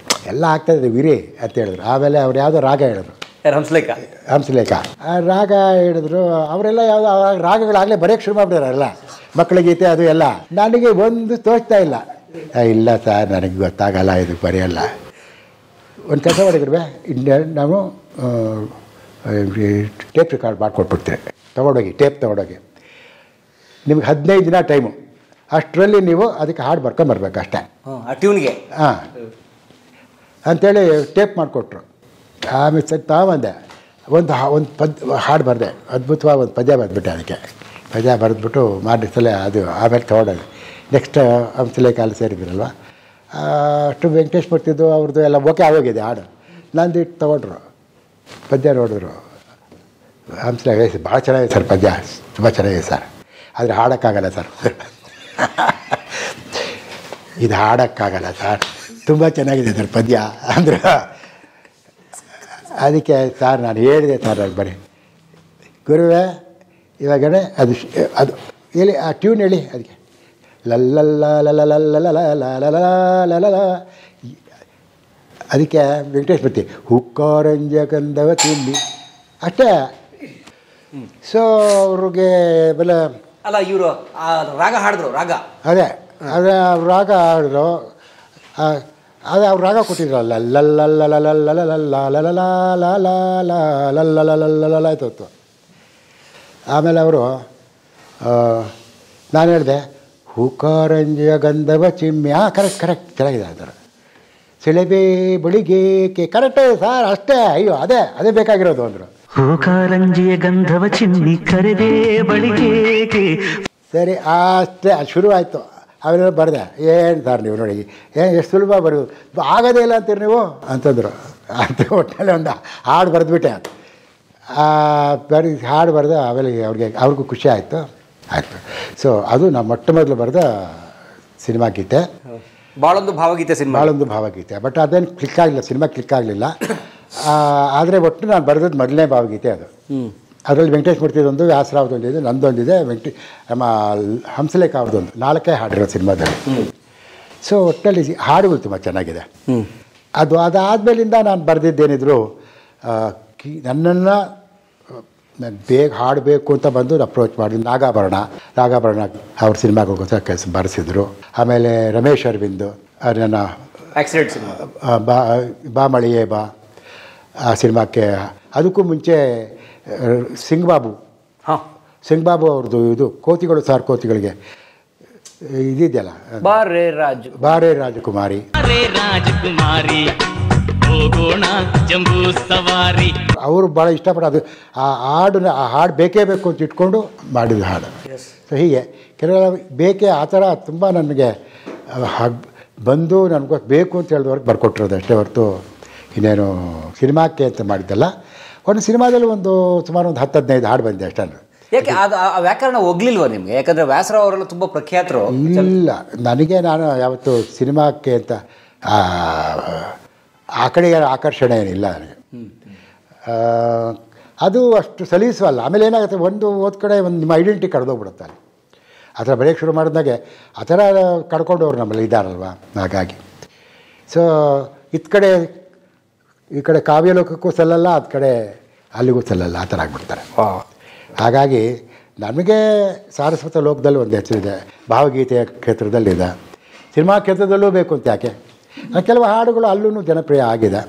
ಎಲ್ಲ ಆಗ್ತಾಯಿದೆ ವಿರಿ ಅಂತ ಹೇಳಿದ್ರು. ಆಮೇಲೆ ಅವ್ರು ಯಾವುದೋ ರಾಗ ಹೇಳಿದ್ರು, ಹಂಸಲೇಖ. ಆ ರಾಗ ಹೇಳಿದ್ರು. ಅವರೆಲ್ಲ ಯಾವುದೋ ರಾಗಗಳಾಗಲೇ ಬರೆಯೋಕ್ಕೆ ಶುರು ಮಾಡಿಬಿಟ್ಟಾರಲ್ಲ, ಮಕ್ಕಳ ಗೀತೆ ಅದು ಎಲ್ಲ. ನನಗೆ ಒಂದು ತೋಚ್ತಾ ಇಲ್ಲ. ಇಲ್ಲ ಸರ್, ನನಗೆ ಗೊತ್ತಾಗಲ್ಲ, ಇದು ಬರೆಯಲ್ಲ. ಒಂದು ಕೆಲಸ ಮಾಡಿದ್ರು, ನಾವು ಟೇಪ್ ರೆಕಾರ್ಡ್ ಮಾಡಿಕೊಟ್ಬಿಡ್ತೀವಿ, ತೊಗೊಂಡೋಗಿ ಟೇಪ್ ತೊಗೊಂಡೋಗಿ, ನಿಮ್ಗೆ 15 ದಿನ ಟೈಮು, ಅಷ್ಟರಲ್ಲಿ ನೀವು ಅದಕ್ಕೆ ಹಾಡು ಬರ್ಕೊಂಬರ್ಬೇಕು ಅಷ್ಟೇ, ಟ್ಯೂನ್ಗೆ. ಹಾಂ ಅಂಥೇಳಿ ಟೇಪ್ ಮಾಡಿಕೊಟ್ರು. ಆಮೇಲೆ ಸರಿ ತಗೊಂಬಂದೆ, ಒಂದು ಹಾಡು ಬರೆದೆ, ಅದ್ಭುತವಾಗಿ ಒಂದು ಪದ್ಯ ಬರೆದ್ಬಿಟ್ಟೆ. ಅದಕ್ಕೆ ಪದ್ಯ ಬರೆದ್ಬಿಟ್ಟು ಮಾಡಿಸಲೇ ಅದು ಆಮೇಲೆ ತೊಗೊಂಡೋದು. ನೆಕ್ಸ್ಟ್ ಹಂಸಲೇಖ ಅಲ್ಲಿ ಸೇರಿದ್ರಲ್ವ, ಅಷ್ಟು ವೆಂಕಟೇಶ್ ಮೂರ್ತಿದ್ದು ಅವ್ರದ್ದು ಎಲ್ಲ ಓಕೆ ಆಗೋಗಿದೆ ಹಾಡು. ನಂದು ಇಟ್ಟು ತೊಗೊಂಡ್ರು, ಪದ್ಯ ನೋಡಿದ್ರು. ಹಂಸಲೇಖ ಭಾಳ ಚೆನ್ನಾಗಿದೆ ಸರ್, ಪದ್ಯ ತುಂಬ ಚೆನ್ನಾಗಿದೆ ಸರ್, ಆದರೆ ಹಾಡೋಕ್ಕಾಗಲ್ಲ ಸರ್. ಇದು ಹಾಡೋಕ್ಕಾಗಲ್ಲ ಸರ್, ತುಂಬ ಚೆನ್ನಾಗಿದೆ ಸರ್ ಪದ್ಯ ಅಂದ್ರೆ. ಅದಕ್ಕೆ ಸರ್ ನಾನು ಹೇಳಿದೆ ಸರ್, ಅದು ಬರೀ ಗುರುವೇ ಇವಾಗನೇ ಅದು ಹೇಳಿ, ಆ ಟ್ಯೂನ್ ಹೇಳಿ ಅದಕ್ಕೆ, ಲಲ್ಲಲ್ಲ. ಅದಕ್ಕೆ ವೆಂಕಟೇಶ್ ಮೂರ್ತಿ ಹುಕ್ಕಾರಂಜ ಕಂದವ ತಿಂಡಿ ಅಷ್ಟೇ. ಸೊ ಅವ್ರಿಗೆ ಬೆಲೆ ಅಲ್ಲ, ಇವರು ರಾಗ ಹಾಡಿದ್ರು, ರಾಗ ಅದೇ ರಾಗ ಹಾಡಿದ್ರು. ಅದೇ ಅವ್ರು ರಾಗ ಕೊಟ್ಟಿದ್ರಲ್ಲ, ಲಲ್ಲಲ್ಲಲ್ಲಲ್ಲಲ್ಲಲ್ಲಲ್ಲಲ್ಲಲ್ಲಲ್ಲಲ್ಲಲ್ಲಲ್ಲಲ್ಲಲ್ಲಲ್ಲ ಆಯ್ತು. ಆಮೇಲೆ ಅವರು ನಾನು ಹೇಳಿದೆ ಹೂಕಾರಂಜಿಯ ಗಂಧವ ಚಿಮ್ಮೆ. ಕರೆಕ್ಟ್ ಚೆನ್ನಾಗಿದೆ ಅದರ ಸೆಳೆಬೇ ಬಳಿಗೇಕೆ. ಕರೆಕ್ಟೇ ಸರ್, ಅಷ್ಟೇ. ಅಯ್ಯೋ ಅದೇ ಬೇಕಾಗಿರೋದು ಅಂದರು. ಹೂಕಾರಂಜಿಯ ಗಂಧವ ಚಿಮ್ಮಿ ಕರೆದೇ ಬಳಿಗೇಕೆ. ಸರಿ ಅಷ್ಟೇ, ಶುರು ಆಯಿತು. ಅವೆಲ್ಲ ಬರೆದೆ. ಏನು ಸರ್ ನೀವು ನೋಡಿ, ಎಷ್ಟು ಸುಲಭ ಬರೋದು, ಆಗೋದೇ ಇಲ್ಲ ಅಂತೀರಿ ನೀವು ಅಂತಂದರು. ಅಂತ ಒಟ್ಟಿನಲ್ಲಿ ಒಂದು ಹಾಡು ಬರೆದ್ಬಿಟ್ಟೆ. ಹಾಡು ಬರೆದು ಆಮೇಲೆ ಅವ್ರಿಗೂ ಖುಷಿ ಆಯಿತು. ಸೊ ಅದು ನಾವು ಮೊಟ್ಟ ಮೊದಲು ಬರೆದ ಸಿನಿಮಾ ಗೀತೆ, ಭಾಳೊಂದು ಭಾವಗೀತೆ. ಬಟ್ ಅದೇನು ಕ್ಲಿಕ್ ಆಗಲಿಲ್ಲ, ಸಿನಿಮಾ ಕ್ಲಿಕ್ ಆಗಲಿಲ್ಲ. ಆದರೆ ಒಟ್ಟು ನಾನು ಬರೆದದ್ದು ಮೊದಲನೇ ಭಾವಗೀತೆ ಅದು. ಅದರಲ್ಲಿ ವೆಂಕಟೇಶ್ ಮೂರ್ತಿದೊಂದು, ವ್ಯಾಸರಾವ್ದೊಂದಿದೆ, ನಂದೊಂದಿದೆ, ನಮ್ಮ ಹಂಸಲೇಖ ಅವ್ರದ್ದೊಂದು, 4 ಹಾಡಿರೋ ಸಿನಿಮಾದಲ್ಲಿ. ಸೊ ಒಟ್ಟಲ್ಲಿ ಹಾಡುಗಳು ತುಂಬ ಚೆನ್ನಾಗಿದೆ. ಅದಾದಮೇಲಿಂದ ನಾನು ಬರೆದಿದ್ದೇನಿದ್ರು, ನನ್ನನ್ನು ಬೇಗ ಹಾಡಬೇಕು ಅಂತ ಬಂದು ಅಪ್ರೋಚ್ ಮಾಡಿ ನಾಗಾಭರಣ ಅವ್ರ ಸಿನಿಮಾಗೋಸ್ಕರ ಕೆಲಸ ಬರೆಸಿದ್ರು. ಆಮೇಲೆ ರಮೇಶ್ ಅರವಿಂದ್ ನನ್ನ ಬಾ ಮಳೆಯೇ ಬಾ ಆ ಸಿನಿಮಾಕ್ಕೆ, ಅದಕ್ಕೂ ಮುಂಚೆ ಸಿಂಗ್ಬಾಬು ಅವ್ರದ್ದು ಇದು ಕೋತಿಗಳು ಸಾರ್ ಕೋತಿಗಳಿಗೆ ಇದಿದೆಯಲ್ಲ, ಬಾರೇ ರಾಜಕುಮಾರಿ. ಅವರು ಭಾಳ ಇಷ್ಟಪಟ್ಟು ಅದು ಆ ಹಾಡು ಬೇಕೇ ಬೇಕು ಅಂತ ಇಟ್ಕೊಂಡು ಮಾಡಿದ ಹಾಡು. ಸೊ ಹೀಗೆ ಕೆಲವೆಲ್ಲ ಬೇಕೇ ಆ ಥರ ತುಂಬ ನನಗೆ ಬಂದು ನನಗೆ ಬೇಕು ಅಂತ ಹೇಳಿದವ್ರಿಗೆ ಬರ್ಕೊಟ್ಟಿರೋದು ಅಷ್ಟೇ ಹೊರತು ಇನ್ನೇನು ಸಿನಿಮಾಕ್ಕೆ ಅಂತ ಮಾಡಿದ್ದಲ್ಲ. ಒಂದು ಸಿನಿಮಾದಲ್ಲಿ ಸುಮಾರು ಒಂದು 10-15 ಹಾಡು ಬಂದಿದೆ ಅಷ್ಟೇ. ಯಾಕೆ ಅದು ಆ ವ್ಯಾಕರಣ ಹೋಗ್ಲಿಲ್ವ ನಿಮಗೆ? ಯಾಕಂದರೆ ವ್ಯಾಸರಾವ್ ಅವರೆಲ್ಲ ತುಂಬ ಪ್ರಖ್ಯಾತರು. ಇಲ್ಲ, ನನಗೆ ನಾನು ಯಾವತ್ತು ಸಿನಿಮಾಕ್ಕೆ ಅಂತ ಆ ಕಡೆಗೆ ಆಕರ್ಷಣೆ ಏನಿಲ್ಲ ನನಗೆ. ಅದು ಅಷ್ಟು ಸಲೀಸವಲ್ಲ. ಆಮೇಲೆ ಏನಾಗುತ್ತೆ, ಒಂದು ಕಡೆ ನಿಮ್ಮ ಐಡೆಂಟಿಟಿ ಕಳೆದೋಗ್ಬಿಡುತ್ತೆ ಅಲ್ಲಿ. ಆ ಥರ ಬರೆಯೋಕ್ಕೆ ಶುರು ಮಾಡಿದಾಗೆ ಆ ಥರ ಕಡ್ಕೊಂಡವ್ರು ನಮ್ಮಲ್ಲಿ ಇದ್ದಾರಲ್ವ. ಹಾಗಾಗಿ ಸೊ ಈ ಕಡೆ ಕಾವ್ಯಲೋಕಕ್ಕೂ ಸಲ್ಲಲ್ಲ, ಅದು ಕಡೆ ಅಲ್ಲಿಗೂ ಸಲ್ಲಲ್ಲ, ಆ ಥರ ಆಗ್ಬಿಡ್ತಾರೆ. ಹಾಗಾಗಿ ನಮಗೆ ಸಾರಸ್ವತ ಲೋಕದಲ್ಲಿ ಒಂದು ಹೆಸರಿದೆ, ಭಾವಗೀತೆಯ ಕ್ಷೇತ್ರದಲ್ಲಿದೆ, ಸಿನಿಮಾ ಕ್ಷೇತ್ರದಲ್ಲೂ ಬೇಕು ಅಂತ ಯಾಕೆ, ಕೆಲವು ಹಾಡುಗಳು ಅಲ್ಲೂ ಜನಪ್ರಿಯ ಆಗಿದೆ.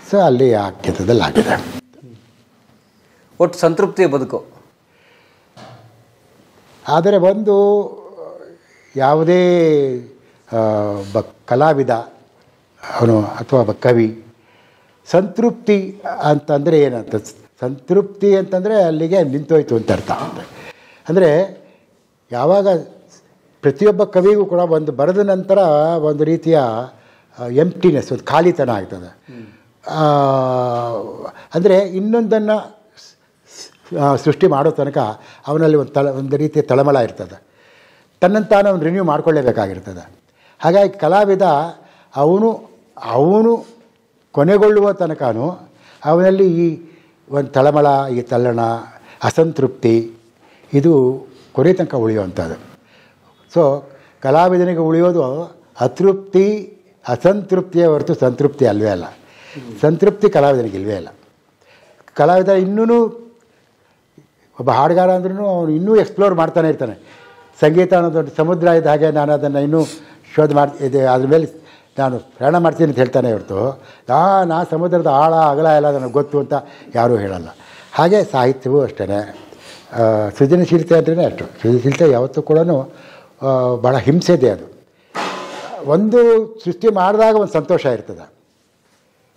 ಸೊ ಅಲ್ಲಿ ಆ ಕ್ಷೇತ್ರದಲ್ಲಿ ಆಗಿದೆ. ಒಟ್ಟು ಸಂತೃಪ್ತಿಯ ಬದುಕು. ಆದರೆ ಒಂದು ಯಾವುದೇ ಕಲಾವಿದ ಅವನು ಅಥವಾ ಕವಿ ಸಂತೃಪ್ತಿ ಅಂತಂದರೆ ಏನಂತ, ಸಂತೃಪ್ತಿ ಅಂತಂದರೆ ಅಲ್ಲಿಗೆ ನಿಂತೋಯ್ತು ಅಂತ ಅರ್ಥ. ಅಂದರೆ ಯಾವಾಗ ಪ್ರತಿಯೊಬ್ಬ ಕವಿಗೂ ಕೂಡ ಒಂದು ಬರೆದ ನಂತರ ಒಂದು ರೀತಿಯ ಎಂಪ್ಟಿನೆಸ್, ಒಂದು ಖಾಲಿತನ ಆಗ್ತದೆ. ಅಂದರೆ ಇನ್ನೊಂದನ್ನು ಸೃಷ್ಟಿ ಮಾಡೋ ತನಕ ಅವನಲ್ಲಿ ಒಂದು ರೀತಿಯ ತಳಮಳ ಇರ್ತದೆ, ತನ್ನಂತಾನು ಅವನು ರಿನ್ಯೂ ಮಾಡ್ಕೊಳ್ಳೇಬೇಕಾಗಿರ್ತದೆ. ಹಾಗಾಗಿ ಕಲಾವಿದ ಅವನು ಕೊನೆಗೊಳ್ಳುವ ತನಕನೂ ಅವನಲ್ಲಿ ಈ ಒಂದು ತಳಮಳ, ಈ ತಲ್ಲಣ, ಅಸಂತೃಪ್ತಿ ಇದು ಕೊನೆ ತನಕ ಉಳಿಯುವಂಥದ್ದು. ಸೊ ಕಲಾವಿದನಿಗೆ ಉಳಿಯೋದು ಅತೃಪ್ತಿ, ಅಸಂತೃಪ್ತಿಯೇ ಹೊರತು ಸಂತೃಪ್ತಿ ಅಲ್ವೇ ಅಲ್ಲ. ಸಂತೃಪ್ತಿ ಕಲಾವಿದನಿಗೆ ಇಲ್ವೇ ಇಲ್ಲ. ಕಲಾವಿದ ಇನ್ನೂ ಒಬ್ಬ ಹಾಡುಗಾರ ಅಂದ್ರೂ ಅವನು ಇನ್ನೂ ಎಕ್ಸ್ಪ್ಲೋರ್ ಮಾಡ್ತಾನೆ ಇರ್ತಾನೆ. ಸಂಗೀತ ಅನ್ನೋದು ದೊಡ್ಡ ಸಮುದ್ರ ಇದ್ದ ಹಾಗೆ ನಾನು ಅದನ್ನು ಇನ್ನೂ ಶೋಧ ಮಾಡ್ತಿದ್ದೆ, ಅದ್ರ ಮೇಲೆ ನಾನು ಪ್ರಯಾಣ ಮಾಡ್ತೀನಿ ಅಂತ ಹೇಳ್ತಾನೆ ಹೊರತು ನಾ ಸಮುದ್ರದ ಆಳ ಅಗಲ ಎಲ್ಲ ನನಗೆ ಗೊತ್ತು ಅಂತ ಯಾರೂ ಹೇಳಲ್ಲ. ಹಾಗೆ ಸಾಹಿತ್ಯವೂ ಅಷ್ಟೇ. ಸೃಜನಶೀಲತೆ ಅಂದ್ರೇ ಅಷ್ಟು. ಸೃಜನಶೀಲತೆ ಯಾವತ್ತೂ ಕೂಡ ಭಾಳ ಹಿಂಸೆ ಇದೆ. ಅದು ಒಂದು ಸೃಷ್ಟಿ ಮಾಡಿದಾಗ ಒಂದು ಸಂತೋಷ ಇರ್ತದೆ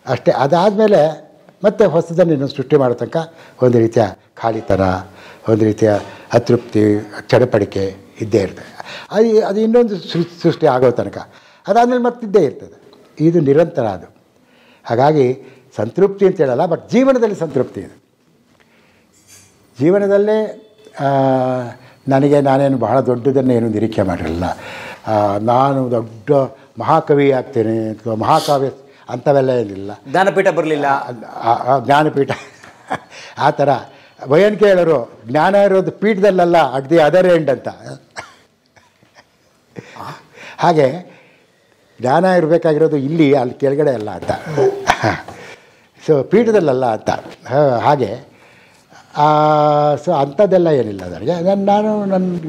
ಅಷ್ಟೇ. ಅದಾದಮೇಲೆ ಮತ್ತೆ ಹೊಸದನ್ನು ಇನ್ನೊಂದು ಸೃಷ್ಟಿ ಮಾಡೋ ತನಕ ಒಂದು ರೀತಿಯ ಖಾಲಿತನ, ಒಂದು ರೀತಿಯ ಅತೃಪ್ತಿ, ಚಡಪಡಿಕೆ ಇದ್ದೇ ಇರ್ತದೆ. ಅದು ಇನ್ನೊಂದು ಸೃಷ್ಟಿ ಆಗೋ ತನಕ ಅದಾದಮೇಲೆ ಮತ್ತಿದ್ದೇ ಇರ್ತದೆ. ಇದು ನಿರಂತರ ಅದು. ಹಾಗಾಗಿ ಸಂತೃಪ್ತಿ ಅಂತ ಹೇಳಲ್ಲ, ಬಟ್ ಜೀವನದಲ್ಲಿ ಸಂತೃಪ್ತಿ ಇದೆ. ಜೀವನದಲ್ಲೇ ನಾನೇನು ಬಹಳ ದೊಡ್ಡದನ್ನೇನು ನಿರೀಕ್ಷೆ ಮಾಡಿರಲಿಲ್ಲ. ನಾನು ದೊಡ್ಡ ಮಹಾಕವಿ ಆಗ್ತೇನೆ ಅಥವಾ ಮಹಾಕಾವ್ಯ ಅಂಥವೆಲ್ಲ ಏನಿಲ್ಲ. ಜ್ಞಾನಪೀಠ ಬರಲಿಲ್ಲ. ಜ್ಞಾನಪೀಠ ಆ ಥರ ವಯನ್ಕೆ ಹೇಳೋರು, ಜ್ಞಾನ ಇರೋದು ಪೀಠದಲ್ಲಲ್ಲ, ಅಟ್ ದಿ ಅದರ್ ಎಂಡ್ ಅಂತ. ಹಾಗೆ ಜ್ಞಾನ ಇರಬೇಕಾಗಿರೋದು ಇಲ್ಲಿ, ಅಲ್ಲಿ ಕೆಳಗಡೆ ಅಲ್ಲ ಅಂತ. ಸೊ ಪೀಠದಲ್ಲಲ್ಲ ಅಂತ. ಹಾಗೆ ಸೊ ಅಂಥದ್ದೆಲ್ಲ ಏನಿಲ್ಲ ನನಗೆ.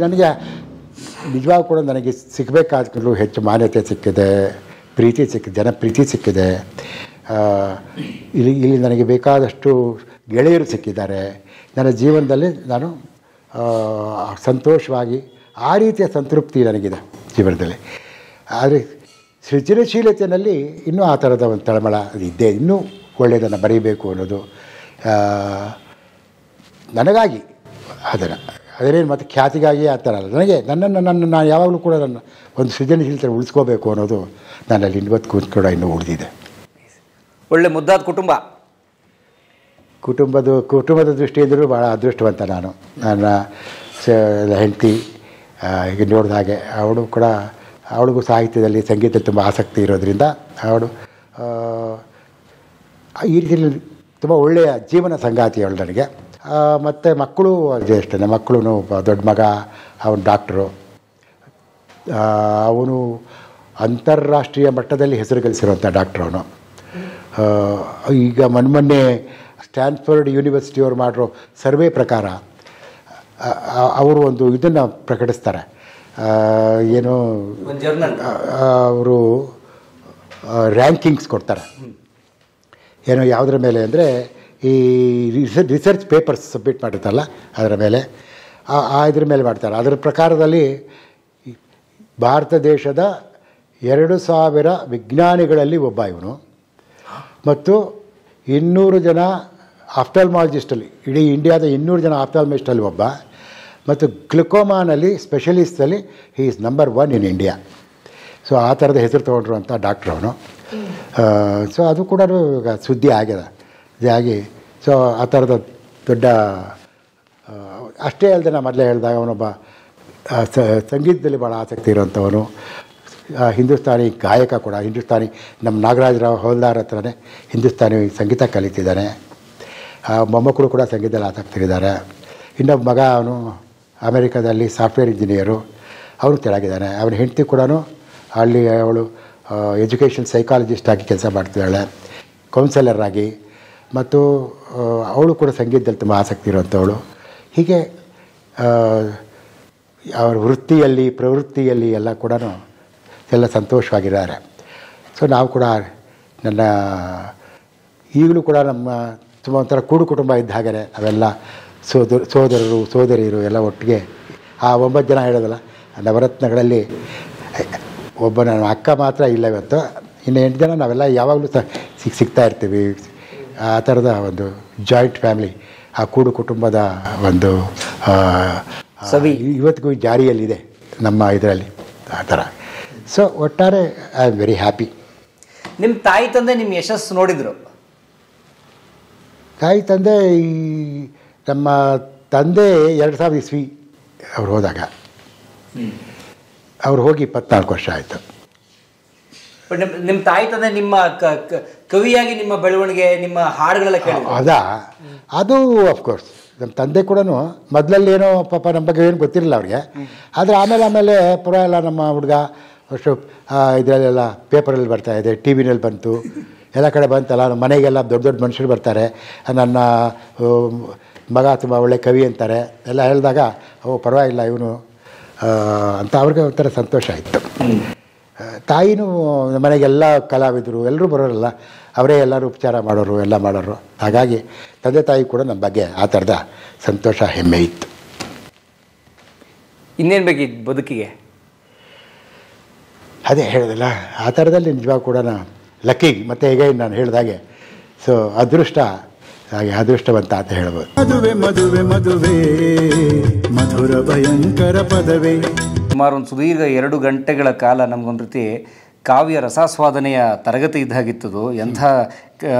ನನಗೆ ನಿಜವಾಗೂ ಕೂಡ ನನಗೆ ಸಿಗಬೇಕಾದ್ರೂ ಹೆಚ್ಚು ಮಾನ್ಯತೆ ಸಿಕ್ಕಿದೆ, ಪ್ರೀತಿ ಸಿಕ್ಕಿದೆ, ಜನಪ್ರೀತಿ ಸಿಕ್ಕಿದೆ. ಇಲ್ಲಿ ನನಗೆ ಬೇಕಾದಷ್ಟು ಗೆಳೆಯರು ಸಿಕ್ಕಿದ್ದಾರೆ. ನನ್ನ ಜೀವನದಲ್ಲಿ ನಾನು ಸಂತೋಷವಾಗಿ ಆ ರೀತಿಯ ಸಂತೃಪ್ತಿ ನನಗಿದೆ ಜೀವನದಲ್ಲಿ. ಆದರೆ ಸೃಜನಶೀಲತೆಯಲ್ಲಿ ಇನ್ನೂ ಆ ಥರದ ಒಂದು ತಳಮಳ ಅದು ಇದ್ದೇ, ಇನ್ನೂ ಒಳ್ಳೆಯದನ್ನು ಬರೀಬೇಕು ಅನ್ನೋದು ನನಗಾಗಿ. ಅದನ್ನೇನು ಮತ್ತು ಖ್ಯಾತಿಗಾಗಿ ಆ ಥರ ಅಲ್ಲ. ನನಗೆ ನಾನು ಯಾವಾಗಲೂ ಕೂಡ ನನ್ನ ಒಂದು ಸೃಜನಶೀಲತೆ ಉಳಿಸ್ಕೋಬೇಕು ಅನ್ನೋದು ನನ್ನಲ್ಲಿ ಇವತ್ತು ಕೂಡ ಇನ್ನೂ ಉಳಿದಿದೆ. ಒಳ್ಳೆ ಮುದ್ದಾದ ಕುಟುಂಬದ ದೃಷ್ಟಿಯಿಂದಲೂ ಭಾಳ ಅದೃಷ್ಟವಂತ ನಾನು. ನನ್ನ ಹೆಂಡತಿ ಈಗ ನೋಡಿದ ಹಾಗೆ ಅವಳಿಗೂ ಸಾಹಿತ್ಯದಲ್ಲಿ, ಸಂಗೀತದಲ್ಲಿ ತುಂಬ ಆಸಕ್ತಿ ಇರೋದರಿಂದ ಅವಳು ಈ ರೀತಿಯಲ್ಲಿ ತುಂಬ ಒಳ್ಳೆಯ ಜೀವನ ಸಂಗಾತಿ ಅವಳು ನನಗೆ. ಮತ್ತು ಮಕ್ಕಳು ಅದೇ ಅಷ್ಟೇ. ಮಕ್ಕಳು ದೊಡ್ಡ ಮಗ ಅವನು ಡಾಕ್ಟ್ರು. ಅವನು ಅಂತಾರಾಷ್ಟ್ರೀಯ ಮಟ್ಟದಲ್ಲಿ ಹೆಸರು ಗಳಿಸಿರುವಂಥ ಡಾಕ್ಟ್ರು ಅವನು. ಈಗ ಮೊನ್ನೆ ಸ್ಟ್ಯಾನ್ಫರ್ಡ್ ಯೂನಿವರ್ಸಿಟಿಯವರು ಮಾಡಿರೋ ಸರ್ವೆ ಪ್ರಕಾರ ಅವರು ಒಂದು ಇದನ್ನು ಪ್ರಕಟಿಸ್ತಾರೆ. ಏನು ಅವರು ರ್ಯಾಂಕಿಂಗ್ಸ್ ಕೊಡ್ತಾರೆ. ಏನೋ ಯಾವುದ್ರ ಮೇಲೆ ಅಂದರೆ ಈ ರಿಸರ್ಚ್ ಪೇಪರ್ಸ್ ಸಬ್ಮಿಟ್ ಮಾಡಿರ್ತಾರಲ್ಲ ಅದರ ಮೇಲೆ, ಇದ್ರ ಮೇಲೆ ಮಾಡ್ತಾರೆ. ಅದರ ಪ್ರಕಾರದಲ್ಲಿ ಭಾರತ ದೇಶದ 2000 ವಿಜ್ಞಾನಿಗಳಲ್ಲಿ ಒಬ್ಬ ಇವನು, ಮತ್ತು 200 ಜನ ಆಫ್ಥಾಲ್ಮಾಲಜಿಸ್ಟಲ್ಲಿ, ಇಡೀ ಇಂಡಿಯಾದ 200 ಜನ ಆಫ್ಥಾಲ್ಮಾಲಜಿಸ್ಟಲ್ಲಿ ಒಬ್ಬ, ಮತ್ತು ಗ್ಲುಕೋಮಾನಲ್ಲಿ ಸ್ಪೆಷಲಿಸ್ಟಲ್ಲಿ he is number 1 in India. So ಆ ಥರದ ಹೆಸರು ತೊಗೊಂಡಿರುವಂಥ ಡಾಕ್ಟ್ರು ಅವನು. ಸೊ ಅದು ಕೂಡ ಈಗ ಸುದ್ದಿ ಆಗಿದೆ. ಇದಾಗಿ ಸೊ ಆ ಥರದ ದೊಡ್ಡ, ಅಷ್ಟೇ ಅಲ್ಲದೆ ನಾನು ಮೊದಲೇ ಹೇಳಿದಾಗ ಅವನೊಬ್ಬ ಸಂಗೀತದಲ್ಲಿ ಭಾಳ ಆಸಕ್ತಿ ಇರೋವಂಥವನು. ಹಿಂದೂಸ್ತಾನಿ ಗಾಯಕ ಕೂಡ. ನಮ್ಮ ನಾಗರಾಜರಾವ್ ಹೌಲ್ದಾರ್ ಹತ್ರನೇ ಹಿಂದೂಸ್ತಾನಿ ಸಂಗೀತ ಕಲಿತಿದ್ದಾನೆ. ಮೊಮ್ಮಕ್ಕಳು ಕೂಡ ಸಂಗೀತದಲ್ಲಿ ಆಸಕ್ತಿ ಇದ್ದಾರೆ. ಇನ್ನೊಬ್ಬ ಮಗ ಅವನು ಅಮೆರಿಕಾದಲ್ಲಿ ಸಾಫ್ಟ್ವೇರ್ ಇಂಜಿನಿಯರು, ಅವನು ತೆಳಗಿದ್ದಾನೆ. ಅವನ ಹೆಂಡತಿ ಕೂಡ ಅಲ್ಲಿ ಅವಳು ಎಜುಕೇಷನ್ ಸೈಕಾಲಜಿಸ್ಟ್ ಆಗಿ ಕೆಲಸ ಮಾಡ್ತಿದ್ದಾಳೆ, ಕೌನ್ಸಲರ್ ಆಗಿ. ಮತ್ತು ಅವಳು ಕೂಡ ಸಂಗೀತದಲ್ಲಿ ತುಂಬ ಆಸಕ್ತಿ ಇರುವಂಥವಳು. ಹೀಗೆ ಅವರ ವೃತ್ತಿಯಲ್ಲಿ, ಪ್ರವೃತ್ತಿಯಲ್ಲಿ ಎಲ್ಲ ಕೂಡ ಎಲ್ಲ ಸಂತೋಷವಾಗಿದ್ದಾರೆ. ಸೊ ನಾವು ಕೂಡ ಈಗಲೂ ಕೂಡ ನಮ್ಮ ಒಂಥರ ಕೂಡು ಕುಟುಂಬ ಇದ್ದ ಹಾಗೆ ಅವೆಲ್ಲ ಸೋದರರು ಸೋದರಿಯರು ಎಲ್ಲ ಒಟ್ಟಿಗೆ ಆ 9 ಜನ ಹೇಳೋದಲ್ಲ ನವರತ್ನಗಳಲ್ಲಿ ಒಬ್ಬ ನನ್ನ ಅಕ್ಕ ಮಾತ್ರ ಇಲ್ಲ ಇವತ್ತು, ಇನ್ನು 8 ಜನ ನಾವೆಲ್ಲ ಯಾವಾಗಲೂ ಸಿಗ್ತಾ ಇರ್ತೀವಿ. ಆ ಥರದ ಒಂದು ಜಾಯಿಂಟ್ ಫ್ಯಾಮಿಲಿ, ಆ ಕೂಡು ಕುಟುಂಬದ ಒಂದು ಸವಿ ಇವತ್ತಿಗೂ ಜಾರಿಯಲ್ಲಿದೆ ನಮ್ಮ ಇದರಲ್ಲಿ ಆ ಥರ. ಸೊ ಒಟ್ಟಾರೆ ಐ ಆಮ್ ವೆರಿ ಹ್ಯಾಪಿ. ನಿಮ್ಮ ತಾಯಿ ತಂದೆ ನಿಮ್ಮ ಯಶಸ್ಸು ನೋಡಿದ್ರು? ತಾಯಿ ತಂದೆ ನಮ್ಮ ತಂದೆ 2000 ಇಸ್ವಿ ಅವ್ರು ಹೋದಾಗ, ಅವ್ರು ಹೋಗಿ 24 ವರ್ಷ ಆಯಿತು. ಬಟ್ ನಿಮ್ಮ ತಾಯಿ ತಂದೆ ನಿಮ್ಮ ಕವಿಯಾಗಿ ನಿಮ್ಮ ಬೆಳವಣಿಗೆ, ನಿಮ್ಮ ಹಾಡುಗಳೆಲ್ಲ ಕೇಳಿ ಅದು ಅಫ್ಕೋರ್ಸ್ ನಮ್ಮ ತಂದೆ ಕೂಡ ಮೊದಲಲ್ಲೇನೋ ಪಾಪ ನಮ್ಮ ಬಗ್ಗೆ ಏನು ಗೊತ್ತಿರಲಿಲ್ಲ ಅವ್ರಿಗೆ. ಆದರೆ ಆಮೇಲೆ ಪರವಾಗಿಲ್ಲ ನಮ್ಮ ಹುಡುಗ ಅಷ್ಟು ಇದರಲ್ಲೆಲ್ಲ ಪೇಪರಲ್ಲಿ ಬರ್ತಾಯಿದೆ, ಟಿ ವಿನಲ್ಲಿ ಬಂತು, ಎಲ್ಲ ಕಡೆ ಬಂತಲ್ಲ, ನಮ್ಮ ಮನೆಗೆಲ್ಲ ದೊಡ್ಡ ದೊಡ್ಡ ಮನುಷ್ಯರು ಬರ್ತಾರೆ, ನನ್ನ ಮಗ ತುಂಬ ಒಳ್ಳೆ ಕವಿ ಅಂತಾರೆ ಎಲ್ಲ ಹೇಳಿದಾಗ ಪರವಾಗಿಲ್ಲ ಇವನು ಅಂತ ಅವ್ರಿಗೆ ಒಂಥರ ಸಂತೋಷ ಆಯಿತು. ತಾಯಿನೂ ಮನೆಗೆಲ್ಲ ಕಲಾವಿದರು ಎಲ್ಲರೂ ಬರೋರಲ್ಲ, ಅವರೇ ಎಲ್ಲರೂ ಉಪಚಾರ ಮಾಡೋರು ಎಲ್ಲ ಮಾಡೋರು. ಹಾಗಾಗಿ ತಂದೆ ತಾಯಿ ಕೂಡ ನಮ್ಮ ಬಗ್ಗೆ ಆ ಥರದ ಸಂತೋಷ ಹೆಮ್ಮೆ ಇತ್ತು. ಇನ್ನೇನು ಬೇಕಿತ್ತು ಬದುಕಿಗೆ? ಅದೇ ಹೇಳಿದಲ್ಲ, ಆ ಥರದಲ್ಲಿ ನಿಜವಾಗ ಕೂಡ ಲಕ್ಕಿ. ಮತ್ತು ಈಗ ನಾನು ಹೇಳಿದಾಗೆ ಸೊ ಅದೃಷ್ಟ, ಹಾಗೆ ಅದೃಷ್ಟವಂತ ಅಂತ ಹೇಳ್ಬೋದು. ಮದುವೆ ಮದುವೆ ಮದುವೆ ಮಧುರ ಭಯಂಕರ ಪದವೇ. ಸುಮಾರು ಒಂದು ಸುದೀರ್ಘ 2 ಗಂಟೆಗಳ ಕಾಲ ನಮಗೊಂದು ರೀತಿ ಕಾವ್ಯ ರಸಾಸ್ವಾದನೆಯ ತರಗತಿ ಇದ್ದಾಗಿತ್ತದು. ಎಂಥ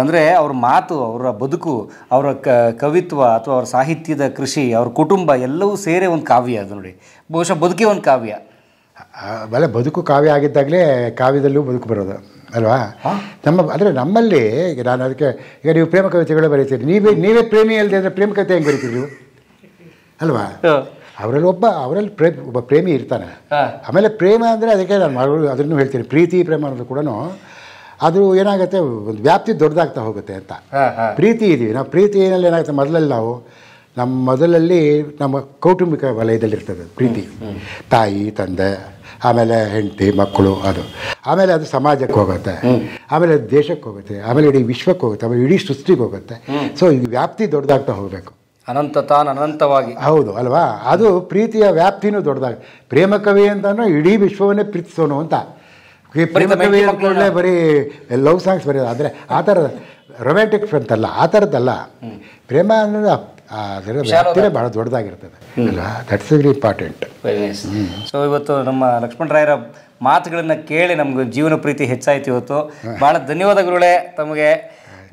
ಅಂದರೆ ಅವ್ರ ಮಾತು, ಅವರ ಬದುಕು, ಅವರ ಕವಿತ್ವ ಅಥವಾ ಅವ್ರ ಸಾಹಿತ್ಯದ ಕೃಷಿ, ಅವ್ರ ಕುಟುಂಬ ಎಲ್ಲವೂ ಸೇರೇ ಒಂದು ಕಾವ್ಯ ಅದು ನೋಡಿ. ಬಹುಶಃ ಬದುಕೇ ಒಂದು ಕಾವ್ಯ. ಆಮೇಲೆ ಬದುಕು ಕಾವ್ಯ ಆಗಿದ್ದಾಗಲೇ ಕಾವ್ಯದಲ್ಲೂ ಬದುಕು ಬರೋದು ಅಲ್ವಾ? ಅಂದರೆ ನಮ್ಮಲ್ಲಿ ನಾನು ಅದಕ್ಕೆ ಈಗ ನೀವು ಪ್ರೇಮ ಕವಿತೆಗಳು ಬರೀತೀರಿ, ನೀವೇ ಪ್ರೇಮಿ ಅಲ್ಲದೆ ಅಂದರೆ ಪ್ರೇಮ ಕವಿತೆ ಹೆಂಗೆ ಬರೀತೀರಿ ನೀವು ಅಲ್ವಾ? ಅವರಲ್ಲಿ ಒಬ್ಬ ಪ್ರೇಮಿ ಇರ್ತಾನೆ. ಆಮೇಲೆ ಪ್ರೇಮ ಅಂದರೆ ಅದಕ್ಕೆ ನಾನು ಅದನ್ನು ಹೇಳ್ತೀನಿ, ಪ್ರೀತಿ ಪ್ರೇಮ ಅನ್ನೋದು ಕೂಡ ಅದು ಏನಾಗುತ್ತೆ, ಒಂದು ವ್ಯಾಪ್ತಿ ದೊಡ್ಡದಾಗ್ತಾ ಹೋಗುತ್ತೆ ಅಂತ. ಪ್ರೀತಿ ಇದೀವಿ ನಾವು, ಪ್ರೀತಿಯಲ್ಲಿ ಏನಾಗುತ್ತೆ, ಮೊದಲಲ್ಲಿ ನಮ್ಮ ಕೌಟುಂಬಿಕ ವಲಯದಲ್ಲಿರ್ತದೆ ಪ್ರೀತಿ, ತಾಯಿ ತಂದೆ, ಆಮೇಲೆ ಹೆಂಡತಿ ಮಕ್ಕಳು, ಆಮೇಲೆ ಅದು ಸಮಾಜಕ್ಕೆ ಹೋಗುತ್ತೆ, ಆಮೇಲೆ ದೇಶಕ್ಕೆ ಹೋಗುತ್ತೆ, ಆಮೇಲೆ ಇಡೀ ವಿಶ್ವಕ್ಕೆ ಹೋಗುತ್ತೆ, ಆಮೇಲೆ ಇಡೀ ಸೃಷ್ಟಿಗೆ ಹೋಗುತ್ತೆ. ಸೊ ಇದು ವ್ಯಾಪ್ತಿ ದೊಡ್ಡದಾಗ್ತಾ ಹೋಗಬೇಕು, ಅನಂತವಾಗಿ. ಹೌದು ಅಲ್ವಾ? ಅದು ಪ್ರೀತಿಯ ವ್ಯಾಪ್ತಿನೂ ದೊಡ್ಡದಾಗ. ಪ್ರೇಮ ಕವಿ ಅಂತನೂ ಇಡೀ ವಿಶ್ವವನ್ನೇ ಪ್ರೀತಿಸೋನು ಅಂತ. ಪ್ರೇಮ ಕವಿ ಅಂದ್ಕೊಂಡ್ರೆ ಬರೀ ಲವ್ ಸಾಂಗ್ಸ್ ಬರೆಯೋದು, ಆದರೆ ಆ ಥರದ ರೊಮ್ಯಾಂಟಿಕ್ಸ್ ಅಂತಲ್ಲ, ಆ ಥರದ್ದಲ್ಲ. ಪ್ರೇಮ ಅನ್ನೋದು ಅದರ ವ್ಯಾಪ್ತಿನೇ ಭಾಳ ದೊಡ್ಡದಾಗಿರ್ತದೆ ಅಲ್ವಾ? That's very important. ಸೊ ಇವತ್ತು ನಮ್ಮ ಲಕ್ಷ್ಮಣ ರಾಯರ ಮಾತುಗಳನ್ನು ಕೇಳಿ ನಮ್ಗೆ ಜೀವನ ಪ್ರೀತಿ ಹೆಚ್ಚಾಯ್ತು ಇವತ್ತು. ಭಾಳ ಧನ್ಯವಾದ ಗುರುಗಳೇ ತಮಗೆ.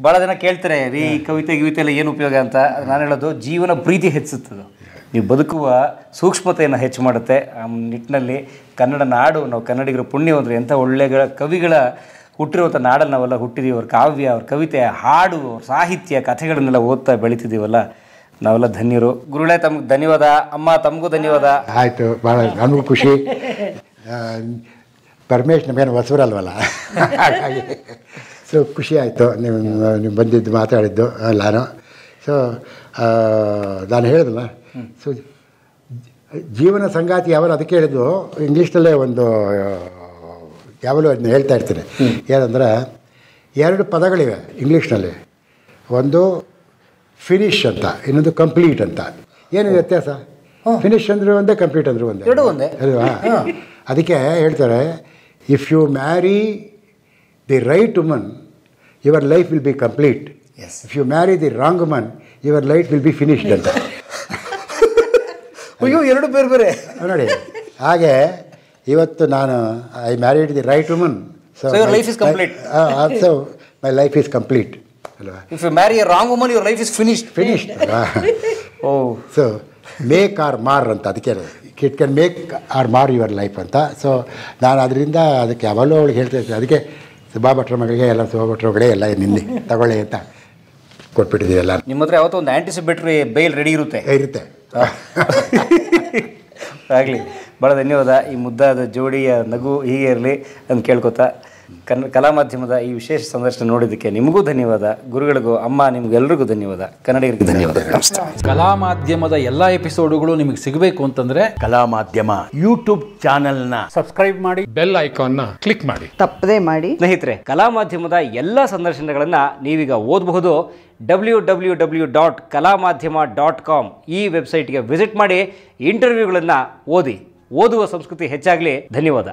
ಭಾಳ ಜನ ಕೇಳ್ತಾರೆ ರೀ ಕವಿತೆ ಎಲ್ಲ ಏನು ಉಪಯೋಗ ಅಂತ. ನಾನು ಹೇಳೋದು ಜೀವನ ಪ್ರೀತಿ ಹೆಚ್ಚಿಸ್ತದೆ, ನೀವು ಬದುಕುವ ಸೂಕ್ಷ್ಮತೆಯನ್ನು ಹೆಚ್ಚು ಮಾಡುತ್ತೆ. ಆ ನಿಟ್ಟಿನಲ್ಲಿ ಕನ್ನಡ ನಾಡು, ನಾವು ಕನ್ನಡಿಗರ ಪುಣ್ಯ ಅಂದರೆ ಎಂಥ ಒಳ್ಳೆಯ ಕವಿಗಳ ಹುಟ್ಟಿರುವಂಥ ನಾಡಲ್ಲಿ ನಾವೆಲ್ಲ ಹುಟ್ಟಿದ್ದೀವಿ. ಅವ್ರ ಕಾವ್ಯ, ಅವ್ರ ಕವಿತೆ, ಹಾಡು, ಅವ್ರ ಸಾಹಿತ್ಯ, ಕಥೆಗಳನ್ನೆಲ್ಲ ಓದ್ತಾ ಬೆಳೀತಿದ್ದೀವಲ್ಲ, ನಾವೆಲ್ಲ ಧನ್ಯರು. ಗುರುಗಳೇ ತಮ್ಗೆ ಧನ್ಯವಾದ. ಅಮ್ಮ ತಮಗೂ ಧನ್ಯವಾದ. ಆಯಿತು, ಭಾಳ ನನಗೂ ಖುಷಿ. ಪರಮೇಶ್ ನಮಗೇನು ಹೊಸಬರಲ್ವಲ್ಲ, ಹಾಗಾಗಿ ಸೊ ಖುಷಿ ಆಯಿತು ನೀವು ಬಂದಿದ್ದು ಮಾತಾಡಿದ್ದು ನಾನು. ಸೊ ನಾನು ಹೇಳಿದಲ್ಲ, ಸೊ ಜೀವನ ಸಂಗಾತಿ ಯಾವಾಗ ಅದಕ್ಕೆ ಹೇಳಿದ್ದು, ಇಂಗ್ಲೀಷ್ನಲ್ಲೇ ಒಂದು ಯಾವಾಗಲೂ ಅದನ್ನ ಹೇಳ್ತಾ ಇರ್ತೀನಿ. ಏನಂದರೆ 2 ಪದಗಳಿವೆ ಇಂಗ್ಲೀಷ್ನಲ್ಲಿ, ಒಂದು ಫಿನಿಶ್ ಅಂತ, ಇನ್ನೊಂದು ಕಂಪ್ಲೀಟ್ ಅಂತ. ಏನು ವ್ಯತ್ಯಾಸ? ಫಿನಿಶ್ ಅಂದರೆ ಒಂದೇ, ಕಂಪ್ಲೀಟ್ ಅಂದರೆ ಒಂದೇ ಅಲ್ವಾ? ಅದಕ್ಕೆ ಹೇಳ್ತಾರೆ, if you marry the right woman your life will be complete, if you marry the wrong woman your life will be finished ಅಂತ. ಅಯ್ಯೋ, 2 ಬೇರೆ ನೋಡಿ. ಹಾಗೆ ಇವತ್ತು ನಾನು I married the right woman, so your life is complete. Also my life is complete ಅಲ್ವಾ? If you marry a wrong woman your life is finished ಅಲ್ವಾ? So make or mar ಅಂತ, ಅದಕ್ಕೆ it can make or Mar your life ಅಂತ. So ನಾನು ಅದರಿಂದ ಅದಕ್ಕೆ ಯಾವಾಗಲೂ ಅವಳಿಗೆ ಹೇಳ್ತಾ ಇರ್ತೀನಿ. ಅದಕ್ಕೆ ಸುಭಾ ಭಟ್ರ ಮಗಳಿಗೆ ಎಲ್ಲ ಸುಭಾ ಭಟ್ರಗಳೇ ಎಲ್ಲ ನಿನ್ನೆ ತಗೊಳ್ಳಿ ಅಂತ ಕೊಟ್ಬಿಟ್ಟಿದ್ದೀವಿ ಎಲ್ಲ. ನಿಮ್ಮ ಹತ್ರ ಯಾವತ್ತೋ ಒಂದು ಆ್ಯಂಟಿಸಿಪೇಟ್ರಿ ಬೇಲ್ ರೆಡಿ ಇರುತ್ತೆ. ಇರುತ್ತೆ. ಆಗಲಿ. ಭಾಳ ಧನ್ಯವಾದ. ಈ ಮುದ್ದಾದ ಜೋಡಿಯ ನಗು ಹೀಗೆ ಇರಲಿ ಅಂತ ಕೇಳ್ಕೊತಾ ಕಲಾ ಮಾಧ್ಯಮದ ಈ ವಿಶೇಷ ಸಂದರ್ಶನ ನೋಡಿದ್ದಕ್ಕೆ ನಿಮಗೂ ಧನ್ಯವಾದ. ಗುರುಗಳಿಗೂ, ಅಮ್ಮ, ನಿಮಗೆಲ್ಲರಿಗೂ ಧನ್ಯವಾದ. ಕನ್ನಡಿಗರಿಗೆ ಧನ್ಯವಾದ. ನಮಸ್ತೆ. ಕಲಾ ಮಾಧ್ಯಮದ ಎಲ್ಲ ಎಪಿಸೋಡುಗಳು ನಿಮಗೆ ಸಿಗಬೇಕು ಅಂತಂದ್ರೆ ಕಲಾ ಮಾಧ್ಯಮ ಯೂಟ್ಯೂಬ್ ಚಾನೆಲ್ನ ಸಬ್ಸ್ಕ್ರೈಬ್ ಮಾಡಿ, ಬೆಲ್ ಐಕಾನ್ನ ಕ್ಲಿಕ್ ಮಾಡಿ, ತಪ್ಪದೇ ಮಾಡಿ. ಸ್ನೇಹಿತರೆ, ಕಲಾ ಮಾಧ್ಯಮದ ಎಲ್ಲ ಸಂದರ್ಶನಗಳನ್ನು ನೀವೀಗ ಓದಬಹುದು. www.kalamadhyama.com ಈ ವೆಬ್ಸೈಟ್ಗೆ ವಿಸಿಟ್ ಮಾಡಿ ಇಂಟರ್ವ್ಯೂಗಳನ್ನು ಓದಿ. ಓದುವ ಸಂಸ್ಕೃತಿ ಹೆಚ್ಚಾಗಲಿ. ಧನ್ಯವಾದ.